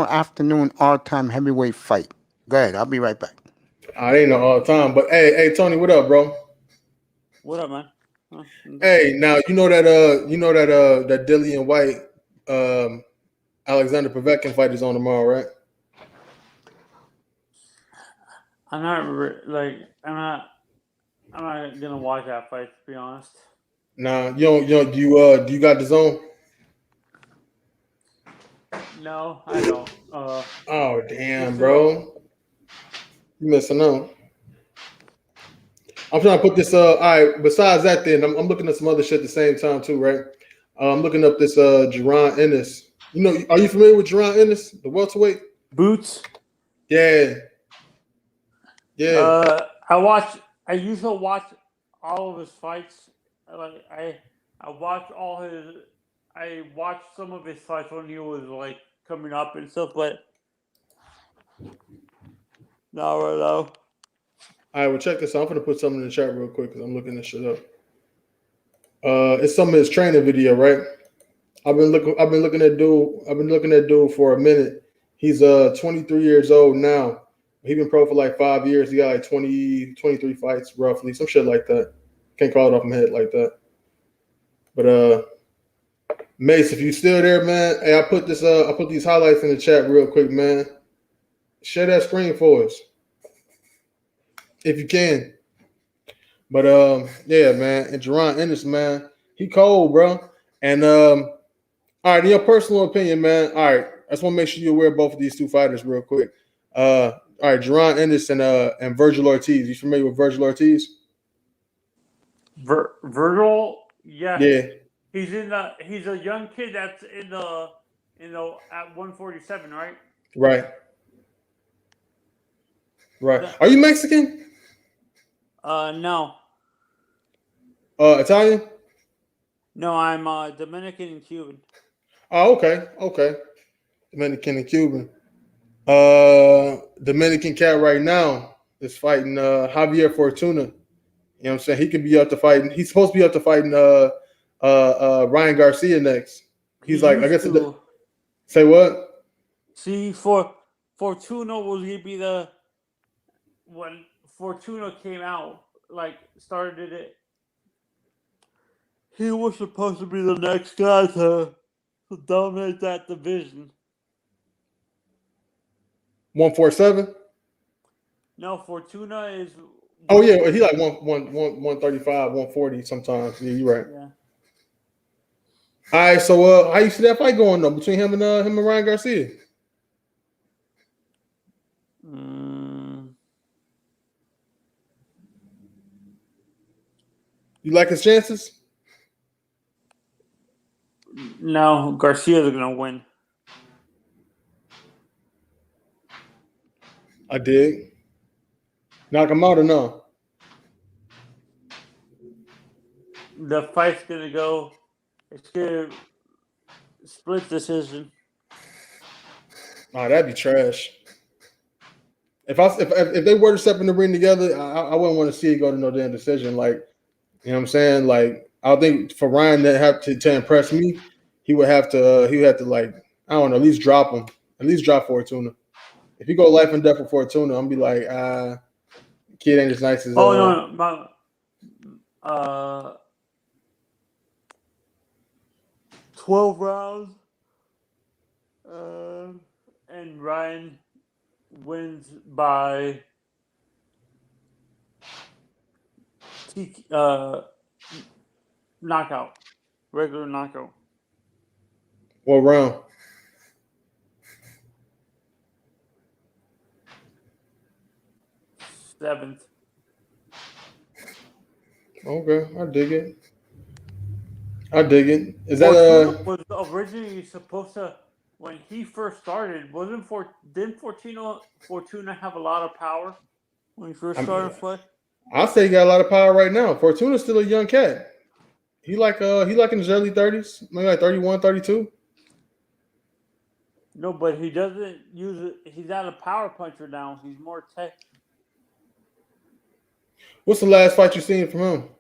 afternoon, our time heavyweight fight. Go ahead, I'll be right back. I ain't know all the time, but hey, Tony, what up, bro? What up, man? Hey, now you know that that Dillian White, Alexander Povetkin fight is on tomorrow, right? I'm not gonna watch that fight, to be honest. Nah, you don't. Do you got the zone? No, I don't. Oh damn, bro, you missing out. I'm trying to put this. All right. Besides that, then I'm looking at some other shit at the same time too, right? I'm looking up this Jaron Ennis. You know, are you familiar with Jaron Ennis, the welterweight? Boots. Yeah. Yeah. I used to watch all of his fights. Like I watched I watched some of his fights when he was like coming up and stuff, but not right now. All right. Well, check this out. I'm gonna put something in the chat real quick because I'm looking this shit up. It's some of his training video, right? I've been looking at dude for a minute. He's 23 years old now. He's been pro for like 5 years. He got like 23 fights roughly, some shit like that. Can't call it off my head like that. But Mace, if you still there, man, hey, I put these highlights in the chat real quick, man. Share that screen for us if you can. But yeah, man, and Jaron Ennis, man, he cold, bro. And all right, in your personal opinion, man. All right, I just want to make sure you're aware of both of these two fighters real quick. All right, Jaron Ennis and Virgil Ortiz. You familiar with Virgil Ortiz? Virgil, yeah. Yeah. He's a young kid that's in the at 147, right? Right. Are you Mexican? No. Italian? No, I'm Dominican and Cuban. Oh, okay. Dominican and Cuban. Dominican cat right now is fighting Javier Fortuna. You know what I'm saying? He could be up to fighting. He's supposed to be up to fighting Ryan Garcia next. He's like, I guess. Say what? See, Fortuna was gonna be when Fortuna came out, like started it. He was supposed to be the next guy to dominate that division. 147. No, Fortuna is. Oh yeah, he like 135, 140 sometimes. Yeah, you're right. Yeah. All right, so how you see that fight going though between him and Ryan Garcia? You like his chances? No, Garcia's gonna win. I dig. Knock him out or no? The fight's gonna go. It's gonna split decision. Oh, that'd be trash. If they were to step in the ring together, I wouldn't want to see it go to no damn decision. Like, you know what I'm saying? Like, I think for Ryan to impress me, he would have to like, I don't know, at least drop him. At least drop Fortuna. If you go life and death for Fortuna, I'm gonna be like, kid ain't as nice as. No, 12 rounds, and Ryan wins by knockout, regular knockout. What round? Seventh. Okay, I dig it. Is Fortuna that was originally supposed to, when he first started, didn't Fortuna have a lot of power when he first started fighting? I'll say he got a lot of power right now. Fortuna's still a young cat. He like in his early 30s, maybe like 31, 32. No, but he doesn't use it. He's not a power puncher now. He's more tech. What's the last fight you seen from him?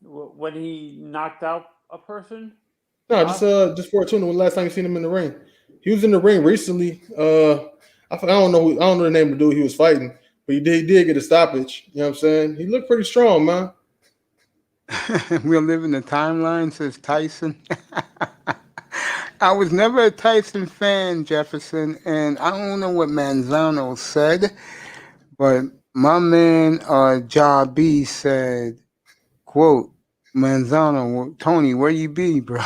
When he knocked out a person? No, just Fortuna. When the last time you seen him in the ring? He was in the ring recently. I don't know the name of the dude he was fighting, but he did get a stoppage. You know what I'm saying? He looked pretty strong, man. We'll live in the timeline, says Tyson. I was never a Tyson fan, Jefferson, and I don't know what Manzano said, but my man Ja B said, quote, Manzano, Tony, where you be, bro?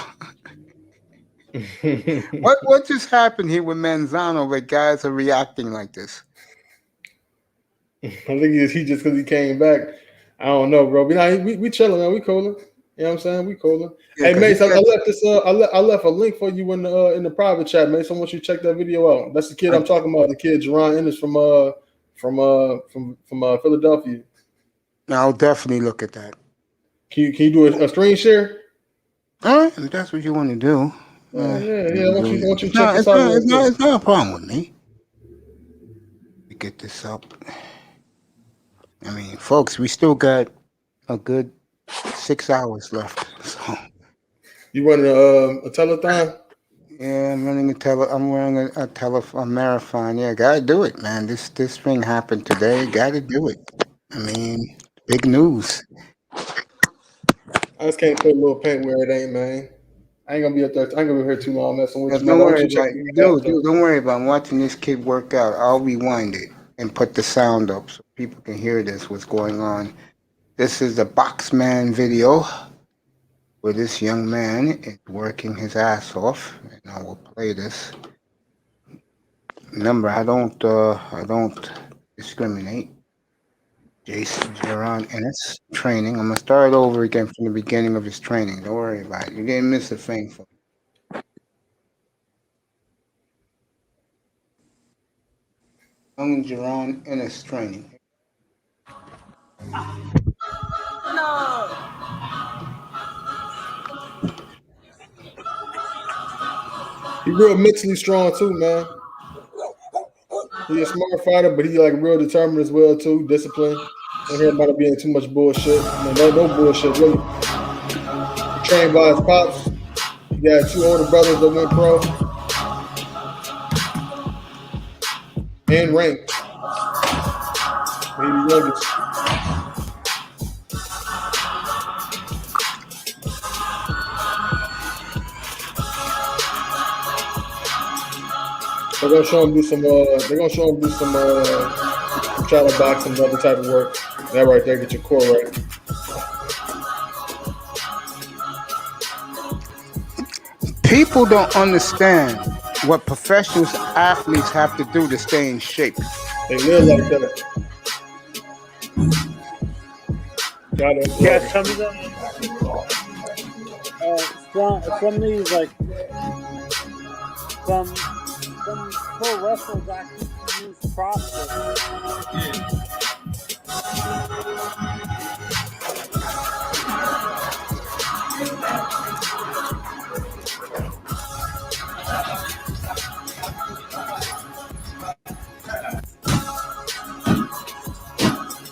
What just happened here with Manzano that guys are reacting like this? I think he just because he came back. I don't know, bro. We chilling, man. We cooling. You know what I'm saying? We cooling. Yeah, hey, Mace, I left this. I left a link for you in the private chat, Mace. I want you to check that video out. That's the kid I'm talking about. The kid Jerron Ennis from Philadelphia. I'll definitely look at that. Can you do a screen share? All right, if that's what you want to do. Yeah. I want you to check this out. It's not a problem with me. We get this up. I mean, folks, we still got a good 6 hours left. So you running a telethon? Yeah, I'm running a marathon. Yeah, gotta do it, man. This thing happened today. Gotta do it. I mean, big news. I just can't put a little paint where it ain't, man. I ain't gonna be up there. I ain't gonna be here too long messing with you. Don't worry about it. Dude, don't worry about it. I'm watching this kid work out. I'll rewind it and put the sound up so people can hear what's going on. This is the Boxman video where this young man is working his ass off. And I will play this. Remember, I don't discriminate. Jason Jerron Ennis training. I'm gonna start over again from the beginning of his training. Don't worry about it. You didn't miss a thing for young Jerron Ennis training. He's real mentally strong too, man. He's a smart fighter, but he like real determined as well too. Disciplined. Don't hear about it being too much bullshit. No bullshit. Really. Trained by his pops. He got 2 older brothers that went pro and ranked. He the youngest. They're gonna show him do some. Shadow boxing and other type of work. That right there, get your core right. People don't understand what professional athletes have to do to stay in shape. They live like that. Yeah, some of them. Some of these like some pro wrestlers actually use CrossFit.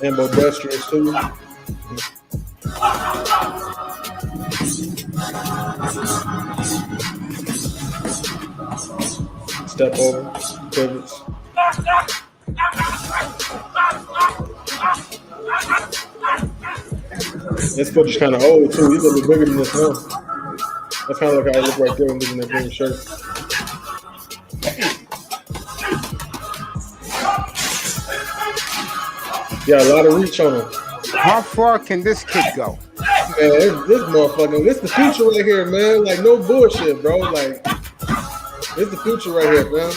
Ambidextrous too. Step over, pivots. This foot is kind of old too. He's a little bit bigger than this one. That's kind of like how I look right there when looking at that green shirt. Yeah, a lot of reach on him. How far can this kid go? Man, this motherfucker, this the future right here, man. Like, no bullshit, bro. Like, this the future right here, man.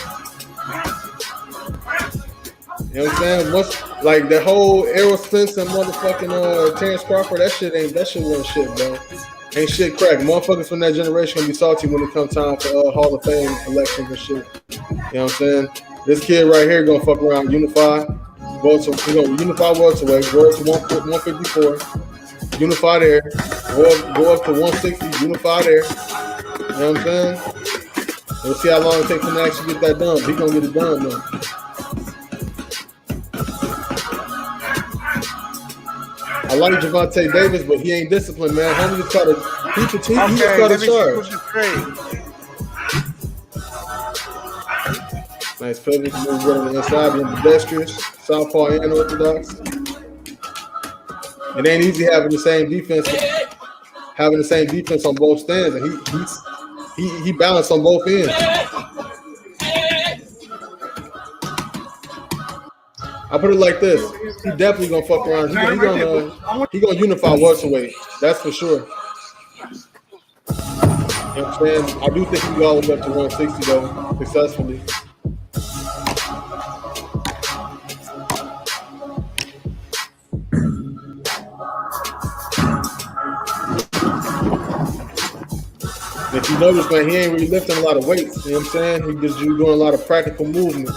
You know what I'm saying? Like, the whole Errol Spence and motherfucking Terrence Crawford, that shit wasn't shit, bro. Ain't shit crack. Motherfuckers from that generation gonna be salty when it comes time for Hall of Fame elections and shit. You know what I'm saying? This kid right here gonna fuck around, unify. Unify welterweight, go up to 154, unify there, go up to 160, unify there. You know what I'm saying? We'll see how long it takes him to actually get that done. He gonna get it done though. I like Javante Davis, but he ain't disciplined, man. Homie just caught a charge. Nice pivot, move right on the inside, being ambidextrous, southpaw and orthodox. It ain't easy having the same defense on both stands, and he balanced on both ends. I put it like this: he definitely gonna fuck around. He gonna unify welterweight. That's for sure. You know what I'm saying? I do think he can go all the way up to 160 though, successfully. If you notice, man, he ain't really lifting a lot of weights. You know what I'm saying? He just doing a lot of practical movement.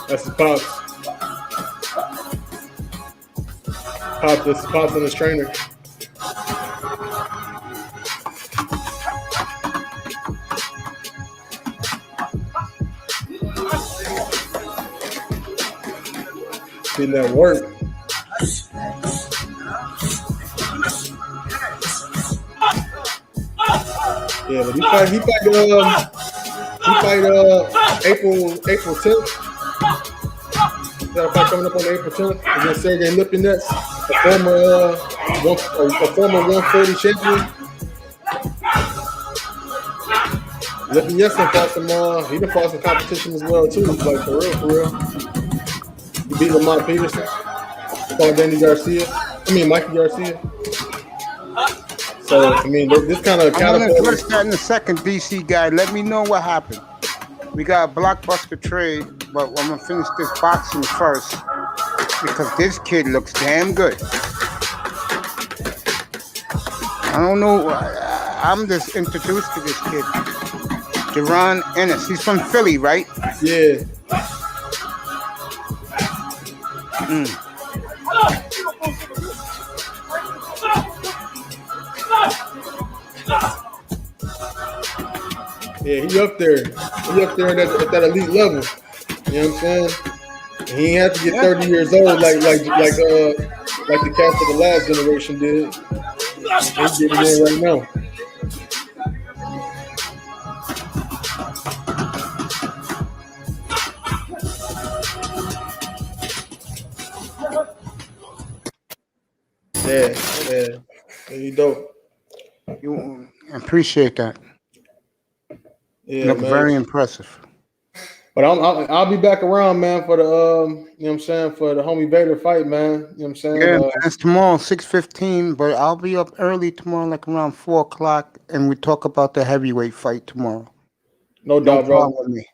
That's his pops. Pops and his trainer. Getting that work. Yeah, but he fight April 10th. Got a fight coming up on April 10th against Sergey Lipinets, a former 140 champion. Lipinets fought some competition as well too. Like for real. He beat Lamont Peterson. Fought Mikey Garcia. So, I mean, this kind of I'm going to address that in a second, DC guy. Let me know what happened. We got a blockbuster trade, but I'm going to finish this boxing first because this kid looks damn good. I don't know. I'm just introduced to this kid. Jerron Ennis. He's from Philly, right? Yeah. Yeah, he up there. He up there at that elite level. You know what I'm saying? And he ain't have to get 30 years old like the cats of the last generation did. He's getting in right now. Yeah. You dope. You appreciate that. Yeah, Look man. very impressive. But I'll be back around, man, for the you know what I'm saying, for the homie Vader fight, man. You know what I'm saying? Yeah, man, it's tomorrow, 6:15. But I'll be up early tomorrow, like around 4 o'clock, and we talk about the heavyweight fight tomorrow. No doubt, bro. problem with me.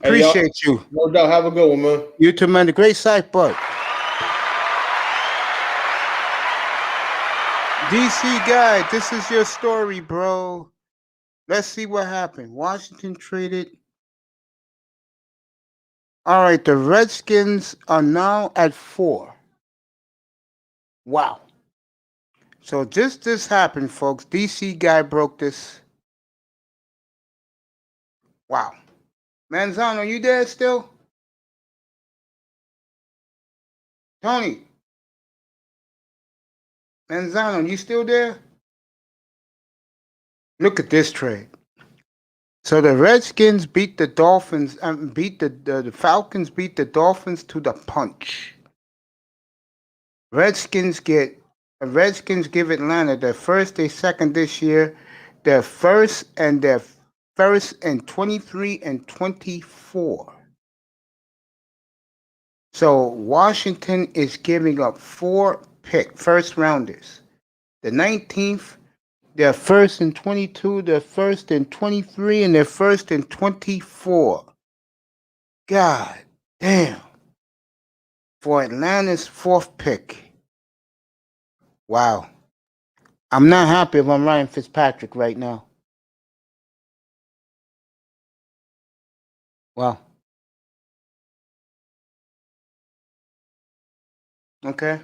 Hey, Appreciate you. No doubt. Have a good one, man. You too, man. The great sight, bud. DC guy, this is your story, bro. Let's see what happened. Washington traded. All right, the Redskins are now at 4. Wow. So just this happened, folks. DC guy broke this. Wow. Manzano, you there still? Tony. Manzano, you still there? Look at this trade. So the Redskins beat the Dolphins, beat the Falcons beat the Dolphins to the punch. Redskins give Atlanta their first, their second this year, their first and 23 and 24. So Washington is giving up 4 first rounders. The 19th, their first and 22, their first and 23, and their first and 24. God damn. For Atlanta's 4th pick. Wow. I'm not happy if I'm Ryan Fitzpatrick right now. Wow. Okay.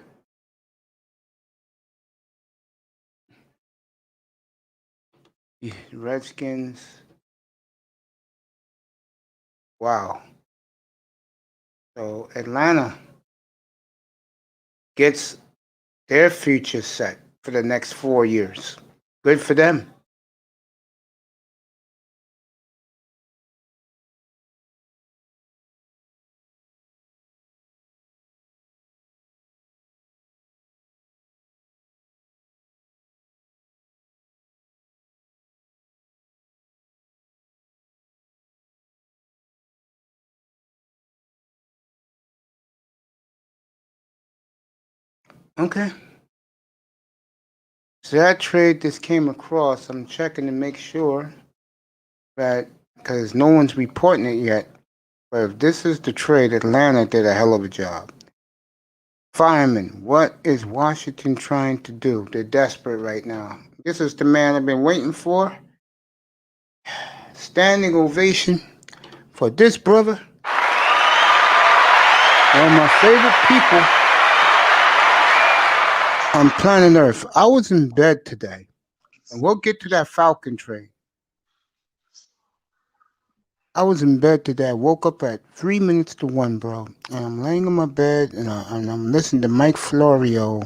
Redskins. Wow. So Atlanta gets their future set for the next 4 years. Good for them. Okay. So that trade just came across. I'm checking to make sure that, because no one's reporting it yet, but if this is the trade, Atlanta did a hell of a job. Fireman, what is Washington trying to do? They're desperate right now. This is the man I've been waiting for. Standing ovation for this brother. One of my favorite people on planet Earth. I was in bed today, and we'll get to that Falcon trade. I was in bed today. I woke up at 3 minutes to 1, bro. And I'm laying in my bed, and I'm listening to Mike Florio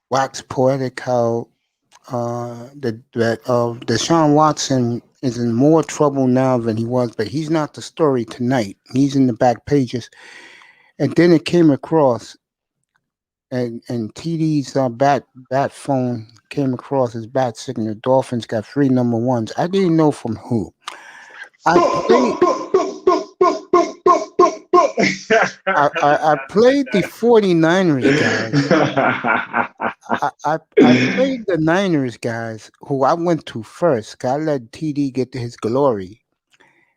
wax poetic how Deshaun Watson is in more trouble now than he was, but he's not the story tonight. He's in the back pages. And then it came across, and TD's bat phone came across his bat signal. The Dolphins got 3 number 1s. I didn't know from who. I played the 49ers guys. I played the Niners guys who I went to first. I let TD get to his glory.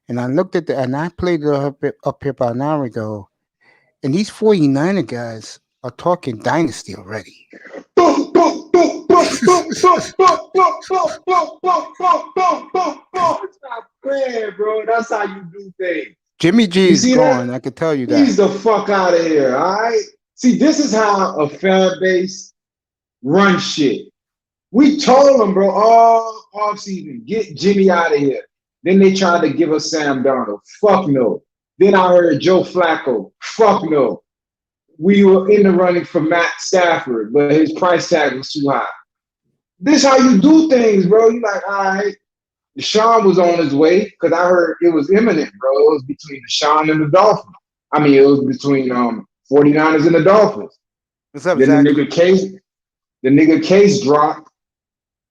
And I looked at and I played it up here about an hour ago. And these 49er guys are talking dynasty already. Stop playing, bro. That's how you do things. Jimmy G is gone. I can tell you that. He's the fuck out of here, all right? See, this is how a fan base runs shit. We told them, bro, all offseason, get Jimmy out of here. Then they tried to give us Sam Darnold. Fuck no. Then I heard Joe Flacco. Fuck no. We were in the running for Matt Stafford, but his price tag was too high. This how you do things, bro. You like, all right. Deshaun was on his way because I heard it was imminent, bro. It was between Deshaun and the Dolphins. I mean, it was between 49ers and the Dolphins. What's up, Then Zach? the nigga case dropped.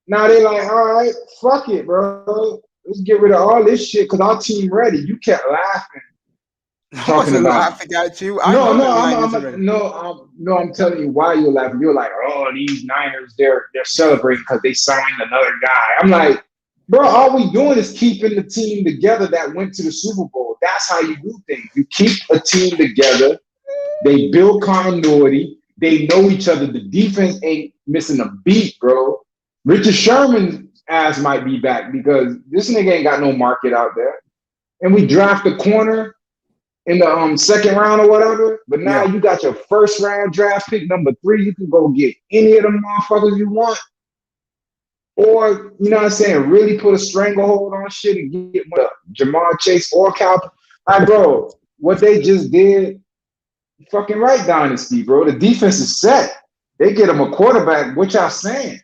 Now they like, all right, fuck it, bro. Let's get rid of all this shit because our team ready. You kept laughing. I wasn't laughing at you. I'm telling you why you're laughing. You're like, oh, these Niners, they're celebrating because they signed another guy. I'm like, bro, all we doing is keeping the team together that went to the Super Bowl. That's how you do things. You keep a team together. They build continuity. They know each other. The defense ain't missing a beat, bro. Richard Sherman's ass might be back because this nigga ain't got no market out there. And we draft a corner in the second round or whatever. But now you got your first round draft pick, number 3. You can go get any of them motherfuckers you want. Or, you know what I'm saying, really put a stranglehold on shit and get Jamar Chase or Cal. Like, bro, what they just did, fucking right, Dynasty, bro. The defense is set. They get him a quarterback. What y'all saying?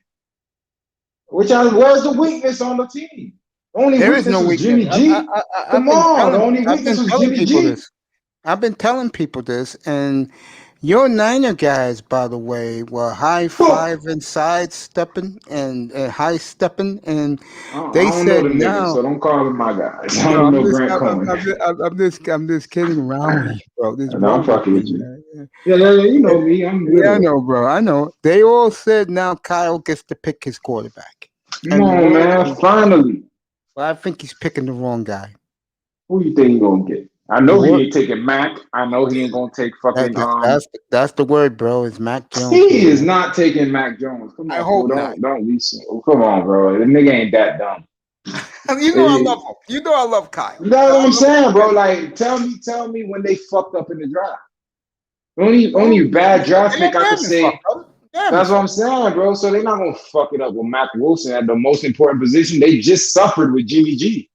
Where's the weakness on the team? The only weakness was Jimmy G. Come on, the only weakness was Jimmy G. I've been telling people this, and your Niner guys, by the way, were high-fiving, sidestepping, and high-stepping, and they said no. So don't call them my guys. I don't know Grant Cohen. I'm just kidding around with you, bro. I'm fucking with you. Yeah, you know me. I know, bro. I know. They all said now Kyle gets to pick his quarterback. No, man. Finally. Well, I think he's picking the wrong guy. Who you think he's gonna get? I know he ain't taking Mac. I know he ain't gonna take fucking. That's the word, bro. It's Mac Jones. He is not taking Mac Jones. Come on, I hope bro. not. Don't be so. Come on, bro. The nigga ain't that dumb. You know I love him. You know I love Kyle. That's what I'm saying, bro. Like, tell me when they fucked up in the draft. Only bad draft pick I could say. That's what I'm saying, bro. So they're not gonna fuck it up with Mac Wilson at the most important position. They just suffered with Jimmy G.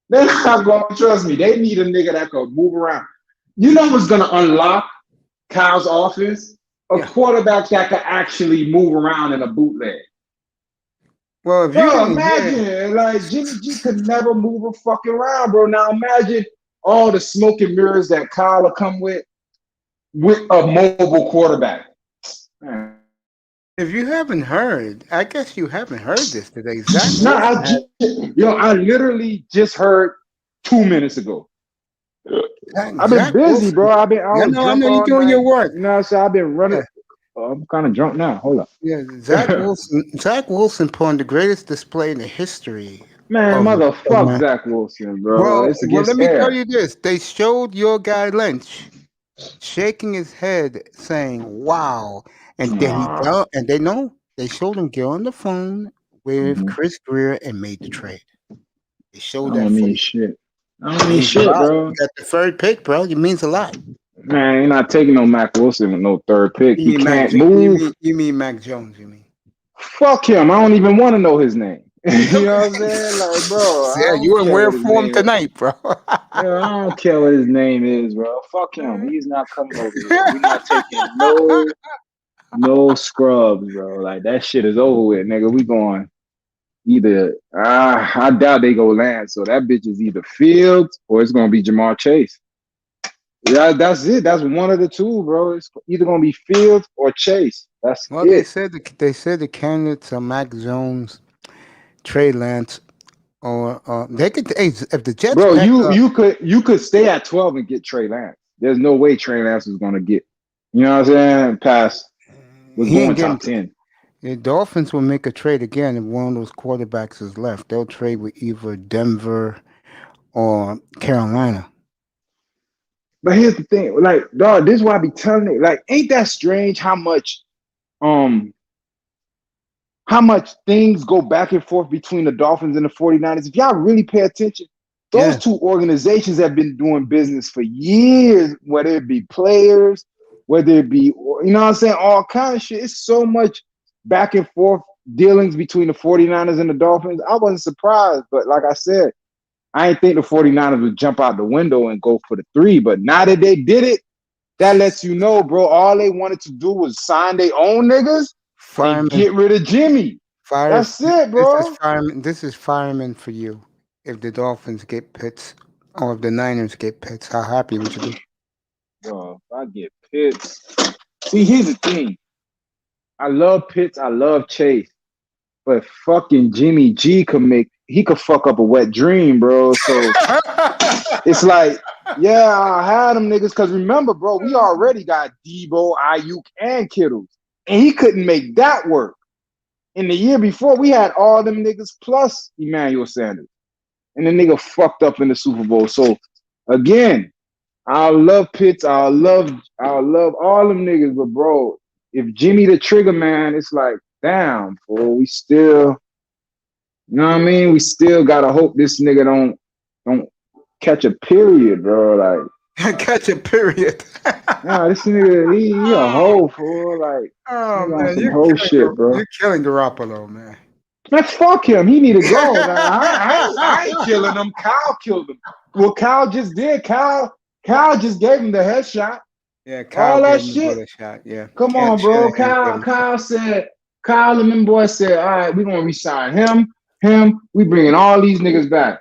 They're not going to trust me. They need a nigga that could move around. You know what's going to unlock Kyle's offense? A quarterback that could actually move around in a bootleg. Well, if you imagine, like Jimmy G could never move a fucking around, bro. Now imagine all the smoke and mirrors that Kyle will come with a mobile quarterback. Man. If you haven't heard, I guess you haven't heard this today. I literally just heard 2 minutes ago. I've been busy, bro. I know you're doing your work. You know, so I've been running. I'm kind of drunk now. Hold up. Yeah, Zach Wilson put on the greatest display in the history. Man, motherfuck Zach Wilson, bro. Well, let me tell you this. They showed your guy Lynch shaking his head saying, wow. And then they showed him get on the phone with Chris Greer and made the trade. They showed that. I don't mean shit, bro. You got the third pick, bro. It means a lot. Man, you're not taking no Mac Wilson with no third pick. He can't move. You mean Mac Jones, you mean? Fuck him. I don't even want to know his name. You know what I'm saying? Like, bro. Yeah, you in rare form tonight, bro. I don't care what his name is, bro. Fuck him. He's not coming over here. We're not taking no scrubs, bro. Like, that shit is over with, nigga. We going either I doubt they go Lance, so that bitch is either Fields or it's gonna be Jamar Chase. Yeah, that's it. That's one of the two, bro. It's either gonna be Fields or Chase. That's it. They said the candidates are Mac Jones, Trey Lance, or they could. Hey, if the Jets, bro, you could stay at 12 and get Trey Lance. There's no way Trey Lance is gonna get. You know what I'm saying? Past was going top 10. The Dolphins will make a trade again if one of those quarterbacks is left. They'll trade with either Denver or Carolina. But here's the thing, like, dog, this is why I be telling it. Like, ain't that strange how much things go back and forth between the Dolphins and the 49ers? If y'all really pay attention, those two organizations have been doing business for years, whether it be players, whether it be, you know what I'm saying, all kinds of shit. It's so much back and forth dealings between the 49ers and the Dolphins. I wasn't surprised, but like I said, I ain't think the 49ers would jump out the window and go for the 3, but now that they did it, that lets you know, bro, all they wanted to do was sign their own niggas and get rid of Jimmy. That's it, bro. This is fireman for you. If the Dolphins get Pitts or if the Niners get Pitts, how happy would you be? Bro, if I get Pitts. See, here's the thing. I love Pitts. I love Chase. But fucking Jimmy G could fuck up a wet dream, bro. So it's like, yeah, I had them niggas. Because remember, bro, we already got Debo, Ayuk, and Kittles. And he couldn't make that work. In the year before, we had all them niggas plus Emmanuel Sanders. And the nigga fucked up in the Super Bowl. So, again, I love Pitts. I love all them niggas. But, bro, if Jimmy the trigger man, it's like, damn, fool, we still, you know what I mean? We still gotta hope this nigga don't catch a period, bro. Like catch a period. Nah, this nigga, he a hoe, fool. Like, oh man, you're whole shit, bro. You're killing Garoppolo, man. Man, fuck him. He need to go. Man. I ain't killing him. Kyle killed him. Well, Kyle just did. Kyle just gave him the headshot. Yeah, Kyle all that gave him shit. the shot. Yeah. Come on, bro. Kyle and them boys said, all right, we're gonna resign him. We bringing all these niggas back.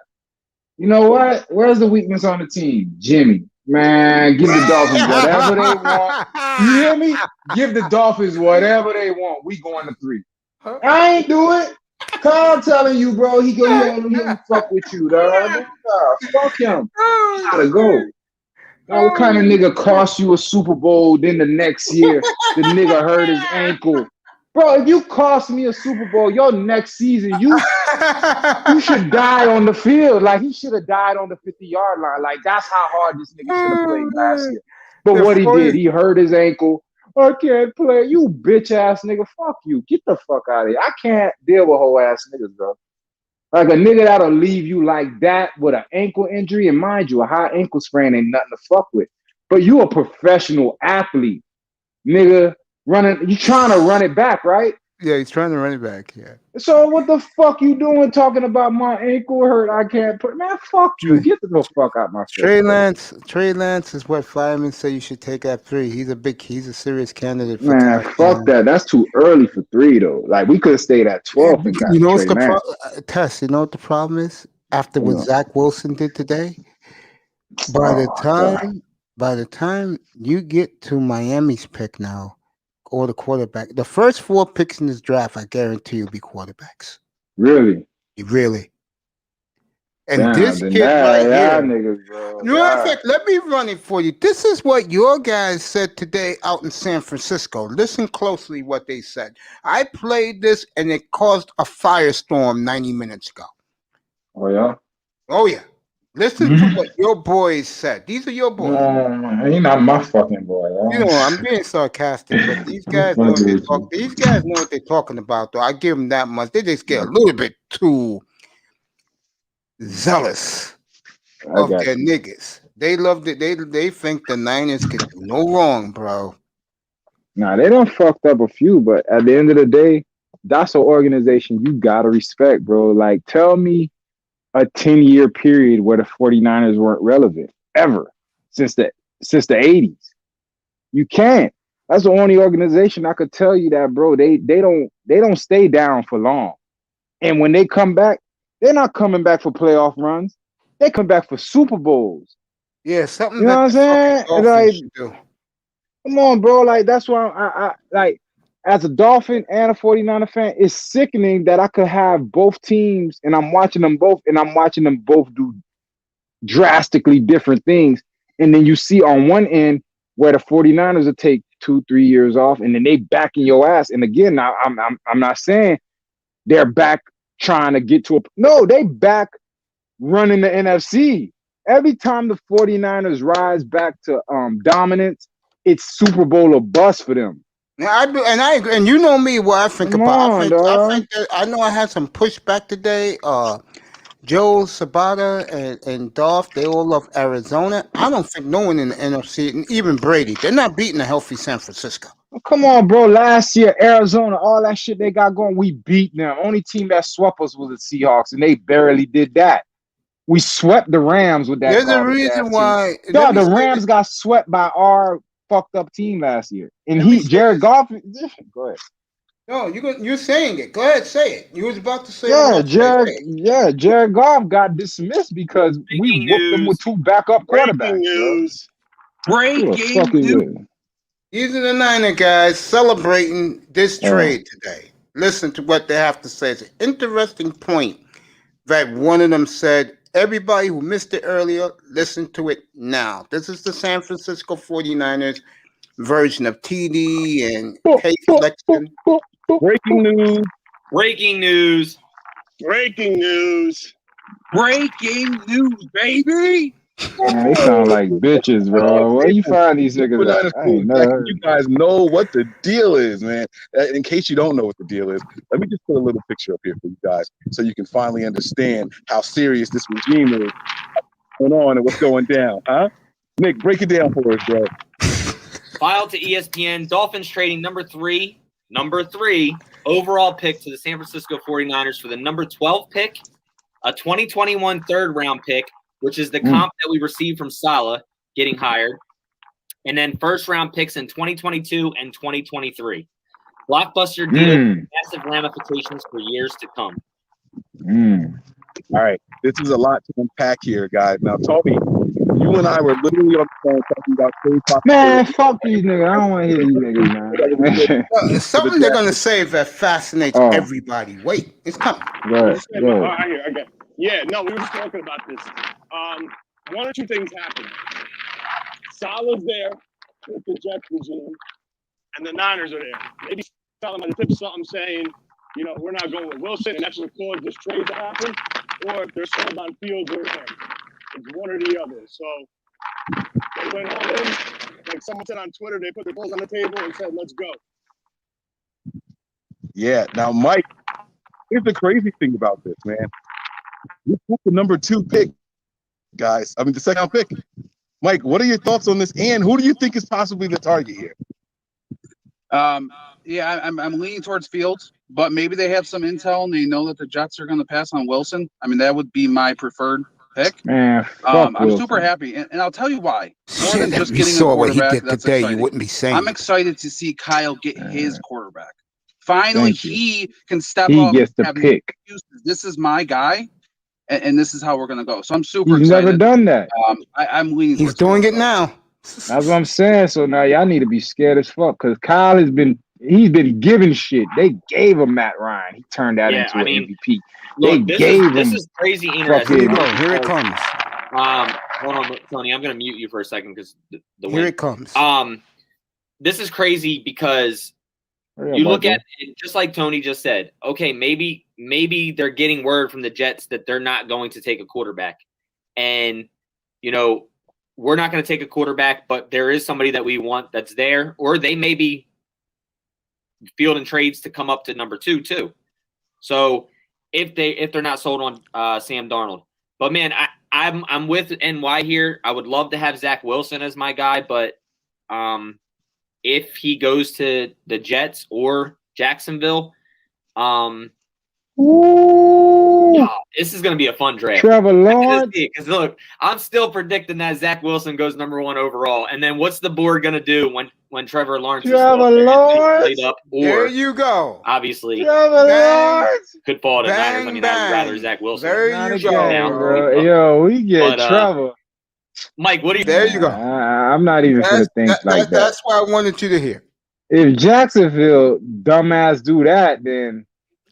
You know what? Where's the weakness on the team? Jimmy. Man, give the Dolphins whatever they want. You hear me? Give the Dolphins whatever they want. We going to 3. I ain't do it. Kyle telling you, bro, he don't fuck with you, dog. Fuck him. He gotta go. Now, what kind of nigga cost you a Super Bowl, then the next year the nigga hurt his ankle? Bro, if you cost me a Super Bowl, your next season, you should die on the field. Like, he should have died on the 50-yard line. Like, that's how hard this nigga should have played last year. But what he did, he hurt his ankle. I can't play. You bitch-ass nigga. Fuck you. Get the fuck out of here. I can't deal with whole-ass niggas, bro. Like, a nigga that'll leave you like that with an ankle injury, and mind you, a high ankle sprain ain't nothing to fuck with. But you a professional athlete, nigga. You trying to run it back, right? Yeah, he's trying to run it back. Yeah. So what the fuck you doing talking about my ankle hurt? I can't put, man. Fuck you. Get the fuck out my face. Trey Lance is what firemen say you should take at 3. He's a serious candidate. For man, fuck that. That's too early for 3 though. Like, we could have stayed at 12 and got you know what's Trey the Lance. Tess, you know what the problem is? After what Zach Wilson did today, by the time you get to Miami's pick now, or the quarterback, the first 4 picks in this draft, I guarantee you, will be quarterbacks. Really? Really. And Damn, this kid right here, niggas, bro. You know, in fact, let me run it for you. This is what your guys said today out in San Francisco. Listen closely what they said. I played this and it caused a firestorm 90 minutes ago. Oh, yeah? Oh, yeah. Listen to what your boys said. These are your boys. He's not my fucking boy. You know, I'm being sarcastic, but these guys know what they talk. These guys know what they're talking about, though. I give them that much. They just get a little bit too zealous of their niggas. They love it. They think the Niners can do no wrong, bro. Nah, they done fucked up a few, but at the end of the day, that's an organization you gotta respect, bro. Like, tell me a 10-year period where the 49ers weren't relevant ever since the 80s. You can't. That's the only organization I could tell you that, bro. They don't stay down for long. And when they come back, they're not coming back for playoff runs. They come back for Super Bowls. Yeah, something. You know what I'm saying? Like, come on, bro. Like, that's why I like, as a Dolphin and a 49er fan, it's sickening that I could have both teams and I'm watching them both do drastically different things. And then you see on one end where the 49ers will take 2-3 years off and then they back in your ass. And again, now I'm not saying they're back trying to get to they back running the NFC. Every time the 49ers rise back to dominance, it's Super Bowl or bust for them. I do, and I agree. And you know me, what I think about. I think that I know I had some pushback today. Joe Sabata and Dolph, they all love Arizona. I don't think no one in the NFC, and even Brady, they're not beating a healthy San Francisco. Come on, bro. Last year, Arizona, all that shit they got going, we beat them. Only team that swept us was the Seahawks, and they barely did that. We swept the Rams with that. There's a garbage reason ass why. team. Dog, the Rams got swept by our fucked up team last year, and Jared Goff. Go ahead. No, you're saying it. Go ahead, say it. You was about to say it. Jared Goff got dismissed because we whooped them with 2 backup quarterbacks. News. Breaking news. These are the Niner guys celebrating this trade today. Listen to what they have to say. It's an interesting point that one of them said. Everybody who missed it earlier, listen to it now. This is the San Francisco 49ers version of TD and K Flexion. Breaking news. Breaking news. Breaking news. Breaking news, baby. Man, they sound like bitches, bro. Where you find these niggas at? I ain't never heard. You guys know what the deal is, man. In case you don't know what the deal is, let me just put a little picture up here for you guys so you can finally understand how serious this regime is. What's going on and what's going down, huh? Nick, break it down for us, bro. File to ESPN. Dolphins trading number three overall pick to the San Francisco 49ers for the number 12 pick, a 2021 third-round pick, which is the comp that we received from Saleh getting hired, and then first-round picks in 2022 and 2023. Blockbuster deal with massive ramifications for years to come. All right. This is a lot to unpack here, guys. Now, Toby, you and I were literally on the phone talking about trade. Man, fuck these niggas. I don't want to hear these niggas, man. It's something they're going to say that fascinates everybody. Wait, it's coming. I got it. Yeah, no, we were just talking about this. One or two things happened. Saleh's there with the Jets regime, and the Niners are there. Maybe Saleh might have tipped something saying, you know, we're not going with Wilson, and that's what caused this trade to happen, or they're sold on Fields or him. It's one or the other. So they went all in. Like someone said on Twitter, they put their balls on the table and said, let's go. Yeah. Now, Mike, here's the crazy thing about this, man. We put the number 2 pick, guys. I mean, the second pick. Mike, what are your thoughts on this? And who do you think is possibly the target here? Yeah, I'm leaning towards Fields, but maybe they have some intel and they know that the Jets are going to pass on Wilson. I mean, that would be my preferred pick. Man, I'm super happy, and I'll tell you why. More than just getting a quarterback, that's today, exciting. you wouldn't be saying. I'm excited to see Kyle get his quarterback. Finally, he can step up. He gets the pick. This is my guy, and this is how we're going to go. So I'm super He's excited. never done that. I'm leaning. He's doing it now. That's what I'm saying. So now y'all need to be scared as fuck because Kyle he's been giving shit. They gave him Matt Ryan. He turned that into an MVP. Look, this is crazy interesting. Here it comes. Hold on, Tony. I'm going to mute you for a second because the Here it comes. This is crazy because you look at it, just like Tony just said. Okay, maybe they're getting word from the Jets that they're not going to take a quarterback, and you know we're not going to take a quarterback, but there is somebody that we want that's there, or they may be fielding trades to come up to number 2 too. So if they're not sold on Sam Darnold, but man, I'm with NY here. I would love to have Zach Wilson as my guy, but if he goes to the Jets or Jacksonville, this is going to be a fun draft. Trevor Lawrence. Because look, I'm still predicting that Zach Wilson goes number 1 overall. And then what's the board going to do when Trevor Lawrence is played up? Or there you go. Obviously, Lawrence could fall to Niners. I mean, I'd rather Zach Wilson. There you go, bro. Yo, we get Trevor. Mike, what do you? There you go. I'm not even for the things like that. That's why I wanted you to hear. If Jacksonville dumbass do that, then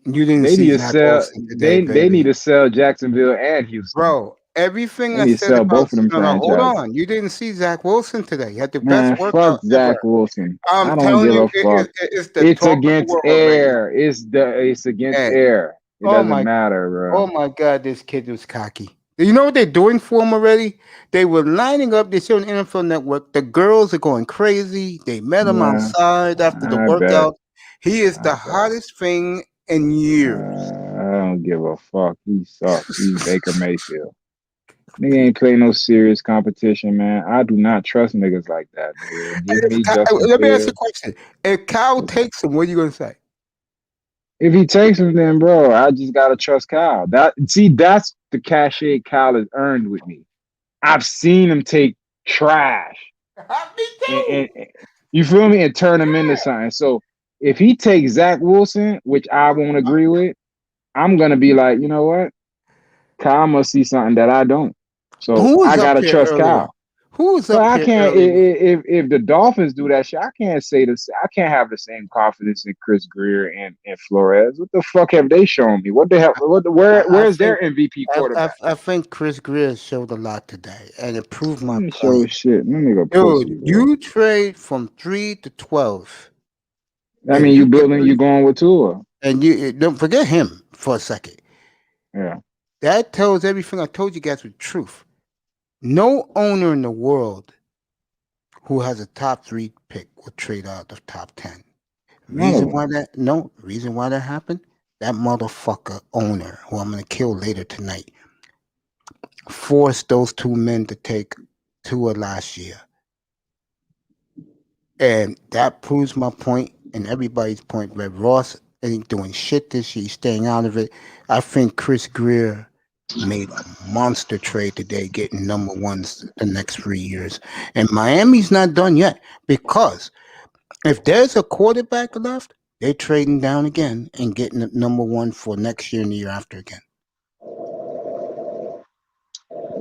you didn't they see need to Zach sell. Wilson today, They need to sell Jacksonville and Houston, bro. Everything they I need to said sell about both of them franchises. hold on, you didn't see Zach Wilson today. He had the Man, best workout fuck Zach ever. Wilson. I'm I don't telling give you, a fuck. it's against air. It's against air. It doesn't matter, bro. Oh my God, this kid was cocky. You know what they're doing for him already? They were lining up. They showed on NFL Network. The girls are going crazy. They met him outside after the workout. He is the hottest thing in years. I don't give a fuck. He sucks. He's Baker Mayfield. Nigga ain't play no serious competition, man. I do not trust niggas like that. Let me ask you a question. If Kyle takes him, what are you going to say? If he takes him, then bro, I just gotta trust Kyle. That's the cachet Kyle has earned with me. I've seen him take trash and you feel me, and turn him into something. So if he takes Zach Wilson, which I won't agree with, I'm gonna be like, you know what? Kyle must see something that I don't. So Who I was up gotta here trust earlier? Kyle. Who was But up I here can't earlier? if the Dolphins do that shit, I can't say this. I can't have the same confidence in Chris Greer and Flores. What the fuck have they shown me? What they have? I Where's their think MVP quarterback? I think Chris Greer showed a lot today, and it proved my Show point. shit. That nigga Dude, pussy, bro. you trade from 3 to 12, I and mean, you you get building, you going with Tua. and you don't forget him for a second. Yeah. That tells everything I told you guys with truth. No owner in the world who has a top 3 pick will trade out of top 10. None of Reason why that happened? That motherfucker owner, who I'm gonna kill later tonight, forced those 2 men to take Tua last year. And that proves my point and everybody's point. Red Ross ain't doing shit this year. He's staying out of it. I think Chris Greer made a monster trade today, getting number ones the next 3 years. And Miami's not done yet, because if there's a quarterback left, they're trading down again and getting the number one for next year and the year after again.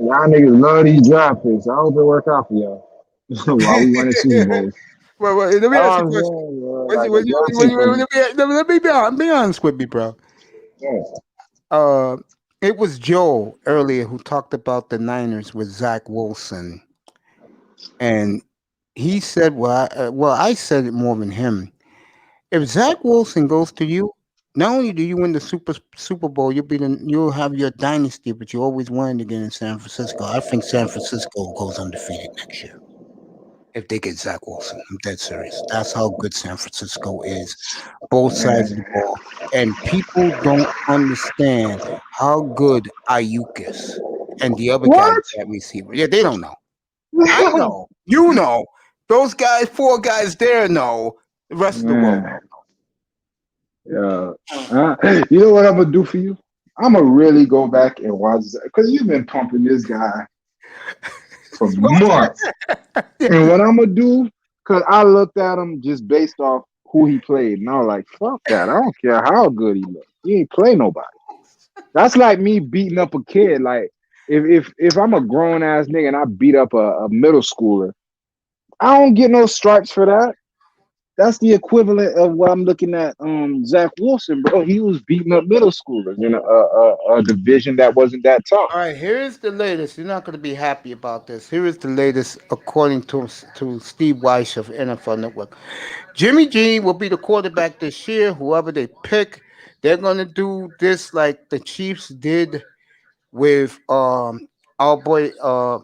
Y'all niggas love these draft picks. I hope it work out for y'all while we winning Super Bowls. Well, let me That's ask what you a I'm question. saying, bro. Like the draft picks Let me be honest with me, bro. It was Joe earlier who talked about the Niners with Zach Wilson, and he said, "Well, I said it more than him. If Zach Wilson goes to you, not only do you win the Super Bowl, you'll have your dynasty, but you always wanted to get in San Francisco. I think San Francisco goes undefeated next year if they get Zach Wilson. I'm dead serious. That's how good San Francisco is, both sides of the ball. And people don't understand how good Ayuk is and the other guy What? that receiver. Yeah, they don't know. I know. You know. Those guys, 4 guys there know. The rest of the world Man. don't know. You know what I'm gonna do for you? I'm gonna really go back and watch because you've been pumping this guy for months. And what I'm gonna do, because I looked at him just based off who he played, and I was like, "Fuck that! I don't care how good he looks. He ain't play nobody." That's like me beating up a kid. Like if I'm a grown ass nigga and I beat up a middle schooler, I don't get no stripes for that. That's the equivalent of what I'm looking at. Zach Wilson, bro. He was beating up middle schoolers in a division that wasn't that tough. All right, here's the latest. You're not going to be happy about this. Here is the latest, according to Steve Weiss of NFL Network. Jimmy G will be the quarterback this year. Whoever they pick, they're going to do this like the Chiefs did with our boy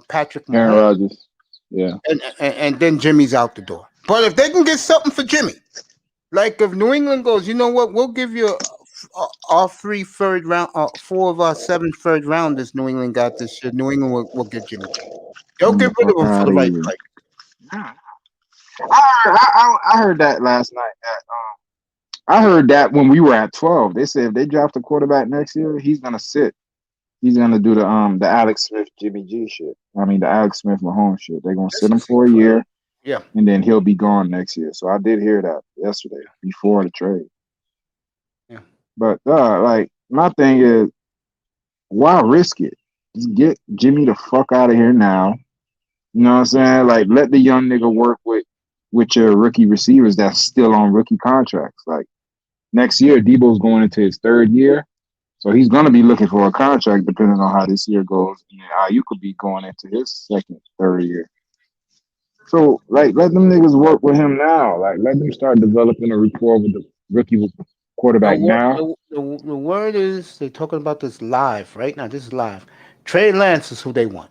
Patrick Aaron Mahomes, Rodgers. Yeah. and then Jimmy's out the door. But if they can get something for Jimmy, like if New England goes, you know what, we'll give you all 3 third round, 4 of our 7 third rounders New England got this year. New England will get Jimmy G. They'll Get get the rid of fuck him for out the of right here. price. I heard that last night. I heard that when we were at 12. They said if they draft a quarterback next year, he's gonna sit. He's gonna do the Alex Smith Jimmy G shit. I mean the Alex Smith Mahomes shit. They're gonna sit him for a year, Yeah. and then he'll be gone next year. So I did hear that yesterday before the trade. Yeah. But like my thing is, why risk it? Just get Jimmy the fuck out of here now. You know what I'm saying? Like let the young nigga work with your rookie receivers that's still on rookie contracts. Like next year, Debo's going into his 3rd year. So he's gonna be looking for a contract depending on how this year goes. And you could be going into his 2nd, 3rd year. So like let them niggas work with him now. Like let them start developing a rapport with the rookie quarterback now. The word is they're talking about this live right now. This is live. Trey Lance is who they want.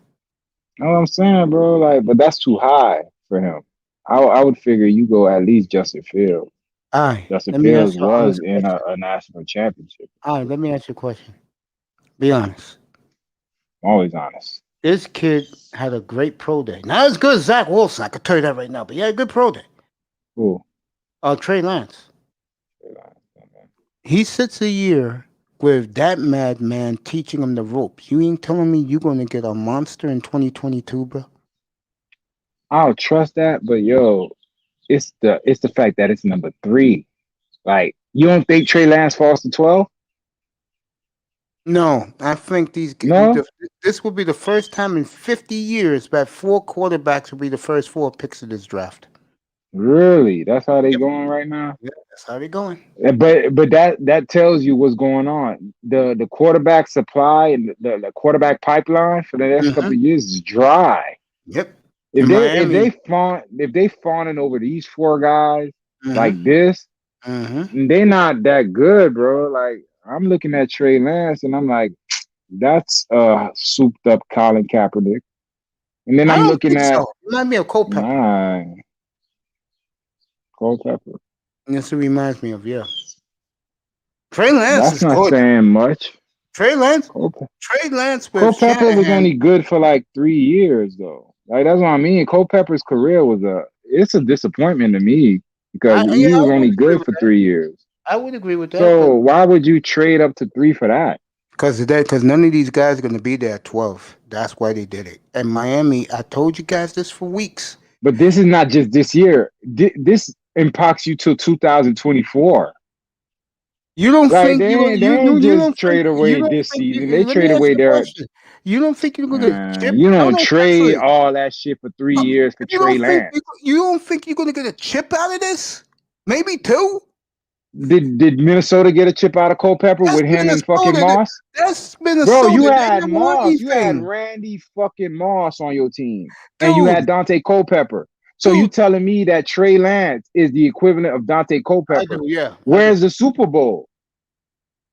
You know what I'm saying, bro? Like, but that's too high for him. I would figure you go at least Justin Fields. All right. Justin Let me Fields ask you an was honest in question. a national championship. All right, let me ask you a question. Be honest. I'm always honest. This kid had a great pro day. Not as good as Zach Wilson, I can tell you that right now, but he had a good pro day. Who? Trey Lance. He sits a year with that madman teaching him the ropes. You ain't telling me you're gonna get a monster in 2022, bro? I'll trust that, but yo, it's the fact that it's number 3. Like, you don't think Trey Lance falls to 12? No, I think No, this will be the first time in 50 years that 4 quarterbacks will be the first 4 picks of this draft. really. That's how they Yep. going right now. Yeah, that's how they going. But that tells you what's going on. The quarterback supply and the quarterback pipeline for the next couple Hmm. of years is dry. Yep. If In they if Miami. they fawning over these 4 guys Hmm. like this, Hmm. they not that good, bro. Like, I'm looking at Trey Lance and I'm like, that's souped up Colin Kaepernick. And then I I'm don't looking think at so. Remind me of Culpepper. nah, Cole Pepper. That's what it reminds me of. Yeah. Trey Lance That's is not good. saying much. Trey Lance. Cole, Pe- Trey Lance Cole with Pepper was Shanahan. only good for like 3 years though. Like, that's what I mean. Cole Pepper's career was it's a disappointment to me because Yeah, he I was would only agree good with for that. 3 years. I would agree with that, but So why would you trade up to 3 for that? because none of these guys are going to be there at 12. That's why they did it. And Miami, I told you guys this for weeks. But this is not just this year. This impacts you till 2024. You don't Like, think they you ain't, you they you ain't you just don't think trade you away don't this think season. you, They let me trade ask away you a their question. You don't think you're gonna get chip? you No, don't no, trade seriously. all that shit for 3 years for You Trey don't think Lance. you don't think you're gonna get a chip out of this? Maybe 2. Did Minnesota get a chip out of Culpepper That's with him and fucking Minnesota. Moss? That's Bro, you Minnesota. They had never won Moss. You had anything, Randy fucking Moss on your team. And you had dude. Dante Culpepper. So you Dude, telling me that Trey Lance is the equivalent of Dante I do. Culpepper? Yeah, I do. Where's the Super Bowl?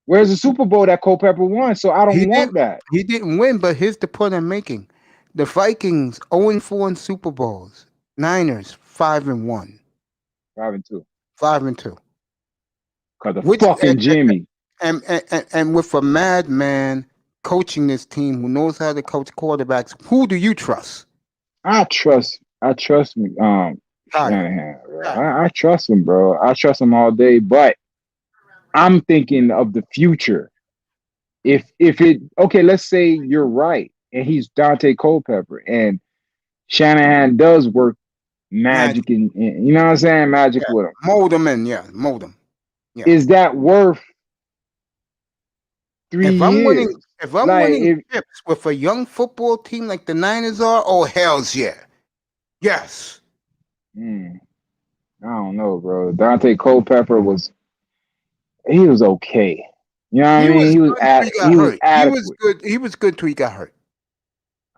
Where's the Super Bowl that Culpepper won? So I He don't didn't. want that. He didn't win, but here's the point I'm making: the Vikings 0-4 in Super Bowls. Niners 5-1, 5-2. 5-2. Cause of Which fucking Jimmy. and with a madman coaching this team who knows how to coach quarterbacks, who do you trust? I trust Kyle. Shanahan, bro. Kyle. I trust him, bro. I trust him all day, but I'm thinking of the future. If it okay, let's say you're right, and he's Dante Culpepper, and Shanahan does work Magic. magic and you know what I'm saying, magic Yeah. with him. Mold them in. Yeah. Mold them. Yeah. Is that worth 3 If I'm winning, years? if I'm Like, winning chips with a young football team like the Niners are, oh hell's yeah, yes. I don't know, bro. Dante Culpepper he was okay. You know what I He mean? was good till he got He was hurt. He was adequate. good. He was good till he got hurt.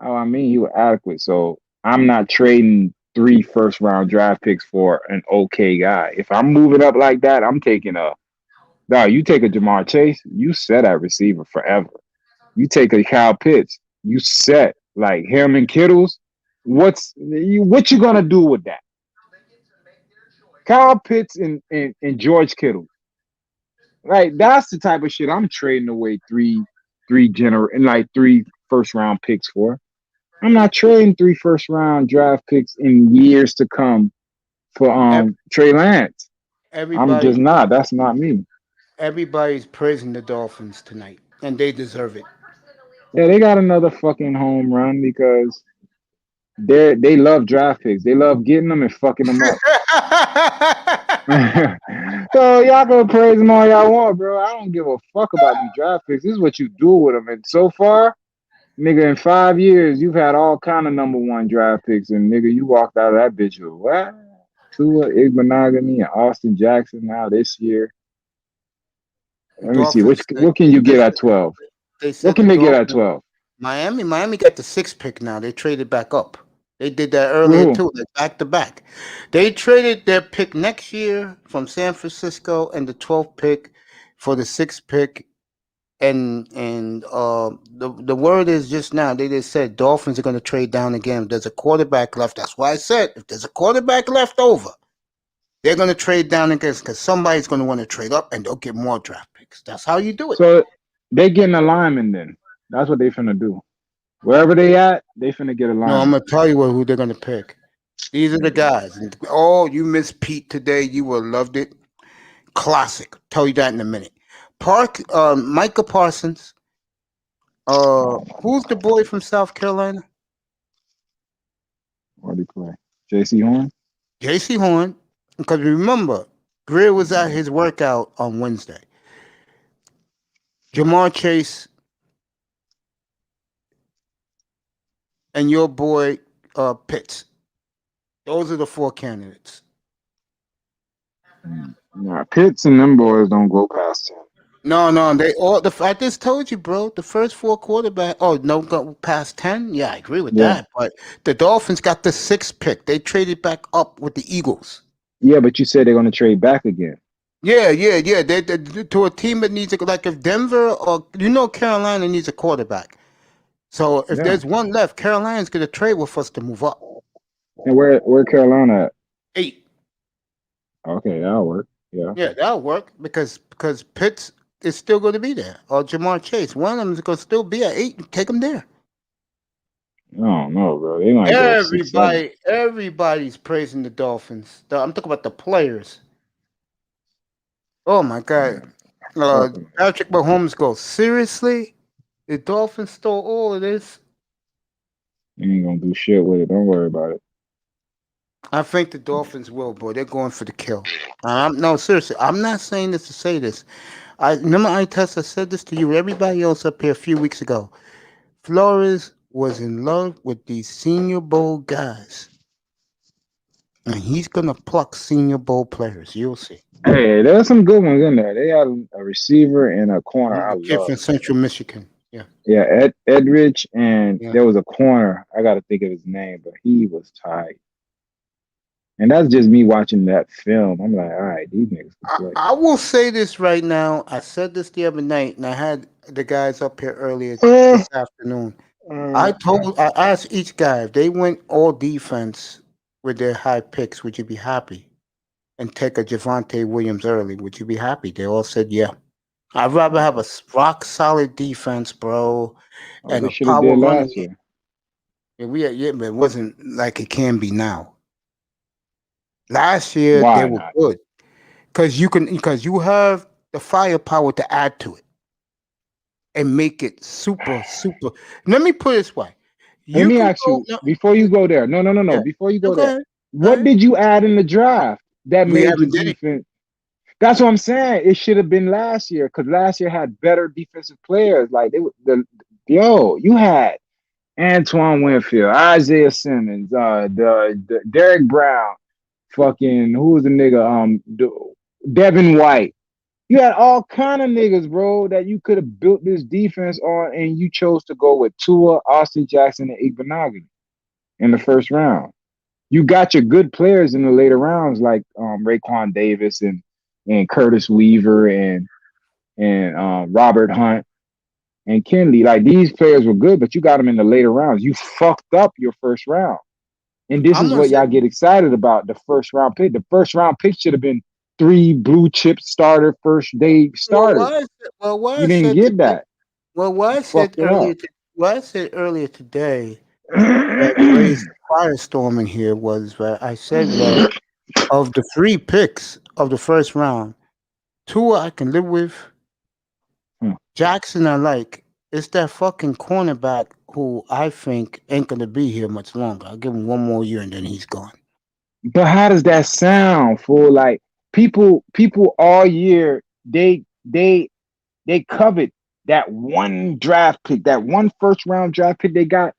Oh, I mean, he was adequate. So I'm not trading 3 first-round draft picks for an okay guy. If I'm moving up like that, I'm taking you take a Jamar Chase, you set at receiver forever. You take a Kyle Pitts, you set like him and Kittles. What you gonna do with that? Kyle Pitts and George Kittle. Like, that's the type of shit I'm trading away three first round picks for. I'm not trading 3 first round draft picks in years to come for Trey Lance. I'm Everybody, just not. That's not me. everybody's praising the Dolphins tonight, and they deserve it. Yeah, they got another fucking home run because they love draft picks. They love getting them and fucking them up. So y'all go praise them all y'all want, bro. I don't give a fuck about these draft picks. This is what you do with them. And so far, nigga, in 5 years, you've had all kind of number 1 draft picks, and nigga, you walked out of that bitch with what? Tua, Igbenogany, and Austin Jackson now this year. Let me see. Dolphins. What can you get at 12? They What said can the they get at Dolphins. 12? Miami got the 6th pick now. They traded back up. They did that earlier Who? too, like back to back. They traded their pick next year from San Francisco and the 12th pick for the 6th pick. And the word is just now they just said Dolphins are going to trade down again. If there's a quarterback left, that's why I said if there's a quarterback left over, they're going to trade down again because somebody's going to want to trade up and they'll get more draft picks. That's how you do it. So they getting a lineman then. That's what they finna do. Wherever they at, they finna get a No, I'm lineman. going to tell you who they're going to pick. These are the guys. Oh, you missed Pete today. You would have loved it. Classic. Tell you that in a minute. Micah Parsons. Who's the boy from South Carolina? What do you play? J.C. Horn? J.C. Horn. Because remember, Greer was at his workout on Wednesday. Jamar Chase and your boy Pitts. Those are the 4 candidates. Nah, Pitts and them boys don't go past 10. No, they all. I just told you, bro. The first 4 quarterback. Oh, no, go past 10. Yeah, I agree with Yeah. that. But the Dolphins got the 6th pick. They traded back up with the Eagles. Yeah, but you said they're going to trade back again. Yeah. They to a team that needs like if Denver or Carolina needs a quarterback. So if Yeah. there's one left, Carolina's gonna trade with us to move up. And where Carolina at? 8. Okay, that'll work. Yeah. Yeah, that'll work because Pitts is still going to be there, or Jamar Chase. One of them is going to still be at 8. Take them there. I don't know, bro. They might go 6, 7. Everybody's praising the Dolphins. I'm talking about the players. Oh my God, Patrick Mahomes goes, seriously? The Dolphins stole all of this? You ain't gonna do shit with it. Don't worry about it. I think the Dolphins will, boy. They're going for the kill. No, seriously. I'm not saying this to say this. I said this to you, everybody else up here a few weeks ago. Flores was in love with these Senior Bowl guys. And he's going to pluck Senior Bowl players. You'll see. Hey, there's some good ones in there. They got a receiver and a corner. I Kid love. from Central Michigan. Yeah. Yeah, Edrich, and there was a corner. I got to think of his name, but he was tight. And that's just me watching that film. I'm like, all right, these niggas can play. I will say this right now. I said this the other night, and I had the guys up here earlier this afternoon. I asked each guy if they went all defense with their high picks, would you be happy? And take a Javonte Williams early, would you be happy? They all said yeah. I'd rather have a rock solid defense, bro, and They a should have power did running. last year. Yeah, but it wasn't like it can be now. Last year Why they were not? good because you have the firepower to add to it and make it super. Let me put it this way. Let me ask you before you go there. No. Yeah. Before you go Go there, ahead. what did you add in the draft that We made the haven't did it. defense? That's what I'm saying. It should have been last year because last year had better defensive players. Like you had Antoine Winfield, Isaiah Simmons, the Derek Brown, fucking who was the nigga? Devin White. You had all kind of niggas, bro, that you could have built this defense on, and you chose to go with Tua, Austin Jackson, and Igbenogany in the first round. You got your good players in the later rounds, like Raekwon Davis and Curtis Weaver and Robert Hunt and Kenley. Like these players were good, but you got them in the later rounds. You fucked up your first round. And this is what y'all get excited about, the first round pick. The first round pick should have been 3 blue chip starter first day starters. You didn't get that. Well, what I said earlier today that raised the firestorm in here was that I said that of the 3 picks of the first round, 2 I can live with. Jackson I like. It's that fucking cornerback who I think ain't gonna be here much longer. I'll give him 1 more year and then he's gone. But how does that sound, fool? Like people all year they covet that one draft pick, that one first round draft pick they got.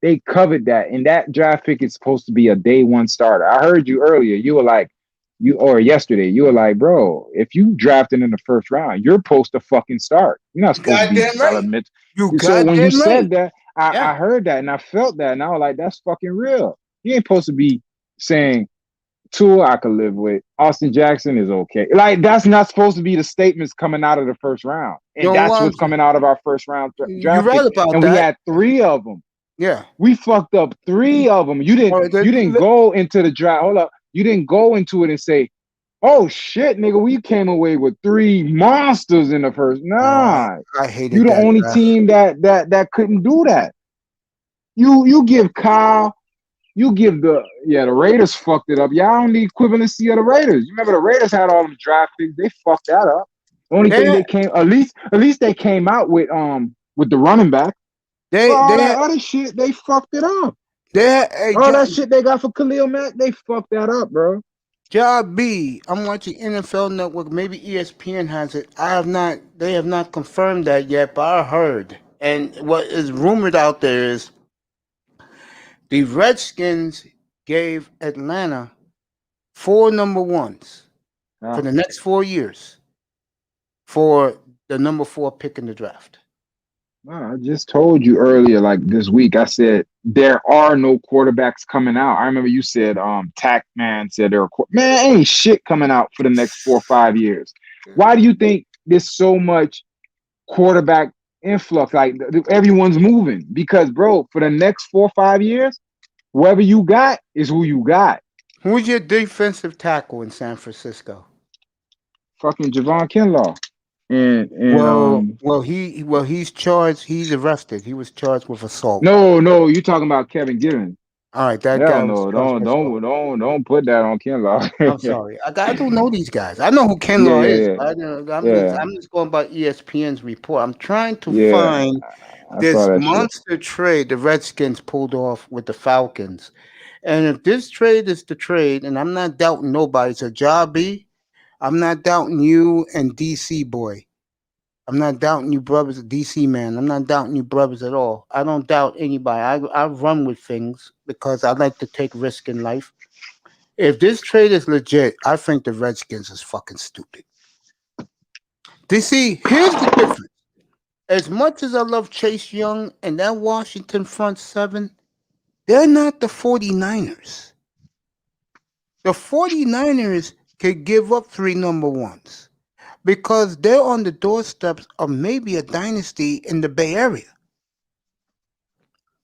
They covered that, and that draft pick is supposed to be a day 1 starter. I heard you earlier. You were like, yesterday, you were like, bro, if you drafted in the first round, you're supposed to fucking start. You're not supposed to be development. So when you said that, I heard that and I felt that, and I was like, that's fucking real. You ain't supposed to be saying Tua I could live with. Austin Jackson is okay. Like that's not supposed to be the statements coming out of the first round, and that's what's coming out of our first round draft. You're right pick. about and that. We had 3 of them. Yeah, we fucked up 3 of them. You didn't go into the draft. Hold up, you didn't go into it and say, "Oh shit, nigga, we came away with 3 monsters in the first." Nah, I hated. You the only team that couldn't do that. You give Kyle. You give the Raiders fucked it up. Y'all on the equivalency of the Raiders. You remember the Raiders had all them draft picks. They fucked that up. Only thing they came at least they came out with the running back. All that other shit, they fucked it up. All that shit they got for Khalil Mack, they fucked that up, bro. Job B, I'm watching NFL Network. Maybe ESPN has it. They have not confirmed that yet, but I heard. And what is rumored out there is the Redskins gave Atlanta 4 number ones for the next 4 years for the number 4 pick in the draft. I just told you earlier, like this week, I said there are no quarterbacks coming out. I remember you said, Tack Man said man, ain't shit coming out for the next 4 or 5 years. Why do you think there's so much quarterback influx? Like everyone's moving because, bro, for the next 4 or 5 years, whoever you got is who you got. Who's your defensive tackle in San Francisco? Fucking Javon Kinlaw. He's charged. He's arrested. He was charged with assault. No, you talking about Kevin Givens. All right, that Hell guy. No, don't put that on Kinlaw. I'm sorry. I don't know these guys. I know who Kinlaw is. I'm just going by ESPN's report. I'm trying to find this monster trade the Redskins pulled off with the Falcons. And if this trade is the trade, and I'm not doubting nobody, so Job B, I'm not doubting you and DC boy. I'm not doubting you brothers, DC man. I'm not doubting you brothers at all. I don't doubt anybody. I run with things because I like to take risk in life. If this trade is legit, I think the Redskins is fucking stupid. DC, here's the difference. As much as I love Chase Young and that Washington front seven, they're not the 49ers. The 49ers could give up 3 number ones because they're on the doorsteps of maybe a dynasty in the Bay Area.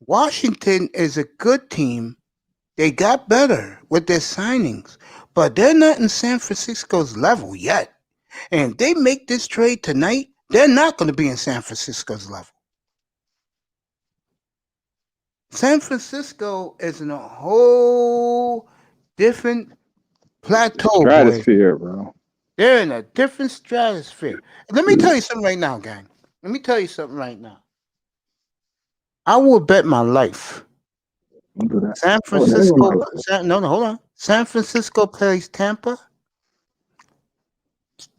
Washington is a good team. They got better with their signings, but they're not in San Francisco's level yet. And if they make this trade tonight, they're not going to be in San Francisco's level. San Francisco is in a whole different plateau, stratosphere, bro. They're in a different stratosphere. Let me tell you something right now, gang. Let me tell you something right now. I will bet my life. San Francisco. Hold on. San Francisco plays Tampa.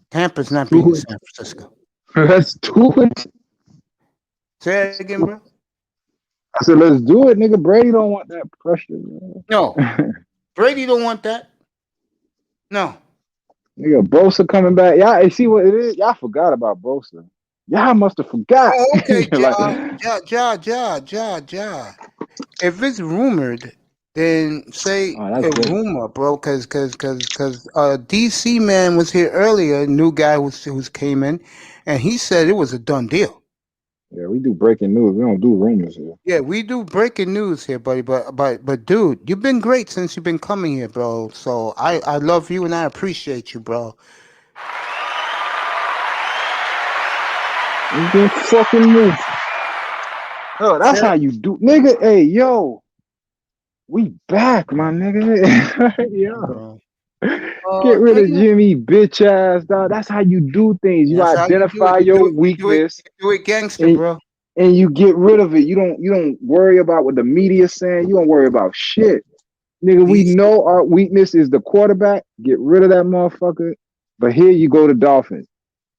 Tampa's not beating San Francisco. Let's do it. Say it again, bro. I said, let's do it, nigga. Brady don't want that pressure, man. No. Brady don't want that. No. Nigga, Bosa coming back. Y'all see what it is? Y'all forgot about Bosa. Y'all must have forgot. Oh, okay, Ja. If it's rumored, then say a rumor, bro, because DC man was here earlier, new guy who's came in, and he said it was a done deal. Yeah, we do breaking news. We don't do rumors here. Yeah, we do breaking news here, buddy. But dude, you've been great since you've been coming here, bro. So I love you and I appreciate you, bro. You been fucking move. Oh, that's how you do, nigga. Hey, yo, we back, my nigga. Yo. Get rid of Jimmy, bitch ass, dog. That's how you do things. You identify your weakness. You do it gangster, bro. And you get rid of it. You don't worry about what the media's saying. You don't worry about shit. Nigga, we know our weakness is the quarterback. Get rid of that motherfucker. But here you go to Dolphins.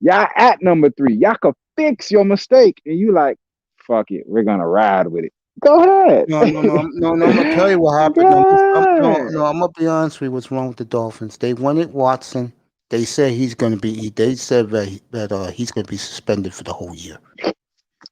Y'all at number 3. Y'all could fix your mistake. And you like, fuck it. We're gonna ride with it. Go ahead. No. I'm gonna tell you what happened. I'm gonna be honest with you. What's wrong with the Dolphins? They wanted Watson. They said he's gonna be. They said that he's gonna be suspended for the whole year.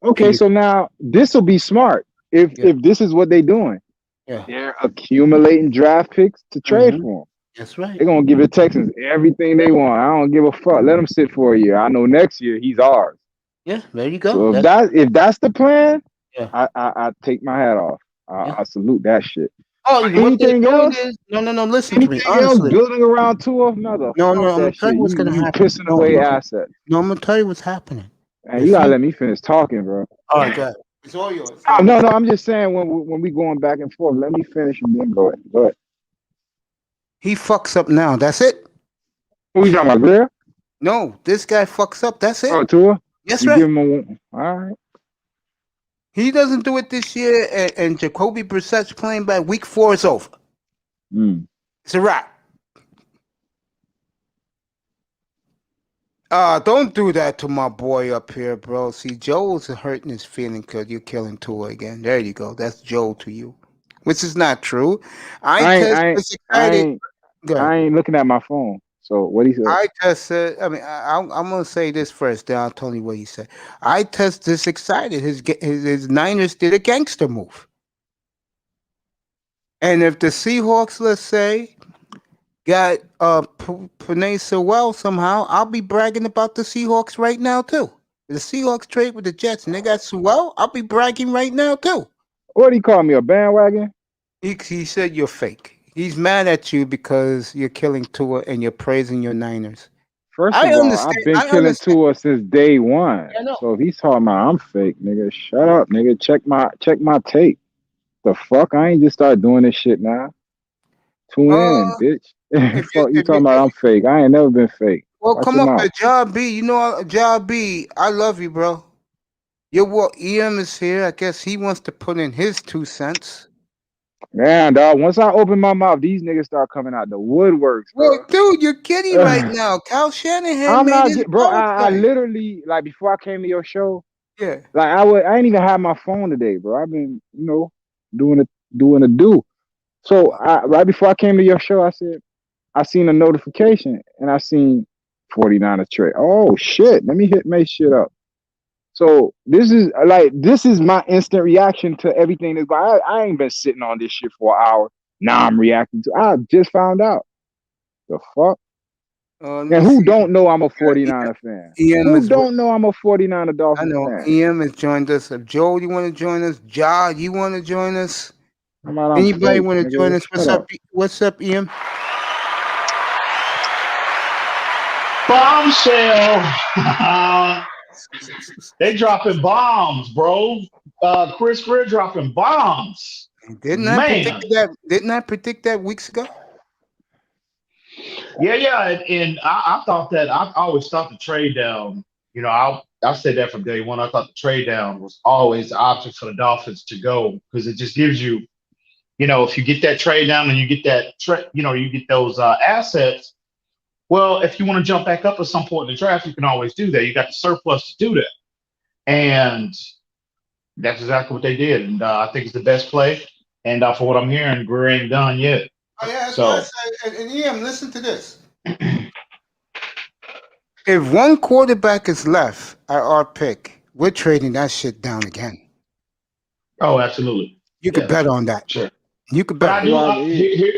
Okay, so now this will be smart if this is what they're doing. Yeah, they're accumulating draft picks to trade for them. That's right. They're gonna give the Texans everything they want. I don't give a fuck. Let them sit for a year. I know next year he's ours. Yeah, there you go. So if that's the plan. Yeah. I take my hat off. I salute that shit. Oh, anything else? No. Listen to me. Honestly, building around 2 of another. No. I'm gonna tell you what's gonna happen. Pissing away assets. No, I'm gonna tell you what's happening. And you gotta let me finish talking, bro. All right, go ahead. It's all yours. No. I'm just saying when we going back and forth, let me finish and then go ahead. He fucks up now. That's it. Who you talking about, Blair? No, this guy fucks up. That's Oh, it. Tua? That's You right. give him a one. All right. He doesn't do it this year, and Jacoby Brissett's playing back. Week 4 is over. Mm. It's a wrap. Don't do that to my boy up here, bro. See, Joel's hurting his feeling because you're killing Tua again. There you go. That's Joel to you, which is not true. I ain't, Test I ain't, is I excited. ain't, Go ahead. I ain't looking at my phone. So what he said? I just said. I mean, I'm gonna say this first. Then I'll tell you what he said. I test this excited. His Niners did a gangster move, and if the Seahawks, let's say, got Panay Sewell somehow, I'll be bragging about the Seahawks right now too. The Seahawks trade with the Jets and they got Sewell, I'll be bragging right now too. What he call me, a bandwagon? He said you're fake. He's mad at you because you're killing Tua and you're praising your Niners. First I of all, understand. I've been I killing understand. Tua since day one. I know. So if he's talking about I'm fake, nigga, shut up, nigga. Check my tape. The fuck? I ain't just start doing this shit now. Tune in, bitch. Fuck you talking about I'm fake. I ain't never been fake. Well, Watch come your up mouth. to Job B. You know, Job B, I love you, bro. Your what? EM is here. I guess he wants to put in his 2 cents. Man, dog. Once I open my mouth, these niggas start coming out the woodworks, bro. Well, dude, you're kidding right now. Kyle Shanahan I'm made not his bro. own I thing. literally like before I came to your show. Yeah. Like I ain't even have my phone today, bro. I've been doing a do. So right before I came to your show, I said I seen a notification and I seen 49er trade. Oh shit! Let me hit my shit up. So this is my instant reaction to everything that's going. I ain't been sitting on this shit for an hour. Now I'm reacting to. I just found out. The fuck. And who don't know I'm a 49er fan? Who don't know I'm a 49er I Dolphins know. fan? EM has joined us. If Joel, you want to join us? Ja, you want to join us? I'm Anybody fake, want to join nigga. us? What's Shut up? What's up, EM? Bombshell. They dropping bombs, bro. Chris Greer dropping bombs. Didn't I predict that? Didn't I predict that weeks ago? Yeah, and I thought that I always thought the trade down. You know, I said that from day one. I thought the trade down was always the option for the Dolphins to go because it just gives you, if you get that trade down and you get that, you get those assets. Well, if you want to jump back up at some point in the draft, you can always do that. You got the surplus to do that, and that's exactly what they did. And I think it's the best play. And for what I'm hearing, Greer ain't done yet. Oh yeah, that's So what I said. And EM, listen to this. If one quarterback is left at our pick, we're trading that shit down again. oh, absolutely. You could bet on that. Sure. You could But bet. I do.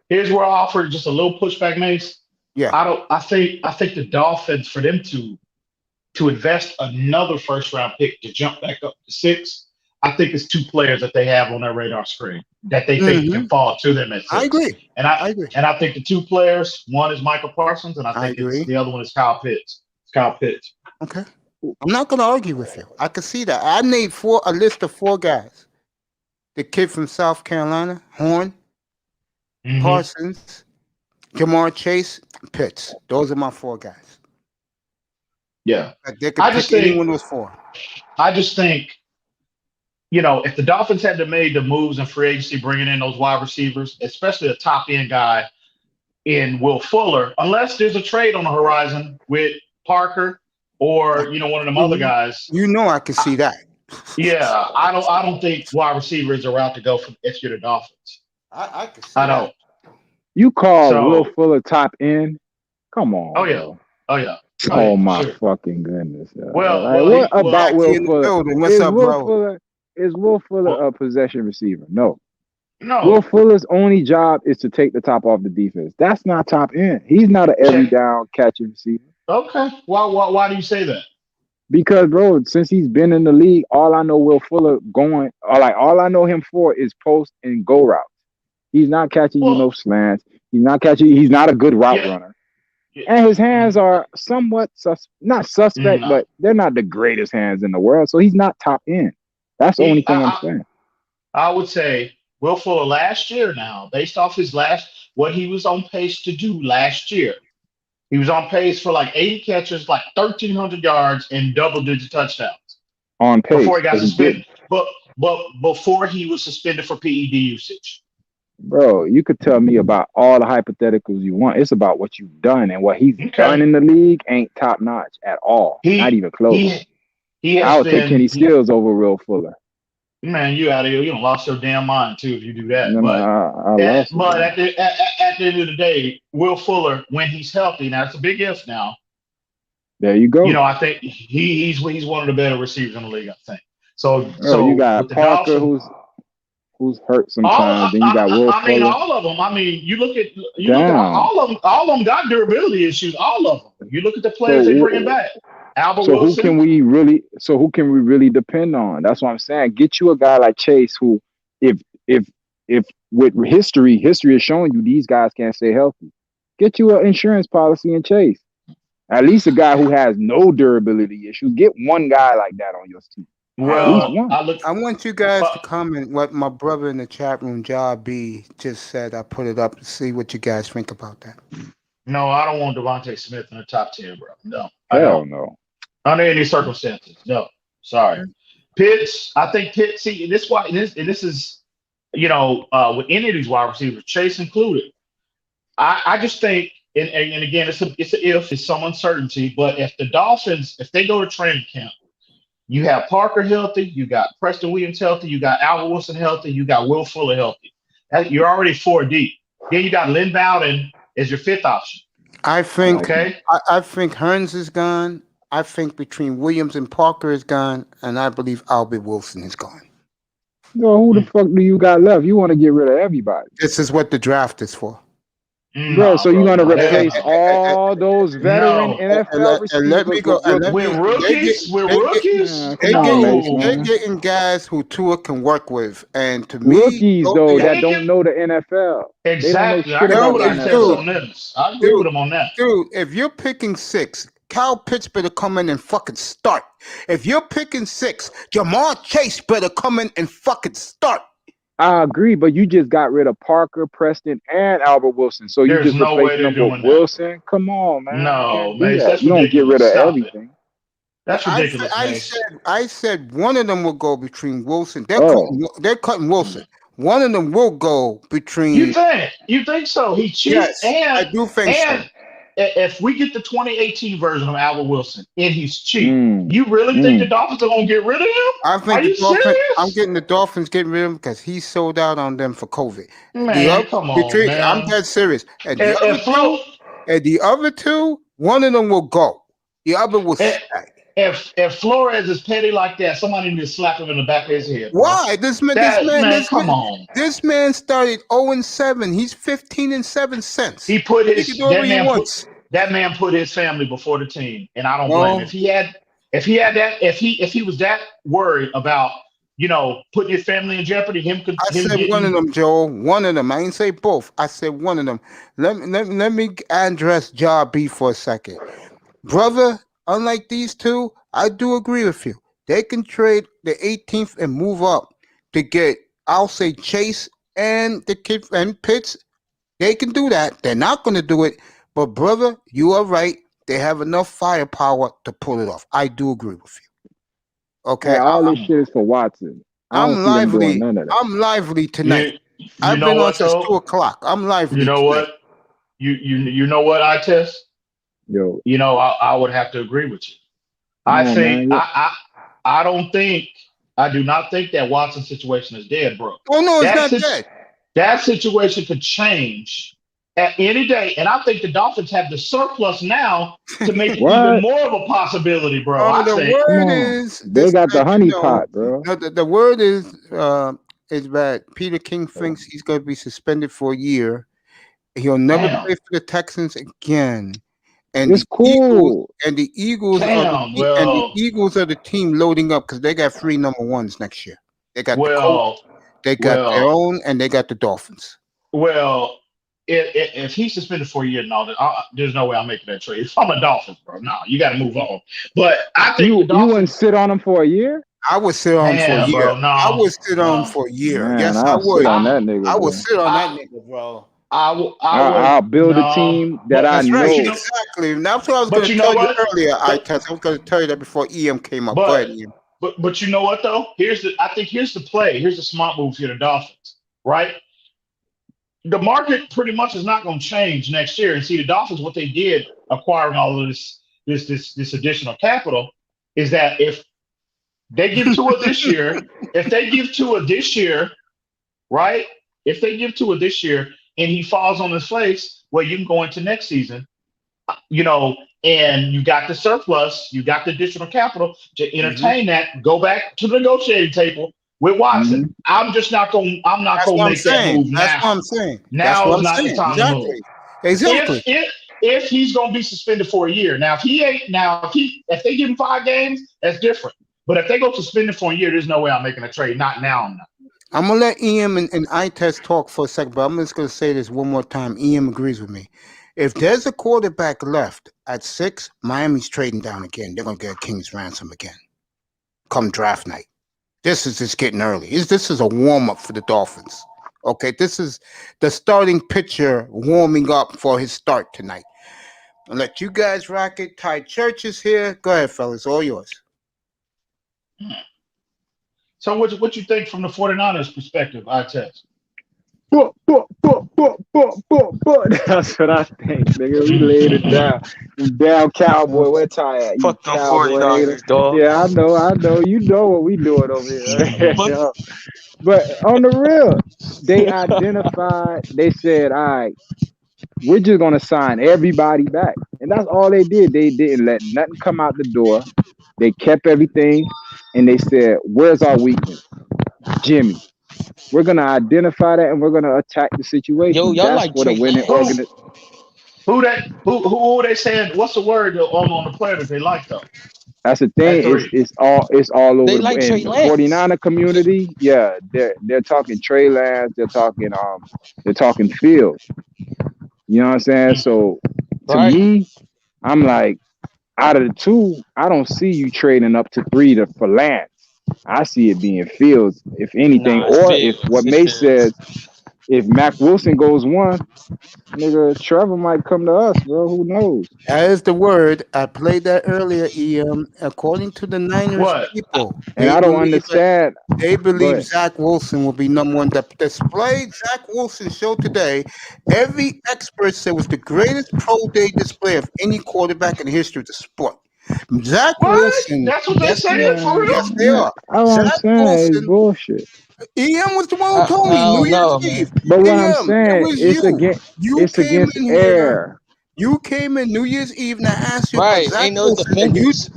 Here's where I offer just a little pushback, Mace. Yeah. I think the Dolphins, for them to invest another first round pick to jump back up to 6, I think it's 2 players that they have on their radar screen that they think can fall to them at 6. I agree. And I agree. And I think the 2 players, one is Michael Parsons, and I think the other one is Kyle Pitts. Okay. I'm not gonna argue with you. I can see that. I made a list of 4 guys. The kid from South Carolina, Horn, Parsons, Jamar Chase, Pitts. Those are my 4 guys. Yeah. They could pick any one of those 4. I just think, if the Dolphins had to made the moves in free agency, bringing in those wide receivers, especially a top end guy in Will Fuller, unless there's a trade on the horizon with Parker or one of them other guys. I can see that. Yeah, I don't think wide receiver is a route to go if you're the Dolphins. I can see I don't. You call Will Fuller top end? Come on. Oh yeah. Bro. Oh yeah. Oh my fucking goodness. Well, what about Will Fuller? What's up, bro? Is Will Fuller a possession receiver? No. No. Will Fuller's only job is to take the top off the defense. That's not top end. He's not an every down catching receiver. Okay. Why do you say that? Because, bro, since he's been in the league, all I know Will Fuller all I know him for is post and go routes. He's not catching no slants. He's not a good route runner. And his hands are somewhat not suspect, but they're not the greatest hands in the world. So he's not top end. That's the only thing I'm saying. I would say Will Fuller last year now, based off what he was on pace to do last year, He was on pace for like 80 catches, like 1,300 yards, and double-digit touchdowns On before pace, he got but he suspended. didn't. But before he was suspended for PED usage. Bro, you could tell me about all the hypotheticals you want. It's about what you've done, and what he's done Okay. in the league ain't top notch at all. Not even close. He I has would take been. Kenny Stills over Will Fuller. Man, you out of here. You done lost your damn mind too if you do that. No, But I lost it. at the end of the day, Will Fuller, when he's healthy, now it's a big if now. There you go. You know, I think he's one of the better receivers in the league. I think so. You got with the Parker Dolphins, who's hurt sometimes. Then you got Will I mean, Fuller. all of them. I mean, you look at Damn. all of them. All of them got durability issues. All of them. You look at the players they bringing back. Albert So Wilson. who can we really depend on? That's what I'm saying. Get you a guy like Chase, who, if with history is showing you these guys can't stay healthy. Get you an insurance policy in Chase. At least a guy who has no durability issues. Get one guy like that on your team. At least one. I want you guys to comment what my brother in the chat room, Job B, just said. I put it up to see what you guys think about that. No, I don't want Devontae Smith in the top 10, bro. No, Hell no. Under any circumstances, no. Sorry, Pitts. I think Pitts. See, this is, with any of these wide receivers, Chase included. I just think, and again, it's some uncertainty. But if the Dolphins, if they go to training camp, you have Parker healthy, you got Preston Williams healthy, you got Albert Wilson healthy, you got Will Fuller healthy. You're already 4 deep. Then you got Lynn Bowden as your 5th option. I think Okay. I think Hearns is gone. I think between Williams and Parker is gone, and I believe Albert Wilson is gone. Yo, who the fuck do you got left? You want to get rid of everybody. This is what the draft is for. Bro, so you're going to replace all those veteran NFL receivers let me go. With rookies? They're getting guys who Tua can work with. And to me, rookies, though, that don't know the NFL. Exactly. They don't know shit about the NFL. I agree with him on that. Dude, if you're picking 6, Kyle Pitts better come in and fucking start. If you're picking 6, Jamar Chase better come in and fucking start. I agree, but you just got rid of Parker, Preston, and Albert Wilson. So you just replaced them with Wilson? Come on, man. No, man. You don't get rid of everything. That's ridiculous. I said one of them will go between Wilson. They're cutting Wilson. One of them will go between. You think so? He cheats. Yes, I do think so. If we get the 2018 version of Albert Wilson and he's cheap, you really think the Dolphins are gonna get rid of him? I think I'm getting the Dolphins getting rid of him because he sold out on them for COVID. Man, come on, man. I'm dead serious. And the other two, one of them will go. The other will stay. If Flores is petty like that, somebody need to slap him in the back of his head. Bro. Why? This man, come on. This man started 0-7. He's 15-7 cents. He put that man put his family before the team, and I don't blame him. If he was that worried about putting his family in jeopardy, I said one of them, Joel. One of them. I ain't say both. I said one of them. Let me address Job B for a second, brother. Unlike these two, I do agree with you. They can trade the 18th and move up to get, I'll say, Chase and the kid and Pitts. They can do that. They're not going to do it. But, brother, you are right. They have enough firepower to pull it off. I do agree with you. Okay. Yeah, all this shit is for Watson. I'm lively. I'm lively tonight. I've been on since 2:00. I'm lively. You know what? You know what, I test? Yo. I would have to agree with you. I do not think that Watson situation is dead, bro. Oh no, it's not dead. That situation could change at any day, and I think the Dolphins have the surplus now to make it even more of a possibility, bro. The word is they got the honey pot, bro. The word is that Peter King thinks he's going to be suspended for a year. He'll never play for the Texans again. And it's cool. The Eagles are the team loading up because they got 3 number 1s next year. They got the Colts, they got their own, and they got the Dolphins. Well, if he's suspended for a year and all that, there's no way I'm making that trade. If I'm a Dolphins, bro, no, you got to move on. But I think you wouldn't sit on him for a year. I would sit on him for a year. Bro, no, I would sit on him for a year. Man, yes, I would. Sit on that nigga, I would sit on that nigga, bro. I'll build a team that I That's right, know. exactly. And that's what I was But going to you know tell you what? earlier. I was going to tell you that before EM came up. Go ahead, But EM. but you know what though? Here's the play. Here's the smart move here, the Dolphins, right? The market pretty much is not going to change next year. And see, the Dolphins, what they did acquiring all of this additional capital is that if they give Tua this year, right? If they give Tua this year and he falls on his face, well, you can go into next season, and you got the surplus, you got the additional capital to entertain that, go back to the negotiating table with Watson. I'm not gonna make that move now. That's what I'm saying. Now is not the time to move. Exactly. If he's gonna be suspended for a year. Now if they give him 5 games, that's different. But if they go suspended for a year, there's no way I'm making a trade. Not now. I'm not. I'm going to let EM and I-Test talk for a second, but I'm just going to say this one more time. EM agrees with me. If there's a quarterback left at 6, Miami's trading down again. They're going to get a king's ransom again come draft night. This is just getting early. This is a warm-up for the Dolphins. Okay, this is the starting pitcher warming up for his start tonight. I'll let you guys rock it. Ty Church is here. Go ahead, fellas. All yours. So what you think from the 49ers perspective, I-Test? That's what I think, nigga. We laid it down. Down, Cowboy. Where Ty at? Fuck them 49ers, dog. Yeah, I know. You know what we doing over here. Right? But on the real, they identified, they said, all right, we're just going to sign everybody back. And that's all they did. They didn't let nothing come out the door. They kept everything. And they said, where's our weakness? Jimmy. We're going to identify that and we're going to attack the situation. Yo, y'all that's like what a winning organization. Who they saying? What's the word on the player that they like though? That's the thing. It's all over They the like Trey in Lance. 49er community. Yeah, they're talking Trey Lance. They're talking Fields. You know what I'm saying? So to me, I'm like, out of the 2, I don't see you trading up to 3 for Lance. I see it being Fields, if anything, or if what Mace says, if Mac Wilson goes 1, nigga, Trevor might come to us, bro. Who knows? That is the word. I played that earlier, EM. According to the Niners people, And I don't understand. They Go believe ahead. Zach Wilson will be number 1. The display Zach Wilson showed today, every expert said was the greatest pro day display of any quarterback in the history of the sport. Zach Wilson. That's what they're saying for real? Yes, they are. All I'm Zach saying is Wilson. bullshit. EM was the one who told me New Year's Eve. But what EM, I'm saying, it was it's you. against came in here. air. You came in New Year's Eve and I asked you Right, about Zach ain't no Wilson, defenders.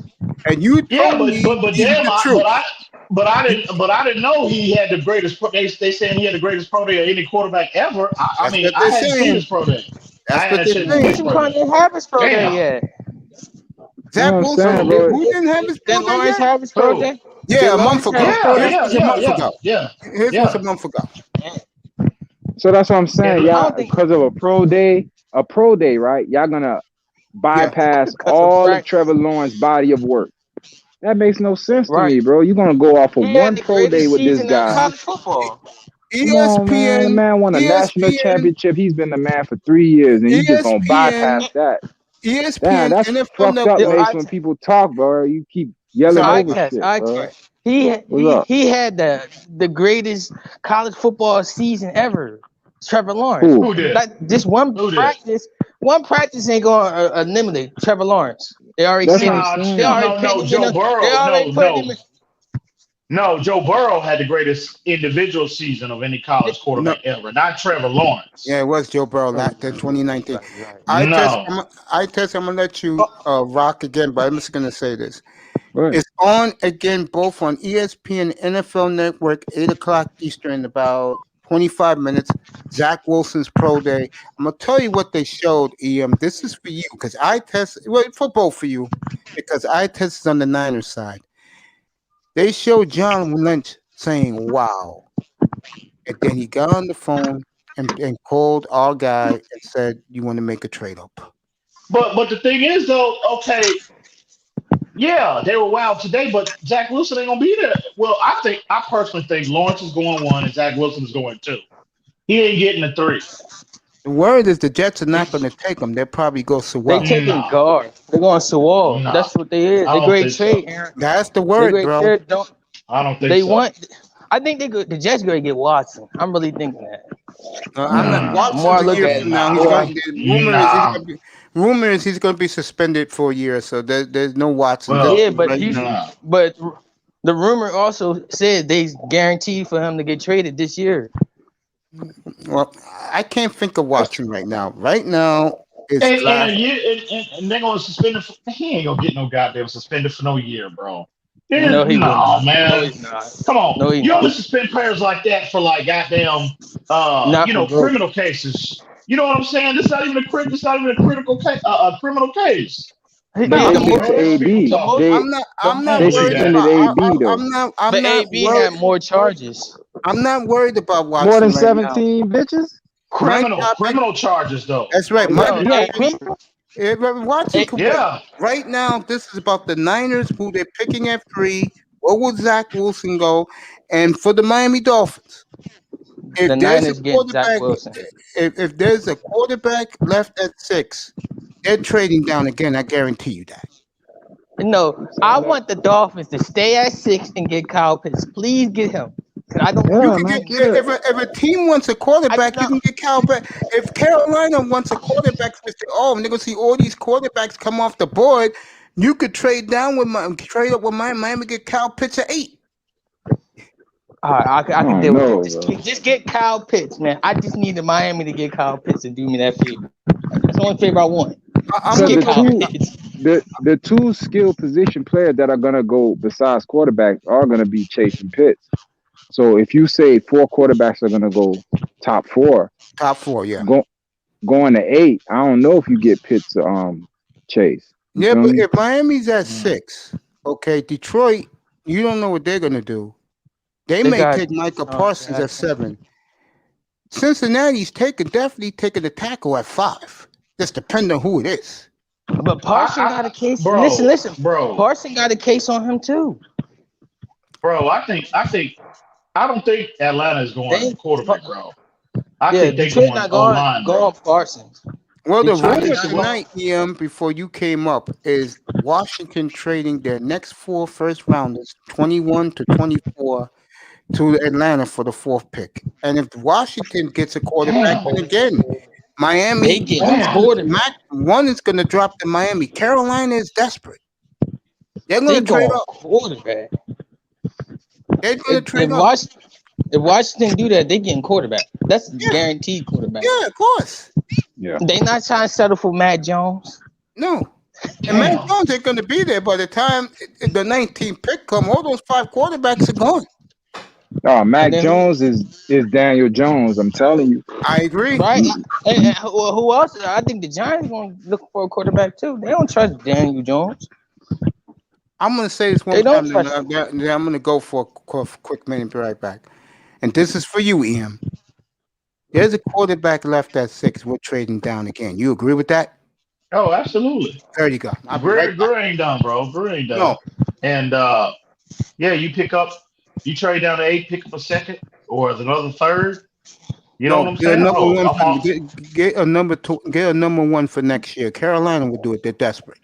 and you told me but he was damn, the truth. I didn't know he had the greatest. They saying he had the greatest pro day of any quarterback ever. I That's mean, what I they're hadn't seen saying. his pro day. That's what they're saying. Who didn't have his pro day yet? Zach You know what I'm Wilson, saying, bro? who didn't have his pro Did day Lawrence yet? have his pro day? Yeah, Did a month Lawrence ago. have his pro day? His was a month ago. His was a month ago. So that's what I'm saying, Yeah, I y'all. don't think- Because of a pro day, right? Y'all gonna bypass all of Trevor Lawrence's body of work. That makes no sense to me, bro. You're gonna go off of He had one the pro day greatest with this season of guy. college football. Come on, man. The man won a national championship. He's been the man for 3 years, and you just gonna bypass that. ESPN, Damn, that's NFL fucked up, Network. Mace. When people talk, bro, you keep yelling over shit, bro. He had the greatest college football season ever. Trevor Lawrence. Who did? Like just one practice. One practice ain't going to eliminate Trevor Lawrence. They already That's said what I'm it. saying. They already No, put him Joe in Burrow. They already put him in. No, Joe Burrow had the greatest individual season of any college quarterback ever, not Trevor Lawrence. Yeah, it was Joe Burrow in 2019. No. I'm gonna let you rock again, but I'm just gonna say this. Right. It's on again, both on ESPN, NFL Network, 8:00 Eastern, about 25 minutes. Zach Wilson's pro day. I'm gonna tell you what they showed. EM, this is for you because for both for you because is on the Niners side. They showed John Lynch saying, "Wow," and then he got on the phone and called our guy and said, "You want to make a trade up?" But the thing is though, okay, yeah, they were wild today, but Zach Wilson ain't gonna be there. Well, I personally think Lawrence is going 1 and Zach Wilson is going 2. He ain't getting a 3. The word is the Jets are not going to take him. They'll probably go They Sewell. taking Nah, guard. They're going Sewell. nah, That's what they is. I They don't great think trade, so. Aaron. That's the They word, great bro. trade. Don't I don't think they so. want? I think the Jets gonna get Watson. I'm really thinking that. I'm not. Nah, The more I Watson's a look year at it, from the now. more I nah. Rumor is he's going to be suspended for a year. So there's no Watson. Well, yeah, but Right he's now. nah. but the rumor also said they guaranteed for him to get traded this year. Well, I can't think of Watson right now. Right now, it's And a Glass. year, and they're gonna suspend him. He ain't gonna get no goddamn suspended for no year, bro. No, he will No, not. No, man. he's not. Come on. No, he's You only not. suspend players like that for like goddamn, Not for broke. criminal cases. You know what I'm saying? This not even a This not even a critical case, a criminal case. Yeah, But the they did most, to Bro, that's people AB. the talk. most, They I'm I not don't they believe worried that. suspended about. AB though. but I'm not AB worried. had more charges. I'm not worried about More than Watson right now. 17 bitches. My topic. Criminal charges though. That's right. My No, he had topic. criminal. Watson could wait. Yeah. Right now, this is about the Niners, who they're picking at 3. Where would Zach Wilson go? And for the Miami Dolphins, The if there's a Niners get Zach quarterback, Wilson. if there's a quarterback left at 6, they're trading down again. I guarantee you that. No, I want the Dolphins to stay at 6 and get Kyle Pitts. Please get him. 'Cause I don't. You Yeah, can man, get get it. if a team wants a quarterback, you can get Cal back. If Carolina wants a quarterback, they say, "Oh, and they're gonna see all these quarterbacks come off the board." You could trade down with trade up with Miami, get Cal Pitts at 8. All right, I can Oh deal with no, it. bro. Just get Kyle Pitts, man. I just needed Miami to get Kyle Pitts and do me that favor. That's the only favor I want. I'm Just Because gonna get the Kyle go. two Pitts. the two skill position players that are gonna go besides quarterbacks are gonna be Chase and Pitts. So if you say 4 quarterbacks are gonna go top 4, Top 4, yeah. Going to 8, I don't know if you get Pitts Chase. You Yeah, feel but me? if Miami's at 6, okay, Detroit, you don't know what they're gonna do. They They may got take Michael Deshaun Parsons at Jackson. 7. Cincinnati's definitely taking a tackle at 5. Just depending on who it is. But Parson got a case. Bro, Listen. bro, Parson got a case on him too. bro. I don't think Atlanta is going They, quarterback, bro. I yeah, think they Detroit going not O-line, bro. going Parsons. Well, the Detroit rumor is not going. tonight, EM, before you came up, is Washington trading their next 4 first rounders, 21 to 24, to Atlanta for the 4th pick. And if Washington gets a quarterback, Damn. then again, Miami, They get a quarterback. one is going to drop to Miami. Carolina is desperate. They're going They to trade going up. quarterback. They're going to If trade up. Washington do that, they getting quarterback. That's guaranteed quarterback. Yeah, of course. Yeah. They not trying to settle for Matt Jones. No. And Matt Jones ain't going to be there by the time the 19th pick come. All those 5 quarterbacks are gone. Oh, Mac And then Jones is Daniel Jones. I'm telling you. I agree. right? And who else? I think the Giants going to look for a quarterback too. They don't trust Daniel Jones. I'm going to say this They one don't time, trust then I'm going to go for a quick minute, be right back. And this is for you, Ian. There's a quarterback left at 6. We're trading down again. You agree with that? Oh, absolutely. There you go. I'll be Greer right back. ain't done, bro. Greer ain't done. No. And yeah, you trade down to 8, pick up a second or another 3rd. You know what I'm Get a saying? number Oh, one. I'm off. Get a number 2. Get a number 1 for next year. Carolina will do it. They're desperate.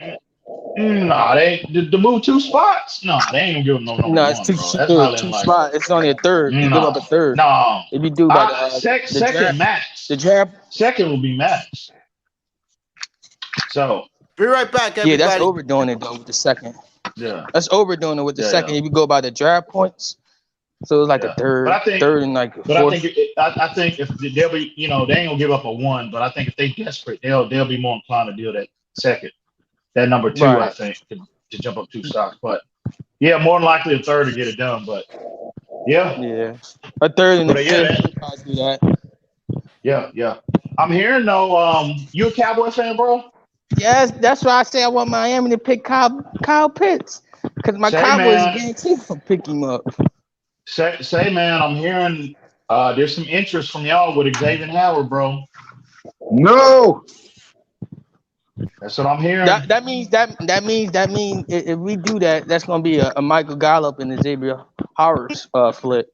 Nah, they to move 2 spots. No, they ain't gonna give them no number No, 1, it's too bro. That's highly two unlikely. spot. It's only a third. You give up a third. No, If you do by the second draft, max. the draft. Second will be max. So Be right back, everybody. Yeah, that's overdoing it though with the second. yeah, That's overdoing it with the Yeah, second. yeah. If you go by the draft points, so it's like a third, But I think- third and like a but fourth. I think if they'll be, they ain't gonna give up a 1. But I think if they desperate, they'll be more inclined to deal that second, that number 2. Right. I think to jump up 2 stocks. But yeah, more than likely a 3rd to get it done. But yeah, A third and a But yeah, fifth. I'll do that. yeah. I'm hearing though. You a Cowboy fan, bro? Yes, that's why I say I want Miami to pick Kyle Pitts because my Say, Cowboys man. guaranteed to pick him up. Say, man, I'm hearing there's some interest from y'all with Xavier Howard, bro. No. That's what I'm hearing. That means if we do that, that's gonna be a Michael Gallup and a Xavier Howard flip.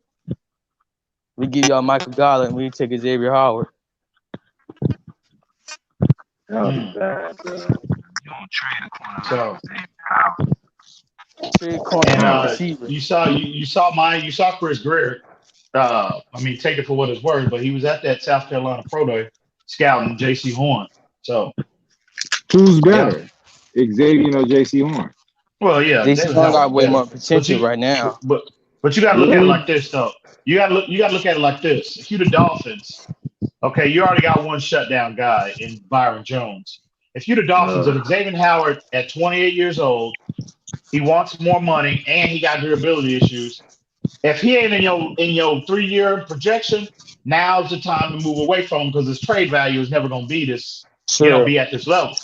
We give y'all Michael Gallup and we take Xavier Howard. That would be bad, bro. You don't trade a corner. So Trade corner and and receiver. you saw Chris Greer. Take it for what it's worth, but he was at that South Carolina Pro Day scouting J.C. Horn. So Who's better, Xavier or J.C. Horn? Well, yeah, J.C. David Horn Howard got way better. more potential right now. But you got to look at it Really? like this, though. You got to look at it like this. If you the Dolphins, okay, you already got one shutdown guy in Byron Jones. If you the Dolphins, if Xavier Howard at 28 years old, he wants more money and he got durability issues. If he ain't in your 3-year projection, now's the time to move away from him because his trade value is never going to be this, Sure. be at this level.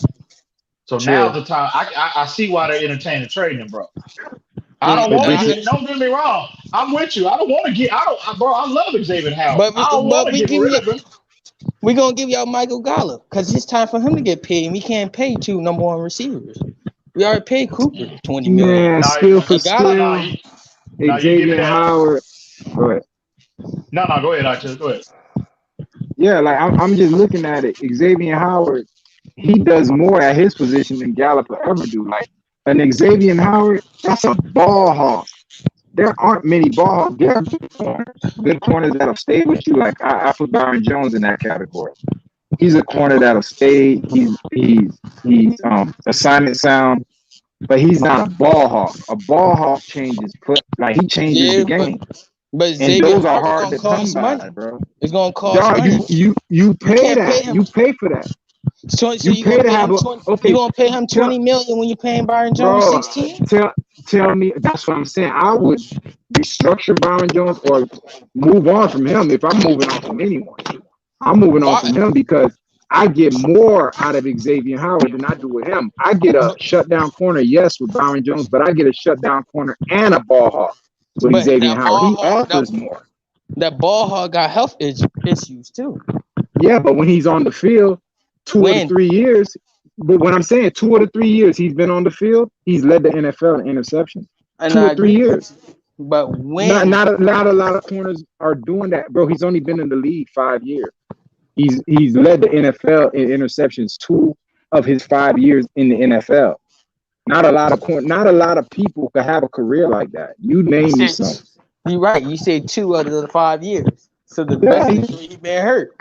So now's the time. I see why they're entertaining trading him, bro. I don't want to. Don't get me wrong. I'm with you. I don't want to get. Bro. I love Xavier Howard. I don't want to get rid of him. We're gonna give y'all Michael Gallup because it's time for him to get paid. We can't pay 2 number 1 receivers. We already paid Cooper $20 million. Man, skill for skill. Xavier Howard. Go ahead. No, go ahead, Archer. Go ahead. Yeah, like I'm just looking at it. Xavier Howard, he does more at his position than Gallup will ever do. Like an Xavier Howard, that's a ball hawk. There aren't many ball hawks. There are good corners that'll stay with you. Like I put Byron Jones in that category. He's a corner that'll stay. He's assignment sound, but he's not a ball hawk. A ball hawk changes he changes the game. But and Xavier those are Howard hard to cost come by, money. bro. It's gonna cost money. You pay that. pay him. You pay for that. So you you pay gonna to pay have him a 20, okay. You gonna pay him $20 million when you're paying Byron Jones Bro, 16? tell me. That's what I'm saying. I would restructure Byron Jones or move on from him if I'm moving on from anyone. I'm moving on from him because I get more out of Xavier Howard than I do with him. I get a shutdown corner, yes, with Byron Jones, but I get a shutdown corner and a ball hawk with Xavier Howard. He offers more. That ball hog got health issues too. Yeah, but when he's on the field, 2 of the 3 years. But when I'm saying 2 of the 3 years he's been on the field, he's led the NFL in interceptions. 2 or 3 years. But when not a lot of corners are doing that, bro. He's only been in the league 5 years. He's led the NFL in interceptions 2 of his 5 years in the NFL. Not a lot of people could have a career like that. You name me some. You're right. You said 2 out of the 5 years. So the rest of the 3 he been hurt.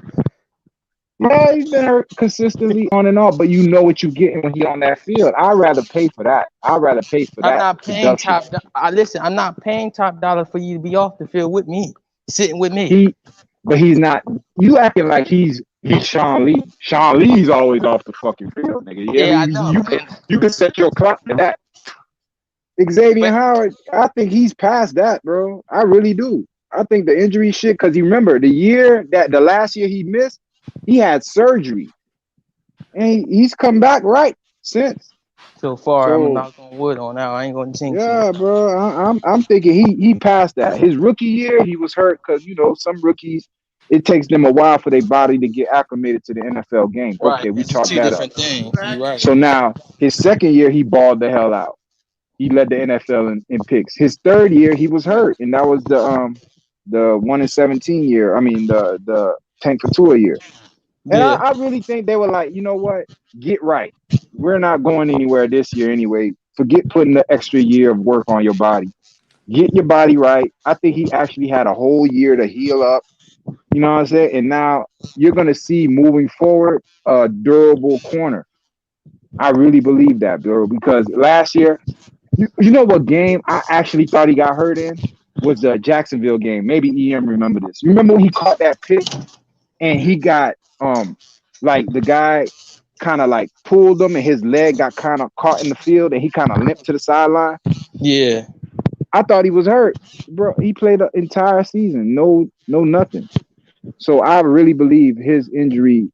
Yeah, he's been hurt consistently on and off, but you know what you're getting when he's on that field. I'd rather pay for that. I'm not paying top. Listen, I'm not paying top dollar for you to be off the field with me, sitting with me. But he's not. You acting like he's Sean Lee. Sean Lee's always off the fucking field, nigga. Yeah, I know. You can set your clock to that. Xavier Howard, I think he's past that, bro. I really do. I think the injury shit, because you remember the last year he missed, he had surgery. And he's come back right since. So far, I'm knocking on wood on that. I ain't gonna jinx it. Bro. I'm thinking he passed that. His rookie year, he was hurt because some rookies, it takes them a while for their body to get acclimated to the NFL game. Right. Okay, we talked Two that different up. things. You're right. So now his second year, he balled the hell out. He led the NFL in picks. His third year, he was hurt, and that was the 1-17 year. I mean, the Tank for Tua year. And I really think they were like, you know what? Get right. We're not going anywhere this year anyway. Forget putting the extra year of work on your body. Get your body right. I think he actually had a whole year to heal up. You know what I'm saying? And now you're going to see moving forward a durable corner. I really believe that, bro, because last year, you know what game I actually thought he got hurt in? Was the Jacksonville game. Maybe EM remember this. You remember when he caught that pick and he got like the guy kind of like pulled him and his leg got kind of caught in the field and he kind of limped to the sideline? Yeah. I thought he was hurt. Bro, he played the entire season. No nothing. So I really believe his injury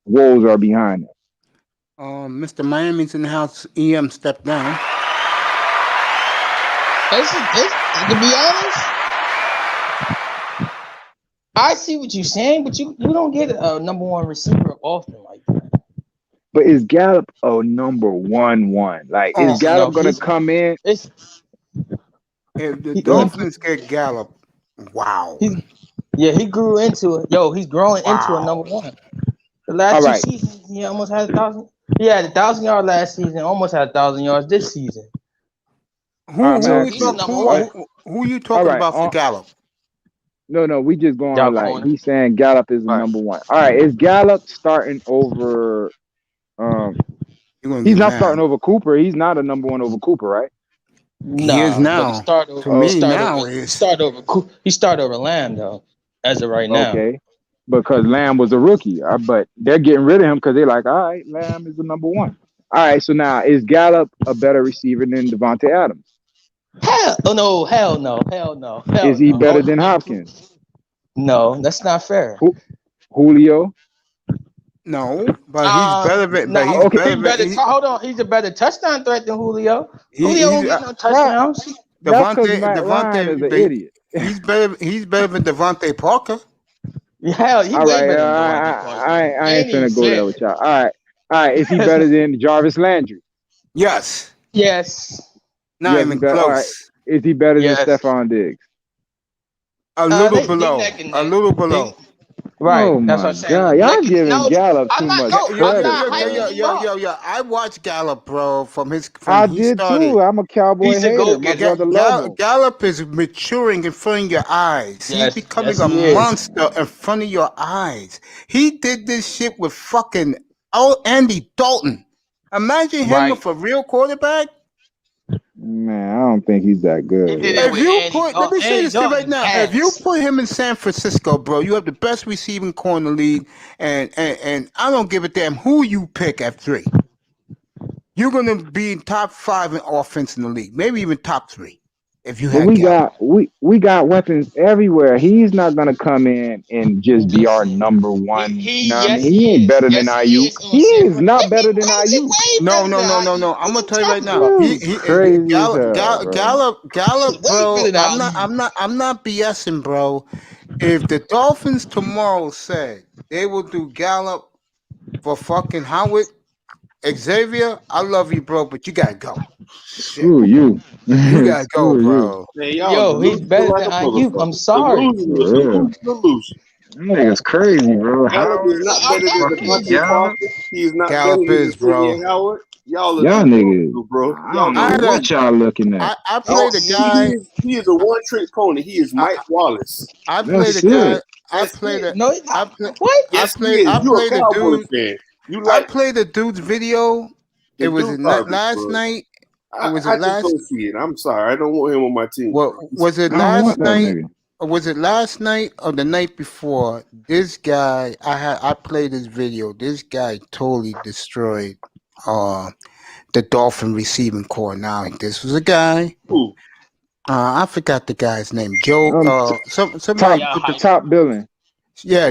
woes are behind it. Mr. Miami's in the house. EM stepped down. To be honest, I see what you're saying, but you don't get a number 1 receiver often like that. But is Gallup a number 1? Like, is Gallup going to come in? If the Dolphins get Gallup, wow. He grew into it. He's growing into a number 1. The last All two right. seasons, he almost had 1,000. He had 1,000 yards last season. Almost had 1,000 yards this season. Who I'm who So you he's the asking talk, number who, one. who you all talking right. about for Gallup? No, we just going Y'all like corner. he's saying Gallup is the Right. number one. All right, is Gallup starting over? You're gonna He's get not mad. starting over Cooper. He's not a number one over Cooper, right? He is Nah, but now. To me, now is. He started over Lamb though, as of right now. Okay, because Lamb was a rookie, but they're getting rid of him because they're like, all right, Lamb is the number one. All right, so now is Gallup a better receiver than Devontae Adams? Hell no. Is he better than Hopkins? No, that's not fair. Julio? No, but he's better than. But No, he's better he's better. than. Hold on, he's a better touchdown threat than Julio. Julio He's won't get no touchdowns. That's because Matt Ryan is an idiot. He's better than Devontae Parker. Hell, he All way right, better than Devontae Parker. I ain't finna go there with y'all. All right. Is he better than Jarvis Landry? Yes. Yes. Not Yes, even he better- close. all right. Is he better Yes. than Stephon Diggs? A little they below. neck and A neck. little below. Right. Oh That's my what I'm saying. God, y'all Neck and- giving no, Gallup I'm too not- much no, I'm credit. not bro. hyping him up. I watched Gallup, bro, from I he did started. too. I'm a Cowboy He's a hater. My go-getter. brother love him. Gallup is maturing in front of your eyes. Yes, He's becoming yes, a he is. monster in front of your eyes. He did this shit with fucking Andy Dalton. Imagine him Right. with a real quarterback. Man, I don't think he's that good. He did bro. it If with you Andy put, let Dalton. me say Andy this shit right Dalton now. has. If you put him in San Francisco, bro, you have the best receiving core in the league, and I don't give a damn who you pick at 3. You're gonna be in top 5 in offense in the league, maybe even top 3. If you But had Gallup. we got weapons everywhere. He's not gonna come in and just be our number one. You know what I mean? He ain't better than Ayuk. He is not better than Ayuk. No. I'm gonna tell you right now. This crazy as hell, bro. Gallup, bro. I'm not BSing, bro. If the Dolphins tomorrow said they will do Gallup for fucking Howard, Xavier, I love you, bro, but you gotta go. Screw you. You gotta go, Screw you. bro. Man, y'all Yo, he's delusional better like than a Ayuk. I'm motherfucker. sorry. Delusional, For real. delusion. That nigga's crazy, bro. Gallup Howard, is not I'm better than not fucking crazy. Devontae Gallup. Parker. He is not better Gallup than is, bro. Xavier Howard. Y'all are Y'all niggas. delusional, bro. I Y'all don't I know had know. a, what y'all looking at. I played a guy. He is a one-trick pony. He is Mike Wallace. I played That's a guy. it. That's it. No, he's I not. play, What? Yes, he is. I You're a played a Cowboy dude. fan. You I like played a dude's video. the It was dude garbage, last bro. night. I Was I it just last? don't see it. I'm sorry. I don't want him on my team, What bro. was it I don't last want that night? nigga. Or was it last night or the night before? This guy, I played this video. This guy totally destroyed the Dolphin receiving core. Now this was a guy. Ooh. I forgot the guy's name. Joe. Somebody Top put the top billing. yeah.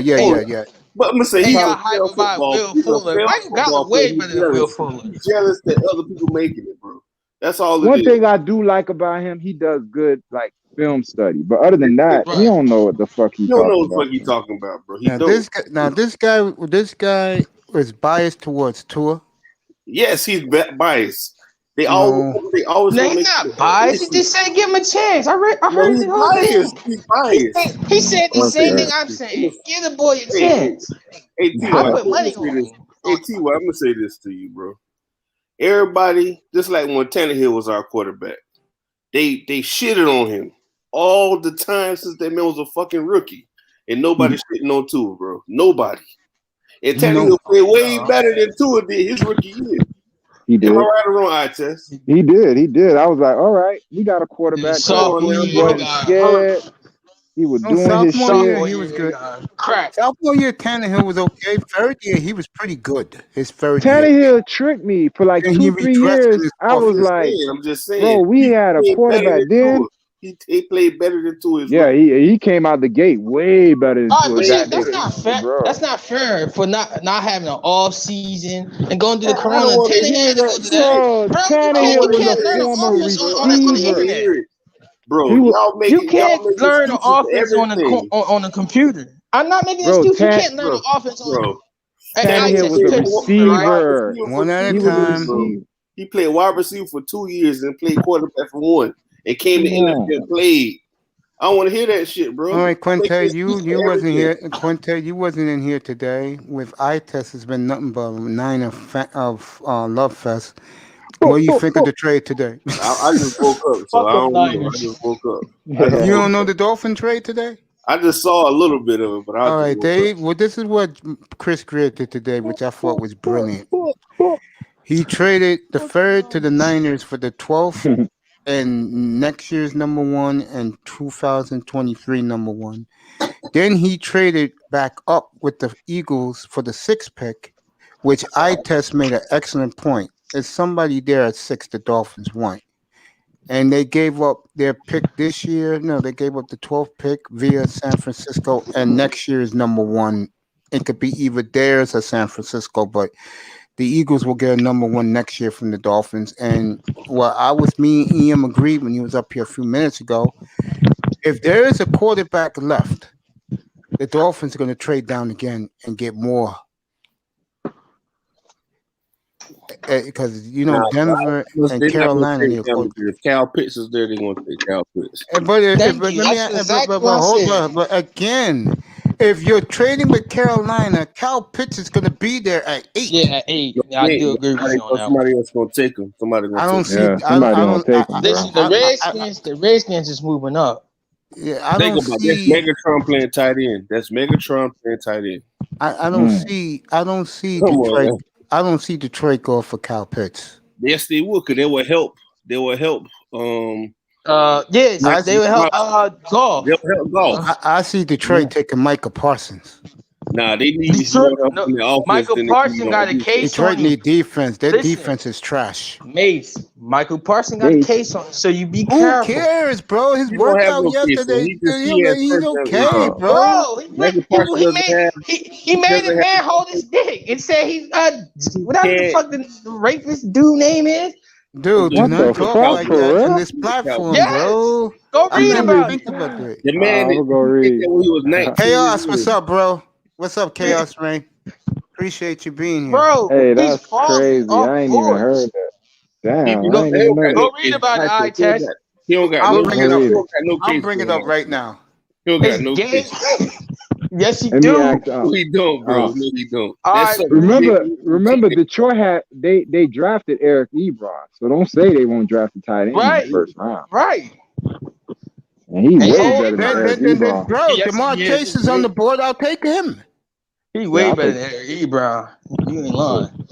But I'm gonna say And he's y'all a hype fair about football. Will He's a Fuller. fair Michael football Gallup player. way He's better than Will jealous. Fuller. He's jealous that other people making it, bro. That's all it One is. thing I do like about him, he does good like film study. But other than that, he Right. don't know what the fuck he You don't know talking what the about. fuck you talking about, bro. He Now don't. this guy was biased towards Tua. Yes, he's biased. They No. always No, gonna he's make not it. biased. He just said give him a chance. I No, heard he's the whole biased. thing. He's biased. He said the same Okay. thing I'm saying. Give the boy a Hey, chance. hey, T.Y., I I'm put gonna money say on this. him. Hey, T.Y., I'm gonna say this to you, bro. Everybody, just like when Tannehill was our quarterback, they shitted on him all the time since that man was a fucking rookie, and nobody shitting on Tua, bro. Nobody. And Tannehill played way better than Tua did his rookie year. He did. Am I right or wrong, eye test? He did. I was like, all right, we got a quarterback. Sophomore now, He year, wasn't scared. He was No, doing his sophomore year shit. he was good. Crack. Sophomore year Tannehill was okay. Third year he was pretty good. His third year. Tannehill tricked me for like Then he 2-3 regressed in years. his I fourth was year. like, I'm just saying. bro, we had a played better quarterback than Tua. then. He played better than Tua. His Yeah, rookie. he came out the gate way better than All right, Tua. but That that's nigga, not fair. bro. That's not fair for not having an off season and going through the I corona. don't want to Tannehill hear had to go that through shit. that. Bro, Bro, Tannehill you was can't a learn the former offense on the receiver. internet. Bro, He was, y'all make You y'all can't make learn the excuses for offense on everything. the computer. I'm not making an bro, excuse. You can't learn Bro, the offense on. bro. Hey, I Tannehill just was you a play receiver, right? receiver. One at a He was a time. receiver. He played wide receiver for 2 years and played quarterback for 1, and came to Come on. NFL and played. I don't want to hear that shit, bro. All right, Quinte, Make you excuses for wasn't here. everything. Quinte, you wasn't in here today. With eye test, it's been nothing but a night of love fest. What do you think of the trade today? I just woke up, so Fuck I them don't know. I Niners. just woke up. You don't know the Dolphin trade today? I just saw a little bit of it, but I All just right, woke Dave. Well, this is what Chris Greer did today, which I thought was brilliant. He traded the third to the Niners for the 12th and next year's number one and 2023 number one. Then he traded back up with the Eagles for the 6th pick, which I test made an excellent point. There's somebody there at 6 the Dolphins want. And they gave up their pick this year. No, they gave up the 12th pick via San Francisco, and next year's number one. It could be either theirs or San Francisco, but the Eagles will get a number one next year from the Dolphins. And me and Ian agreed when he was up here a few minutes ago. If there is a quarterback left, the Dolphins are going to trade down again and get more. Because Denver and Carolina. If Cal Pitts is there, they're going to take Cal Pitts. But again, if you're trading with Carolina, Cal Pitts is going to be there at 8. Yeah, at 8. I do agree with you on that. Somebody else going to take him. Somebody going to I don't take him. see. I don't take him. Listen, the Redskins is moving up. Yeah, I don't see. That's Megatron playing tight end. That's Megatron playing tight end. I don't see. I don't see Detroit. I don't see Detroit go for Cal Pitts. Yes, they would, because they will help. They will help. Yes, they will help. Golf. They'll help golf. I see Detroit taking Micah Parsons. Nah, they need more help in the offense. Michael Parsons got a case Detroit on need defense. Their Listen. defense is trash. Mace. Michael Parsons got a case on, so you be careful. Who cares, bro? His He don't have workout no case, yesterday, he has he's first okay, level. bro. He made a man hold his dick and said he's whatever the fuck the rapist dude name is. Dude, do not talk like that on this platform, bro. Go read about it. The man that when he was 19. Chaos, what's up, bro? What's up, Chaos, Rain? Appreciate you being here. Bro, hey, that's crazy. I ain't even heard that. Damn. Go read about it, eye test. He don't got I'll no bring it up. no I'll case bring it up right now. He don't got no case. Yes, he Let me do. ask, No, he don't, bro. No, he don't. Remember, Detroit had they drafted Eric Ebron, so don't say they won't draft the tight end in the first round. Right. And he way better than Eric Ebron. Bro, Jamar Chase is on the board. I'll take him. He way better than Eric Ebron. You ain't lying.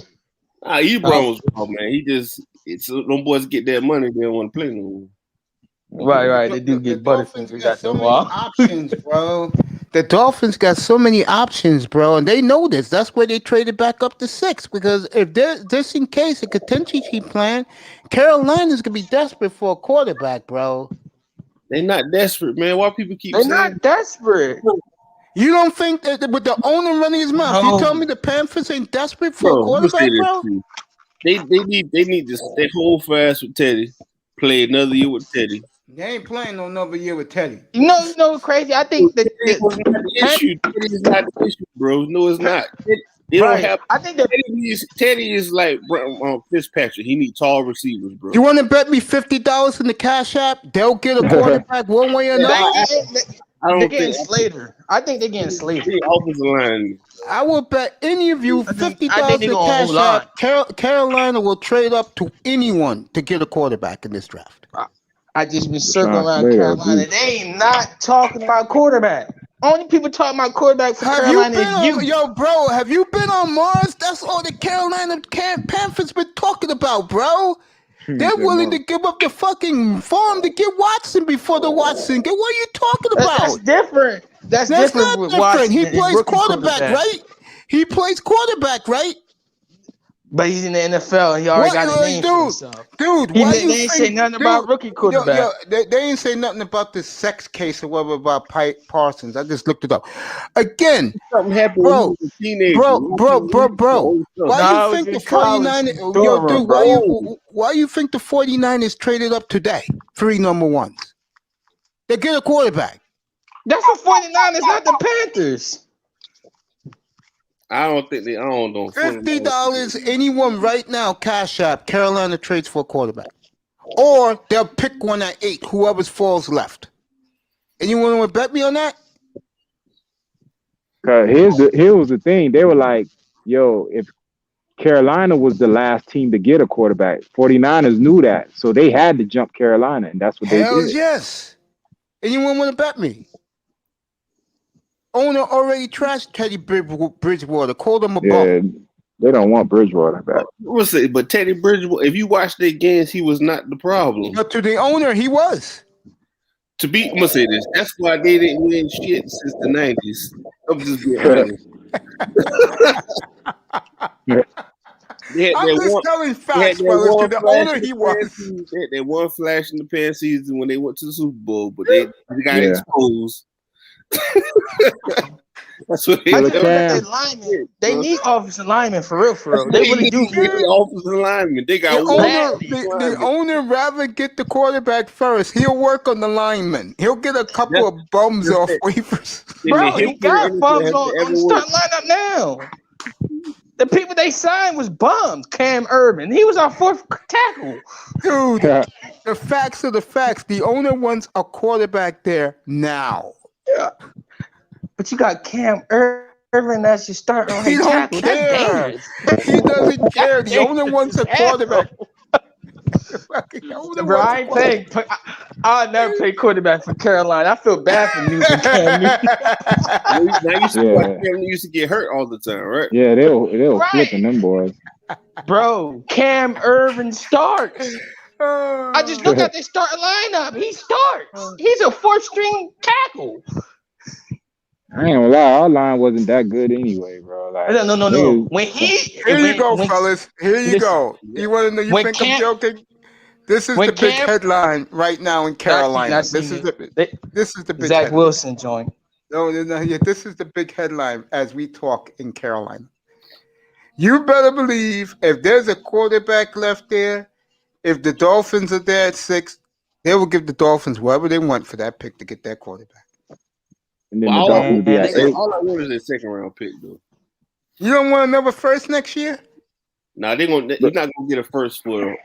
Ebron was wrong, man. He just them boys get that money, they don't want to play no more. Right. They do get Butterfingers. Got so many options, bro. The Dolphins got so many options, bro, and they know this. That's why they traded back up to 6, because if they're just in case a contingency plan, Carolina's gonna be desperate for a quarterback, bro. They're not desperate, man. Why people keep They're saying not desperate. You don't think that with the owner running his mouth, No. you tell me the Panthers ain't desperate for a quarterback, bro? They need to stay hold fast with Teddy. Play another year with Teddy. They ain't playing no another year with Teddy. You know what's crazy? I think that Teddy was not the issue. Teddy is not the issue, bro. No, it's not. They don't have. I think that Teddy is like Fitzpatrick. He needs tall receivers, bro. You want to bet me $50 in the Cash App? They'll get a quarterback one way or another. They're getting Slater. I think they're getting Slater. Offensive line. I will bet any of you $50 I think in they're gonna Cash hold App. Carolina will trade up to anyone to get a quarterback in this draft. I just been circling around Carolina. They ain't not talking about quarterback. Only people talking about quarterback for Carolina is you. Yo, bro, have you been on Mars? That's all the Carolina Panthers been talking about, bro. They're willing to give up the fucking farm to get Watson before the Watson. What are you talking about? That's different. That's different not with different. Watson. He His plays rookie quarterback, right? He plays quarterback, right? But he's in the NFL. He already got a name for himself. Dude, They why you ain't say nothing about rookie quarterback. They ain't say nothing about this sex case or whatever about Parsons. I just looked it up. Again, something happened bro. when he was a teenager. Why you think the 49ers? Yo, dude, why you think the 49ers traded up today? 3 number ones. They get a quarterback. That's the 49ers, not the Panthers. I don't know. $50, anyone right now, Cash App, Carolina trades for a quarterback. Or they'll pick one at 8, whoever's falls left. Anyone want to bet me on that? Here was the thing. They were like, yo, if Carolina was the last team to get a quarterback, 49ers knew that. So they had to jump Carolina, and that's what they Hells did. yes. Anyone want to bet me? Owner already trashed Teddy Bridgewater, called him a bum. They don't want Bridgewater back. We'll say, but Teddy Bridgewater, if you watch their games, he was not the problem. But to the owner, he was. I'm gonna say this. That's why they didn't win shit since the 90s. I'm just being honest. I'm just telling facts, fellas. To the owner, he was. They had one flash in the past season when they went to the Super Bowl, but they got exposed. That's what they need offensive linemen for real. They really do need offensive linemen. They got the owner rather get the quarterback first. He'll work on the linemen. He'll get a couple of bums off waivers. Bro, he got bums on the starting lineup now. The people they signed was bums. Cam Urban, he was our fourth tackle. Dude, the facts are the facts. The owner wants a quarterback there now. Yeah. But you got Cam Irvin that's your starting right tackle. Care. He doesn't care. The owner wants a quarterback. Bro, I'll never play quarterback for Carolina. I feel bad for losing Cam Newton. Now you see why Cam Newton used to get hurt all the time, right? Yeah, they were flipping them boys. Bro, Cam Irvin starts. I just look at their starting lineup. He starts. He's a fourth-string tackle. I ain't gonna lie, our line wasn't that good anyway, bro. Like, no. Here you go, fellas. Here you go. You want to know? You think I'm joking? This is the big headline right now in Carolina. This is the big Zach headline. Wilson joint. No. Yeah, this is the big headline as we talk in Carolina. You better believe if there's a quarterback left there, if the Dolphins are there at 6, they will give the Dolphins whatever they want for that pick to get that quarterback. And then the Dolphins will be at 8. All I want is a second round pick, though. You don't want another first next year? Nah, you're not gonna get a first for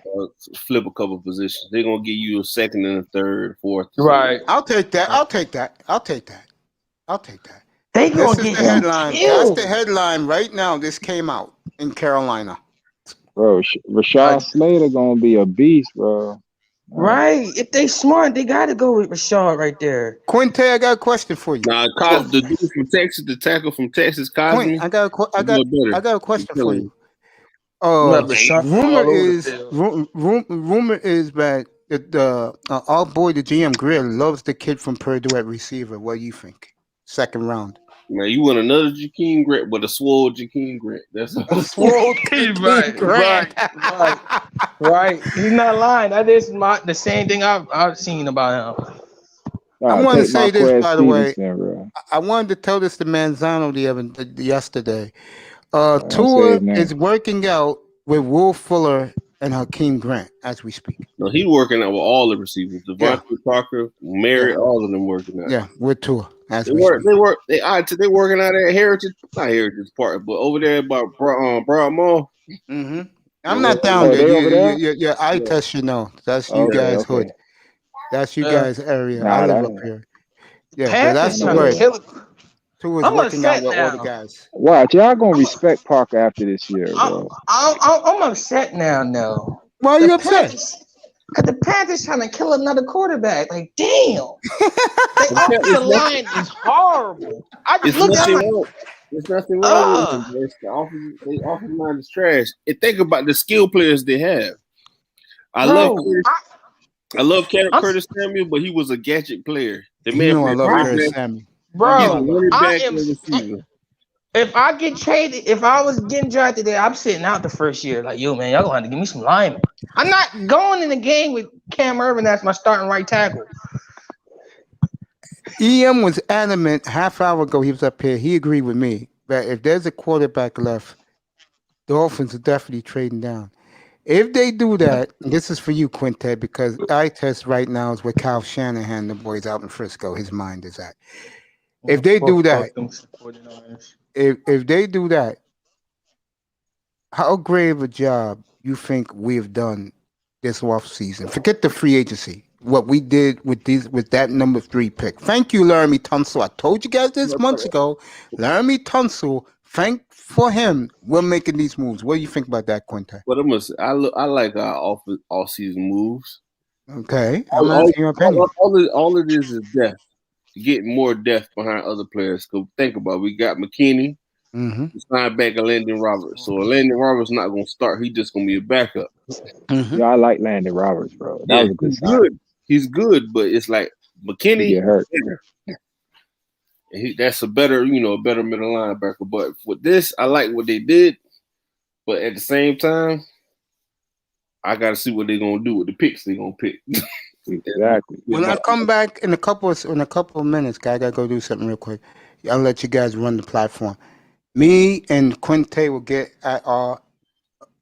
flip a couple positions. They're gonna give you a second and a third, fourth. Right. I'll take that. They gonna this is get the headline. killed. That's the headline right now. This came out in Carolina. Bro, Rashad Slater gonna be a beast, bro. Right. If they smart, they gotta go with Rashad right there. Quinte, I got a question for you. Nah, the dude from Texas, the tackle from Texas, Cosme. I got a question for you. Rumor is that our boy the GM Greer loves the kid from Purdue at receiver. What do you think? Second round. Man, you want another Jakeem Grant, but a swole Jakeem Grant. That's a swole Right. He's not lying. That is the same thing I've seen about him. I want to say this, by the way. I wanted to tell this to Manzano yesterday. Tua is working out with Will Fuller and Hakeem Grant as we speak. No, he's working out with all the receivers. Devontae Parker, Merritt, all of them working out. Yeah, with Tua. They working out at Heritage, not Heritage Park, but over there by Broad Mall. Mm-hmm. I'm not down there. Your eye test, that's you guys' hood. That's you guys' area. I live up here. Yeah, but that's the word. Tua's working out with all the guys. Watch, y'all gonna respect Parker after this year, bro. I'm upset now. No, why are you upset? Because the Panthers trying to kill another quarterback. Like, damn, the offensive line is horrible. I just look at it. There's nothing wrong with it. The offensive line is trash. And think about the skill players they have. I love Curtis Samuel, but he was a gadget player. The man, I love Curtis Samuel. Bro, if I get traded, if I was getting drafted there, I'm sitting out the first year. Like, yo, man, y'all gonna have to give me some linemen. I'm not going in the game with Cam Irvin as my starting right tackle. EM was adamant half hour ago. He was up here. He agreed with me that if there's a quarterback left, the Dolphins are definitely trading down. If they do that, this is for you, Quintet, because eye test right now is where Kyle Shanahan, the boys out in Frisco, his mind is at. If they do that, if they do that, how great of a job you think we have done this off season? Forget the free agency. what we did with that number 3 pick. Thank you, Laramie Tunsil. I told you guys this months ago. Laramie Tunsil, thank for him. We're making these moves. What do you think about that, Quinte? But I like our off season moves. Okay, I'm asking your opinion. All of this is depth. Getting more depth behind other players. Cause think about it, we got McKinney. Mm-hmm. We signed back a Landon Roberts. So Landon Roberts not gonna start. He just gonna be a backup. Mm-hmm. Yeah, I like Landon Roberts, bro. That was a good sign. Good. He's good, but it's like McKinney He get hurt. And that's a better middle linebacker. But with this, I like what they did. But at the same time, I gotta see what they're gonna do with the picks they're gonna pick. Exactly. When I come back in a couple of minutes, guys, I gotta go do something real quick. I'll let you guys run the platform. Me and Quinte will get at our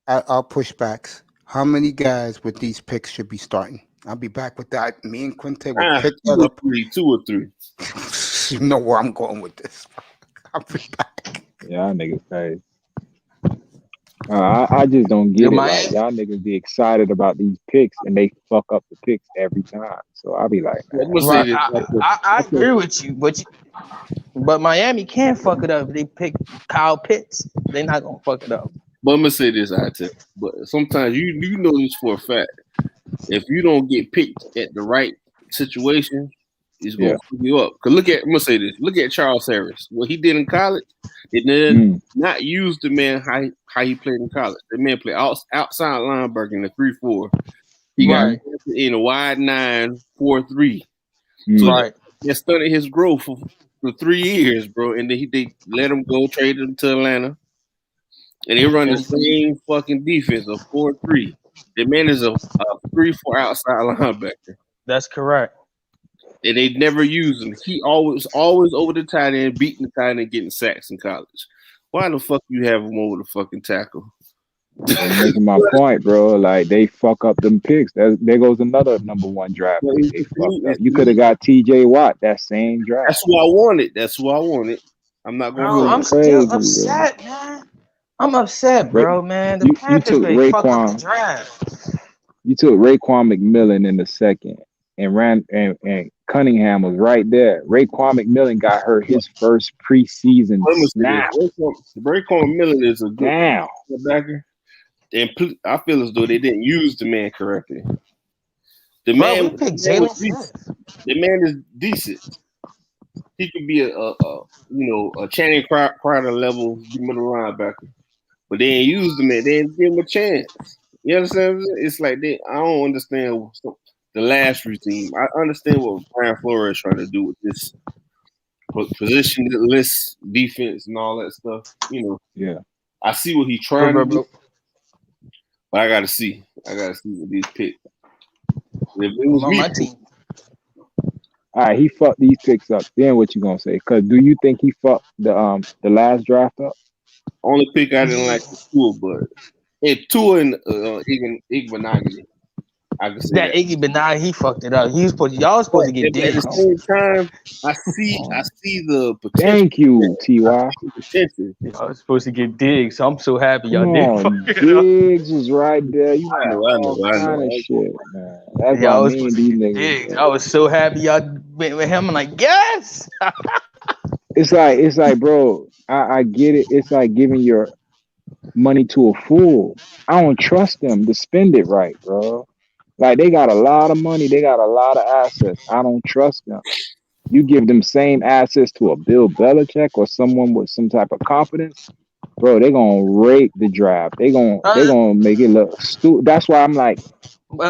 pushbacks. How many guys with these picks should be starting? I'll be back with that. Me and Quinte will pick that up. 2 or 3. You know where I'm going with this. I'll be back. Y'all niggas crazy. I just don't get it. Like, y'all niggas be excited about these picks and they fuck up the picks every time. So I'll be like, man. Right, I agree with you, but Miami can't fuck it up if they pick Kyle Pitts. They're not gonna fuck it up. But I'm gonna say this, but sometimes you know this for a fact. If you don't get picked at the right situation, it's gonna fuck you up. Cause I'm gonna say this. Look at Charles Harris. What he did in college, it did not use the man how he played in college. The man played outside linebacker in the 3-4. He got in a wide 9, 4-3. So that stunted his growth for 3 years, bro. And then they let him go, traded him to Atlanta. And they run the same fucking defense, a 4-3. The man is a 3-4 outside linebacker. That's correct. And they never use him. He always over the tight end, beating the tight end, getting sacks in college. Why the fuck you have him over the fucking tackle? I'm making my point, bro. Like, they fuck up them picks. There goes another number 1 draft. They fucked up. You could have got TJ Watt that same draft. That's who I wanted. I'm not going to. I'm still upset, man. I'm upset, bro, man. The Panthers they fuck up the draft. You took Raekwon McMillan in the second, and Cunningham was right there. Raekwon McMillan got hurt his first preseason snap. Raekwon McMillan is a good linebacker, and I feel as though they didn't use the man correctly. The man is decent. He could be a Channing Crowder level middle linebacker. But they ain't used him. They didn't give him a chance. You understand? It's like I don't understand the last regime. I understand what Brian Flores trying to do with this positionless defense and all that stuff. Yeah. I see what he's trying to do, but I gotta see. What these picks. If it was me, my team. All right, he fucked these picks up. Then what you gonna say? Because do you think he fucked the last draft up? Only pick I didn't like was Tua, but Tua and Igbenogany. I can say that Iggy Benai, he fucked it up. Y'all supposed to get at the same time, I see the potential. Thank you, Ty. I was supposed to get Diggs, so I'm so happy y'all did. Diggs was right there. You I know. Shit, man. That's what I mean. These niggas. I was so happy y'all went with him. I'm like, yes. It's like, bro. I get it. It's like giving your money to a fool. I don't trust them to spend it right, bro. Like, they got a lot of money. They got a lot of assets. I don't trust them. You give them same assets to a Bill Belichick or someone with some type of confidence, bro, they're going to rape the draft. They're gonna make it look stupid. That's why I'm like,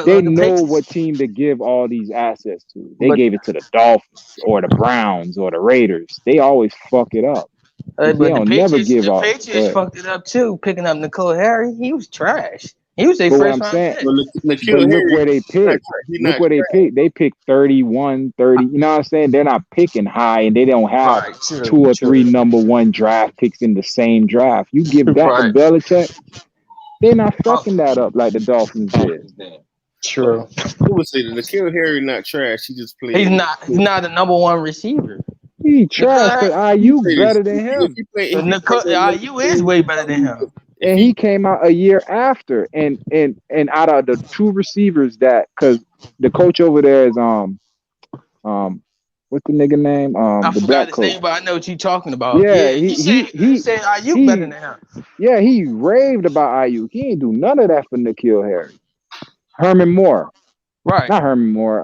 they know what team to give all these assets to. They gave it to the Dolphins or the Browns or the Raiders. They always fuck it up. But the Patriots fucked it up too, picking up N'Keal Harry. He was trash. He was their first round pick. Look where they picked. Look where they picked. They picked 31, 30. You know what I'm saying? They're not picking high, and they don't have two or three number 1 draft picks in the same draft. You give that to Belichick, they're not fucking that up like the Dolphins did. True. Who would say that N'Keal Harry not trash? He just played. He's not a number 1 receiver. He trash, but IU better than him. IU is way better than him. and he came out a year after. And out of the two receivers that, because the coach over there is what's the nigga name? I The forgot black his coach. name, but I know what you're talking about. Yeah, Yeah, he said Ayuk better than him. yeah, he raved about Ayuk. He ain't do none of that for N'Keal Harry. Herman Moore. Right. Not Herman Moore.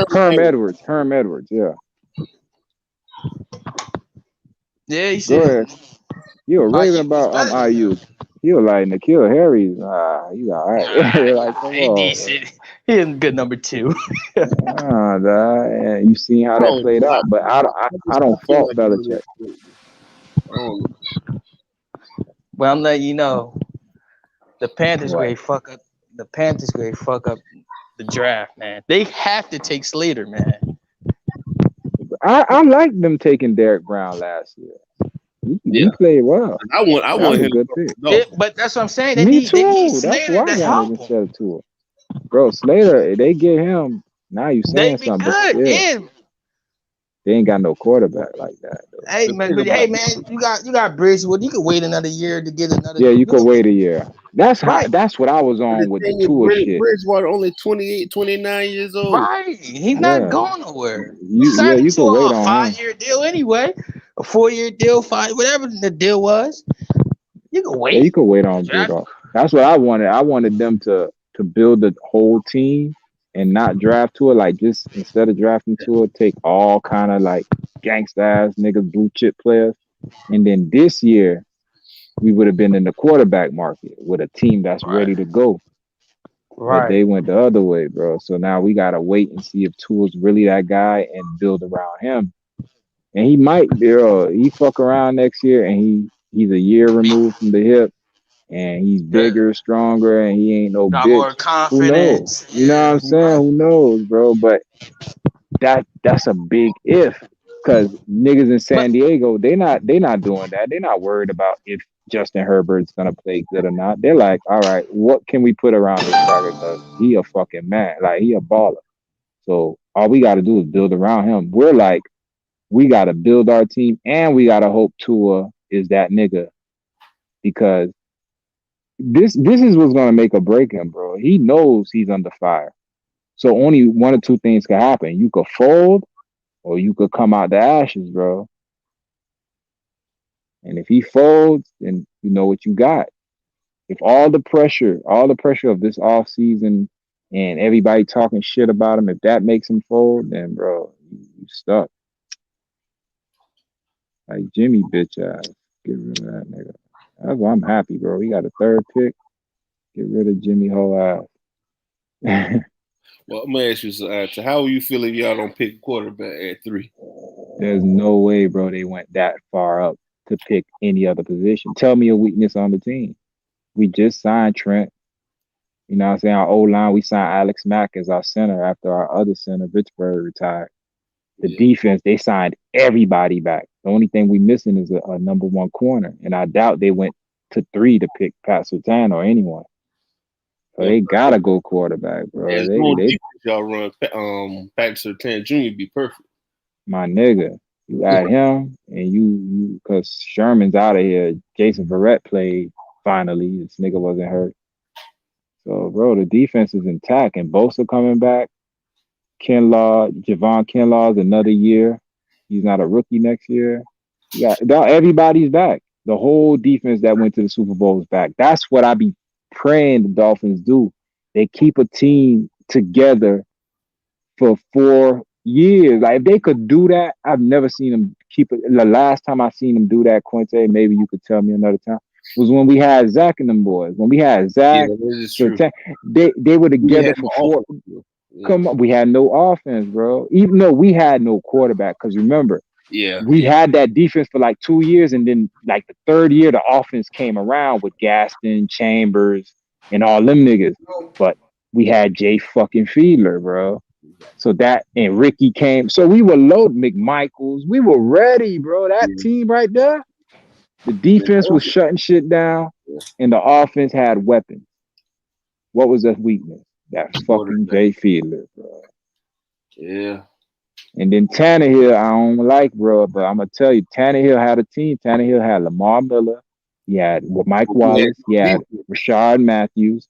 Herm Edwards. Herm Edwards, yeah. Yeah, he Go said ahead. You were raving about Ayuk. You were like N'Keal Harry's you all right. You're like, come he on. decent. He is a good number 2. And you seen how that played out. But I don't fault Belichick. Well, I'm letting you know, the Panthers What? great fuck up. The Panthers great fuck up the draft, man. They have to take Slater, man. I liked them taking Derek Brown last year. He played well. I want That was him a good to pick. go. But that's what I'm saying. They Me need too. That's Slater why to I help wanted them. instead of Tua. Bro, Slater, they get him. Now you They saying be something, but good. still, Yeah. they ain't got no quarterback like that. Though. Hey man, you got Bridgewood. You could wait another year to get another. Yeah, you could wait a year. That's Right. That's what I was on with the Tua shit. Bridgewater only 28, 29 years old. Right. He's not going nowhere. You Signed could wait a on him. 5-year deal anyway. A 4-year deal, whatever the deal was. You can wait. Yeah, you could wait on Bridgewater. That's what I wanted. I wanted them to build the whole team and not draft Tua. Like, just instead of drafting Tua, take all kind of like gangsta ass niggas, blue chip players. And then this year, we would have been in the quarterback market with a team that's ready to go. But they went the other way, bro. So now we gotta wait and see if Tua's really that guy and build around him. And he might be, he fuck around next year and he's a year removed from the hip and he's bigger, stronger, and he ain't no Got bitch. more confidence. Who knows? You know what I'm saying? Who knows, bro? But that's a big if. Because niggas in San Diego, they not doing that. They're not worried about if Justin Herbert's gonna play good or not. They're like, all right, what can we put around this guy? Because he a fucking man, like he a baller. So all we gotta do is build around him. We're like, we gotta build our team and we gotta hope Tua is that nigga. Because this is what's gonna make or break him, bro. He knows he's under fire. So only one or two things can happen. You could fold or you could come out the ashes, bro. And if he folds, then you know what you got. If all the pressure of this offseason and everybody talking shit about him, if that makes him fold, then bro, you stuck. Like Jimmy bitch ass. Get rid of that nigga. That's why I'm happy, bro. We got a 3rd pick. Get rid of Jimmy whole ass. Well, I'm gonna ask you, so how will you feel if y'all don't pick quarterback at 3? There's no way, bro, they went that far up to pick any other position. Tell me a weakness on the team. We just signed Trent. You know what I'm saying? Our O-line, we signed Alex Mack as our center after our other center, Vicksburg, retired. The defense, they signed everybody back. The only thing we missing is a number 1 corner. And I doubt they went to 3 to pick Pat Surtain or anyone. So they gotta go quarterback, bro. Y'all run Pat Surtain Jr. be perfect. My nigga, you add him and you because Sherman's out of here. Jason Verrett played finally. This nigga wasn't hurt. So, bro, the defense is intact and Bosa coming back. Javon Kinlaw's another year. He's not a rookie next year. Everybody's back. The whole defense that went to the Super Bowl is back. That's what I be praying the Dolphins do. They keep a team together for 4 years. Like if they could do that, I've never seen them keep it. The last time I seen them do that, Quinte, maybe you could tell me another time, was when we had Zach and them boys. When we had Zach, they were together for 4. Come on, we had no offense, bro. Even though we had no quarterback, because remember, we had that defense for like 2 years, and then like the 3rd year, the offense came around with Gaston, Chambers, and all them niggas. But we had Jay fucking Fiedler, bro. So that and Ricky came. So we were loaded, McMichaels. We were ready, bro. That team right there. The defense was shutting shit down, and the offense had weapons. What was the weakness? That fucking Jay Fiedler, bro. Yeah. And then Tannehill, I don't like, bro, but I'm gonna tell you, Tannehill had a team. Tannehill had Lamar Miller, He had Mike We had Wallace. He had defense. Rashard Matthews.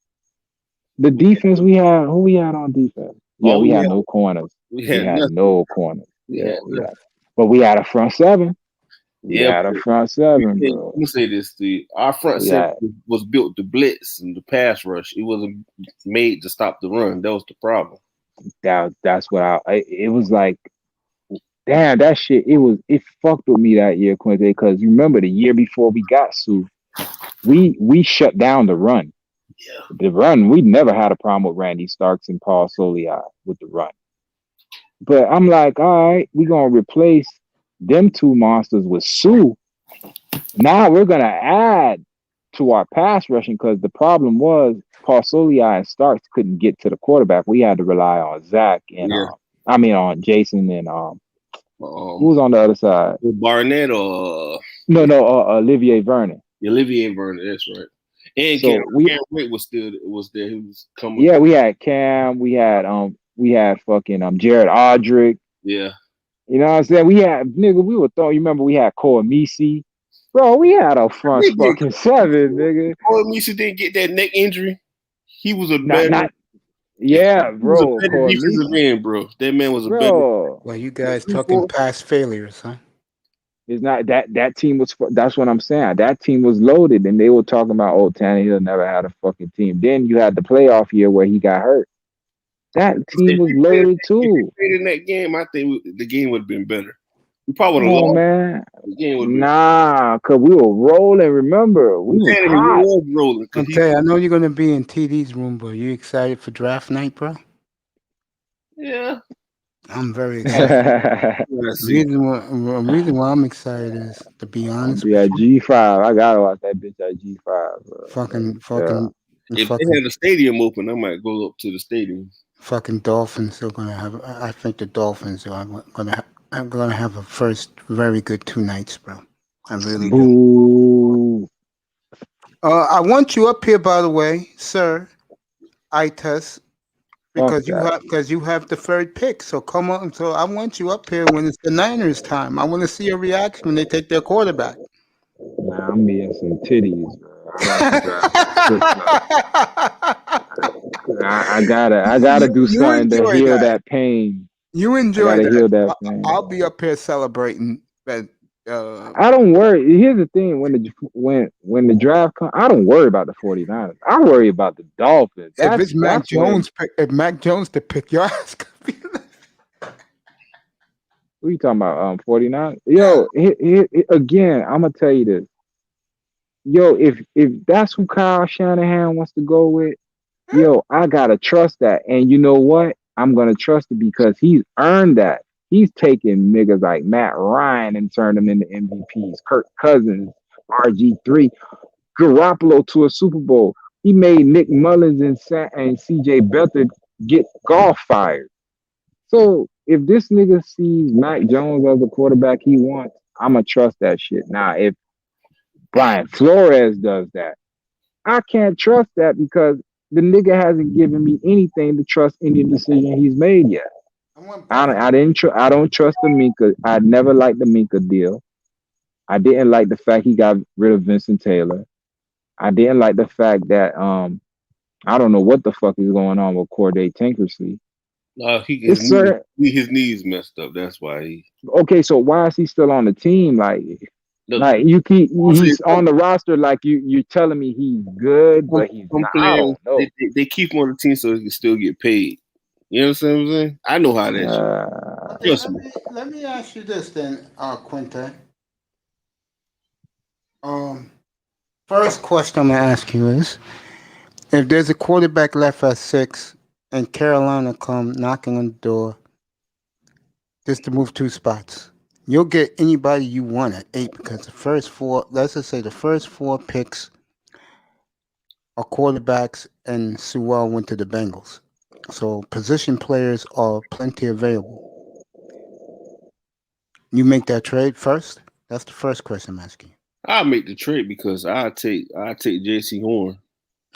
The defense we had, who we had on defense? Yeah, All we we had had, no corners. we We had had nothing. no corners. We Yeah, had we nothing. had, but we had a front seven. We Yeah, had a but front we seven, can't, bro. let me say this to you. Our front We seven had was built to blitz and the pass rush. It wasn't made to stop the run. That was the problem. that's what it was like. Damn, that shit. It fucked with me that year, Quinte, because you remember the year before we got Sue, we shut down the run. Yeah. The run, we never had a problem with Randy Starks and Paul Soliai with the run. But I'm like, all right, we're gonna replace them two monsters with Sue. Now we're gonna add to our pass rushing because the problem was Paul Soliai and Starks couldn't get to the quarterback. We had to rely on Zach and Yeah. on Jason and who was on the other side? Barnett or No, Olivier Vernon. Olivier Vernon. That's right. And So Cam Wright was there. He was coming. Yeah, we had Cam, we had fucking Jared Aldrick. Yeah. You know what I'm saying? We were throwing. You remember we had Cole Misi, bro. We had a front fucking seven, nigga. Cole Misi didn't get that neck injury. He was a yeah, bro. He was a better defensive end, bro. That man was a better. Well, you guys talking past failures, huh? It's not that team was. That's what I'm saying. That team was loaded, and they were talking about, oh, Tannehill never had a fucking team. Then you had the playoff year where he got hurt. That team was loaded too. If you played in that game, I think the game would have been better. We probably would have Come on, lost. man. The game would have Nah, cause we were rolling. Remember, we was hot. was rolling. Okay, I know you're gonna be in TD's room, but you excited for draft night, bro? Yeah. I'm very excited. The reason why I'm excited is, to be honest, Yeah, G5. I gotta watch that bitch at G5. Bro. If they had a stadium open, I might go up to the stadium. Fucking Dolphins are gonna have. I think the Dolphins are gonna have a first very good 2 nights, bro. I really do. I want you up here, by the way, sir. Itus, because you have the third pick. So come on. So I want you up here when it's the Niners time. I want to see your reaction when they take their quarterback. Nah, I'm being some titties, bro. I gotta do something to heal that pain. You enjoy that. Heal that. that pain. I'll be up here celebrating. But I don't worry. Here's the thing: when the draft comes, I don't worry about the 49ers. I worry about the Dolphins. If it's Mac Jones, if Mac Jones to pick, your ass could be. What are you talking about? 49? Yo, again, I'm gonna tell you this. Yo, if that's who Kyle Shanahan wants to go with, yo, I gotta trust that. And you know what? I'm gonna trust it because he's earned that. He's taken niggas like Matt Ryan and turned them into MVPs. Kirk Cousins, RG3, Garoppolo to a Super Bowl. He made Nick Mullins and CJ Beathard get golf fired. So if this nigga sees Mac Jones as the quarterback he wants, I'ma trust that shit. Now, if Brian Flores does that, I can't trust that because the nigga hasn't given me anything to trust any decision he's made yet. I don't trust the Minka. I never liked the Minka deal. I didn't like the fact he got rid of Vincent Taylor. I didn't like the fact that I don't know what the fuck is going on with Corday Tankersley. His knees messed up. That's why he. Okay, so why is he still on the team? He's on the roster. Like you're telling me he's good, but he's not. I don't know. They keep him on the team so he can still get paid. You know what I'm saying? I know how that shit. Let me ask you this then, Quinte. First question I'm gonna ask you is, if there's a quarterback left at 6 and Carolina come knocking on the door just to move 2 spots, you'll get anybody you want at 8 because the first 4, let's just say the first 4 picks are quarterbacks and Sewell went to the Bengals. So position players are plenty available. You make that trade first? That's the first question I'm asking. I'll make the trade because I take J.C. Horn.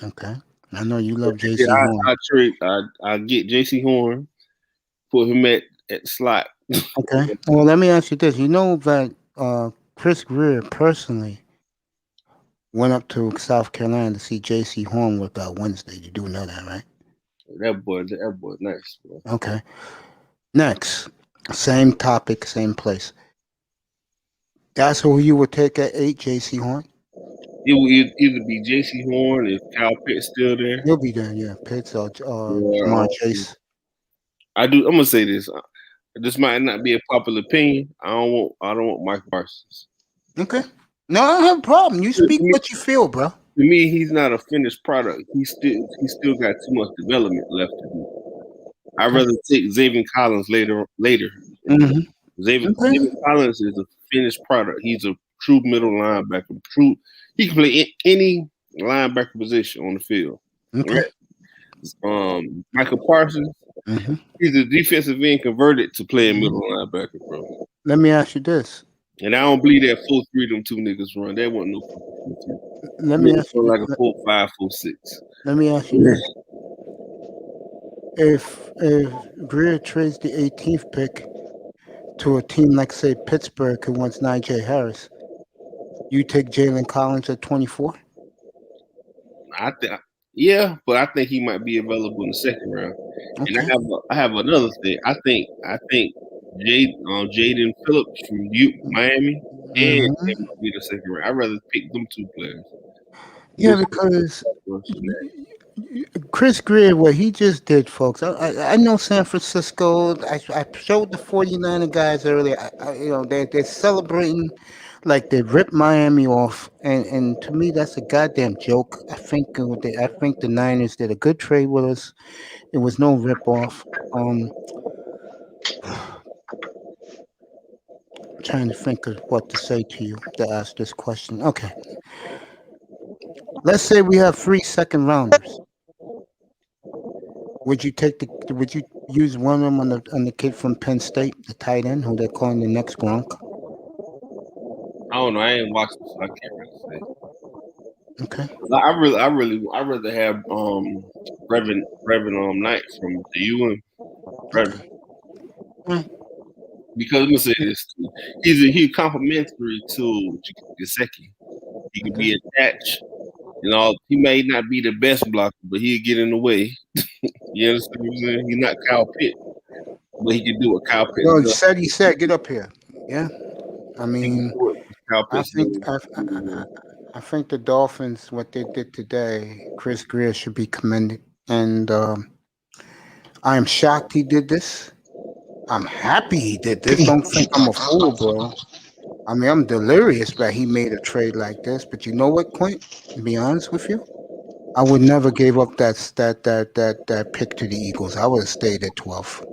Okay. I know you love J.C. Horn. I get J.C. Horn, put him at the slot. Okay. Well, let me ask you this. You know that Chris Greer personally went up to South Carolina to see J.C. Horn work out Wednesday. You do know that, right? That boy, nice, bro. Okay. Next, same topic, same place. That's who you would take at 8, J.C. Horn? It will either be J.C. Horn if Kyle Pitt's still there. He'll be there, yeah. Pitts or Jamar Chase. I'm gonna say this. This might not be a popular opinion. I don't want Mike Parsons. Okay. No, I don't have a problem. You speak what you feel, bro. To me, he's not a finished product. He still got too much development left to do. I'd rather take Xavier Collins later. Mm-hmm. Xavier Collins is a finished product. He's a true middle linebacker. He can play any linebacker position on the field. Okay. Right? Michael Parsons, he's a defensive end converted to playing middle linebacker, bro. Let me ask you this. And I don't believe that 4-3 them two niggas run. That wasn't no 4-3. Let me ask you like a 4-5, 4-6. Let me ask you this. If Greer trades the 18th pick to a team like, say, Pittsburgh, who wants Najee Harris, you take Jalen Collins at 24? Yeah, but I think he might be available in the second round. Okay. And I have another thing. I think Jaden Phillips from Miami and might be the second round. I'd rather pick them two players. Yeah, because Chris Greer, what he just did, folks. I know San Francisco. I showed the 49er guys earlier. They're celebrating like they ripped Miami off, and to me that's a goddamn joke. I think the Niners did a good trade with us. It was no rip off. Trying to think of what to say to you to ask this question. Okay. Let's say we have 3 second rounders. Would you use one of them on the kid from Penn State, the tight end, who they're calling the next Gronk? I don't know. I ain't watched this, so I can't really say. Okay. I'd rather have Reverend Knight from the UN. Reverend. Because let me say this too. He's complimentary to Gesicki. He can be attached. He may not be the best blocker, but he'll get in the way. You understand what I'm saying? He's not Kyle Pitt, but he can do what Kyle Pitt does. He said, get up here. Yeah. I mean, I think the Dolphins, what they did today, Chris Greer should be commended. And I am shocked he did this. I'm happy he did this. Don't think I'm a fool, bro. I mean, I'm delirious that he made a trade like this. But you know what, Quint? To be honest with you, I would never give up that pick to the Eagles. I would have stayed at 12.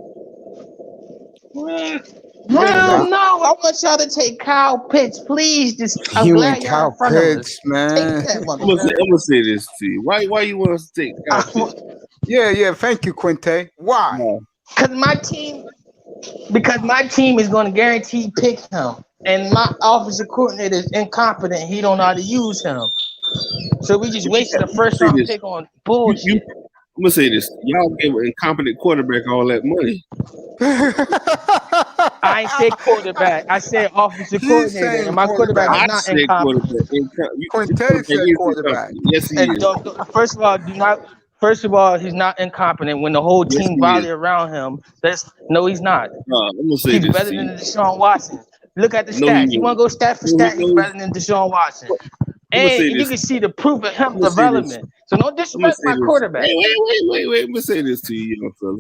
Hell no! I want y'all to take Kyle Pitts, please. I'm you glad and y'all Kyle in front of us. Pitts, man. I'm gonna say this to you. Why you want us to take Kyle Pitts? Yeah. Thank you, Quinte. Why? Because my team is going to guarantee pick him, and my offensive coordinator is incompetent. He don't know how to use him, so we just wasted a first round pick on bullshit. I'm gonna say this: y'all gave an incompetent quarterback all that money. I ain't said quarterback. I said offensive coordinator, and my quarterback is not incompetent. Quinte said quarterback. Yes, he is. First of all, he's not incompetent when the whole team volley around him. No, he's not. I'm gonna say he's this better than Deshaun Watson. Look at the stats. You want to go stat for stat? He's better than Deshaun Watson. And you can see the proof of him development. So don't disrespect my quarterback. Wait. I'm gonna say this to you, young fella.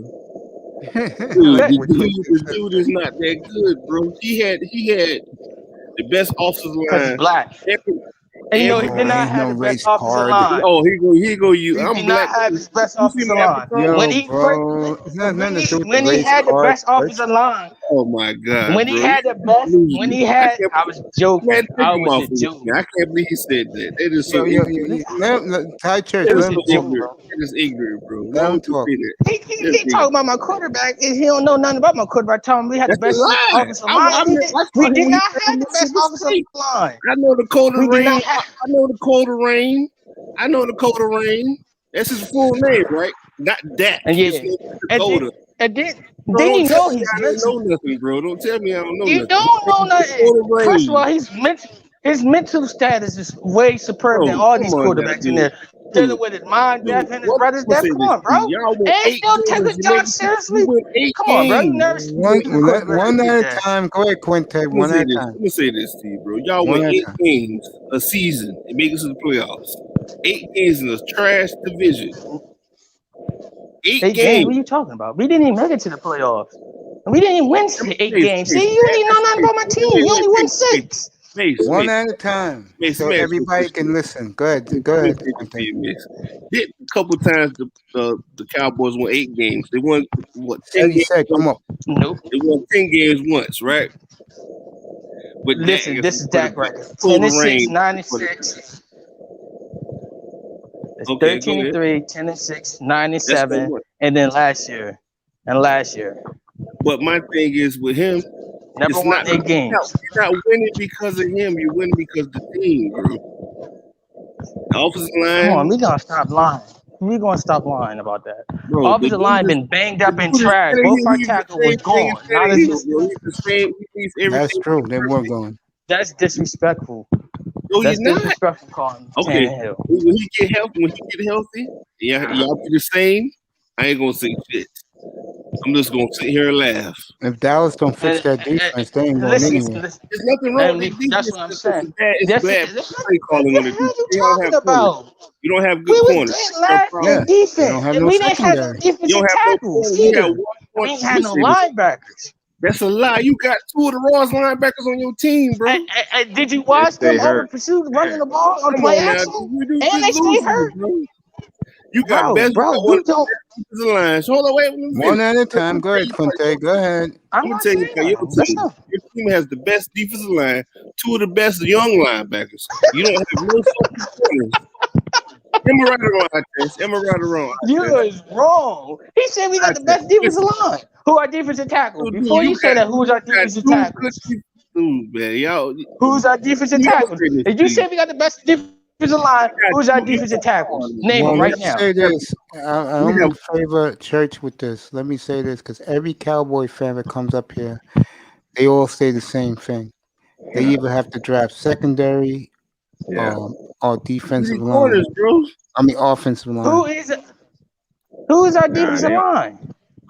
The dude is not that good, bro. He had the best offensive line. Because he's black. And he did not have the best offensive line. Oh, here go you. He I'm did black. not have his best offensive line. When he had the best offensive line. Oh my God. When he had the best, I was joking. I was joking. I can't believe he said that. That is so Ty Church, It is ignorant, bro. Let him talk. He talking about my quarterback, and he don't know nothing about my quarterback. Tell him we had the best offensive line. We did not have the best offensive line. I know Dakota Rain. I know Dakota Rain. I know Dakota Rain. That's his full name, right? Not that. And Dakota. And then you know he's I don't know nothing, bro. Don't tell me I don't know nothing. You don't know nothing. First of all, he's mental. His mental status is way superb than Bro, all come these on now, quarterbacks in dude. there. Dealing with his mind, death, and his What brother's I'm gonna death. say Come this on, to you. bro. Y'all won And 8 still taking games. John seriously. You won 8 Come on, bro. You games. never seen a quarterback One like at a that. time. Go ahead, Quinte. Let me One say at a this. time. Let me say this to you, bro. Y'all One win at a 8 time. games a season and make it to the playoffs. 8 games in a trash division. 8 8 games? games. What are you talking about? We didn't even make it to the playoffs. And we didn't even win 8 games. See, you didn't know nothing about my team. You only won 6. One at a time. So everybody can listen. Go ahead. Go ahead. Quinte. Did a couple times the Cowboys won 8 games. They won what 10 Eddie games? said, "Come up." Nope. They won 10 games once, right? With Listen, Dak this is Dak record. 10-6, 9-6. It's Okay, 13-3, 10-6, 9-7, and then last year. But my thing is with him, Never it's won not 8 games. you're not winning because of him. You're winning because of the team, bro. The offensive line. Come on, we gonna stop lying. We gonna stop lying about that. Bro, Offensive line been banged up and trash. Both our tackles was gone. Not as He's the same. He's That's everything. true. They were going. That's disrespectful. No, That's you're not. disrespectful calling Okay, Tannehill. when he get healthy, y'all be the same. I ain't gonna say shit. I'm just gonna sit here and laugh. If Dallas don't fix that defense, they ain't going Listen, anywhere. There's nothing wrong with the that's defense. what I'm saying. It's bad play calling on the defense. you They don't talking have corners. about? You don't have We good was corners. good last Yeah, in they defense, don't have and no we didn't have no secondary. You defensive don't have no tackles corners. You got either. one We ain't had no receiver. linebackers. That's a lie. You got 2 of the Raw's linebackers on your team, bro. And did you watch them over pursuit running the ball on Come play on now. action? You And they stay losing, hurt. bro. You got best. Bro, One you of the don't. best defensive lines. Hold on, wait. Let me One finish. at a time. Go ahead, Quinte. Go ahead. I'm gonna tell you about your team. Your team has the best defensive line, 2 of the best young linebackers. You don't have no fucking corners. Am I right or wrong, Artest? Am I right or wrong? You is wrong. He said we got the best defensive line. Who are defensive tackles? Before you say that, who's our defensive tackles? Dude, man, y'all. Who's our defensive tackles? If you say we got the best defensive line, who's our defensive tackles? Name them Well, right let me now. say this. I'm going to favor Church with this. Let me say this because every Cowboy fan that comes up here, they all say the same thing. They either have to draft secondary or defensive line. Corners, bro. I mean, offensive line. Who is our defensive line?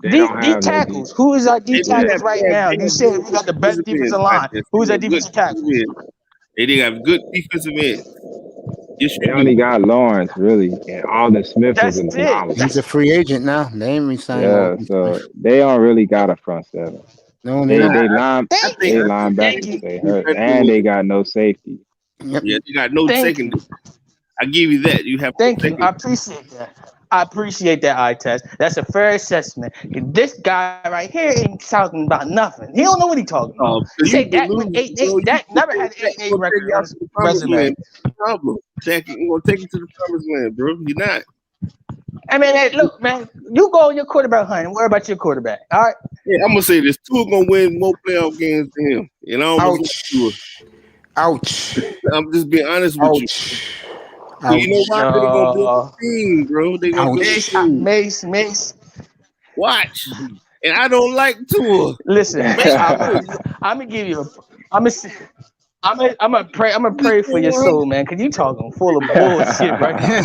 D tackles. Who is our D tackles right now? You said we got the best defensive line. Who is our defensive tackles? They have good defensive ends. They only got Lawrence, really, and Alden Smith was in the knowledge. He's a free agent now. They ain't resigning. Yeah, so they don't really got a front seven. No, they don't. linebackers, they hurt, and they got no safety. Yeah, you got no secondary. I give you that. You have. Thank you. I appreciate that. I appreciate that eye test. That's a fair assessment. This guy right here ain't talking about nothing. He don't know what he's talking about. He said Dak went 8-8. Dak never had an 8-8 record on his resume. Problem. Dak ain't gonna take you to the promised land, bro. You're not. I mean, hey, look, man. You go on your quarterback hunt and worry about your quarterback. All right. Yeah, I'm gonna say this. Tua gonna win more playoff games than him. And I almost Ouch. I'm just being honest with you. So you know why they gonna build the team, bro? They gonna build the team. Mace. Watch. And I don't like Tua. Listen, I'm gonna give you I'm gonna pray for your soul, man, because you talking full of bullshit right now.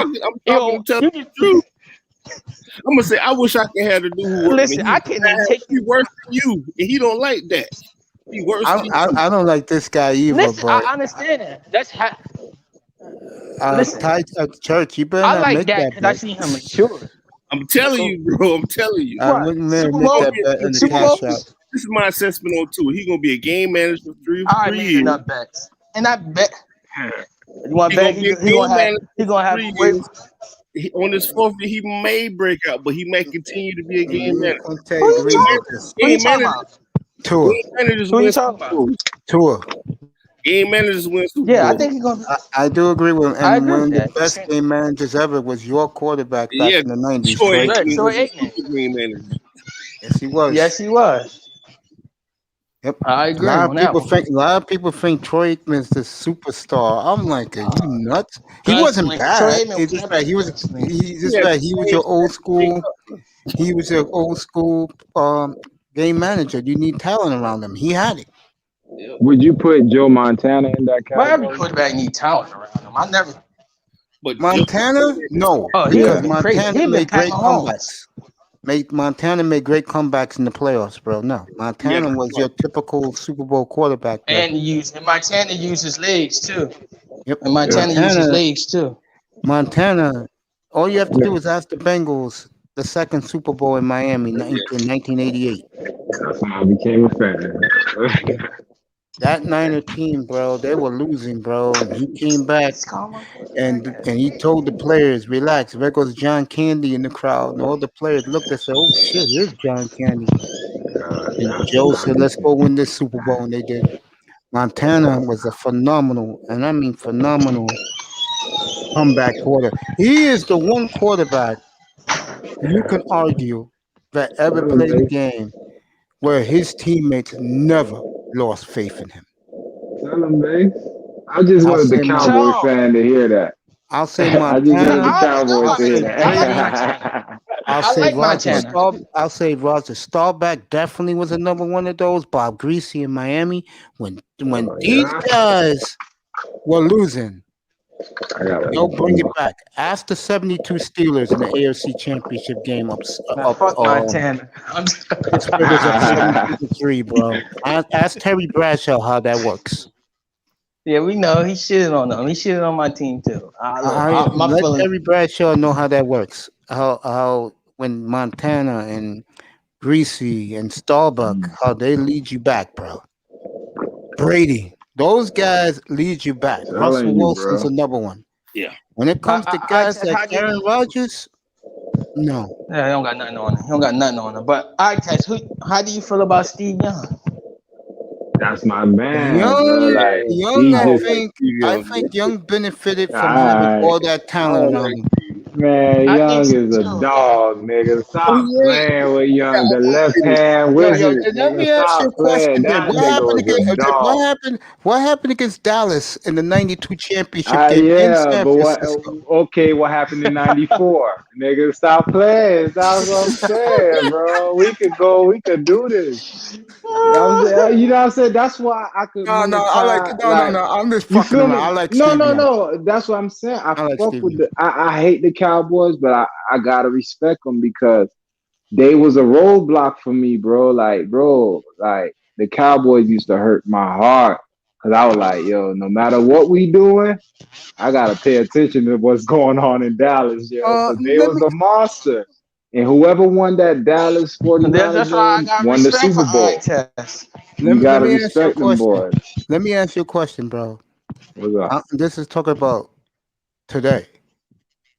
I'm telling you the truth. I'm gonna say I wish I could have the dude who listen, I can't even take you worse than you, and he don't like that. He worse than you. I don't like this guy either. Listen, but I understand that. That's how. Listen, Church, you better I not like make that that because I bet. see him mature. I'm telling you, bro. I'm telling you. I wouldn't make that bet in the cash out. This is my assessment on Tua. He's gonna be a game manager for three years. Enough bets. And I bet. You want to bet? He gonna have on his 4th year, he may break out, but he may continue to be a game manager. Who you talking about? Tua. Game managers Who you win talking Super Bowls. Tua. Game managers win Super Bowls. Yeah, I think he's gonna. I do agree with him. I And agree one of with the that. best game managers ever was your quarterback back in the 90s. Troy Troy. Aikman was a Aikman. super game manager. Yes, he was. Yes, he was. Yep. I agree on that one. A lot of people think Troy Aikman's the superstar. I'm like, are you nuts? He wasn't bad. It's just that he was your old school. He was your old school game manager. You need talent around him. He had it. Would you put Joe Montana in that But every category? quarterback need talent around him. I never. But Montana, no, Oh, he because been crazy. Montana He been made Pat great Mahomes. comebacks. Montana made great comebacks in the playoffs, bro. No, Montana was your typical Super Bowl quarterback, bro. And Montana used his legs too. Yep. And Montana used his legs too. Montana, all you have to do is ask the Bengals the second Super Bowl in Miami in 1988. That's when I became a fan. That Niner team, bro, they were losing, bro, and he came back and he told the players, "Relax." There goes John Candy in the crowd, and all the players looked and said, "Oh shit, here's John Candy." And Joe said, "Let's go win this Super Bowl," and they did. Montana was a phenomenal, and I mean phenomenal, comeback quarter. He is the one quarterback you can argue that ever played the game where his teammates never lost faith in him. Tell him, man. I just wanted the Cowboy fan to hear that. I'll say I just wanted the Montana. Cowboys to hear that. I'll say Roger Staubach definitely was another one of those. Bob Greasy in Miami. When these guys were losing, they'll bring it back. Ask the 72 Steelers in the AFC Championship game Fuck Montana. Pittsburgh is up 73, bro. Ask Terry Bradshaw how that works. Yeah, we know he shitted on them. He shitted on my team too. My Let feeling. Terry Bradshaw know how that works. How when Montana and Greasy and Staubach, how they lead you back, bro. Brady, those guys lead you back. Russell Wilson's another one. Yeah. When it comes to guys like Aaron Rodgers, no. Yeah, he don't got nothing on him. He don't got nothing on him. But I test, how do you feel about Steve Young? That's my man. Young, I think Young benefited from having all that talent around him. Man, Young is a dog, nigga. Stop playing with Young, the left hand wizard. Let me ask you a question. What happened against Dallas in the '92 championship game in San Francisco? What happened in '94? Nigga, stop playing. That's what I'm saying, bro. We could do this. You know what I'm saying? That's why I could. I'm just fucking around. I like Steve Young. No. That's what I'm saying. I fuck with I hate the Cowboys, but I gotta respect them because they was a roadblock for me, bro. Like the Cowboys used to hurt my heart because I was like, yo, no matter what we doing, I gotta pay attention to what's going on in Dallas, yo. Because they was a monster. And whoever won that Dallas 49ers game won the Super Bowl. You gotta respect them boys. Let me ask you a question, bro. What's up? This is talking about today.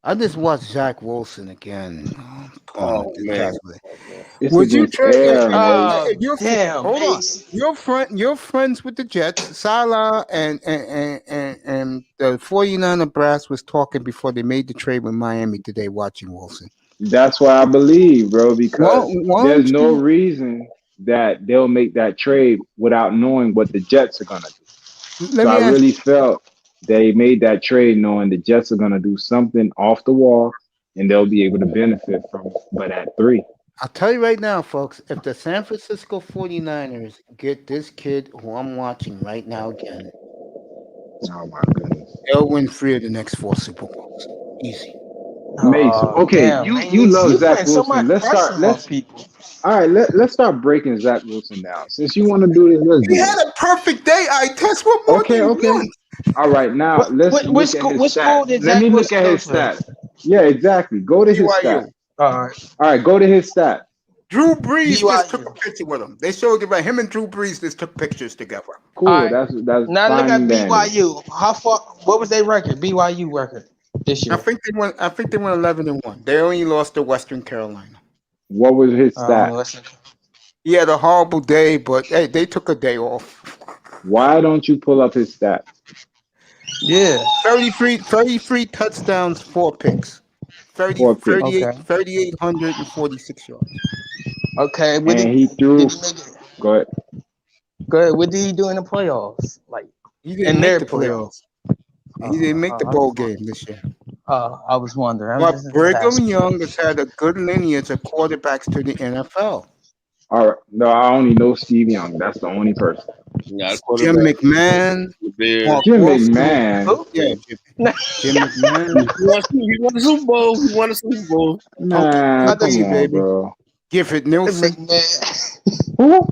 I just watched Zach Wilson again. Oh man! Would you trade? You're friends with the Jets. Salah and the 49er brass was talking before they made the trade with Miami today. Watching Wilson. That's why I believe, bro, because there's no reason that they'll make that trade without knowing what the Jets are gonna do. I really felt they made that trade knowing the Jets are going to do something off the wall and they'll be able to benefit from it. But at 3. I'll tell you right now, folks, if the San Francisco 49ers get this kid who I'm watching right now again, oh my goodness, they'll win 3 of the next 4 Super Bowls. Easy. Amazing. Okay, you love Zach Wilson. Let's start breaking Zach Wilson down. Since you want to do this, let's do He had a perfect day. I test what more do you want? All right, now let's look at his stats. Let me look at his stats. Yeah, exactly. Go to his stats. All right, go to his stats. Drew Brees just took a picture with him. They showed it right. Him and Drew Brees just took pictures together. Cool. Right. That's now look at BYU. How far? What was their record? BYU record this year? I think they went 11-1. They only lost to Western Carolina. What was his stats? He had a horrible day, but hey, they took a day off. Why don't you pull up his stats? Yeah. 33 touchdowns, 4 picks. 3,846 yards. Okay. And he threw. Go ahead. What did he do in the playoffs? Like he didn't make the playoffs. He didn't make the bowl game this year. I was wondering. But Brigham Young has had a good lineage of quarterbacks to the NFL. All right. No, I only know Steve Young. That's the only person. Jim McMahon, Mark Jim Wilson. McMahon. Yeah, Jim McMahon. He won the Super Bowl. He won the Super Bowl. Man, come on, baby. bro. Gifford Nielsen. Who?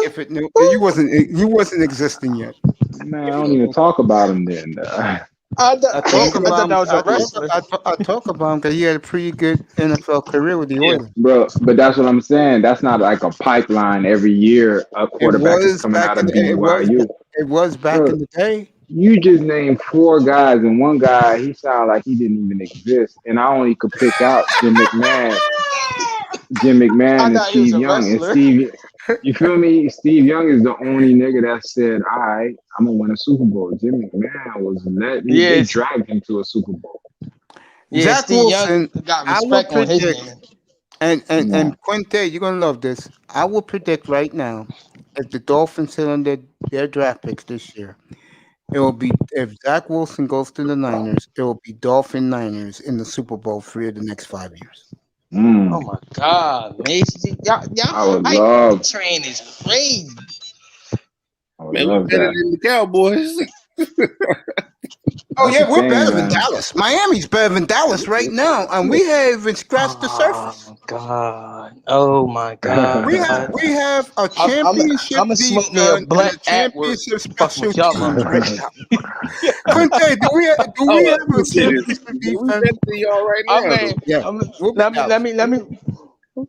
Gifford Nielsen. You wasn't existing yet. Man, I don't even talk about him then. I thought that was a wrestler. I talk about him because he had a pretty good NFL career with the Oilers. Bro, but that's what I'm saying. That's not like a pipeline every year. A quarterback is coming out of BYU. It was back in the day. You just named 4 guys, and one guy, he sounded like he didn't even exist. And I only could pick out Jim McMahon and Steve Young. And Steve, you feel me? Steve Young is the only nigga that said, all right, I'm going to win a Super Bowl. Jim McMahon was they dragged him to a Super Bowl. Yeah, Zach Steve Wilson, Young got I will respect on his predict, name. and Quinte, you're going to love this. I will predict right now, if the Dolphins hit on their draft picks this year, it will be, if Zach Wilson goes to the Niners, it will be Dolphin Niners in the Super Bowl 3 of the next 5 years. Oh my God, Mason. Y'all hype train is crazy. Man, we're better than the Cowboys. Oh yeah, we're better than Dallas. Miami's better than Dallas right now, and we haven't scratched the surface. Oh my God! We have a championship I'm a smoke me a defense and a black championship special y'all teams right now. Quinte, do we have a championship defense? Y'all right now. Let me.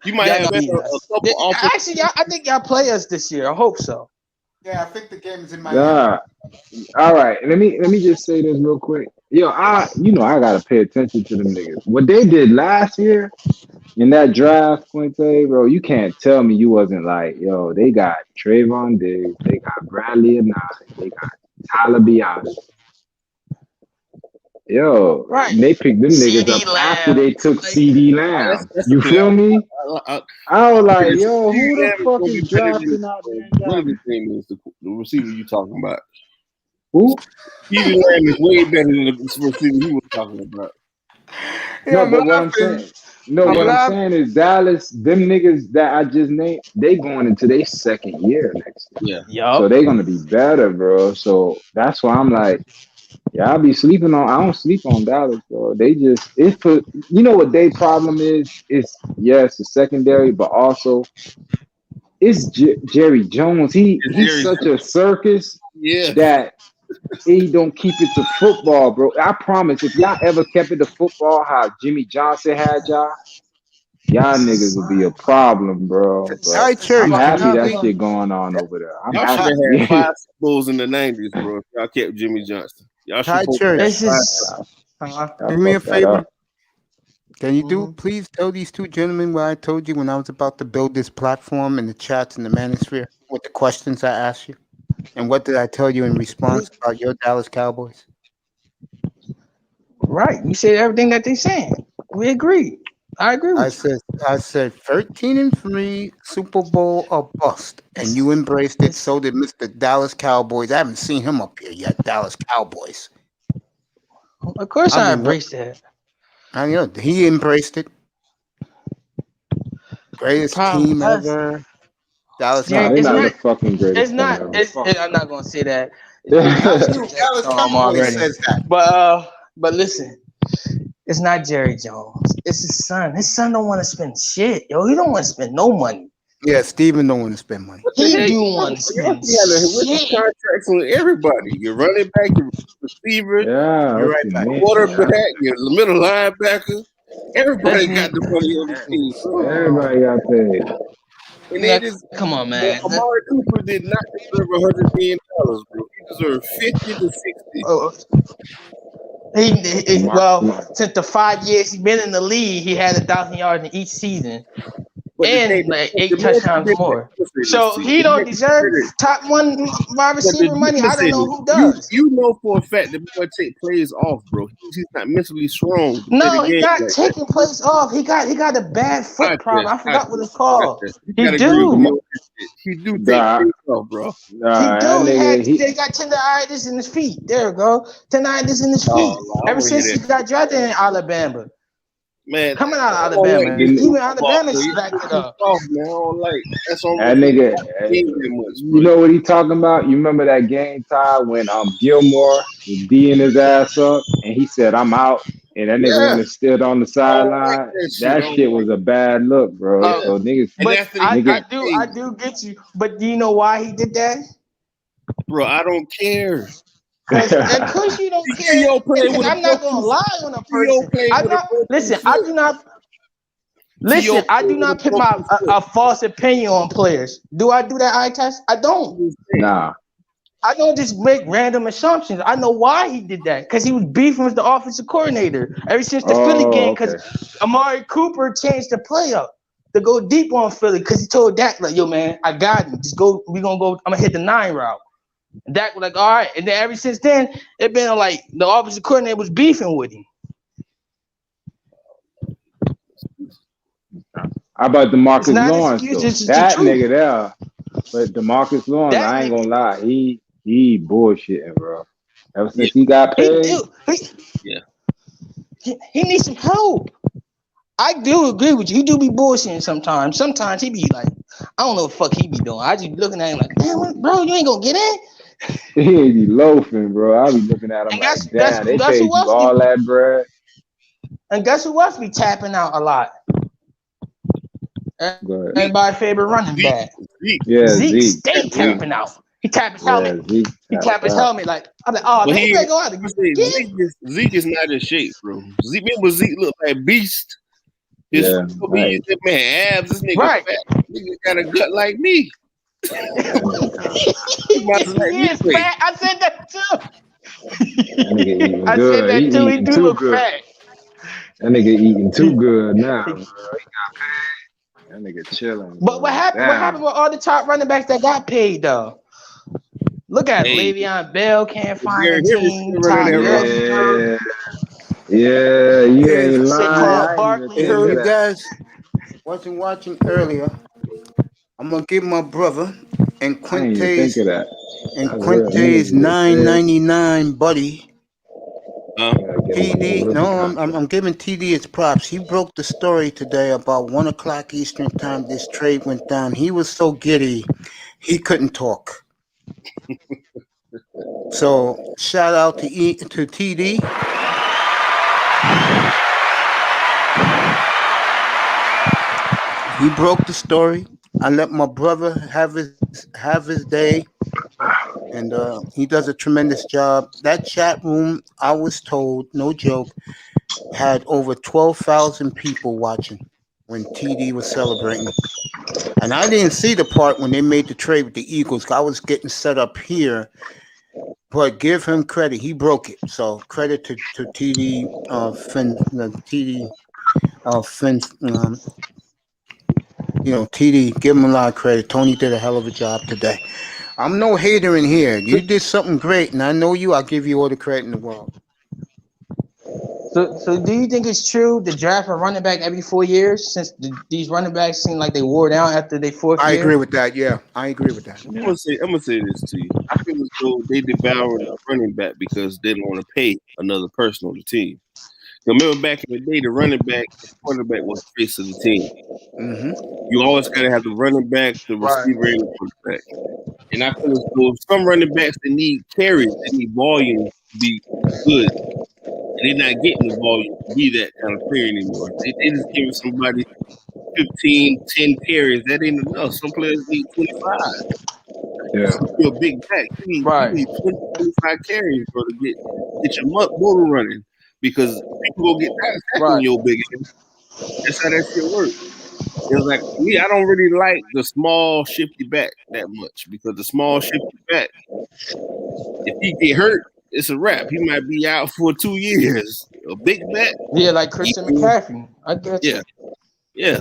You might have a couple. Actually, I think y'all play us this year. I hope so. Yeah, I think the game is in Miami. All right, let me just say this real quick. Yo, I gotta pay attention to them niggas. What they did last year in that draft, Quinte, bro, you can't tell me you wasn't like, yo, they got Trayvon Diggs, they got Bradley Anae, they got Tyler Biadasz. Yo, they picked them niggas up after they took CD Lamb. You feel me? I was like, yo, who the fuck is drafting out there? One of the things is the receiver you talking about. Who? CD Lamb is way better than the receiver he was talking about. No, but what I'm saying is Dallas, them niggas that I just named, they going into their second year next year. Yeah. So they gonna be better, bro. So that's why I'm like, yeah, I don't sleep on Dallas, bro. You know what their problem is? It's the secondary, but also it's Jerry Jones. He's such a circus that he don't keep it to football, bro. I promise, if y'all ever kept it to football, how Jimmy Johnson had y'all niggas would be a problem, bro. But I'm happy that shit going on over there. Y'all should have had 5 Super Bowls in the 90s, bro. Y'all kept Jimmy Johnson. Y'all should do me a favor. Can you please tell these two gentlemen what I told you when I was about to build this platform in the chats in the manosphere with the questions I asked you? And what did I tell you in response about your Dallas Cowboys? Right. You said everything that they saying. We agree. I agree with you. I said 13-3 Super Bowl or bust, and you embraced it. So did Mr. Dallas Cowboys. I haven't seen him up here yet. Dallas Cowboys. Of course, I embraced that. I know he embraced it. Greatest team ever. Dallas Cowboys. They're not the fucking greatest. I'm not gonna say that. Dallas Cowboys says that. But listen. It's not Jerry Jones. It's his son. His son don't want to spend shit, yo. He don't want to spend no money. Yeah, Steven don't want to spend money. He do want to spend shit. Contracts on everybody. Your running back, your receiver, your right back, quarterback, your middle linebacker. Everybody got the money on the team. Everybody got paid. And they just come on, man. Amari Cooper did not deserve $100 million, bro. He deserved 50 to 60. Since the 5 years he's been in the league, he had 1,000 yards in each season, and like 8 touchdowns more. So he don't deserve top 1 wide receiver money. I don't know who does. You know for a fact that boy take plays off, bro. He's not mentally strong. No, he's not taking plays off. He got a bad foot problem. I forgot what it's called. He do. He do take plays off, bro. They got tendonitis in his feet. There we go. Tendonitis in his feet. Ever since he got drafted in Alabama. Man, Coming out I of don't Alabama, like this even football, Alabama bro. You backed it too up. soft, man. I don't like that's on That me. nigga, Game that much, you bro. know what he talking about? You remember that game, Ty, when Gilmore was D'ing his ass up and he said, "I'm out," and that nigga Yeah, went and stood on the I don't like sideline. that shit. I That don't shit like was a bad look, bro. it. Yeah, So niggas, and But after he I got nigga, paid, do get you. But do you know why he did that? bro, I don't care. Cause of course you don't See, care. Theo played Cause with a I'm not broken gonna lie on a Theo person. played I'm with a not broken listen. I foot. do not Theo listen. I played do with a not put broken foot. a false opinion on players. Do I do that eye test? I don't. I'm just saying. nah. I don't just make random assumptions. I know why he did that. Because he was beefing with the offensive coordinator ever since the Philly Oh, game. okay. Because Amari Cooper changed the play up to go deep on Philly. Because he told Dak, like, yo, man, I got him. Just go. We're going to go. I'm going to hit the 9 route. And Dak was like, all right. And then ever since then, it been like the offensive coordinator was beefing with him. How about It's DeMarcus not an Lawrence excuse. though? It's the That truth. nigga there, but DeMarcus Lawrence, That I ain't nigga, gonna lie, he bullshitting, bro. Ever Yeah, since he got he paid, do. yeah. He needs some help. I do agree with you. He do be bullshitting sometimes. Sometimes he be like, I don't know what the fuck he be doing. I just be looking at him like, damn, bro, you ain't gonna get in. he be loafing, bro. I be looking at him And like, damn, they guess paid who you else be all that bread. and guess who else be tapping out a lot? Go ahead. Everybody's favorite running Zeke, back. Zeke. Yeah, Zeke Zeke. stay Zeke. tapping out. He tap his Yeah, helmet. Zeke He tapped tap his out. helmet like I'm like, oh But man, he he, better go out I and say get. Zeke is not in shape, bro. Zeke, remember Zeke looked like beast. His Yeah, right. that man abs. This nigga Right. fat. Nigga got a gut like me. That nigga kind of, He about to let He me is play. fat. I said that too. that nigga eating I said good. He that too. He eating do too look good. fat. That nigga eating too good now, bro. He got paid. That nigga chilling, But what bro. happened? What Damn. happened with all the top running backs that got paid though? Look at Hey, Le'Veon Bell can't find a Derrick Henry team. still running that route. Tyrell hurt. Yeah, you ain't If lying. Saquon I ain't even Barkley think if of you hurt. that. guys wasn't watching earlier, I'm gonna give my brother and I ain't even think Quinte's of that. and That's real. Quinte's Niggas get paid. $9.99 buddy Huh? Gotta give him a TD. new rookie No, contract. I'm giving TD its props. He broke the story today about 1 o'clock Eastern time. This trade went down. He was so giddy, he couldn't talk. So shout out to TD. He broke the story. I let my brother have his day, and he does a tremendous job. That chat room, I was told, no joke, had over 12,000 people watching when TD was celebrating. And I didn't see the part when they made the trade with the Eagles. I was getting set up here, but give him credit. He broke it. So credit to TD, TD, Finn, TD, give him a lot of credit. Tony did a hell of a job today. I'm no hater in here. You did something great, and I know you. I'll give you all the credit in the world. So do you think it's true to draft a running back every 4 years since these running backs seem like they wore down after their fourth I agree year? with that. Yeah, I agree with that. I'm gonna say this to you. I feel as though they devoured a running back because they don't want to pay another person on the team. Remember back in the day, the running back, the quarterback was the face of the team. Mm-hmm. You always gotta have the running back, the Right. receiver, and the quarterback. And I feel as though some running backs they need carries, they need volume to be good. And they're not getting the volume to be that kind of player anymore. They just giving somebody 15, 10 carries. That ain't enough. Some players need 25. Yeah. You're a big back. You Right. need 20, 25 carries, bro, to get your motor running. Because people go get tired of tackling Right. your big ass. That's how that shit works. It's like me, I don't really like the small shifty back that much because the small shifty back, if he get hurt, it's a wrap. He might be out for 2 years. A big back, Yeah, like Christian McCaffrey. I get you. yeah, yeah.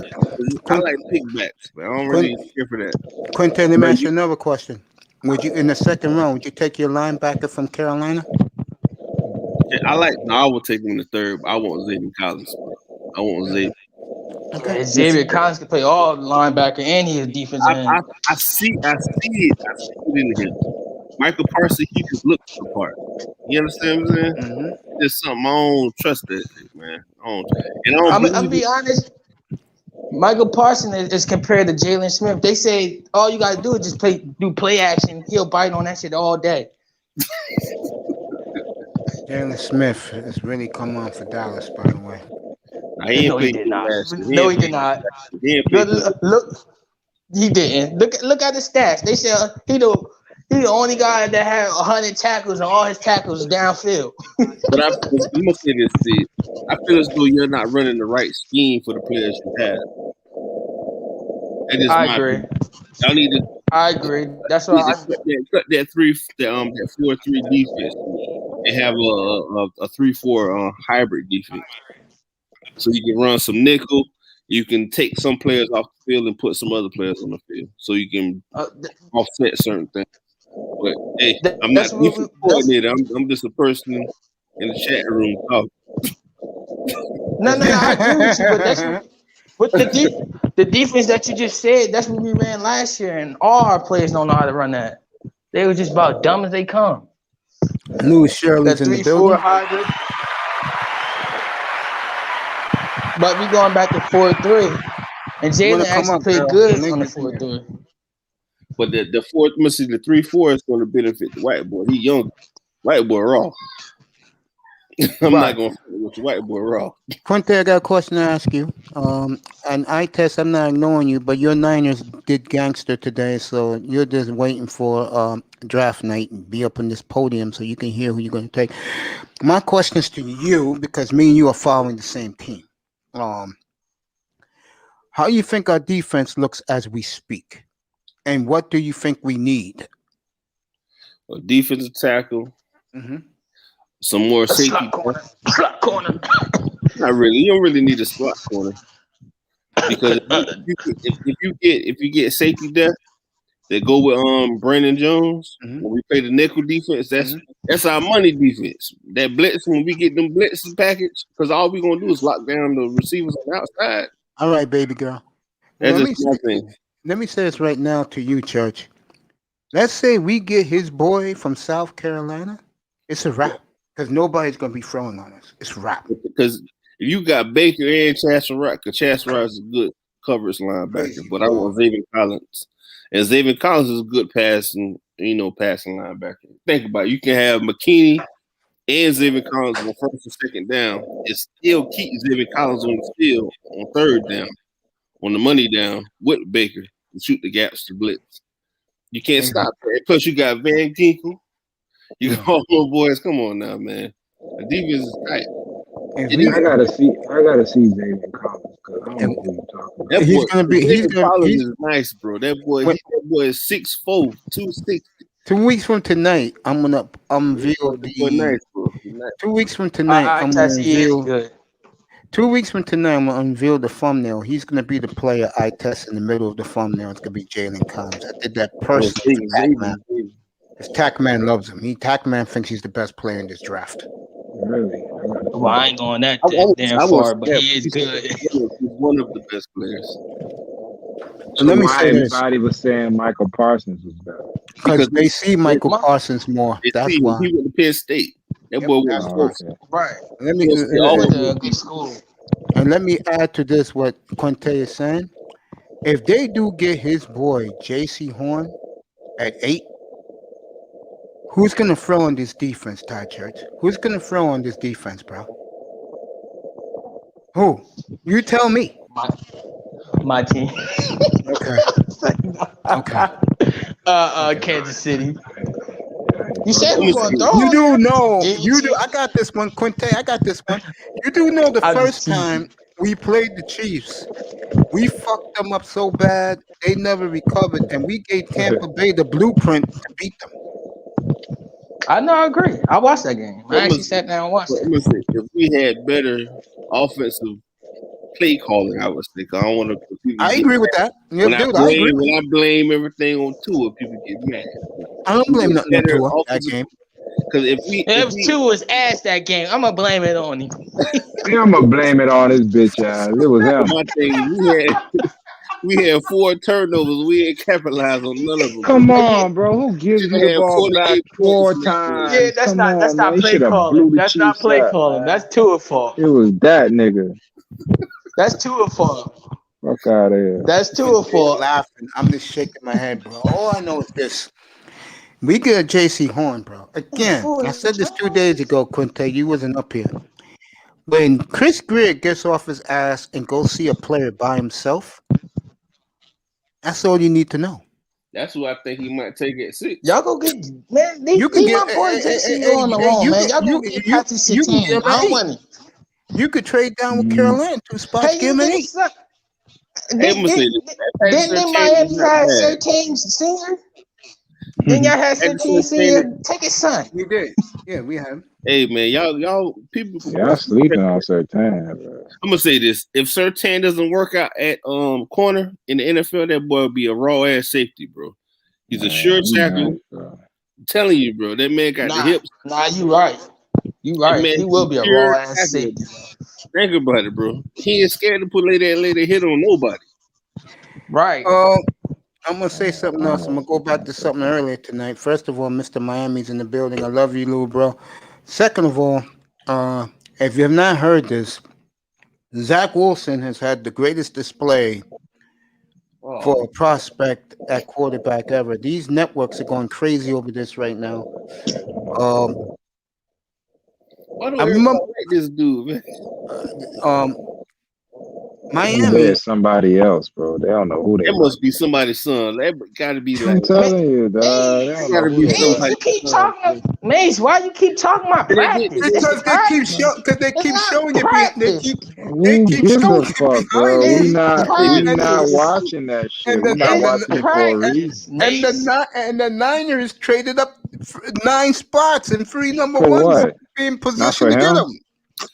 I like big backs, but I don't really care for that. Quentin, let me But ask you another question. Would you, in the second round, would you take your linebacker from Carolina? I would take him in the third. But I want Xavier Collins. I want Xavier. Yeah, Xavier Collins can play all linebacker and he's a defensive end. I see it. I see it in him. Michael Parsons, he just looks the part. You understand what I'm saying? Mm-hmm. There's something I don't trust that shit, man. I And I don't I'm believe gonna be honest. Michael Parsons is compared to Jalen Smith. They say all you gotta do is just do play action. He'll bite on that shit all day. Jalen Smith has really come on for Dallas, by the way. No, he did not. No, he did not. Look, he didn't. Look at the stats. They said he the only guy that had 100 tackles and all his tackles downfield. But I'm gonna say this, Sid. I feel as though you're not running the right scheme for the players you have. That is I my agree. opinion. Y'all need to. I agree. That's why cut that 4-3 defense and have a 3-4 hybrid defense. So you can run some nickel. You can take some players off the field and put some other players on the field, so you can offset certain things. But hey, I'm not a defense coordinator. I'm just a person in the chat room talking. No, I agree with you, but that's with the defense that you just said. That's what we ran last year, and all our players don't know how to run that. They were just about dumb as they come. Louis Shirley's in the building. 3-4 hybrid. But we going back to 4-3, and Jalen actually played good on the 4-3. But the 3-4 is going to benefit the white boy. He young, white boy raw. I'm not going to with the white boy raw. Quinte, I got a question to ask you. And I test, I'm not ignoring you, but your Niners did gangster today, so you're just waiting for draft night and be up on this podium so you can hear who you're going to take. My question is to you, because me and you are following the same team. How do you think our defense looks as we speak? And what do you think we need? A defensive tackle. Some more safety. Slot corner. Not really. You don't really need a slot corner because if you get safety depth that go with Brandon Jones when we play the nickel defense, that's our money defense. That blitz when we get them blitzes package, because all we gonna do is lock down the receivers on the outside. All right, baby girl. That's just nothing. Let me say this right now to you, Church. Let's say we get his boy from South Carolina, it's a wrap. Because nobody's going to be throwing on us. It's a wrap. Because if you got Baker and Chasserott, because Chasserott is a good coverage linebacker, but I want Xavier Collins. And Xavier Collins is a good passing linebacker. Think about it. You can have McKinney and Xavier Collins on first and second down and still keep Xavier Collins on the field on third down, on the money down with Baker and shoot the gaps to blitz. You can't stop that. Plus, you got Van Ginkel. You got all those boys. Come on now, man. The defense is tight. I gotta see Xavier Collins because I don't know who you're talking about. He's gonna be. He's nice, bro. That boy is 6'4", 260. 2 weeks from tonight, I'm gonna unveil the. Nice, bro. 2 weeks from tonight, I'm gonna unveil. 2 weeks from tonight, I'm gonna unveil the thumbnail. He's gonna be the player I test in the middle of the thumbnail. It's gonna be Jalen Collins. I did that personally. His Tackman loves him. Tackman thinks he's the best player in this draft. Really? Well, I ain't going that damn far, but he is good. He's one of the best players. So let me say everybody was saying Michael Parsons was better. Because they see Michael Parsons more. That's why. He went to Penn State. That boy was close. Right. Let me good school. And let me add to this what Quinte is saying. If they do get his boy J.C. Horn at 8, who's going to throw on this defense, Ty Church? Who's going to throw on this defense, bro? Who? You tell me. My team. Okay. Kansas City. You said who's going to throw? You do know. You do. I got this one, Quinte. I got this one. You do know the first time we played the Chiefs, we fucked them up so bad they never recovered, and we gave Tampa Bay the blueprint to beat them. I know, I agree. I watched that game. I actually sat down and watched it. If we had better offensive play calling, I would say. I don't want to. I agree with that. When I blame everything on Tua, people get mad. I don't blame nothing on Tua that game. Because if Tua was ass that game, I'm gonna blame it on him. I'm gonna blame it on his bitch ass. It was him. My thing, We had 4 turnovers. We ain't capitalized on none of them. Come Bro. on, bro. Who gives you the Had ball back 48 4 points. Man. Yeah, times? Come on, that's man. not He play should have calling. blew the That's not Chiefs play up, calling. man. That's Tua's fault. It was that nigga. That's Tua's fault. Fuck out of here. That's Tua's fault. Laughing. I'm just shaking my head, bro. All I know is this. We get a JC Horn, bro. Again, I said this 2 days ago, Quinte. You wasn't up here. When Chris Greer gets off his ass and goes see a player by himself, that's all you need to know. That's who I think he might take at 6. Y'all go get man. You can Leave get my boy JC on alone, man. Y'all go get Patrick Surtain. I don't want it. You could trade down with Carolina 2 spots. Hey, Give him an 8. Didn't Miami have Surtain Senior? Then y'all had Surtain Senior. Take his son. We did. Yeah, we have. Hey man, y'all people. Y'all sleeping on Surtain, bro. I'm gonna say this: if Surtain doesn't work out at corner in the NFL, that boy will be a raw ass safety, bro. He's a sure tackle. I'm telling you, bro, that man got the hips. Nah, you right. You right. He will be a raw ass safety. Think about it, bro. He ain't scared to lay that hit on nobody. Right. I'm gonna say something else. I'm gonna go back to something earlier tonight. First of all, Mr. Miami's in the building. I love you, little bro. Second of all, if you have not heard this, Zach Wilson has had the greatest display for a prospect at quarterback ever. These networks are going crazy over this right now. I remember this dude, man. Miami is somebody else, bro. They don't know who they It must be somebody's son. That gotta be like. I'm telling you, dog. They don't know who they are. You keep talking, Mace. Why you keep talking about practice? Because they keep showing it. They keep Who gives showing a fuck, bro? We not watching that shit. We're not watching it for a reason. And the Niners traded up 9 spots and 3 number For ones what? in Not position for to get him. them.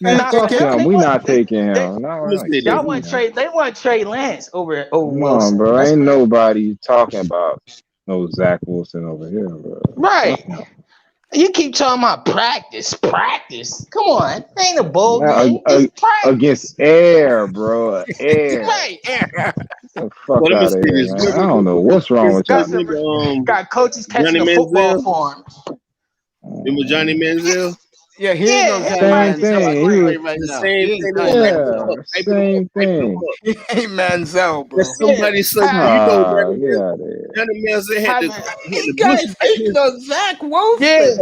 Man, fuck him. We not taking him. Y'all want trade? They want Trey Lance over Come Wilson. on, bro. Ain't nobody talking about no Zach Wilson over here, bro. Right. You keep talking about practice. Come on, ain't a bowl game. Against air, bro. Air. Right. The fuck out of here, man. I don't know what's wrong with y'all. Got coaches catching a football for him. Remember Johnny Manziel? Yeah, he ain't no Same thing. right now. Same thing. He ain't Manziel, bro. Somebody said, Johnny Manziel had You guys hating on Zach Wilson. Yeah.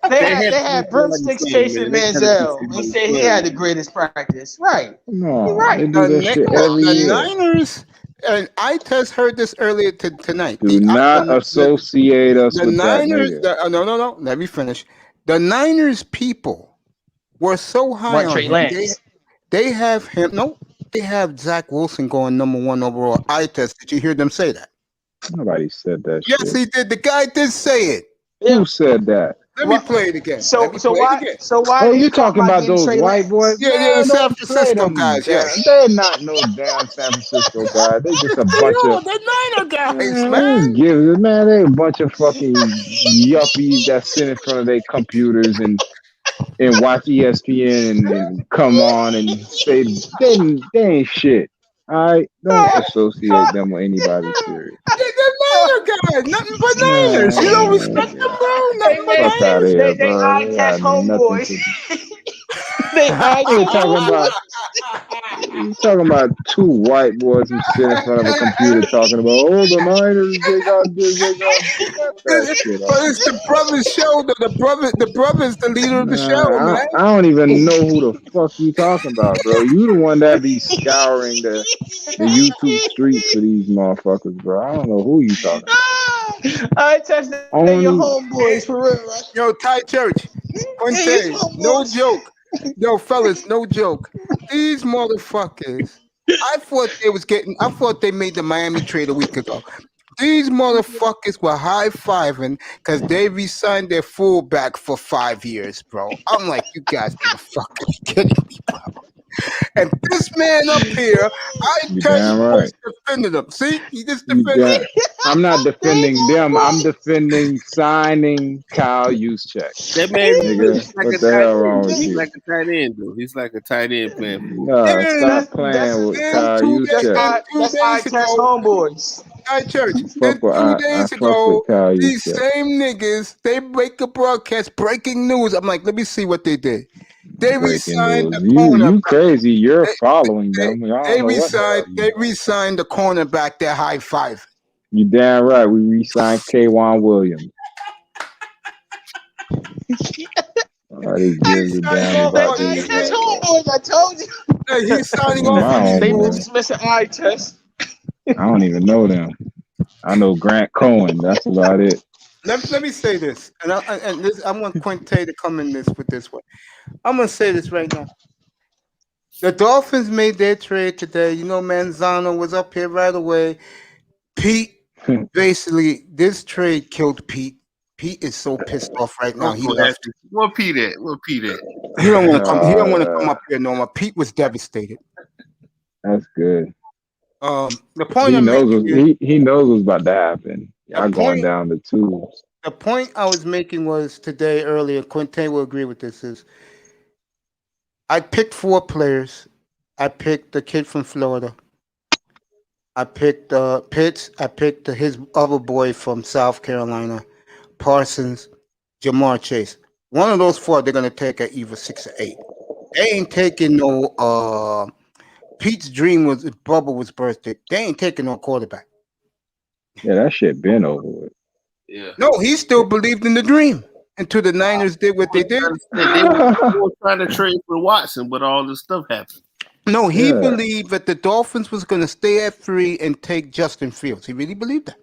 They had broomsticks chasing Manziel. They said he had the greatest practice. Right. No, you're right. They do that shit every year. Niners, and I just heard this earlier tonight. Do not associate us with Niners, that nigga. No. Let me finish. The Niners people were so high on him. They have him. No, they have Zach Wilson going number 1 overall. I test. Did you hear them say that? Nobody said that Yes, shit. he did. The guy did say it. Who said that? Let me play it again. So why? Oh, you talking about those white boys? Yeah, the San don't play Francisco them, guys. man. Yes. They're not no damn San Francisco guys. They just a bunch of the Niner guys, man. They a bunch of fucking yuppies that sit in front of their computers and watch ESPN and come on and say they ain't shit. All right, don't associate them with anybody serious. The Niner guys, nothing but Niners. You don't respect them, bro. Nothing but Fuck out of Niners. here, They bro. eye They test got nothing homeboys. to do. They eye You test talking about? You talking about 2 white boys who sit in front of a computer talking about, oh, the Niners, they got this, they got that shit. But it's the brother's show. The brother's the leader of the show, man. I don't even know who the fuck you talking about, bro. You the one that be scouring the YouTube streets for these motherfuckers, bro. I don't know who you talking about. I test your homeboys for real, right? Yo, Ty Church, Quinte, no joke. Yo, fellas, no joke. These motherfuckers. I thought they made the Miami trade a week ago. These motherfuckers were high-fiving because they re-signed their fullback for 5 years, bro. I'm like, you guys are fucking kidding me, bro. And this man up here, I You tell damn you, right. defended him. See, he just You defended him. damn. I'm not defending them. I'm defending signing Kyle Juszczyk. That man, Nigga, he's like what a the tight hell end. wrong with He's you? like a tight end, though. He's like a tight end playing for. Nah, Then, stop playing with then Kyle two, days, Juszczyk. then 2 That's eye days test ago, homeboys. Hi Church. Fuck Then with 2 days I fuck with ago, Kyle these Juszczyk. same niggas, they break a broadcast, breaking news. I'm like, let me see what they did. They Breaking re-signed news. the You cornerback. crazy. You're They, following them. I don't know what the hell you they doing. re-signed the cornerback. They're high five. You damn right. We re-signed K'Wan Williams. All these girls are down about Eye these. test homeboys, I told you. Hey, he's signing My off on these They moves. homeboy. missing eye test. I don't even know them. I know Grant Cohen. That's about it. Let me say this, and I want Quinte to come in this with this one. I'm gonna say this right now. The Dolphins made their trade today. You know, Manzano was up here right away. Pete, basically, this trade killed Pete. Pete is so pissed off right now. He left. Where Pete at? Where Pete at? He don't want to come. He don't want to come up here no more. Pete was devastated. That's good. The point He I'm knows making is, he knows what's about to happen. Y'all going point- down the tubes. the point I was making was today earlier. Quinte will agree with this. Is I picked 4 players. I picked the kid from Florida. I picked Pitts. I picked his other boy from South Carolina, Parsons, Jamar Chase. One of those 4 they're gonna take at either 6 or 8. They ain't taking no. Pete's dream was Bubba was birthday. They ain't taking no quarterback. Yeah, that shit been over with. Yeah. No, he still believed in the dream until the Niners did what they did. They were trying to trade for Watson, but all this stuff happened. No, he Yeah. believed that the Dolphins was going to stay at 3 and take Justin Fields. He really believed that.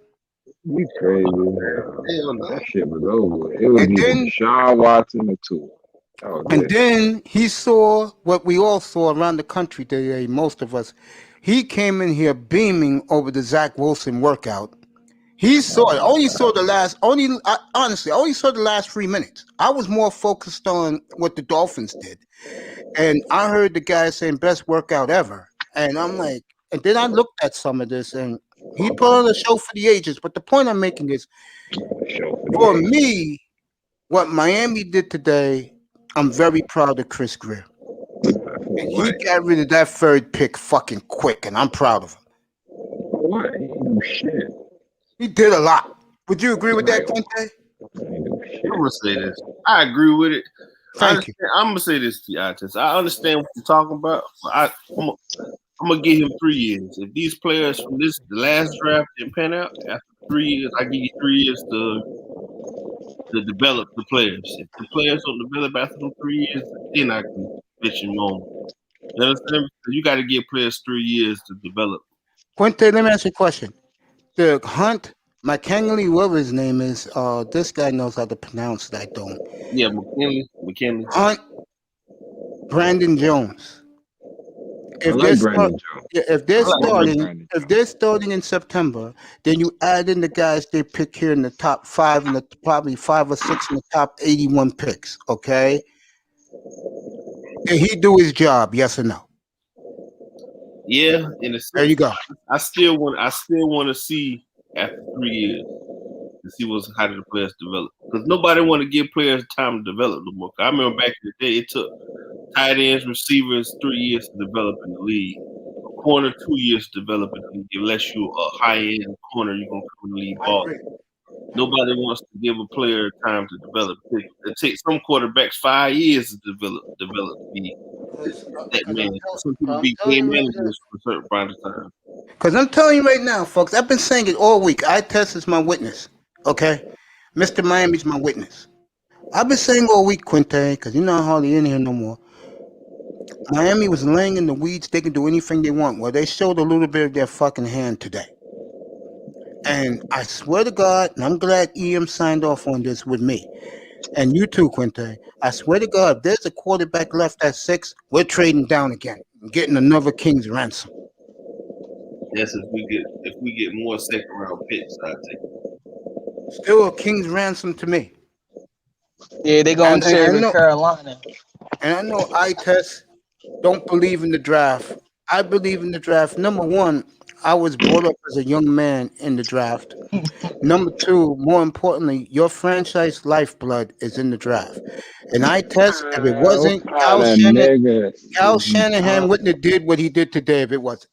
You crazy. Hell no. That shit was over with. It was And either then- Deshaun Watson or Tua. That was And it. then he saw what we all saw around the country today, most of us. He came in here beaming over the Zach Wilson workout. He saw it. Only saw the last. Honestly, I only saw the last 3 minutes. I was more focused on what the Dolphins did, and I heard the guy saying best workout ever, and I'm like, and then I looked at some of this, and he put on a show for the ages. But the point I'm making is, for me, what Miami did today, I'm very proud of Chris Greer. And he got rid of that 3rd pick fucking quick, and I'm proud of him. What? He ain't do shit. He did a lot. Would you agree with that, Quinte? I'm gonna say this. I agree with it. Thank you. I'm gonna say this to you, Artis. I understand what you're talking about. But I'm gonna give him 3 years. If these players from the last draft didn't pan out, after 3 years, I give you 3 years to develop the players. If the players don't develop after them 3 years, they're not gonna bitch and moan. You understand? You got to give players 3 years to develop. Quinte, let me ask you a question. The Hunt, McKinley, whatever his name is, this guy knows how to pronounce that. I don't. Yeah, McKinley. Hunt, Brandon Jones. If like they're Brandon start- yeah, if they're I like starting, Brandon if they're starting in September, then you add in the guys they pick here in the top 5 and probably 5 or 6 in the top 81 picks. Okay. Did he do his job? Yes or no? Yeah, in a sense, There you go. I still want to see after 3 years to see how the players develop, because nobody want to give players time to develop no more. I remember back in the day, it took tight ends, receivers 3 years to develop in the league. A corner 2 years to develop in the league. Unless you're a high end corner, you're gonna come in the league ball. Nobody wants to give a player time to develop. It takes some quarterbacks 5 years to develop me. That man. Some people be game managers for a certain amount of time. Because I'm telling you right now, folks, I've been saying it all week. Eye test is my witness. Okay? Mr. Miami's my witness. I've been saying all week, Quinte, because you're not hardly in here no more. Miami was laying in the weeds. They can do anything they want. Well, they showed a little bit of their fucking hand today. And I swear to God, and I'm glad EM signed off on this with me. And you too, Quinte. I swear to God, if there's a quarterback left at 6, we're trading down again and getting another King's ransom. Yes, if we get more second round picks, I take it. Still a King's ransom to me. Yeah, they going to And I trade with know- Carolina. And I know eye test. don't believe in the draft. I believe in the draft. Number one, I was brought up as a young man in the draft. Number two, more importantly, your franchise lifeblood is in the draft. And I test if it What wasn't kind of nigga? Cal Shanahan wouldn't have did what he did today if it wasn't.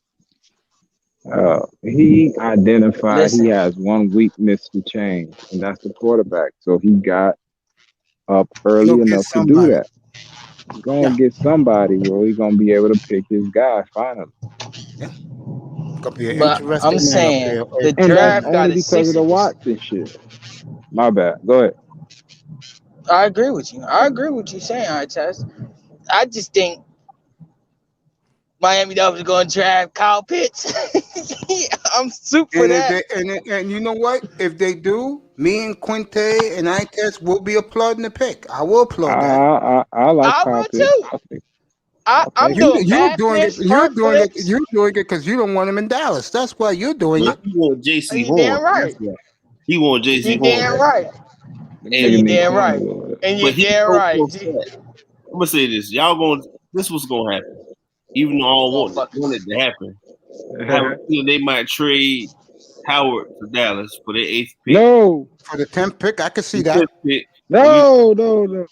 He identified he Listen, has one weakness to change, and that's the quarterback. So he got up early He'll get enough to do somebody. that. He's gonna Yeah, get somebody, bro. He's gonna be able to pick his guy finally. yeah. Gonna be an but I'm interesting man up saying there. the And that's draft only got its because of the sixes. Watson shit. My bad. Go ahead. I agree with you. I agree with you saying, I test. I just think Miami Dolphins going to draft Kyle Pitts. I'm soup for And if that. and you know what? If they do, me and Quinte and I test will be applauding the pick. I will applaud that. I like I Kyle will Pitts. too. I'll I'm take it. doing bad flips, You're front doing it. flips. You're doing it because you don't want him in Dallas. That's why you're doing He it. want J.C. You damn Horn. right. That's why. He want J.C. You Horn. damn right. The And nigga you need damn right. Cornwood. And you But he damn knows right. for a fact. I'm gonna say this. Y'all going. This was gonna happen. Even though I don't want it to happen. I have a feeling they might trade Howard to Dallas for their 8th pick. No, For the 10th pick, I can see The that. 10th pick. no, no, no.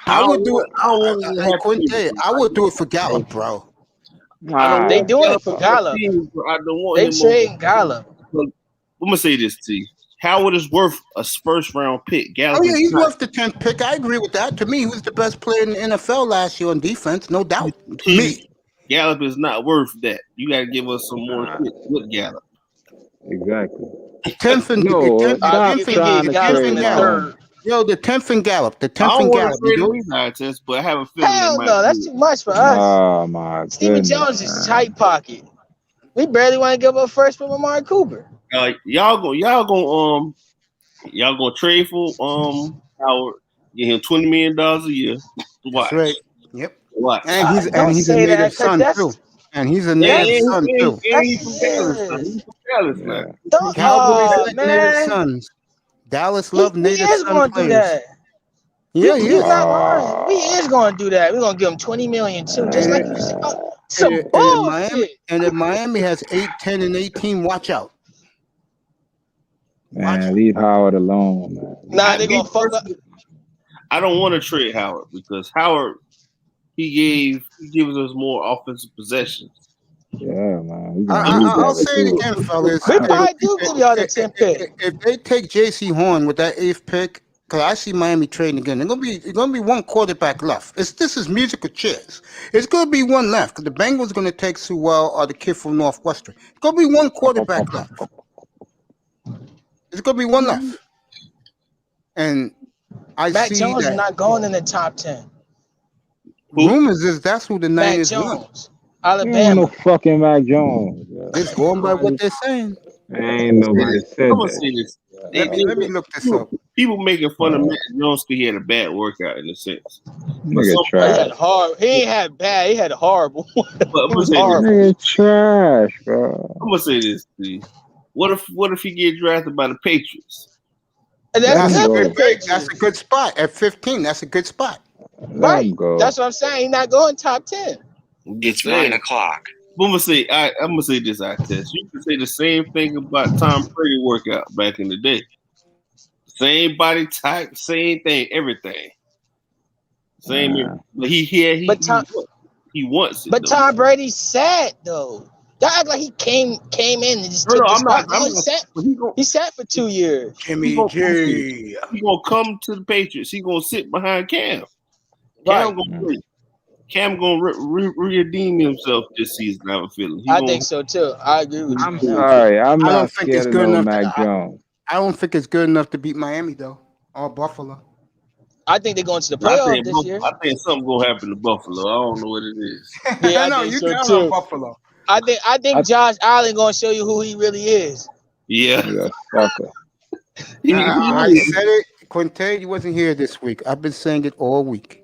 I would do it. I don't want it to happen. Quinte, I would do it for Gallup, bro. I don't They want doing it for Gallup. Gallup. I don't want They him trading Gallup. But I'm gonna say this to you. Howard is worth a first round pick. Gallup Oh yeah, is he's not. worth the 10th pick. I agree with that. To me, he was the best player in the NFL last year on defense, no doubt. To me, Gallup is not worth that. You got to give us some more shit with Gallup. Exactly. 10th and No, the 10th stop and trying to trade Howard. Yo, the 10th and Gallup. The I 10th don't and want Gallup. to trade him either, test, but I have a feeling they Hell might. no, that's do it. too much for us. Oh my Stephen goodness. Jones is tight pocket. We barely want to give up first for Amari Cooper. Y'all gonna trade for Howard, get him $20 million a year. Watch. That's right. Yep. Watch. And he's Don't a say that, native 'cause son that's- too. And he's a Yeah, native son too. he's from Dallas. He's from Dallas now. Don't, Cowboys like native man. sons. Dallas He love native is son going to do players. that. Yeah, he He's is. not lying. He is going to do that. We're going to give him $20 million too, just like you said. Oh, some And bullshit. if Miami has 8, 10, and 18, watch out. Man, leave Howard alone, man. Nah, they're going to fuck up. I don't want to trade Howard because Howard he gives us more offensive possessions. Yeah, man. I'll say it again, fellas. We probably do give y'all the 10th pick. If they take J.C. Horn with that 8th pick, because I see Miami trading again, there's gonna be one quarterback left. This is musical chairs. It's gonna be one left because the Bengals gonna take Sewell or the kid from Northwestern. It's gonna be one quarterback left. It's gonna be one left. And I Mac see Jones that is not going in the top 10. rumors is that's who the Mac Niners want. Jones, Ain't no Alabama. fucking Mac Jones. Just going by what they're saying. Ain't nobody said I'm gonna say that. this. Let me look this up. People making fun of Matt Jones because he had a bad workout in a sense. Nigga He trash. had horrible. He ain't had bad. He had horrible. But I'm It gonna was say this. horrible. Nigga trash, bro. I'm gonna say this to you. What if he get drafted by the Patriots? And Let that's him good go. for the Patriots. That's a good spot at 15. That's a good spot. Let him go. That's what I'm saying. He's not going top 10. It's 9 o'clock. I'm gonna say this. I test. You can say the same thing about Tom Brady workout back in the day. Same body type, same thing, everything. Same. But he wants it. But though. Tom Brady's sad though. Y'all act like he came in and just No, took no, the I'm spot. not- I'm No, not- he sat for 2 years. Jimmy He gonna come to the Patriots. He gonna sit behind Cam. Cam gonna play. Cam gonna redeem himself this season. I have a feeling. I think so too. I agree with you. I'm sorry. I'm I don't not think it's scared of good no enough. Mac Jones. I don't think it's good enough to beat Miami though, or Buffalo. I think they're going to the I playoffs think, this year. I think something gonna happen to Buffalo. I don't know what it is. Yeah, I no, think you so count too. on Buffalo. I think Josh Allen going to show you who he really is. Yeah. Nigga, fucker. I said it. Quinte, you wasn't here this week. I've been saying it all week.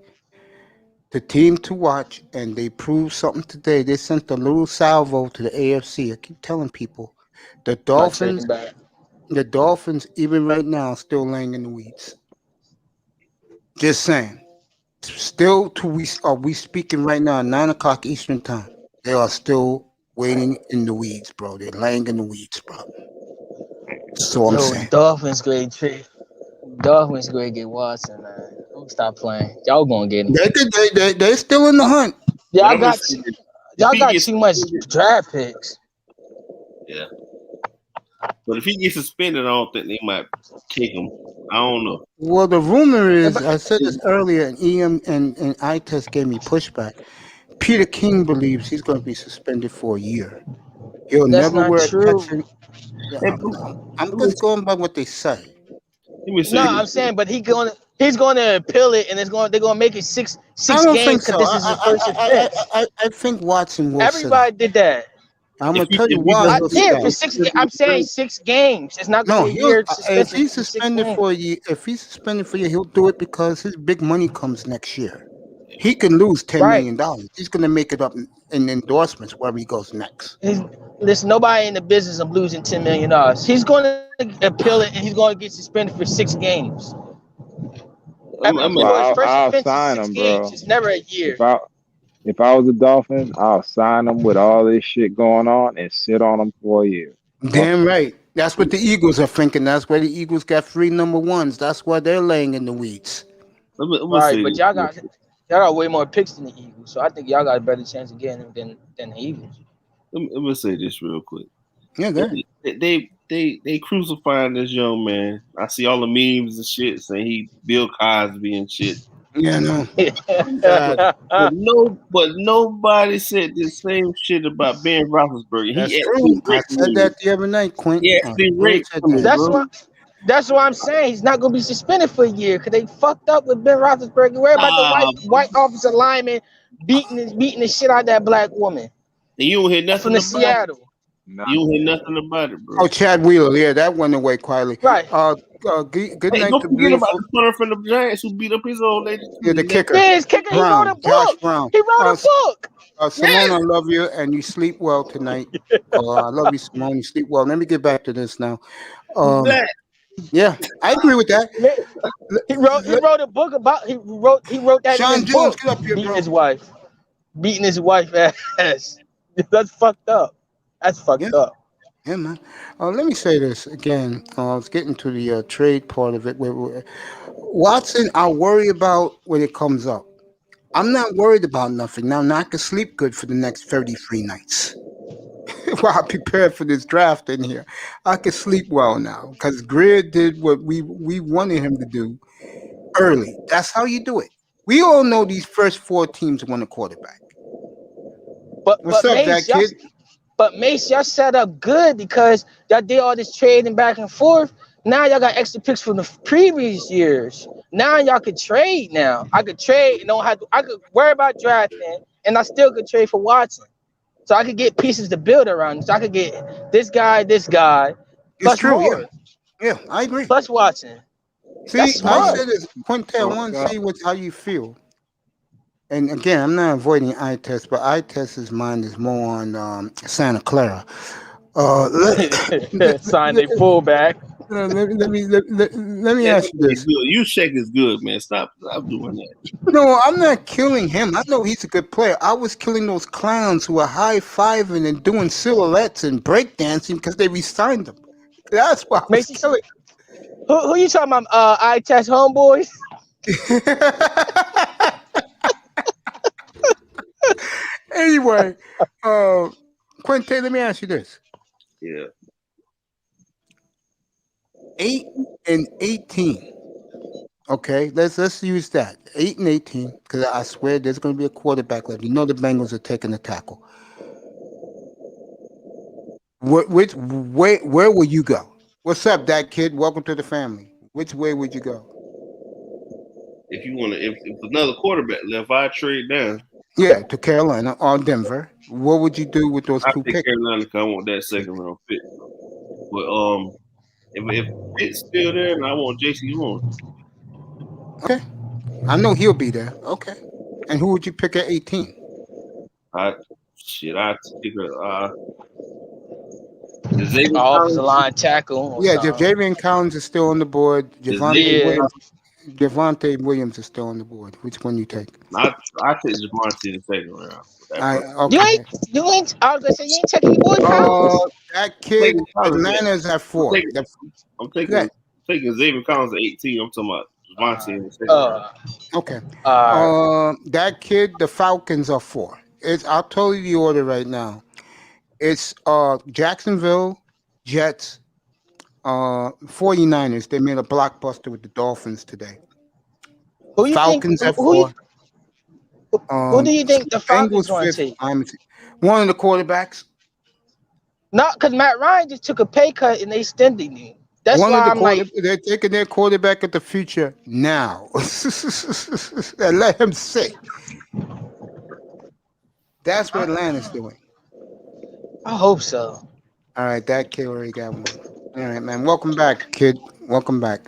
The team to watch, and they proved something today. They sent a little salvo to the AFC. I keep telling people, the Dolphins, even right now, still laying in the weeds. Just saying. still to we speaking right now, 9 o'clock Eastern time. They are still waiting in the weeds, bro. They're laying in the weeds, bro. So I'm Yo, saying. Dolphins great trade. Dolphins great get Watson, man. Don't stop playing. Y'all gonna get him. They're still in the hunt. Y'all got too much draft picks. Yeah. But if he gets suspended, I don't think they might kick him. I don't know. Well, the rumor is, I said this earlier, and EM and iTest gave me pushback. Peter King believes he's going to be suspended for a year. He'll That's never not wear true. a Texan. Yeah, I'm just going by what they say. No, I'm saying, but he's gonna appeal it, and they're gonna make it six I don't games think because so. this is his first offense. I think Watson will Everybody sit did that. out. I'm gonna tell you why he'll sit For out. 6 I'm saying 6 games. It's not No, gonna be a year if suspension. he's for 6 suspended games. for a year, he'll do it because his big money comes next year. He can lose $10 million. He's gonna make it up in endorsements wherever he goes next. There's nobody in the business of losing $10 million. He's gonna appeal it, and he's gonna get suspended for 6 games. That's why I'll Offense is sign 6 him, games. bro. It's never a year. If I was a Dolphin, I'll sign him with all this shit going on and sit on him for a year. Damn right. That's what the Eagles are thinking. That's why the Eagles got 3 number ones. That's why they're laying in the weeds. Right, but y'all got way more picks than the Eagles, so I think y'all got a better chance of getting them than the Eagles. Let me say this real quick. Yeah, they crucifying this young man. I see all the memes and shit saying he Bill Cosby and shit. Yeah, no. But nobody said the same shit about Ben Roethlisberger. That's true. I said that the other night, Quint. Yeah, it's been raped. That's why I'm saying he's not gonna be suspended for a year because they fucked up with Ben Roethlisberger. Worry about the white offensive lineman beating the shit out of that black woman. And you don't hear nothing from the about Seattle. It. You don't hear nothing about it, bro. Oh, Chad Wheeler. Yeah, that went away quietly. Right. Good night don't to forget about Gleeful. the punter from the Giants who beat up his old lady. Yeah, the kicker. Yeah, his kicker. Brown, He wrote a Josh book. Brown. He wrote a book. Simone, I love you, and you sleep well tonight. I love you, Simone. You sleep well. Let me get back to this now. Yeah, I agree with that. He wrote a book about he wrote that Sean in his Jones, book. get up here, beating bro. beating his wife ass. That's fucked up. That's fucked up. Yeah, man. Let me say this again. I was getting to the trade part of it. Watson, I'll worry about when it comes up. I'm not worried about nothing. Now I can sleep good for the next 33 nights. While I prepare for this draft in here, I can sleep well now because Greer did what we wanted him to do early. That's how you do it. We all know these first 4 teams want a quarterback. What's up, that kid? But Mace, y'all set up good because y'all did all this trading back and forth. Now y'all got extra picks from the previous years. Now y'all could trade. Now I could trade and I could worry about drafting, and I still could trade for Watson. So I could get pieces to build around. So I could get this guy. It's true, more. Yeah, I agree. Plus Watson. See, I said this, Quinte, I want to see how you feel. And again, I'm not avoiding eye test, but eye test's mind is more on Santa Clara. Sign a fullback. Let me ask you this. You check is good, man. Stop doing that. No, I'm not killing him. I know he's a good player. I was killing those clowns who are high-fiving and doing silhouettes and breakdancing because they re-signed them. That's why I was killing. Who you talking about? Eye test homeboys? Anyway, Quinte, let me ask you this. Yeah. 8-18. Okay, let's use that. 8-18, because I swear there's going to be a quarterback left. You know the Bengals are taking the tackle. Where will you go? What's up, that kid? Welcome to the family. Which way would you go? If you want to, if another quarterback left, I trade down. Yeah, to Carolina or Denver. What would you do with those 2 picks? Carolina, because I want that second round pick. But if Pitt's still there, and I want Jason Horn. Okay, I know he'll be there. Okay, and who would you pick at 18? I'd pick offensive line tackle. Yeah, if Javian Collins is still on the board, Javonte Williams. Javonte Williams is still on the board. Which one you take? I take Javonte in the second round. You Okay. ain't. I was gonna say you ain't taking your boy Collins. That kid, Atlanta's at 4. I'm Go taking ahead. Xavier Collins at 18. I'm talking about Javonte in the second round. Okay. That kid, the Falcons are 4. I'll tell you the order right now. It's Jacksonville, Jets, 49ers. They made a blockbuster with the Dolphins today. Who you Falcons think? at 4. Who do you think the Falcons Bengals want to 5th. take? One of the quarterbacks. Not because Matt Ryan just took a pay cut and they extended him. That's One why of the I'm like, they're taking their quarterback of the future now. And let him sit. That's what Atlanta's doing. I hope so. All right, that kid already got one. All right, man. Welcome back, kid. Welcome back.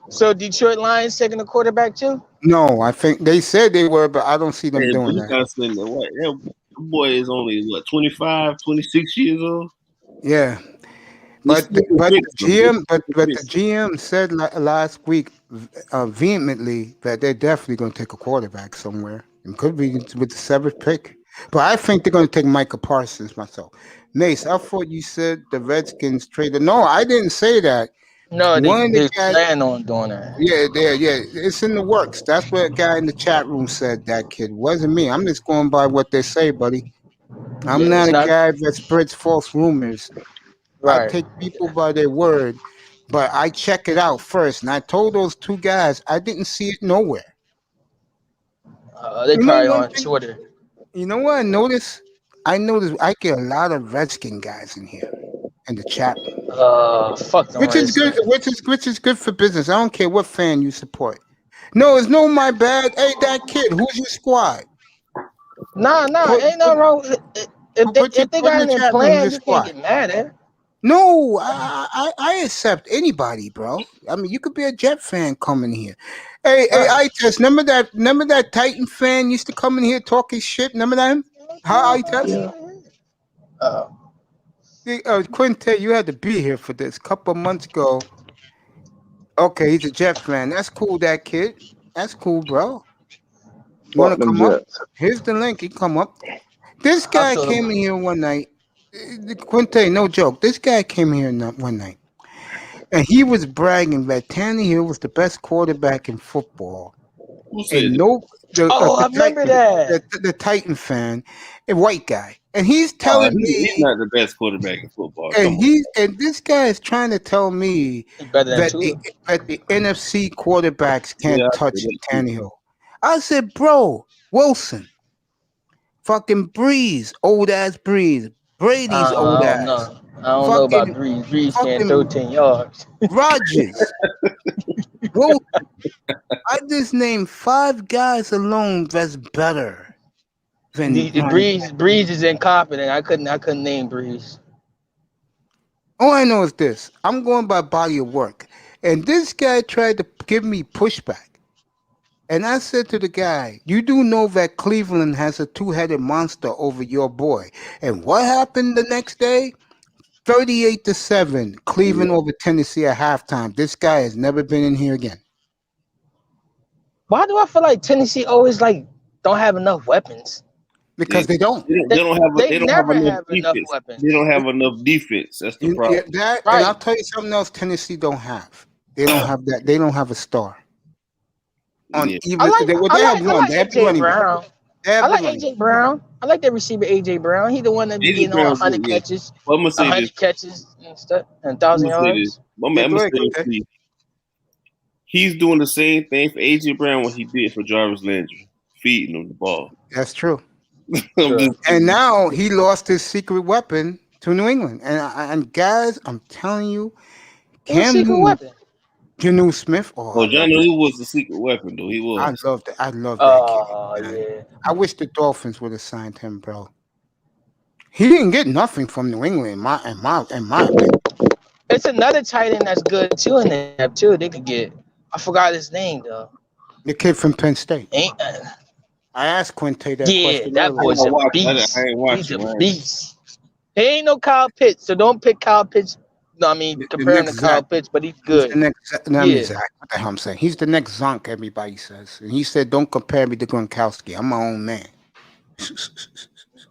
So Detroit Lions taking a quarterback too? No, I think they said they were, but I don't see them Hey, doing you that. gotta spend the what? That boy is only 25, 26 years old. Yeah. But the GM said last week vehemently that they're definitely going to take a quarterback somewhere. It could be with the 7th pick. But I think they're going to take Micah Parsons myself. Mace, I thought you said the Redskins traded. No, I didn't say that. No, One of they the guys, plan on doing that. yeah, it's in the works. That's what a guy in the chat room said. That kid wasn't me. I'm just going by what they say, buddy. I'm Yeah, not it's a not- guy that spreads false rumors. I Right. take people by their word, but I check it out first. And I told those 2 guys I didn't see it nowhere. They You know probably one on thing? Twitter. You know what I noticed? I get a lot of Redskin guys in here in the chat, Fuck them which is good. Redskins. Which is good for business. I don't care what fan you support. No, it's no my bad. Hey, that kid, who's your squad? Nah, ain't no wrong. If they got in their plan, you can't get mad at it. No, I accept anybody, bro. I mean, you could be a Jet fan coming here. Hey, I test. Remember that Titan fan used to come in here talking shit. Remember that? How I test? Quinte, you had to be here for this. A couple of months ago. Okay, he's a Jet fan. That's cool. That kid. That's cool, bro. You want Fuck to them come up? Jets. Here's the link. You come up. This guy came in here one night. Quinte, no joke. This guy came here one night, and he was bragging that Tannehill was the best quarterback in football. And I remember that. The Titan fan, a white guy, and he's telling me he's not the best quarterback in football. and this guy is trying to tell me that the NFC quarterbacks can't touch Tannehill. I said, bro, Wilson, fucking Breeze, old ass Breeze, Brady's old I ass. don't know about Breeze. Breeze can't throw 10 yards. Rodgers. Well, I just named 5 guys alone that's better than Breeze is incompetent. I couldn't name Breeze. All I know is this. I'm going by body of work. And this guy tried to give me pushback. And I said to the guy, you do know that Cleveland has a 2-headed monster over your boy. And what happened the next day? 38-7, Cleveland over Tennessee at halftime. This guy has never been in here again. Why do I feel like Tennessee always don't have enough weapons? Because they don't. They don't have enough defense. weapons. They don't have enough defense. That's the problem. And I'll tell you something else Tennessee don't have. They don't have that. They don't have a star. I like AJ Brown. I like AJ Brown. I like that receiver AJ Brown. He's the one that be getting all 100 catches, 100 catches and stuff, and 1,000 yards. He's doing the same thing for AJ Brown what he did for Jarvis Landry, feeding him the ball. That's true. And now he lost his secret weapon to New England. And guys, I'm telling you, Janu Smith. Janu was the secret weapon, though. He was. I love that kid. Yeah. I wish the Dolphins would have signed him, bro. He didn't get nothing from New England, in my opinion. It's another tight end that's good too in there too. They could get. I forgot his name though. The kid from Penn State. I asked Quinte that question. Yeah, that boy's a beast. He's a beast. He ain't no Kyle Pitts, so don't pick Kyle Pitts No, I mean The comparing to next Kyle Zach. Pitts, but he's He's the good. next. No, I mean Yeah, Zach. What the hell I'm saying? He's the next Zonk. Everybody says, and he said, "Don't compare me to Gronkowski. I'm my own man."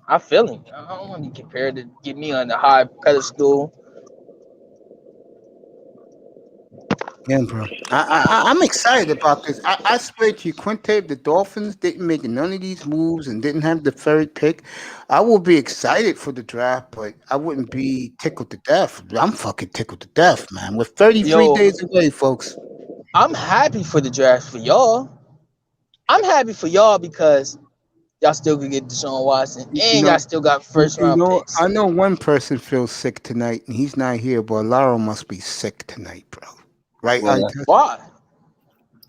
I feel him. I don't want to be compared to get me on the high pedestal. Yeah, bro. I'm excited about this. I swear to you, Quinte, if the Dolphins didn't make none of these moves and didn't have the third pick, I would be excited for the draft, but I wouldn't be tickled to death. I'm fucking tickled to death, man. We're 33 Yo, days away, folks. I'm happy for the draft for y'all. I'm happy for y'all because y'all still could get Deshaun Watson You and y'all know, still got first round picks. I know one person feels sick tonight, and he's not here, but Laro must be sick tonight, bro. Right? Well, Why?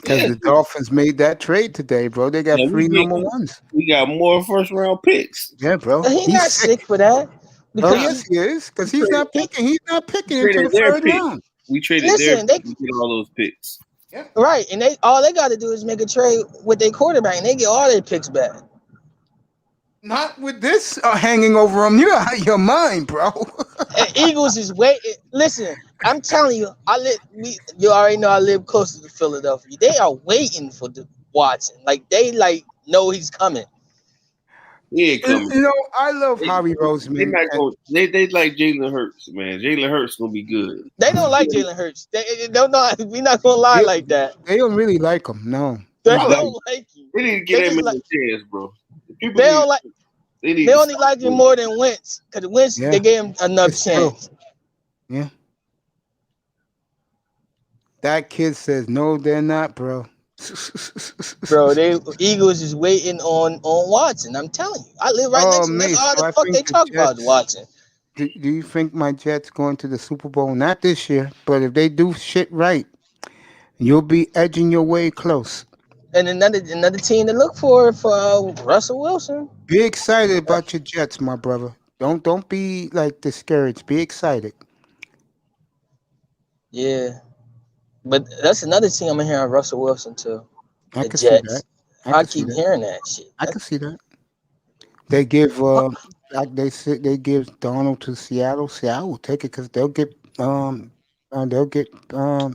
Because yeah, the Dolphins made that trade today, bro. They got yeah, three number ones. we got more first round picks. Yeah, bro. He He's not sick. sick for that Oh because yes, he is. Because he's not picking. He's not picking into Traded the their third pick. round. We traded listen, their pick to get all those picks. right, and they all they got to do is make a trade with their quarterback, and they get all their picks back. Not with this hanging over him. You're out of your mind, bro. And Eagles is waiting. Listen, I'm telling you, you already know I live close to Philadelphia. They are waiting for the Watson. Like they know he's coming. He ain't coming. You know, I love Harvey They Roseman. not going. They like Jalen Hurts, man. Jalen Hurts gonna be good. They don't like Jalen Hurts. They don't know. We're not gonna lie like that. They don't really like him. No. They Nah, don't like him. They need to get They him just in like. the chance, bro. People They need, don't like. They need They to only stop like him doing more than Wentz because Wentz Yeah. they gave him enough It's true. chance. Yeah. That kid says no, they're not, bro. Bro, they Eagles is waiting on Watson. I'm telling you, I live right next to him. That's Mace, all so the I fuck think they the talk about Jets. Watson. Do you think my Jets going to the Super Bowl? Not this year, but if they do shit right, you'll be edging your way close. And another team to look for Russell Wilson. Be excited about your Jets, my brother. Don't be like discouraged. Be excited. Yeah, but that's another team I'm hearing Russell Wilson too. I The can see Jets. that. I keep hearing that shit. I can see that. They give like they said they give Donald to Seattle. Seattle will take it because they'll get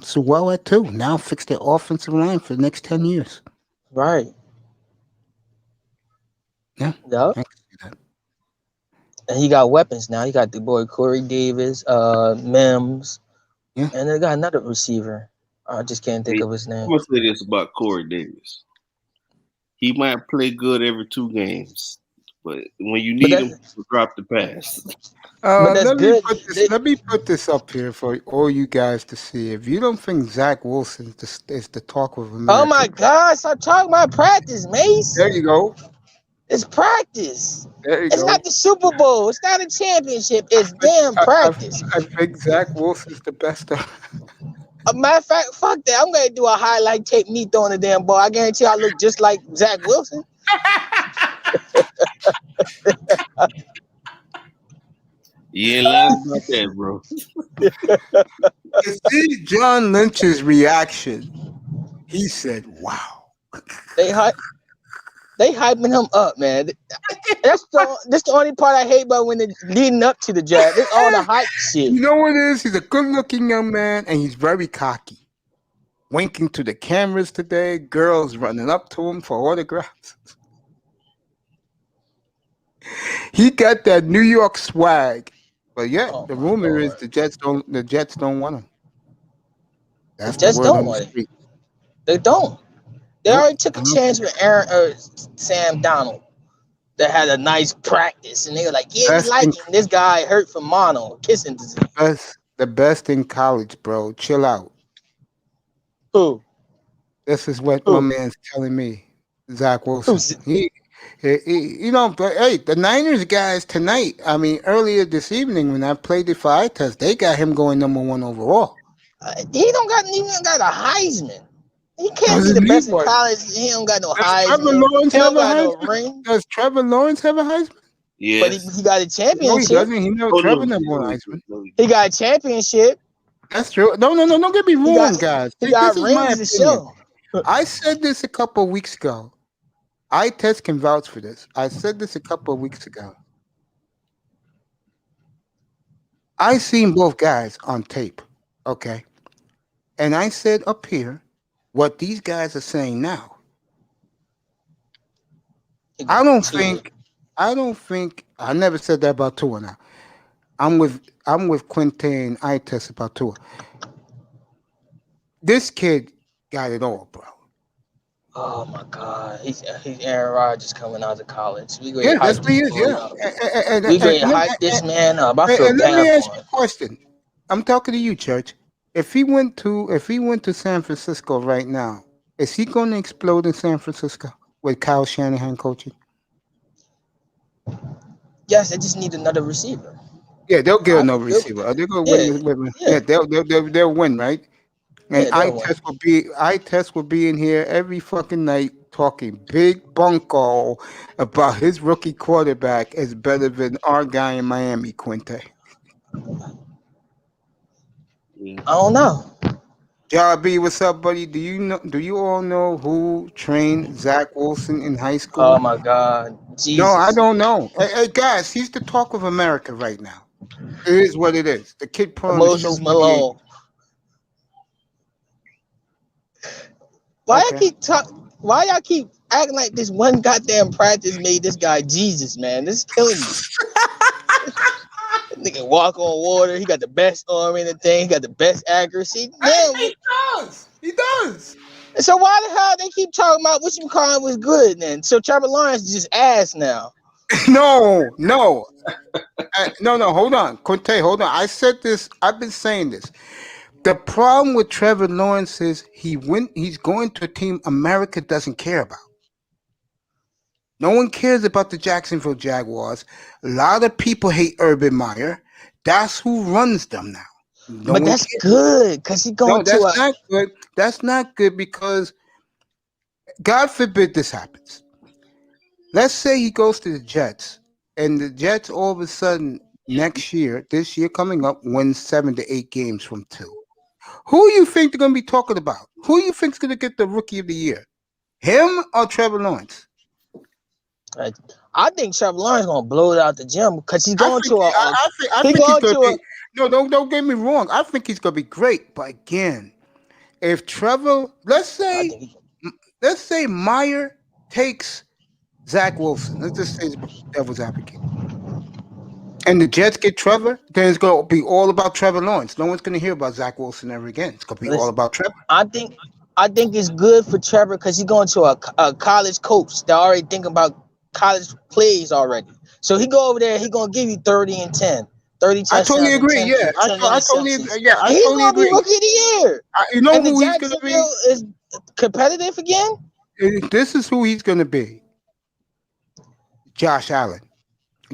Sewell at too. Now fix their offensive line for the next 10 years. Right. Yeah. Yup. I can see that. And he got weapons now. He got the boy Corey Davis, Mims, Yeah. and they got another receiver. I just can't think of his I'm name. gonna say this about Corey Davis. He might play good every 2 games, but when you need him, he'll drop the pass. But that's good. Let me put this up here for all you guys to see. If you don't think Zach Wilson is the talk of America, Oh my God! Stop talking about practice, Mace. there you go. It's practice. There you It's go. not the Super Bowl. It's not a championship. It's damn practice. I think Zach Wilson's the best. A matter of fact, fuck that. I'm gonna do a highlight tape me throwing the damn ball. I guarantee I look just like Zach Wilson. You ain't lying about that, bro. To see John Lynch's reaction, he said, "Wow." They hyping him up, man. That's the only part I hate about when they're leading up to the draft. It's all the hype shit. You know what it is? He's a good-looking young man, and he's very cocky. Winking to the cameras today. Girls running up to him for autographs. He got that New York swag. But yeah, the rumor is the Jets don't want him. That's The Jets word don't on the want it. street. They don't. They already took a chance with Sam Donald that had a nice practice, and they were like, "Yeah, we like him." This guy hurt from mono, kissing disease. The best in college, bro. Chill out. Who? This is what my man's telling me, Zach Wilson. He, but hey, the Niners guys tonight. I mean, earlier this evening when I played the eye test, they got him going #1 overall. He don't even got a Heisman. He can't be the best in college. He don't got no Heisman. He don't got no ring. Does Trevor Lawrence have a Heisman? Yeah, but he got a championship. No, he doesn't. He never Trevor never won a Heisman. He got a championship. That's true. No. Don't get me wrong, guys. He got This is my rings to opinion. show. I said this a couple of weeks ago. I test can vouch for this. I said this a couple of weeks ago. I seen both guys on tape, okay, and I said up here what these guys are saying now. I don't think, I never said that about Tua. Now I'm with Quinte and I test about Tua. This kid got it all, bro. Oh my God, he's Aaron Rodgers coming out of college. We going Yeah, to that's hype what he this is. boy Yeah, up. and, We going to let, hype this man up. I feel and let me bad ask for you him. a question. I'm talking to you, Church. If he went to San Francisco right now, is he going to explode in San Francisco with Kyle Shanahan coaching? Yes, they just need another receiver. Yeah, they'll get I'll be another good with receiver. that. They're going to Yeah, win. yeah, Yeah, they'll win, right? And yeah. I They'll win. test will be in here every fucking night talking big bunko about his rookie quarterback is better than our guy in Miami, Quinte. I don't know. Jobby, what's up, buddy? Do you all know who trained Zach Wilson in high Oh school? my God, No, I Jesus. don't know. Hey, guys, he's the talk of America right now. It is what it is. The kid put on the show Moses for the age. Malone. Why y'all Okay. keep Why y'all keep acting like this one goddamn practice made this guy Jesus, man? This is killing me. Nigga walk on water. He got the best arm in the thing. He got the best accuracy. Man, He does. He does. so why the hell they keep talking about what you calling was good then? So Trevor Lawrence is just ass now. No. No. Hold on, Conte. Hold on. I said this. I've been saying this. The problem with Trevor Lawrence is he's going to a team America doesn't care about. No one cares about the Jacksonville Jaguars. A lot of people hate Urban Meyer. That's who runs them now. No But one that's cares. good because he No, going to that's a not good. That's not good because God forbid this happens. Let's say he goes to the Jets, and the Jets all of a sudden this year coming up, wins 7 to 8 games from 2. Who you think they're going to be talking about? Who you think's going to get the Rookie of the Year? Him or Trevor Lawrence? I think Trevor Lawrence gonna blow it out the gym because he's I going think to a I he think he's going going to to a be. No, don't get me wrong. I think he's going to be great. But again, if Trevor, let's say Meyer takes Zach Wilson. Let's just say devil's advocate. And the Jets get Trevor, then it's going to be all about Trevor Lawrence. No one's going to hear about Zach Wilson ever again. It's going to be all listen. about Trevor. I think it's good for Trevor because he's going to a college coach that already think about college plays already. So he go over there, he gonna give you 30 and 10, 30 I totally touchdowns and agree. 10, Yeah, 10 I totally interceptions. yeah, I And he's totally gonna be agree. rookie of the year. You know And the who he's going to be? Jacksonville is competitive again. This is who he's going to be. Josh Allen,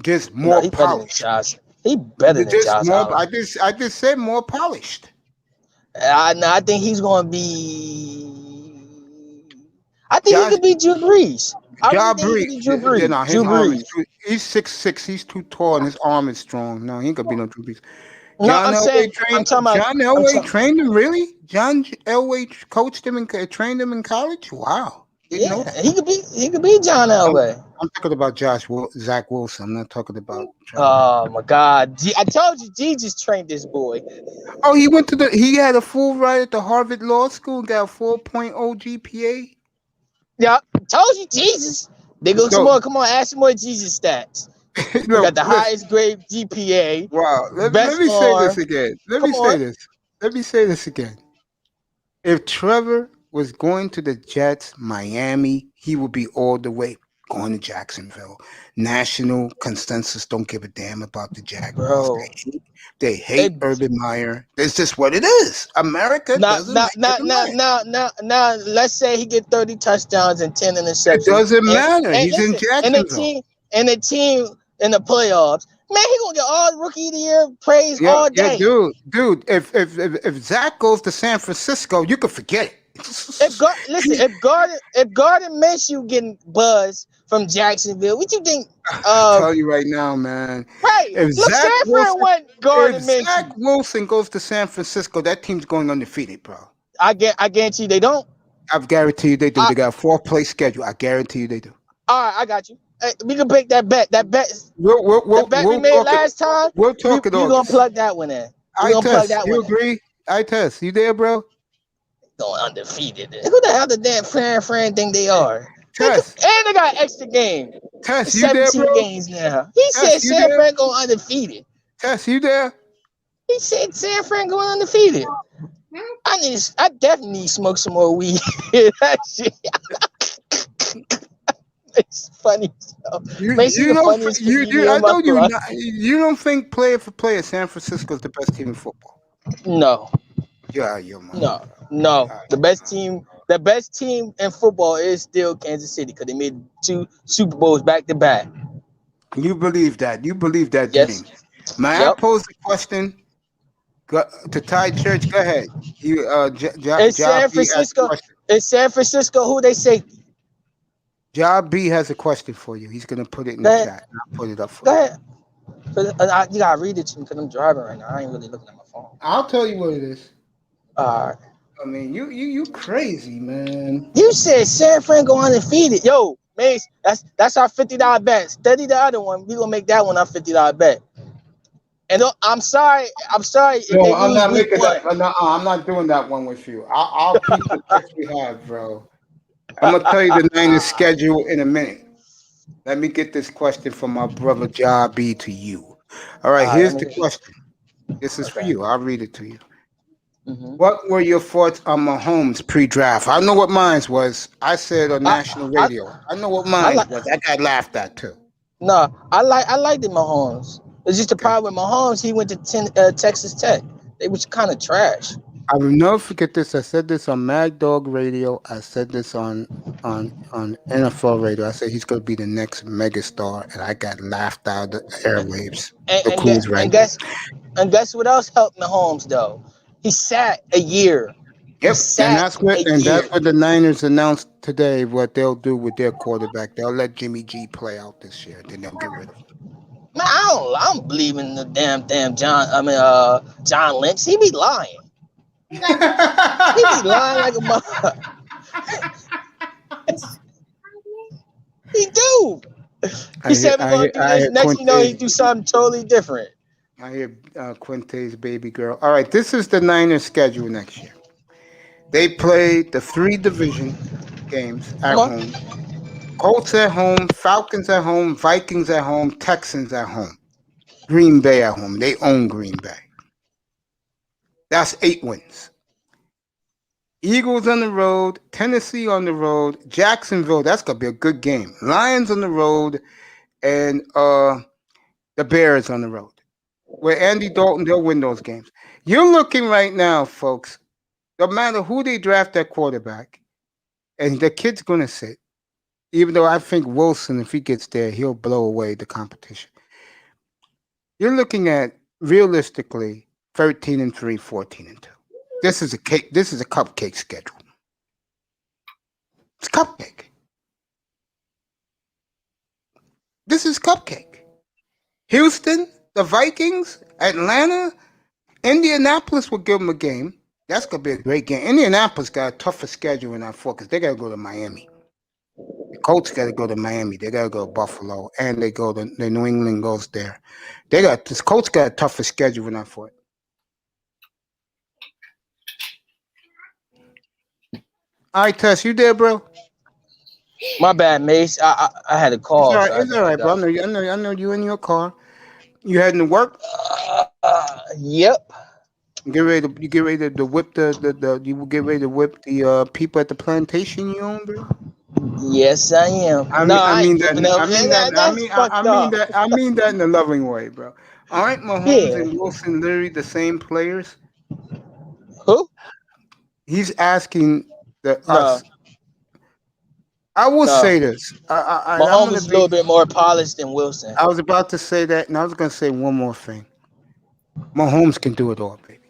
just No, more he better than polished. Josh. He better than Just Josh more. Allen. I just said more polished. I think he's gonna be. I think he Josh could be Drew Brees. I really think he Jabri, could be Drew Brees. no, his Drew arm is Brees. too. He's 6'6". He's too tall, and his arm is strong. No, he ain't gonna be no Drew Brees. No, I'm saying I'm talking about. John Elway trained him. Really? John Elway coached him and trained him in college. Wow, didn't know Yeah, that. he could be John Elway. I'm talking about Zach Wilson. I'm not talking about. Oh my God! I told you, Jesus trained this boy. Oh, he had a full ride at the Harvard Law School. Got a 4.0 GPA. Yeah, told you, Jesus. They go some No. more. Come on, add some more Jesus stats. He No, got the listen. highest grade GPA. Wow. Let best me say this arm. again. Let Come me say on. this. Let me say this again. If Trevor was going to the Jets, Miami, he would be all the way going to Jacksonville. National consensus don't give a damn about the Jaguars. Bro. They hate Urban Meyer. It's just what it is. America doesn't like Urban Meyer. Now, let's say he get 30 touchdowns and 10 interceptions. It doesn't matter. And He's in listen, Jacksonville. and the team in the playoffs. Man, he gonna get all rookie of the year praise all day. Yeah, dude. If Zach goes to San Francisco, you could forget it. If Gardner Minshew getting buzz from Jacksonville, what you think? I'll tell you right now, man. Right. If Look, Sanford went Gardner Minshew. Zach Wilson goes to San Francisco, that team's going undefeated, bro. I guarantee you they don't. I guarantee you they do. They got a 4th place schedule. I guarantee you they do. All right, I got you. We can break that bet. That bet we made last time. We'll talk it We August. gonna plug that one in. We I gonna plug test. that You one in. agree? I test. You there, bro? Going undefeated. Who the hell the damn friend think they are? Test. And they got extra game. Test. You there, 17 bro? games now. He said Test. You San there? Fran going undefeated. Test. You there? He said San Fran going undefeated. I definitely need to smoke some more weed. That shit. It's funny. You the don't. funniest You comedian I in my know you. class. You don't think player for player, San Francisco is the best team in football. No. Yeah, you're my. No. The best team in football is still Kansas City because they made 2 Super Bowls back to back. You believe that? You believe that Yes. dream? May I pose a question to Ty Church? Go ahead. You It's San Francisco. It's San Francisco. Who they say? Job B has a question for you. He's gonna put it in Go the ahead. chat. I'll put it up for Go you. ahead. You gotta read it to me because I'm driving right now. I ain't really looking at my phone. I'll tell you what it is. All right. I mean, you crazy, man. You said San Fran go undefeated. Yo, Mace, that's our $50 bet. Study the other one. We gonna make that one our $50 bet. And I'm sorry. If No, they I'm lose not week making one. that. No, I'm not doing that one with you. I'll keep the picks we have, bro. I'm gonna tell you the Niners schedule in a minute. Let me get this question from my brother Job B to you. All right, here's the question. This is for you. I'll read it to you. What were your thoughts on Mahomes pre-draft? I know what mine was. I said on national radio. I know what mine was. I got laughed at too. No, I liked the Mahomes. It's just the problem with Mahomes. He went to Texas Tech. They was kind of trash. I will never forget this. I said this on Mad Dog Radio. I said this on NFL Radio. I said he's going to be the next megastar, and I got laughed out of the airwaves. And guess what else helped Mahomes though? He sat a year. Yep, and that's what the Niners announced today. What they'll do with their quarterback, they'll let Jimmy G play out this year. Then they'll get rid of him. Man, I don't believe in the damn John Lynch. He be lying. He be lying like a mother. He do. He said we're gonna do this. Next, he do something totally different. I hear Quinte's baby girl. All right, this is the Niners schedule next year. They play the 3 division games at home. Colts at home, Falcons at home, Vikings at home, Texans at home, Green Bay at home. They own Green Bay. That's 8 wins. Eagles on the road, Tennessee on the road, Jacksonville. That's gonna be a good game. Lions on the road, and the Bears on the road. Where Andy Dalton, they'll win those games. You're looking right now, folks. No matter who they draft at quarterback, and the kid's gonna sit. Even though I think Wilson, if he gets there, he'll blow away the competition. You're looking at realistically 13-3, 14-2. This is a cake. This is a cupcake schedule. It's cupcake. This is cupcake. Houston, the Vikings, Atlanta, Indianapolis will give them a game. That's gonna be a great game. Indianapolis got a tougher schedule in that four because they gotta go to Miami. The Colts got to go to Miami. They got to go to Buffalo, and they go to the New England goes there. This Colts got a tougher schedule than I thought. All right, Tess, you there, bro? My bad, Mace. I had a call. It's all right, bro. I know you in your car. You heading to work? Yep. You get ready to whip the people at the plantation you own, bro? Yes, I am. I mean that in a loving way, bro. Aren't Mahomes and Wilson literally the same players? Who? He's asking us. I will say this. Mahomes is a little bit more polished than Wilson. I was about to say that, and I was going to say one more thing. Mahomes can do it all, baby.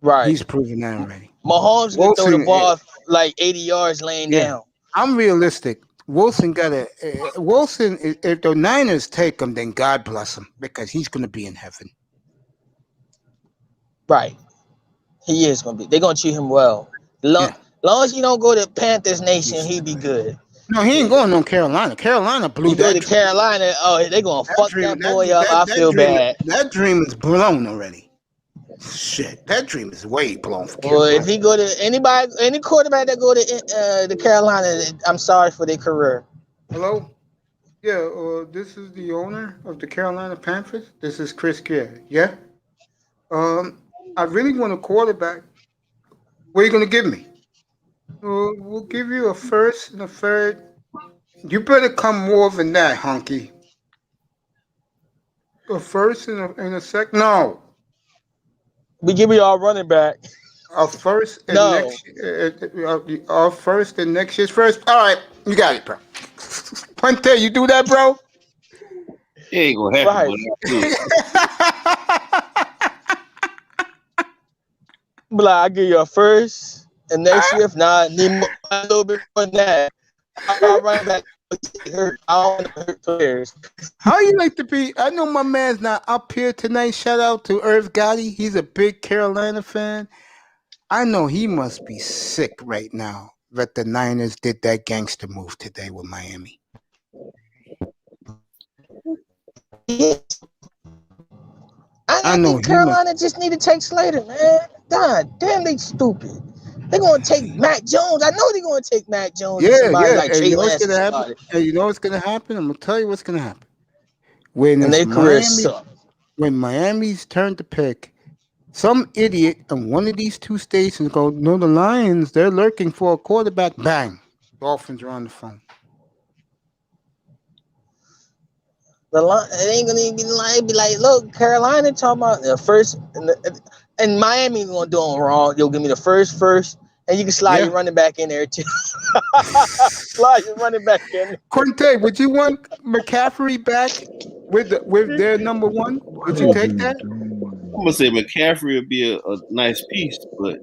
Right. He's proven that already. Mahomes can throw the ball like 80 yards laying down. I'm realistic. Wilson, if the Niners take him, then God bless him, because he's going to be in heaven. Right. He is going to be. They're going to treat him well. Long as he don't go to Panthers Nation, he be good. No, he ain't going to Carolina. Carolina blew You go that to dream. Carolina, oh, they gonna fuck Dream, that boy up. I feel dream, bad. that dream is blown already. Shit, that dream is way blown for Well, Carolina. if he go to any quarterback that go to Carolina, I'm sorry for their career. Hello? Yeah, this is the owner of the Carolina Panthers. This is Chris Carey. Yeah? I really want a quarterback. What are you going to give me? We'll give you a first and a third. You better come more than that, honky. A first and a second? No. We give you our running back. Our first and No. our first and next year's first. All right, you got it, bro. Puente, you do that, bro? It ain't gonna happen, But like, I give you a first, and next year, if not, need a little bit more than that. I'll run back. Hurt. I don't want to hurt players. How you like to be? I know my man's not up here tonight. Shout out to Irv Gotti. He's a big Carolina fan. I know he must be sick right now that the Niners did that gangster move today with Miami. I think Carolina just need to take Slater, man. God damn, they stupid. They're gonna take Mac Jones. I know they're gonna take Mac Jones. Yeah, and somebody yeah. like And Trey you know what's Lance. gonna happen? And you know what's gonna happen? I'm gonna tell you what's gonna happen. When And it's their careers Miami, suck. when Miami's turn to pick, some idiot on one of these two stations go, "No, the Lions, they're lurking for a quarterback." Bang, Dolphins are on the phone. It ain't gonna even be like, look, Carolina talking about the first, and Miami gonna do them wrong. You'll give me the first, and you can slide your running back in there too. Slide your running back in. Quinte, would you want McCaffrey back with their number one? Would you take that? I'm gonna say McCaffrey would be a nice piece, but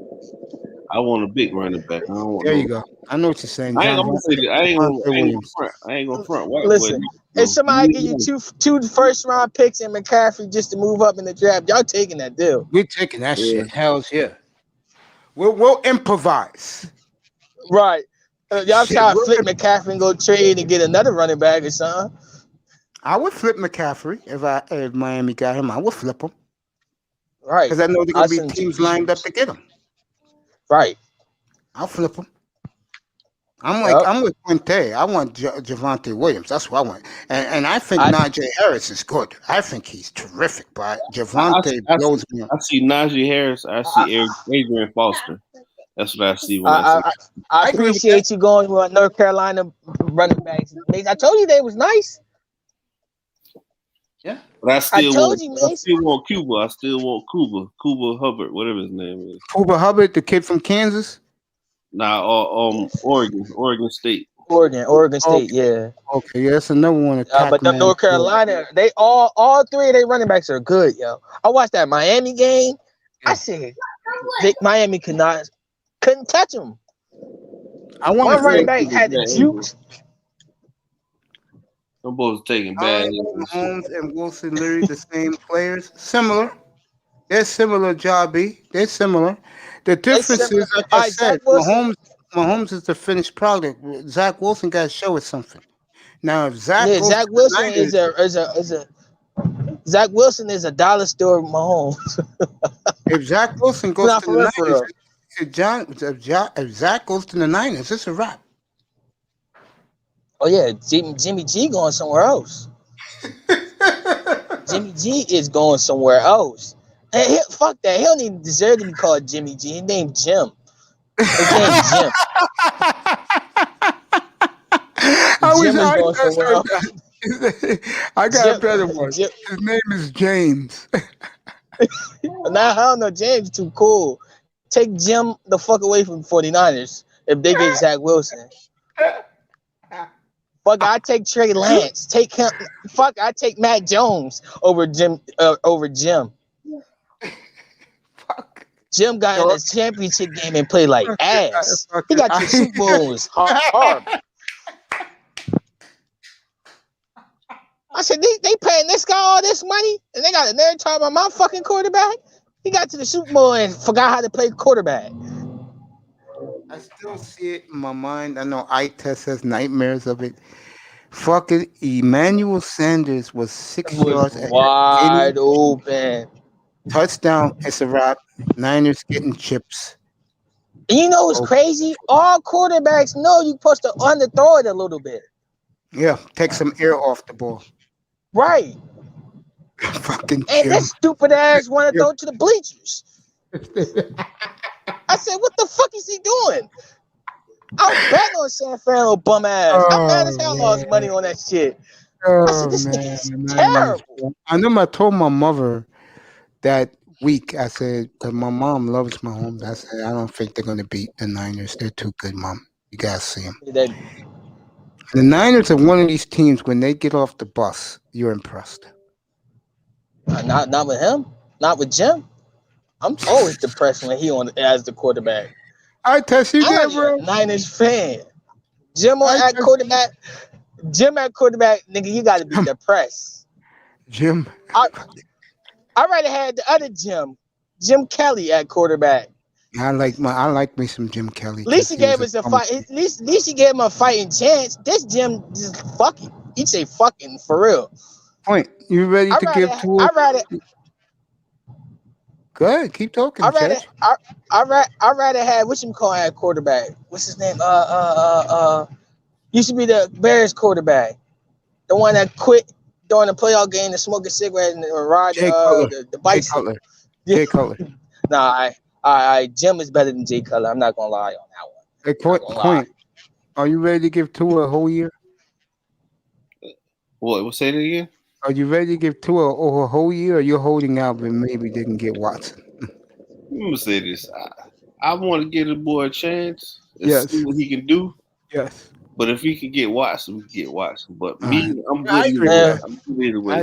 I want a big running back. I don't want There you go. I know what you're saying. I ain't gonna say that. I ain't gonna front. I ain't gonna front. White Listen, if somebody give you two first round picks and McCaffrey just to move up in the draft, y'all taking that deal. We're taking that shit. Hell's yeah. We'll improvise. Right. Y'all try to flip McCaffrey and go trade and get another running back or something. I would flip McCaffrey if Miami got him. I would flip him. Right. Because I know there are gonna be teams lined up to get him. Right. I'll flip him. I'm with Quinte. I want Javonte Williams. That's what I want. And I think Najee Harris is good. I think he's terrific, but Javonte blows me up. I see Najee Harris. I see Adrian Foster. That's what I see when I see. I appreciate you going with North Carolina running backs. I told you they was nice. Yeah. But I still want Cuba. I still want Cuba Hubbard, whatever his name is. Cuba Hubbard, the kid from Kansas? Nah, Oregon State. Oregon State, yeah. Okay, yeah, that's another one. But the North Carolina, they all three of their running backs are good, yo. I watched that Miami game. I said Miami couldn't touch them. One running back had the juke. Them boys taking bad. Mahomes and Wilson literally the same players. Similar. They're similar, Jobby. They're similar. The difference is, like I said, Mahomes is the finished product. Zach Wilson got to show us something. Now, if Zach Wilson Zach Wilson is a dollar store Mahomes. If Zach Wilson goes to the Niners, if Zach goes to the Niners, it's a wrap. Oh yeah, Jimmy G going somewhere else. Jimmy G is going somewhere else. Hey, fuck that. He don't even deserve to be called Jimmy G. His name Jim. His name Jim. I got a better one. His name is James. Nah, I don't know. James too cool. Take Jim the fuck away from 49ers if they get Zach Wilson. Fuck, I take Trey Lance. Take him. Fuck, I take Matt Jones over Jim. Jim got in his championship game and played like ass. He got to the Super Bowl. Was hard. I said, they paying this guy all this money, and they got a nerd talking about my fucking quarterback. He got to the Super Bowl and forgot how to play quarterback. I still see it in my mind. I know eye test has nightmares of it. Fucking Emmanuel Sanders was It 6 yards was ahead. Any wide open. touchdown, it's a wrap. Niners getting chips. And you know what's Oh, crazy? All quarterbacks know you're supposed to underthrow it a little bit. yeah, take some air off the ball. Right. Fucking And Jim. this stupid ass want to Jim. throw it to the bleachers. I said, what the fuck is he doing? I was betting on San Fran, bum ass. I'm mad as hell I lost money on that shit. I said, Oh this man, nigga's the Niners. terrible. I know I told my mother that week. I said, because my mom loves Mahomes. I said, I don't think they're gonna beat the Niners. They're too good, Mom. You gotta see them. The Niners are one of these teams. When they get off the bus, you're impressed. Not with him. Not with Jim. I'm always depressed when he on as the quarterback. I test you I'm there, not even bro. a Niners fan. Jim on at quarterback. Jim at quarterback, nigga, you got to be depressed. Jim. I already had the other Jim Kelly at quarterback. I like me some Jim Kelly. At least he 'cause gave was us a fight. At least he gave him a fighting chance. This Jim just fucking. He'd say fucking for real. Point. You ready to give to I us? rather. Go ahead, keep talking, I rather. Judge. I rather have what you call at quarterback. What's his name? Used to be the Bears quarterback, the one that quit during the playoff game to smoke a cigarette and ride Jay Cutler. the Jay bicycle. Cutler. Jay Cutler. Nah, Jim is better than Jay Cutler. I'm not gonna lie on that one. Hey, point. Are you ready to give Tua a whole year? What? Say it again. Are you ready to give Tua a whole year, or you're holding out and maybe they can get Watson? I'm gonna say this. I want to give the boy a chance and Yes. see what he can do. Yes. But if he can get Watson, we can get Watson. But All me, right. I'm I good agree either way. with that. I'm good either way.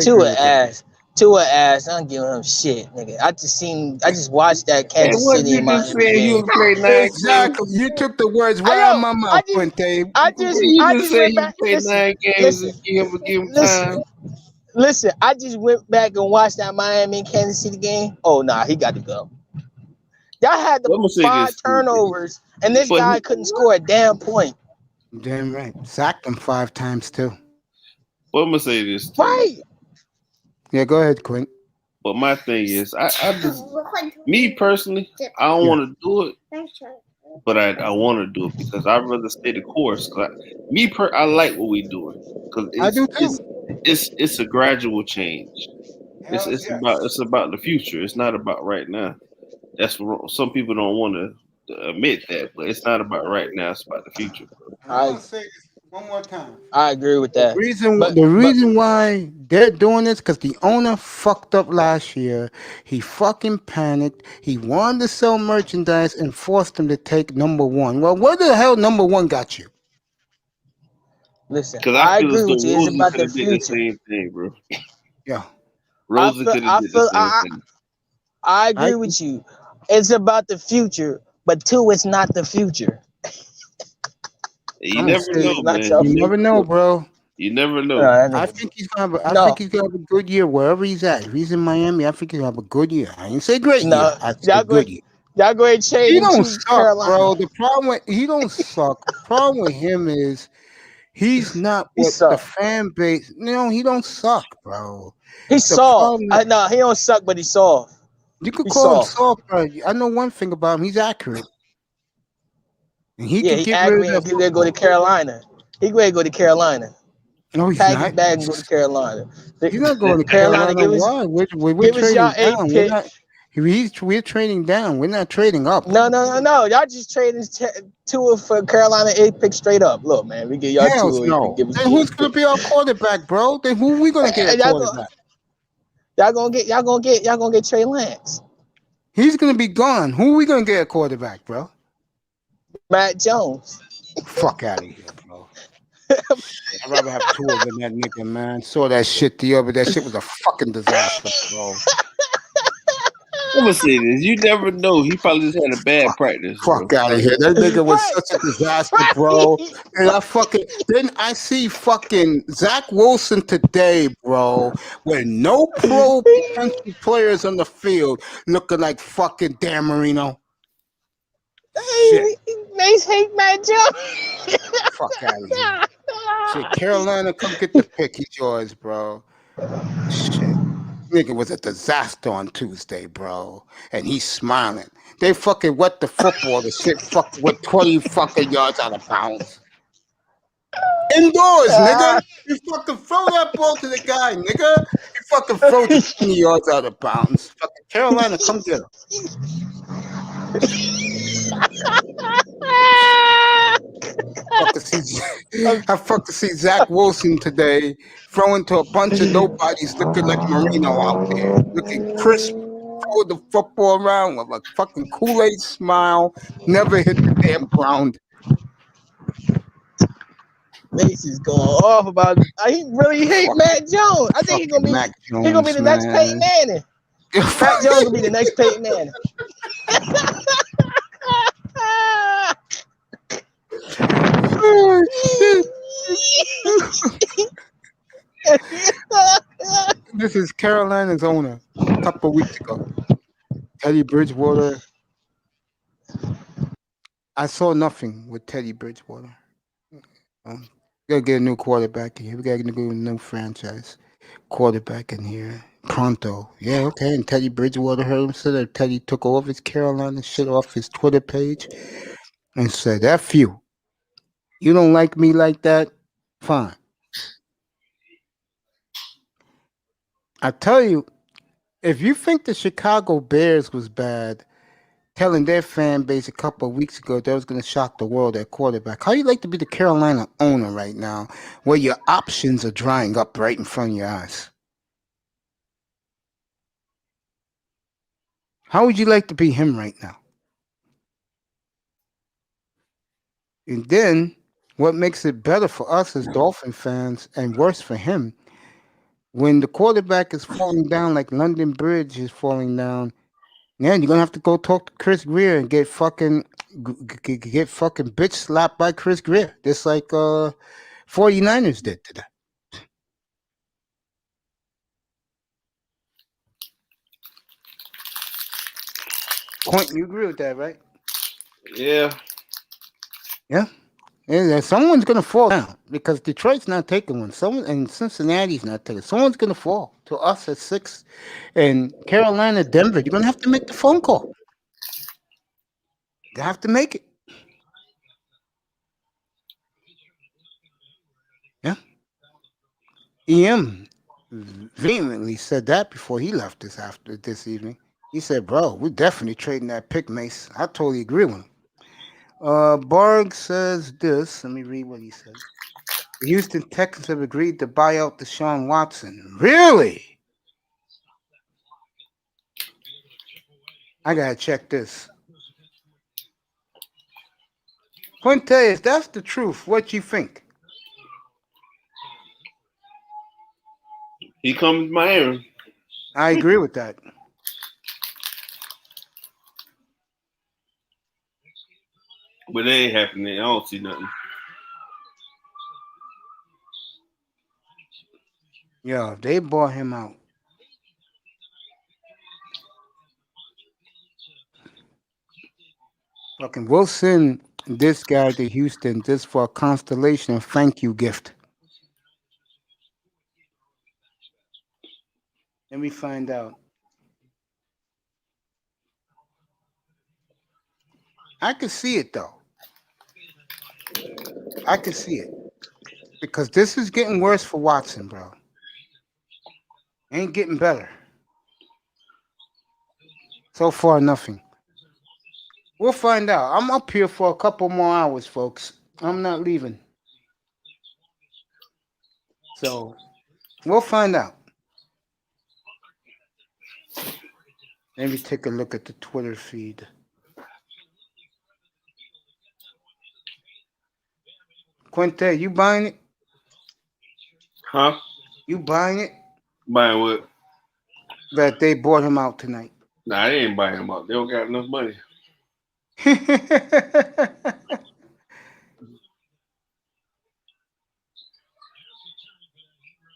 Tua ass. I don't give him shit, nigga. I just watched that Kansas what City you and just Miami said? game. You played 9 games. Exactly. You took the words right out of my mouth, Puente. I just say went he back. played 9 games and give him time. Listen, I just went back and watched that Miami and Kansas City game. Oh nah, he got to go. Y'all had I'ma the say 5 this, turnovers, and this but guy couldn't score a damn point. Damn right. Sacked him 5 times too. But I'm gonna say this. Too. Right. Yeah, go ahead, Quinn. But my thing is, I just, me personally, I don't want to do it, but I want to do it because I'd rather stay the course. I like what we doing because I do too. It's a gradual change. It's about the future. It's not about right now. That's what some people don't want to admit that, but it's not about right now. It's about the future. I'm gonna say this one more time. I agree with that. The reason why they're doing this because the owner fucked up last year. He fucking panicked. He wanted to sell merchandise and forced them to take number 1. Well, where the hell number 1 got you? Listen, Because I feel agree as though with you. It's Rosen about could the have did the future. same thing, bro. Yeah. Rosen could have did the same thing. I agree with you. It's about the future, but Tua is not the future. You never know, man. You never know, bro. You never know. I think he's gonna have a good year wherever he's at. If he's in Miami, I think he'll have a good year. I didn't say great year. I said good year. Y'all go ahead and trade He him don't to suck, Carolina. bro. The problem with he don't suck. The problem with him is he's not what the fan base. No, he don't suck, bro. He's soft. No, he don't suck, but he's soft. You could He's call him soft. soft, bro. I know one thing about him. He's accurate. And he Yeah, can he get angry rid and of he ready to go to Carolina. He ready to go to Carolina. No, he's Pack not. his bag and go to Carolina. He's not going to Carolina. Carolina. Give us, Why? We're give us trading y'all 8 down. pick. We're trading down. We're not trading up. No. Y'all just trading Tua for Carolina 8 pick straight up. Look, man, we get y'all Hell 2 no. give us Then who's going to be our quarterback, bro? Then who we going to get at quarterback? Y'all gonna get Trey Lance. He's going to be gone. Who we going to get at quarterback, bro? Matt Jones. Fuck out of here, bro. I'd rather have Tua than that nigga, man. Saw that shit the other day. That shit was a fucking disaster, bro. I'm gonna say this. You never know. He probably just had a bad practice. Fuck out of here. That nigga was such a disaster, bro. And then I see fucking Zach Wilson today, bro, with no pro potential players on the field looking like fucking Dan Marino. Shit. Mace hate Matt Jones. Fuck out of here. Shit, Carolina, come get the pick. He's yours, bro. Shit. Nigga was a disaster on Tuesday, bro. And he's smiling. They fucking wet the football. The shit fucking with 20 fucking yards out of bounds. Indoors, nigga. You fucking throw that ball to the guy, nigga. You fucking throw it 20 yards out of bounds. Fucking Carolina, come get him. I fucking see Zach Wilson today throwing to a bunch of nobodies looking like Marino out there. Looking crisp, throw the football around with a fucking Kool-Aid smile. Never hit the damn ground. Mace is going off about. He really hate Matt Jones. I think he's gonna be. He's gonna be the next Peyton Manning. Matt Jones will be the next Peyton Manning. This is Carolina's owner a couple of weeks ago. Teddy Bridgewater. I saw nothing with Teddy Bridgewater. We gotta get a new quarterback in here. We gotta get a new franchise quarterback in here. Pronto. Yeah, okay. And Teddy Bridgewater heard him say that Teddy took all of his Carolina shit off his Twitter page and said, F you. You don't like me like that? Fine. I tell you, if you think the Chicago Bears was bad, telling their fan base a couple of weeks ago that was going to shock the world at quarterback, how you like to be the Carolina owner right now where your options are drying up right in front of your eyes? How would you like to be him right now? And then what makes it better for us as Dolphin fans and worse for him, when the quarterback is falling down like London Bridge is falling down, man, you're going to have to go talk to Chris Greer and get fucking bitch slapped by Chris Greer, just like 49ers did today. Point, you agree with that, right? Yeah. Yeah. Yeah, someone's gonna fall down because Detroit's not taking one. Someone and Cincinnati's not taking. Someone's gonna fall to us at 6, and Carolina, Denver. You're gonna have to make the phone call. You have to make it. Yeah. EM vehemently said that before he left this evening. He said, "Bro, we're definitely trading that pick, Mace." I totally agree with him. Barg says this. Let me read what he said. The Houston Texans have agreed to buy out Deshaun Watson. Really? I gotta check this. Quinte, if that's the truth, what you think? He comes to Miami. I agree with that. But it ain't happening. I don't see nothing. Yeah, they bought him out. Fucking Wilson, this guy to Houston just for a constellation thank you gift. Let me find out. I can see it though. I can see it. Because this is getting worse for Watson, bro. Ain't getting better. So far, nothing. We'll find out. I'm up here for a couple more hours, folks. I'm not leaving. So, we'll find out. Let me take a look at the Twitter feed. Quinte, you buying it? Huh? You buying it? Buying what? That they bought him out tonight. Nah, they ain't buying him out. They don't got enough money.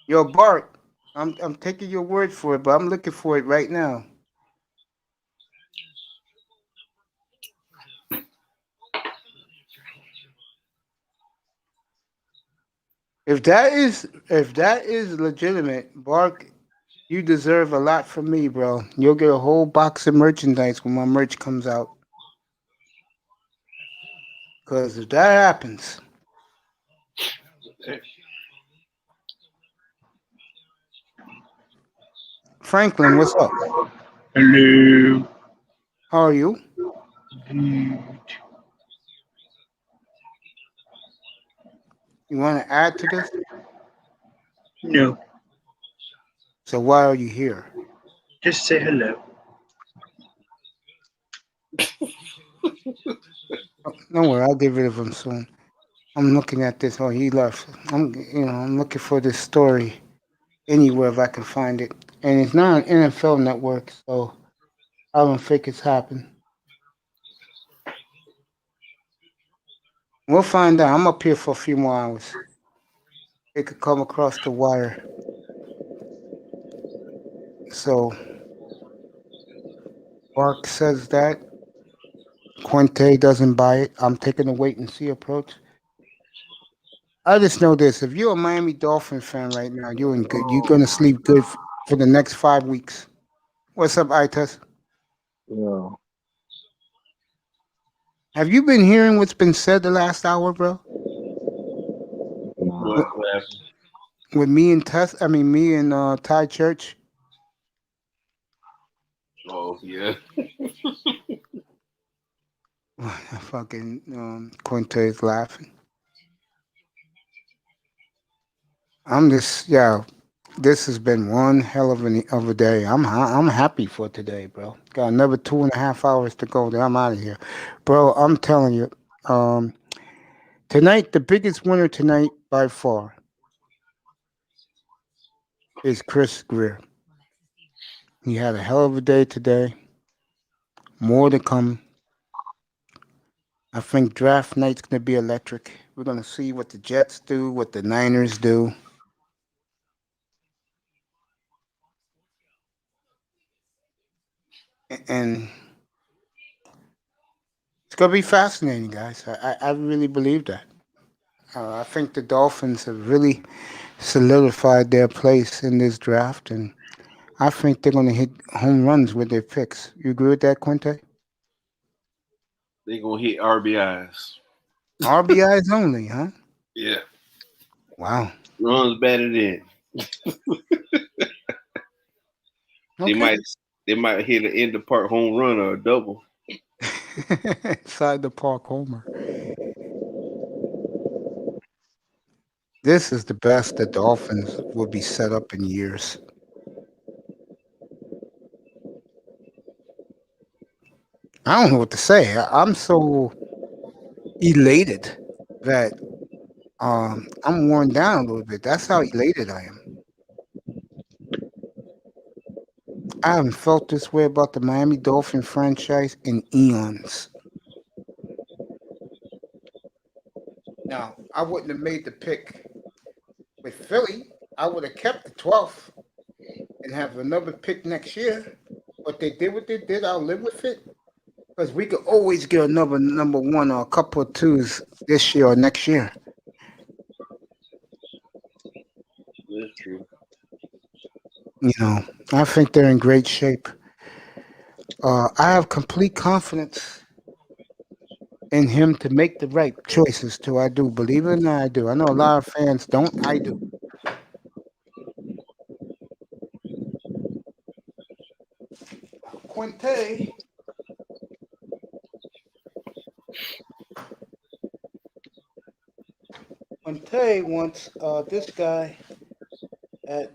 Yo, Bart, I'm taking your word for it, but I'm looking for it right now. If that is legitimate, Bark, you deserve a lot from me, bro. You'll get a whole box of merchandise when my merch comes out. Cause if that happens, Franklin, what's up? Hello. How are you? Good. You want to add to this? No, So why are you here? just say hello. Oh, don't worry, I'll get rid of him soon. I'm looking at this. Oh, he left. I'm looking for this story anywhere if I can find it, and it's not on NFL Network, so I don't think it's happened. We'll find out. I'm up here for a few more hours. It could come across the wire. So Bark says that Quinte doesn't buy it. I'm taking a wait and see approach. I just know this: if you're a Miami Dolphin fan right now, you're in good. You're gonna sleep good for the next 5 weeks. What's up, Itas? Yeah. Have you been hearing what's been said the last hour, bro? What With, happened? with me and Tess, I mean me and Ty Church. Oh yeah. Fucking Quinte is laughing. I'm just yeah. This has been one hell of a day. I'm happy for today, bro. Got another 2.5 hours to go. Then I'm out of here, bro. I'm telling you. Um, Tonight, the biggest winner tonight by far is Chris Greer. He had a hell of a day today. More to come. I think draft night's gonna be electric. We're gonna see what the Jets do, what the Niners do, and it's gonna be fascinating, guys. I really believe that. I think the Dolphins have really solidified their place in this draft, and I think they're gonna hit home runs with their picks. You agree with that, Quinte? They gonna hit RBIs. RBIs only, huh? Yeah. Wow. Runs batted in. They Okay. might they might hit an end of part home run or a double. Inside the park homer. This is the best the Dolphins will be set up in years. I don't know what to say. I'm so elated that I'm worn down a little bit. That's how elated I am. I haven't felt this way about the Miami Dolphin franchise in eons. Now, I wouldn't have made the pick with Philly. I would have kept the 12th and have another pick next year. But they did what they did. I'll live with it. Because we could always get another number one or a couple of twos this year or next year. That's true. I think they're in great shape. I have complete confidence in him to make the right choices too. I do. Believe it or not, I do. I know a lot of fans don't. I do. Quinte. Quinte wants this guy at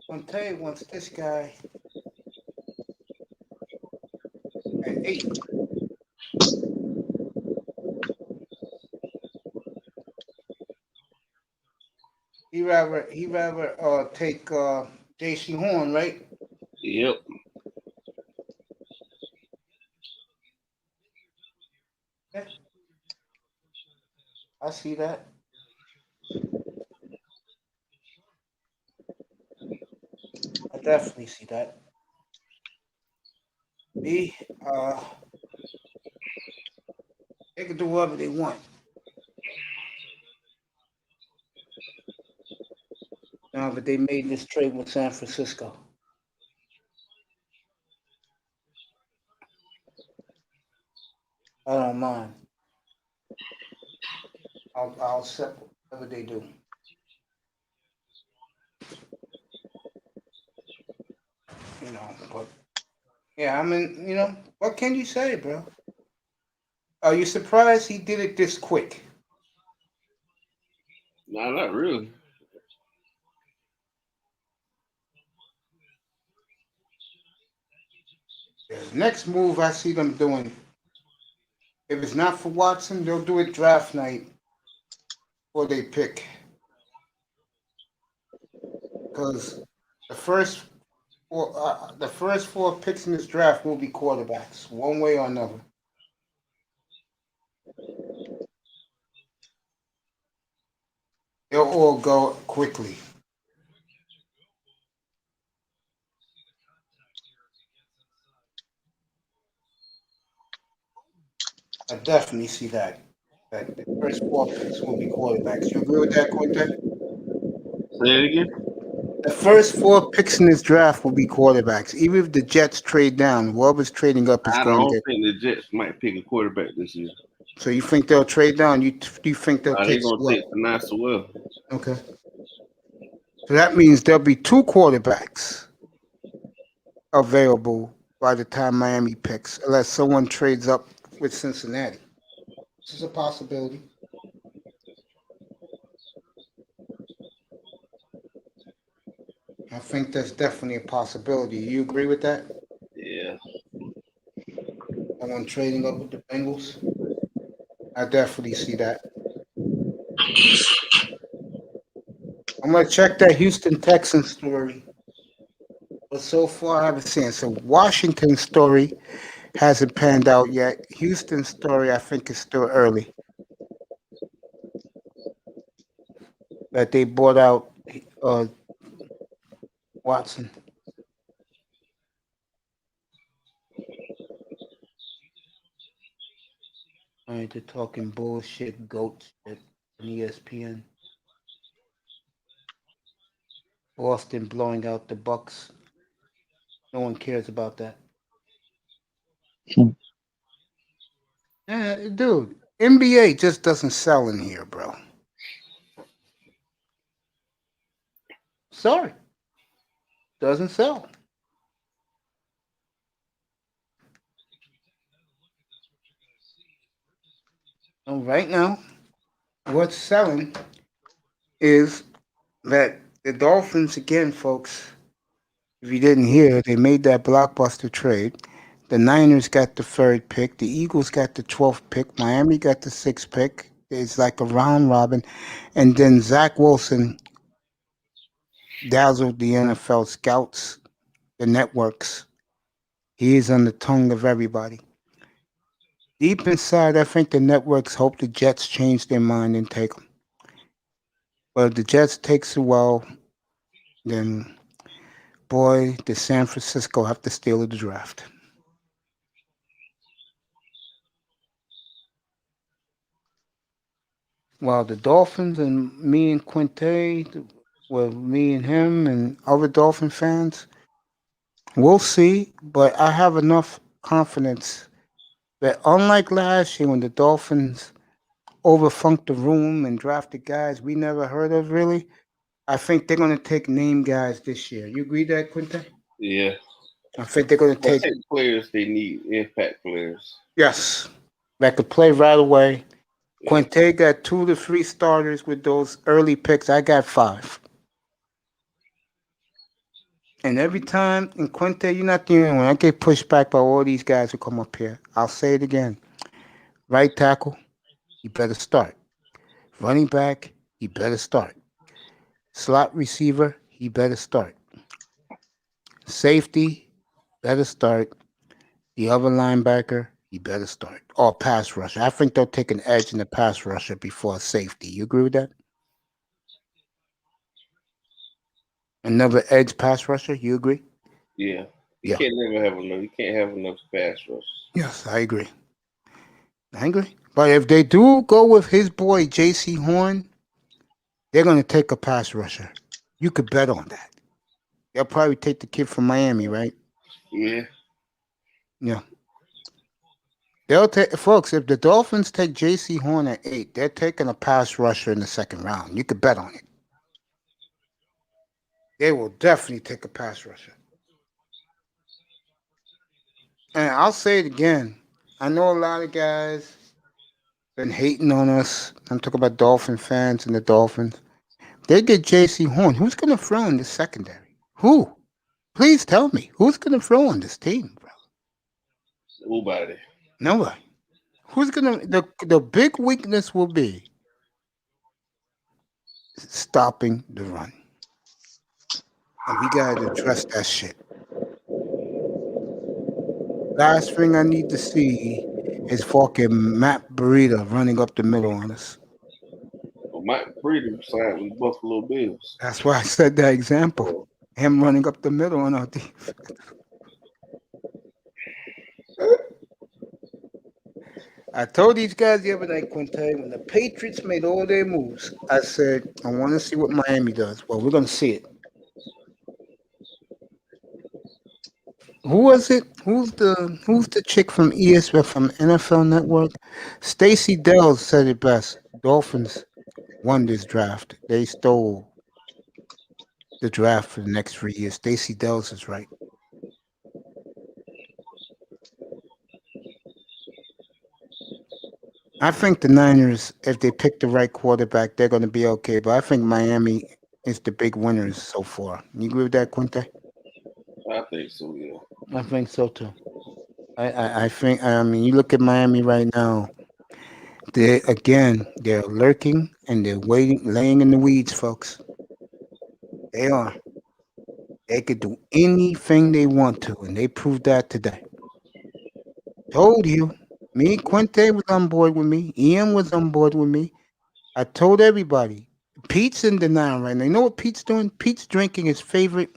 Quinte wants this guy at 8. He rather take J.C. Horn, right? Yep. Yeah, I see that. I definitely see that. B, they can do whatever they want. No, but they made this trade with San Francisco. I don't mind. I'll accept whatever they do. You know, but yeah, I mean, you know, what can you say, bro? Are you surprised he did it this quick? Nah, not really. Next move I see them doing, if it's not for Watson, they'll do it draft night before they pick. Because the first four picks in this draft will be quarterbacks, one way or another. They'll all go quickly. I definitely see that. That the first four picks will be quarterbacks. You agree with that, Quintet? Say it again. The first four picks in this draft will be quarterbacks. Even if the Jets trade down, whoever's trading up is I going to don't get. think the Jets might pick a quarterback this year. So you think they'll trade down? You think they'll They're take gonna take Finesse well. Okay. So that means there'll be two quarterbacks available by the time Miami picks, unless someone trades up with Cincinnati. This is a possibility. I think that's definitely a possibility. You agree with that? Yeah. Someone trading up with the Bengals? I definitely see that. I'm gonna check that Houston Texans story. But so far I haven't seen it. So Washington story hasn't panned out yet. Houston story I think is still early. That they bought out Watson. All right, they're talking bullshit, goat shit on ESPN. Boston blowing out the Bucks. No one cares about that. Dude, NBA just doesn't sell in here, bro. Sorry. Doesn't sell. And right now, what's selling is that the Dolphins, again, folks, if you didn't hear, they made that blockbuster trade. The Niners got the third pick. The Eagles got the 12th pick. Miami got the sixth pick. It's like a round robin. And then Zach Wilson dazzled the NFL scouts, the networks. He is on the tongue of everybody. Deep inside, I think the networks hope the Jets change their mind and take him. But if the Jets takes it well, then boy, the San Francisco have to steal the draft. While the Dolphins and me and Quinte, well, me and him and other Dolphin fans, we'll see. But I have enough confidence that unlike last year when the Dolphins overfunked the room and drafted guys we never heard of really, I think they're going to take name guys this year. You agree that, Quinte? Yeah. I think they're going to take players they need, impact players. Yes, that could play right away. Quinte got 2 to 3 starters with those early picks. I got 5. And every time, and Quinte, you're not the only one. I get pushed back by all these guys who come up here. I'll say it again. Right tackle, you better start. Running back, he better start. Slot receiver, he better start. Safety, better start. The other linebacker, he better start. Or pass rusher. I think they'll take an edge in the pass rusher before safety. You agree with that? Another edge pass rusher. You agree? Yeah. Yeah. You can't have enough pass rush. Yes, I agree. I agree. But if they do go with his boy J.C. Horn, they're going to take a pass rusher. You could bet on that. They'll probably take the kid from Miami, right? Yeah. Yeah. They'll take, folks, if the Dolphins take J.C. Horn at 8, they're taking a pass rusher in the second round. You could bet on it. They will definitely take a pass rusher. And I'll say it again. I know a lot of guys been hating on us. I'm talking about Dolphin fans and the Dolphins. They get J.C. Horn. Who's going to throw in this secondary? Who? Please tell me. Who's going to throw on this team, bro? Nobody. Nobody. Who's going to... The big weakness will be stopping the run. And we got to address that shit. Last thing I need to see is fucking Matt Breida running up the middle on us. Well, Matt Breida signed with Buffalo Bills. That's why I said that example. Him running up the middle on our defense. I told these guys the other night, Quinte, when the Patriots made all their moves, I said, I want to see what Miami does. Well, we're going to see it. Who was it? Who's the chick from ESPN, from NFL Network? Stacey Dell said it best. Dolphins won this draft. They stole the draft for the next 3 years. Stacey Dells is right. I think the Niners, if they pick the right quarterback, they're going to be okay. But I think Miami is the big winners so far. You agree with that, Quinte? I think so, yeah. I think so too. I think, I mean, you look at Miami right now. They're lurking and they're waiting, laying in the weeds, folks. They are. They could do anything they want to, and they proved that today. Told you. Me, Quinte was on board with me. Ian was on board with me. I told everybody. Pete's in denial right now. You know what Pete's doing? Pete's drinking his favorite.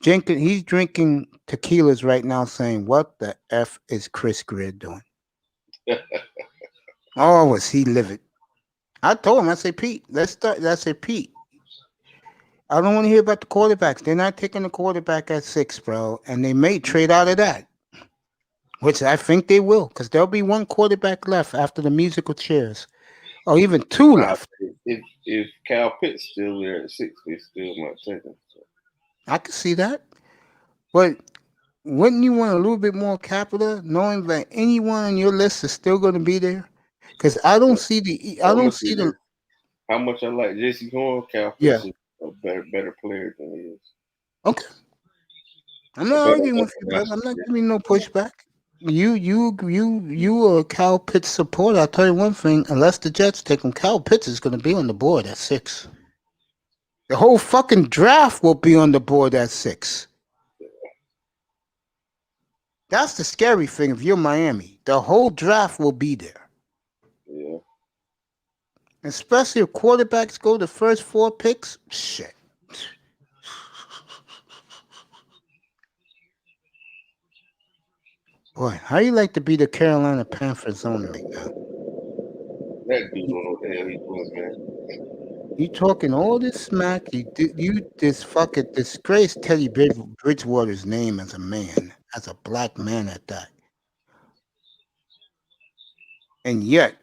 He's drinking tequilas right now, saying, "What the f is Chris Greer doing?" Oh, was he livid? I told him. I said, Pete, let's start. I said, Pete, I don't want to hear about the quarterbacks. They're not taking the quarterback at 6, bro, and they may trade out of that. Which I think they will, because there'll be one quarterback left after the musical chairs, or even 2 left. If Cal Pitts still there at 6, they still might take him. So. I can see that, but wouldn't you want a little bit more capital, knowing that anyone on your list is still going to be there? Because I don't see the. How much I like J.C. Horn, Cal Yeah. Pitts is a better player than he is. Okay. I'm not arguing with you, brother. I'm not giving you no pushback. You are a Cal Pitts supporter. I'll tell you one thing: unless the Jets take him, Cal Pitts is going to be on the board at 6. The whole fucking draft will be on the board at 6. That's the scary thing. If you're Miami, the whole draft will be there. Yeah. Especially if quarterbacks go the first 4 picks. Shit. Boy, how you like to be the Carolina Panthers owner right now? That dude don't know what the hell he's doing, man. You talking all this smack? You this fucking disgrace Teddy Bridgewater's name as a man, as a black man at that. And yet,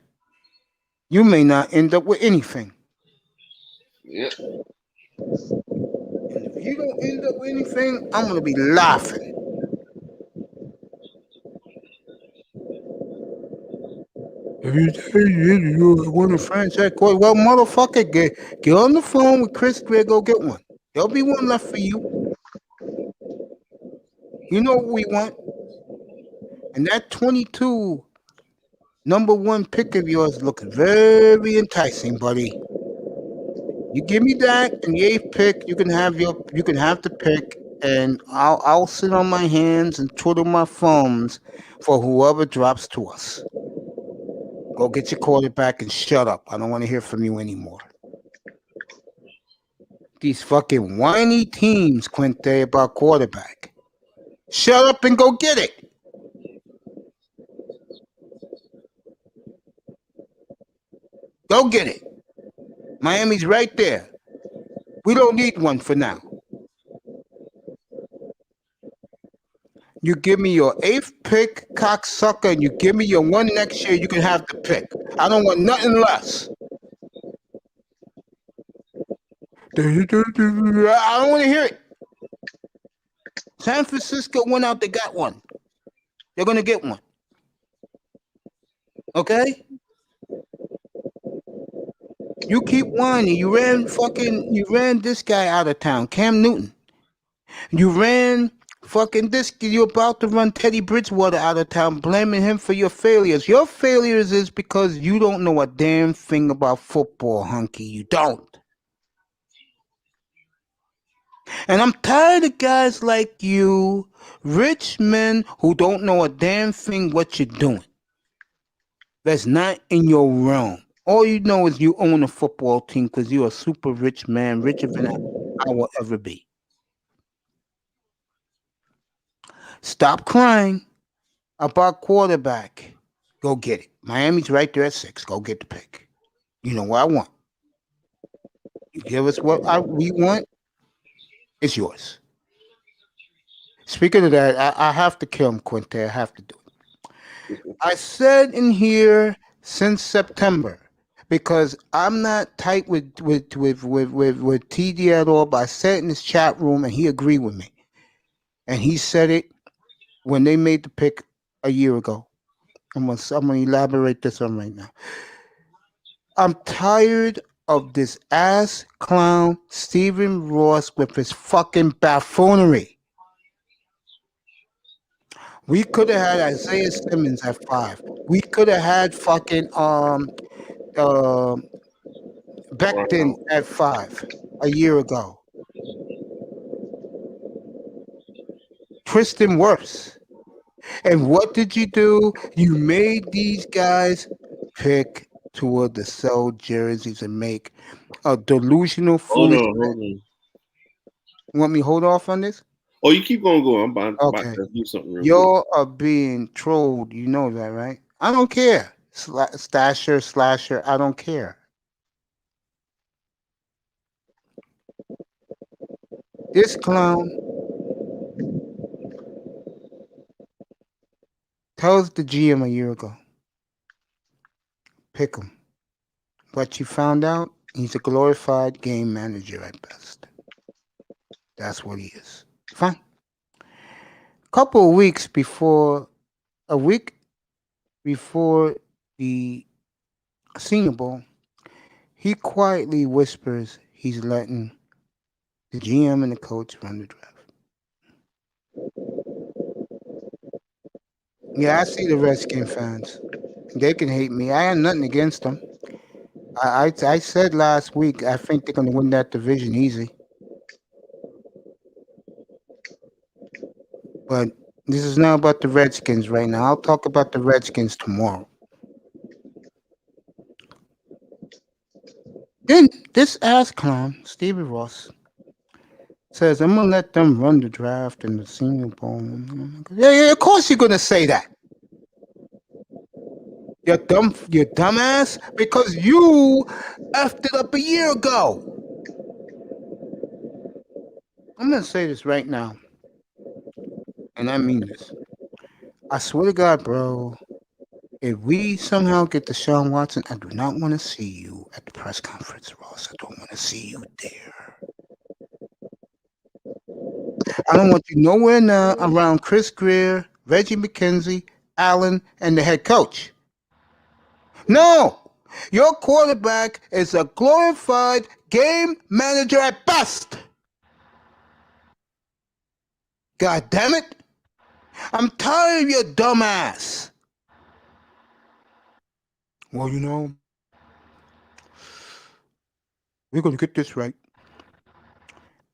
you may not end up with anything. Yep. And if you don't end up with anything, I'm gonna be laughing. If you want a franchise quarterback, well, motherfucker, get on the phone with Chris Greer, go get one. There'll be one left for you. You know what we want? And that 22 number 1 pick of yours looks very enticing, buddy. You give me that, and the 8th pick, you can have the pick, and I'll sit on my hands and twiddle my thumbs for whoever drops to us. Go get your quarterback and shut up. I don't want to hear from you anymore. These fucking whiny teams, Quinte, about quarterback. Shut up and go get it. Go get it. Miami's right there. We don't need one for now. You give me your 8th pick, cocksucker, and you give me your one next year, you can have the pick. I don't want nothing less. I don't want to hear it. San Francisco went out, they got one. They're going to get one. Okay? You keep whining. You ran this guy out of town, Cam Newton. You ran you're about to run Teddy Bridgewater out of town, blaming him for your failures. Your failures is because you don't know a damn thing about football, hunky. You don't. And I'm tired of guys like you, rich men who don't know a damn thing what you're doing. That's not in your realm. All you know is you own a football team because you're a super rich man, richer than I will ever be. Stop crying about quarterback. Go get it. Miami's right there at 6. Go get the pick. You know what I want. You give us what we want, it's yours. Speaking of that, I have to kill him, Quinte. I have to do it. I said in here since September, because I'm not tight with TD at all, but I said it in his chat room and he agreed with me. And he said it when they made the pick a year ago. I'm gonna elaborate this on right now. I'm tired of this ass clown Stephen Ross with his fucking buffoonery. We could have had Isaiah Simmons at 5. We could have had fucking Becton at 5 a year ago. Tristan Wirfs. And what did you do? You made these guys pick toward the sell jerseys and make a delusional foolish. Hold on. You want me to hold off on this? Oh, you keep on going. I'm about to do something real Y'all are being trolled. You know that, right? I don't care. Slasher, I don't care. This clown tells the GM a year ago, pick him. What you found out, he's a glorified game manager at best. That's what he is. Fine. A week before the Senior Bowl, he quietly whispers he's letting the GM and the coach run the draft. Yeah, I see the Redskin fans. They can hate me. I have nothing against them. I said last week I think they're going to win that division easy. But this is now about the Redskins right now. I'll talk about the Redskins tomorrow. Then this ass clown, Stevie Ross, says, I'm going to let them run the draft in the Senior Bowl. Yeah, of course you're going to say that. You dumbass, because you effed it up a year ago. I'm going to say this right now, and I mean this. I swear to God, bro, if we somehow get Deshaun Watson, I do not want to see you at the press conference, Ross. I don't want to see you there. I don't want you nowhere now around Chris Greer, Reggie McKenzie, Allen, and the head coach. No! Your quarterback is a glorified game manager at best. God damn it. I'm tired of your dumb ass. Well, you know, we're going to get this right.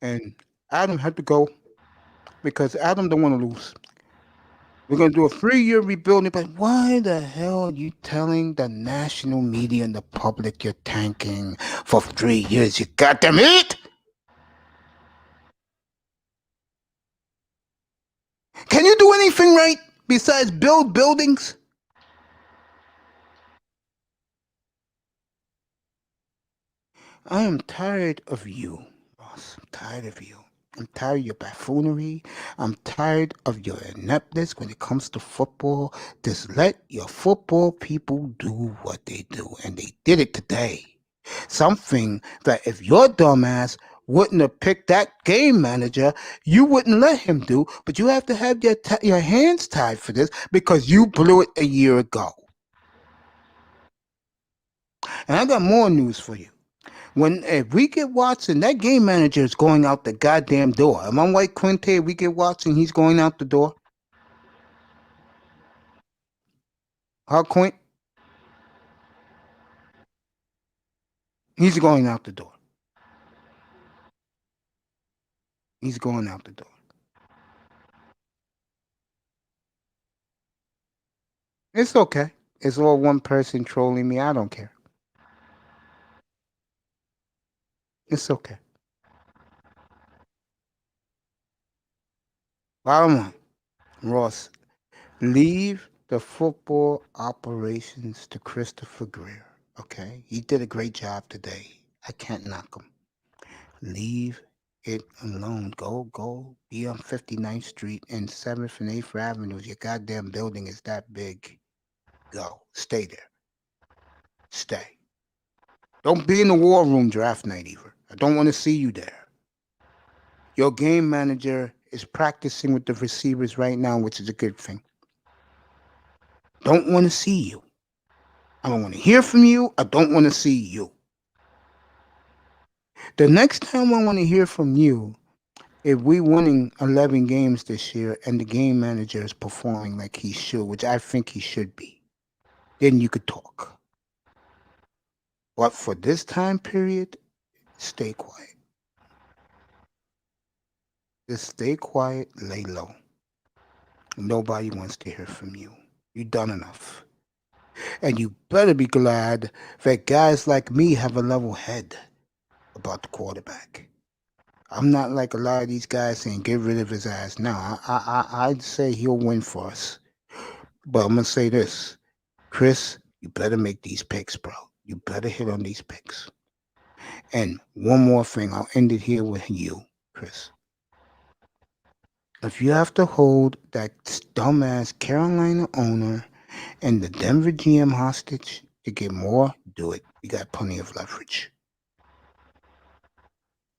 And Adam had to go because Adam don't want to lose. We're going to do a 3-year rebuilding. But why the hell are you telling the national media and the public you're tanking for 3 years? You goddamn idiot! Can you do anything right besides build buildings? I am tired of you, Ross. I'm tired of you. I'm tired of your buffoonery. I'm tired of your ineptness when it comes to football. Just let your football people do what they do. And they did it today. Something that if your dumbass wouldn't have picked that game manager, you wouldn't let him do. But you have to have your hands tied for this because you blew it a year ago. And I got more news for you. If we get Watson, that game manager is going out the goddamn door. Am I right, Quinte? If we get Watson, he's going out the door. How, Quint? He's going out the door. He's going out the door. It's okay. It's all one person trolling me. I don't care. It's okay. Bottom line, Ross, leave the football operations to Christopher Greer, okay? He did a great job today. I can't knock him. Leave it alone. Go be on 59th Street and 7th and 8th Avenues. Your goddamn building is that big. Go. Stay there. Stay. Don't be in the war room draft night either. I don't want to see you there. Your game manager is practicing with the receivers right now, which is a good thing. Don't want to see you. I don't want to hear from you. I don't want to see you. The next time I want to hear from you, if we winning 11 games this year and the game manager is performing like he should, which I think he should be, then you could talk. But for this time period, stay quiet. Just stay quiet, lay low. Nobody wants to hear from you. You've done enough. And you better be glad that guys like me have a level head about the quarterback. I'm not like a lot of these guys saying get rid of his ass. No, I'd say he'll win for us. But I'm going to say this. Chris, you better make these picks, bro. You better hit on these picks. And one more thing. I'll end it here with you, Chris. If you have to hold that dumbass Carolina owner and the Denver GM hostage to get more, do it. You got plenty of leverage.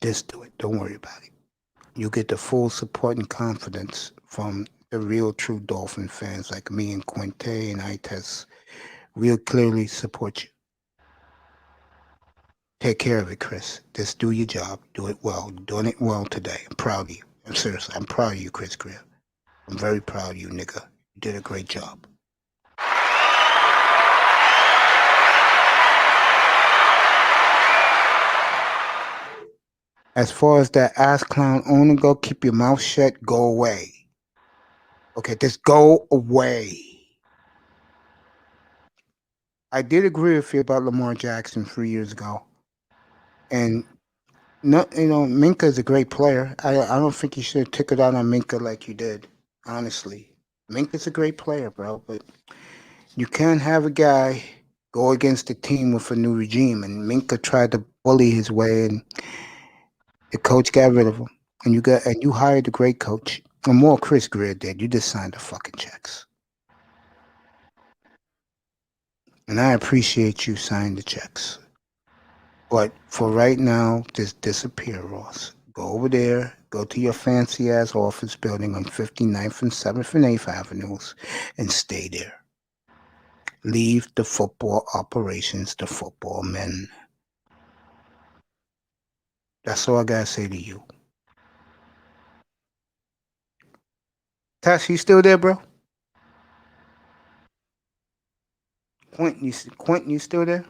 Just do it. Don't worry about it. You get the full support and confidence from the real true Dolphin fans like me and Quinte and Ites. Real clearly support you. Take care of it, Chris. Just do your job. Do it well. You're doing it well today. I'm proud of you. Seriously, I'm proud of you, Chris Greer. I'm very proud of you, nigga. You did a great job. As far as that ass clown owner go, keep your mouth shut. Go away. Okay, just go away. I did agree with you about Lamar Jackson 3 years ago. And no, Minka's a great player. I don't think you should have took it out on Minka like you did. Honestly, Minka's a great player, bro. But you can't have a guy go against a team with a new regime. And Minka tried to bully his way, and the coach got rid of him. And you hired a great coach. And more Chris Greer did. You just signed the fucking checks. And I appreciate you signing the checks. But for right now, just disappear, Ross. Go over there, go to your fancy-ass office building on 59th and 7th and 8th Avenues, and stay there. Leave the football operations to football men. That's all I gotta say to you. Tash, you still there, bro? Quentin, you still there?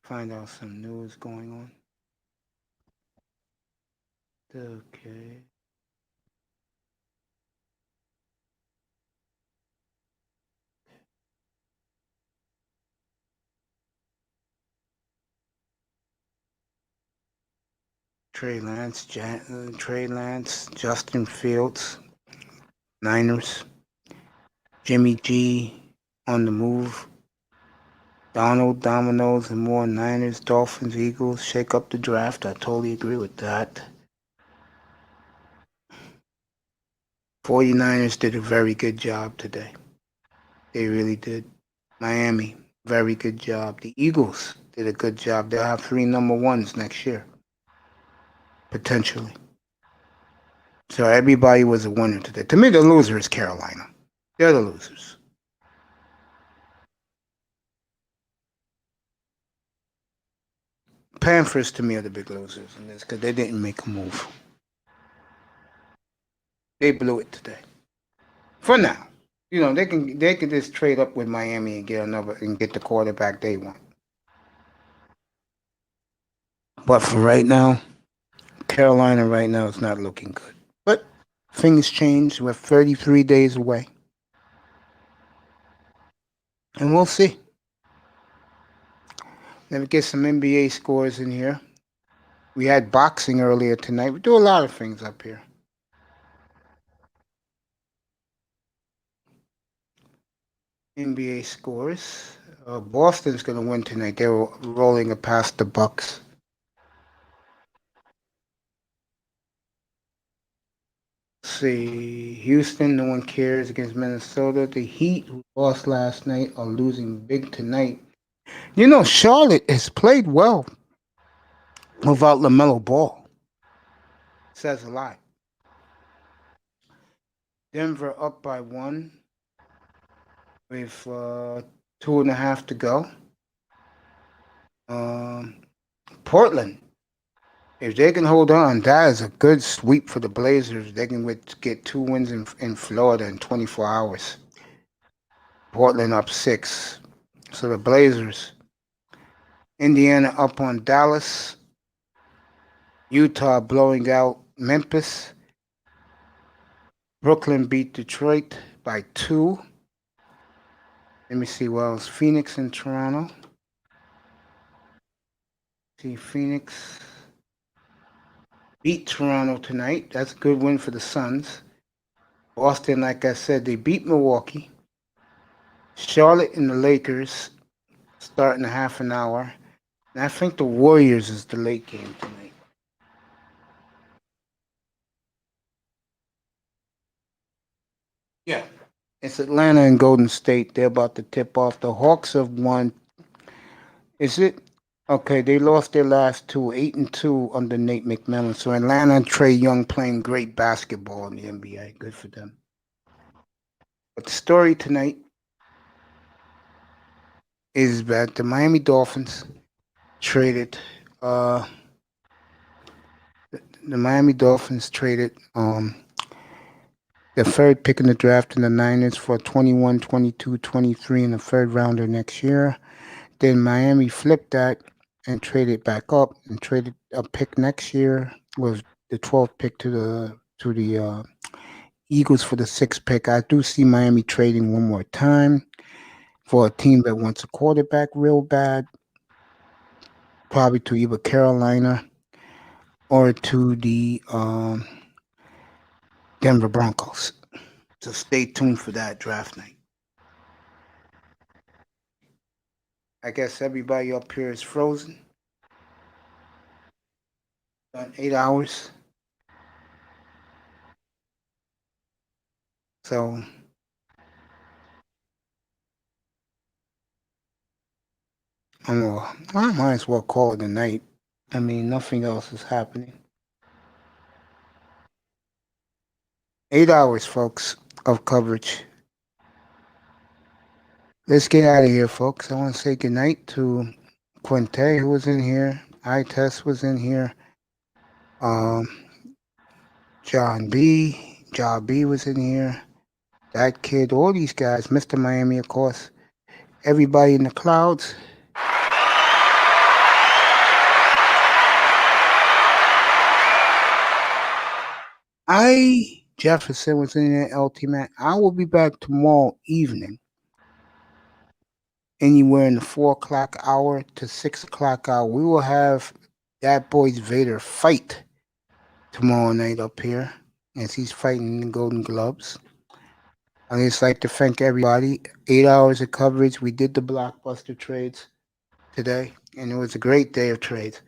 Find out some news going on. Okay. Trey Lance, Justin Fields, Niners, Jimmy G on the move. Donald, Dominoes, and more Niners, Dolphins, Eagles, shake up the draft. I totally agree with that. 49ers did a very good job today. They really did. Miami, very good job. The Eagles did a good job. They'll have 3 number ones next year, potentially. So everybody was a winner today. To me, the loser is Carolina. They're the losers. Panthers, to me, are the big losers in this because they didn't make a move. They blew it today. For now. You know, they can just trade up with Miami and get the quarterback they want. But for right now, Carolina right now is not looking good. But things change. We're 33 days away. And we'll see. Let me get some NBA scores in here. We had boxing earlier tonight. We do a lot of things up here. NBA scores. Boston's going to win tonight. They're rolling it past the Bucks. Let's see, Houston, no one cares against Minnesota. The Heat, who lost last night, are losing big tonight. You know, Charlotte has played well without LaMelo Ball. Says a lot. Denver up by 1 with 2.5 to go. Portland, if they can hold on, that is a good sweep for the Blazers. They can get 2 wins in Florida in 24 hours. Portland up 6. So the Blazers. Indiana up on Dallas. Utah blowing out Memphis. Brooklyn beat Detroit by 2. Let me see what else. Phoenix and Toronto. See, Phoenix beat Toronto tonight. That's a good win for the Suns. Boston, like I said, they beat Milwaukee. Charlotte and the Lakers start in a half an hour. And I think the Warriors is the late game tonight. Yeah. It's Atlanta and Golden State. They're about to tip off. The Hawks have won. Is it? Okay, they lost their last 2, 8-2 under Nate McMillan. So Atlanta and Trae Young playing great basketball in the NBA. Good for them. But the story tonight is that the Miami Dolphins traded the Miami Dolphins traded the third pick in the draft in the Niners for 21, 22, 23 in the third rounder next year. Then Miami flipped that and traded back up and traded a pick next year with the 12th pick to the Eagles for the 6th pick. I do see Miami trading one more time for a team that wants a quarterback real bad, probably to either Carolina or to the Denver Broncos. So stay tuned for that draft night. I guess everybody up here is frozen. About 8 hours. So I might as well call it a night. I mean, nothing else is happening. 8 hours, folks, of coverage. Let's get out of here, folks. I want to say goodnight to Quinte, who was in here. Itest was in here. John B was in here. That kid, all these guys. Mr. Miami, of course. Everybody in the clouds. Jefferson was in there, LT Man. I will be back tomorrow evening. Anywhere in the 4 o'clock hour to 6 o'clock hour. We will have that boy's Vader fight tomorrow night up here as he's fighting the Golden Gloves. I'd just like to thank everybody. 8 hours of coverage. We did the blockbuster trades today, and it was a great day of trades.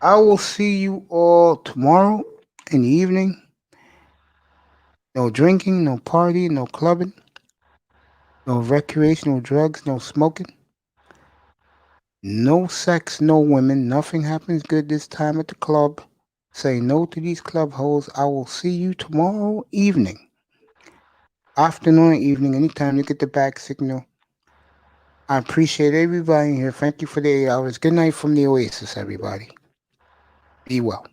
I will see you all tomorrow in the evening. No drinking, no partying, no clubbing, no recreational drugs, no smoking, no sex, no women. Nothing happens good this time at the club. Say no to these club holes. I will see you tomorrow evening. Afternoon, evening, anytime you get the back signal. I appreciate everybody here. Thank you for the 8 hours. Good night from the Oasis, everybody. Be well.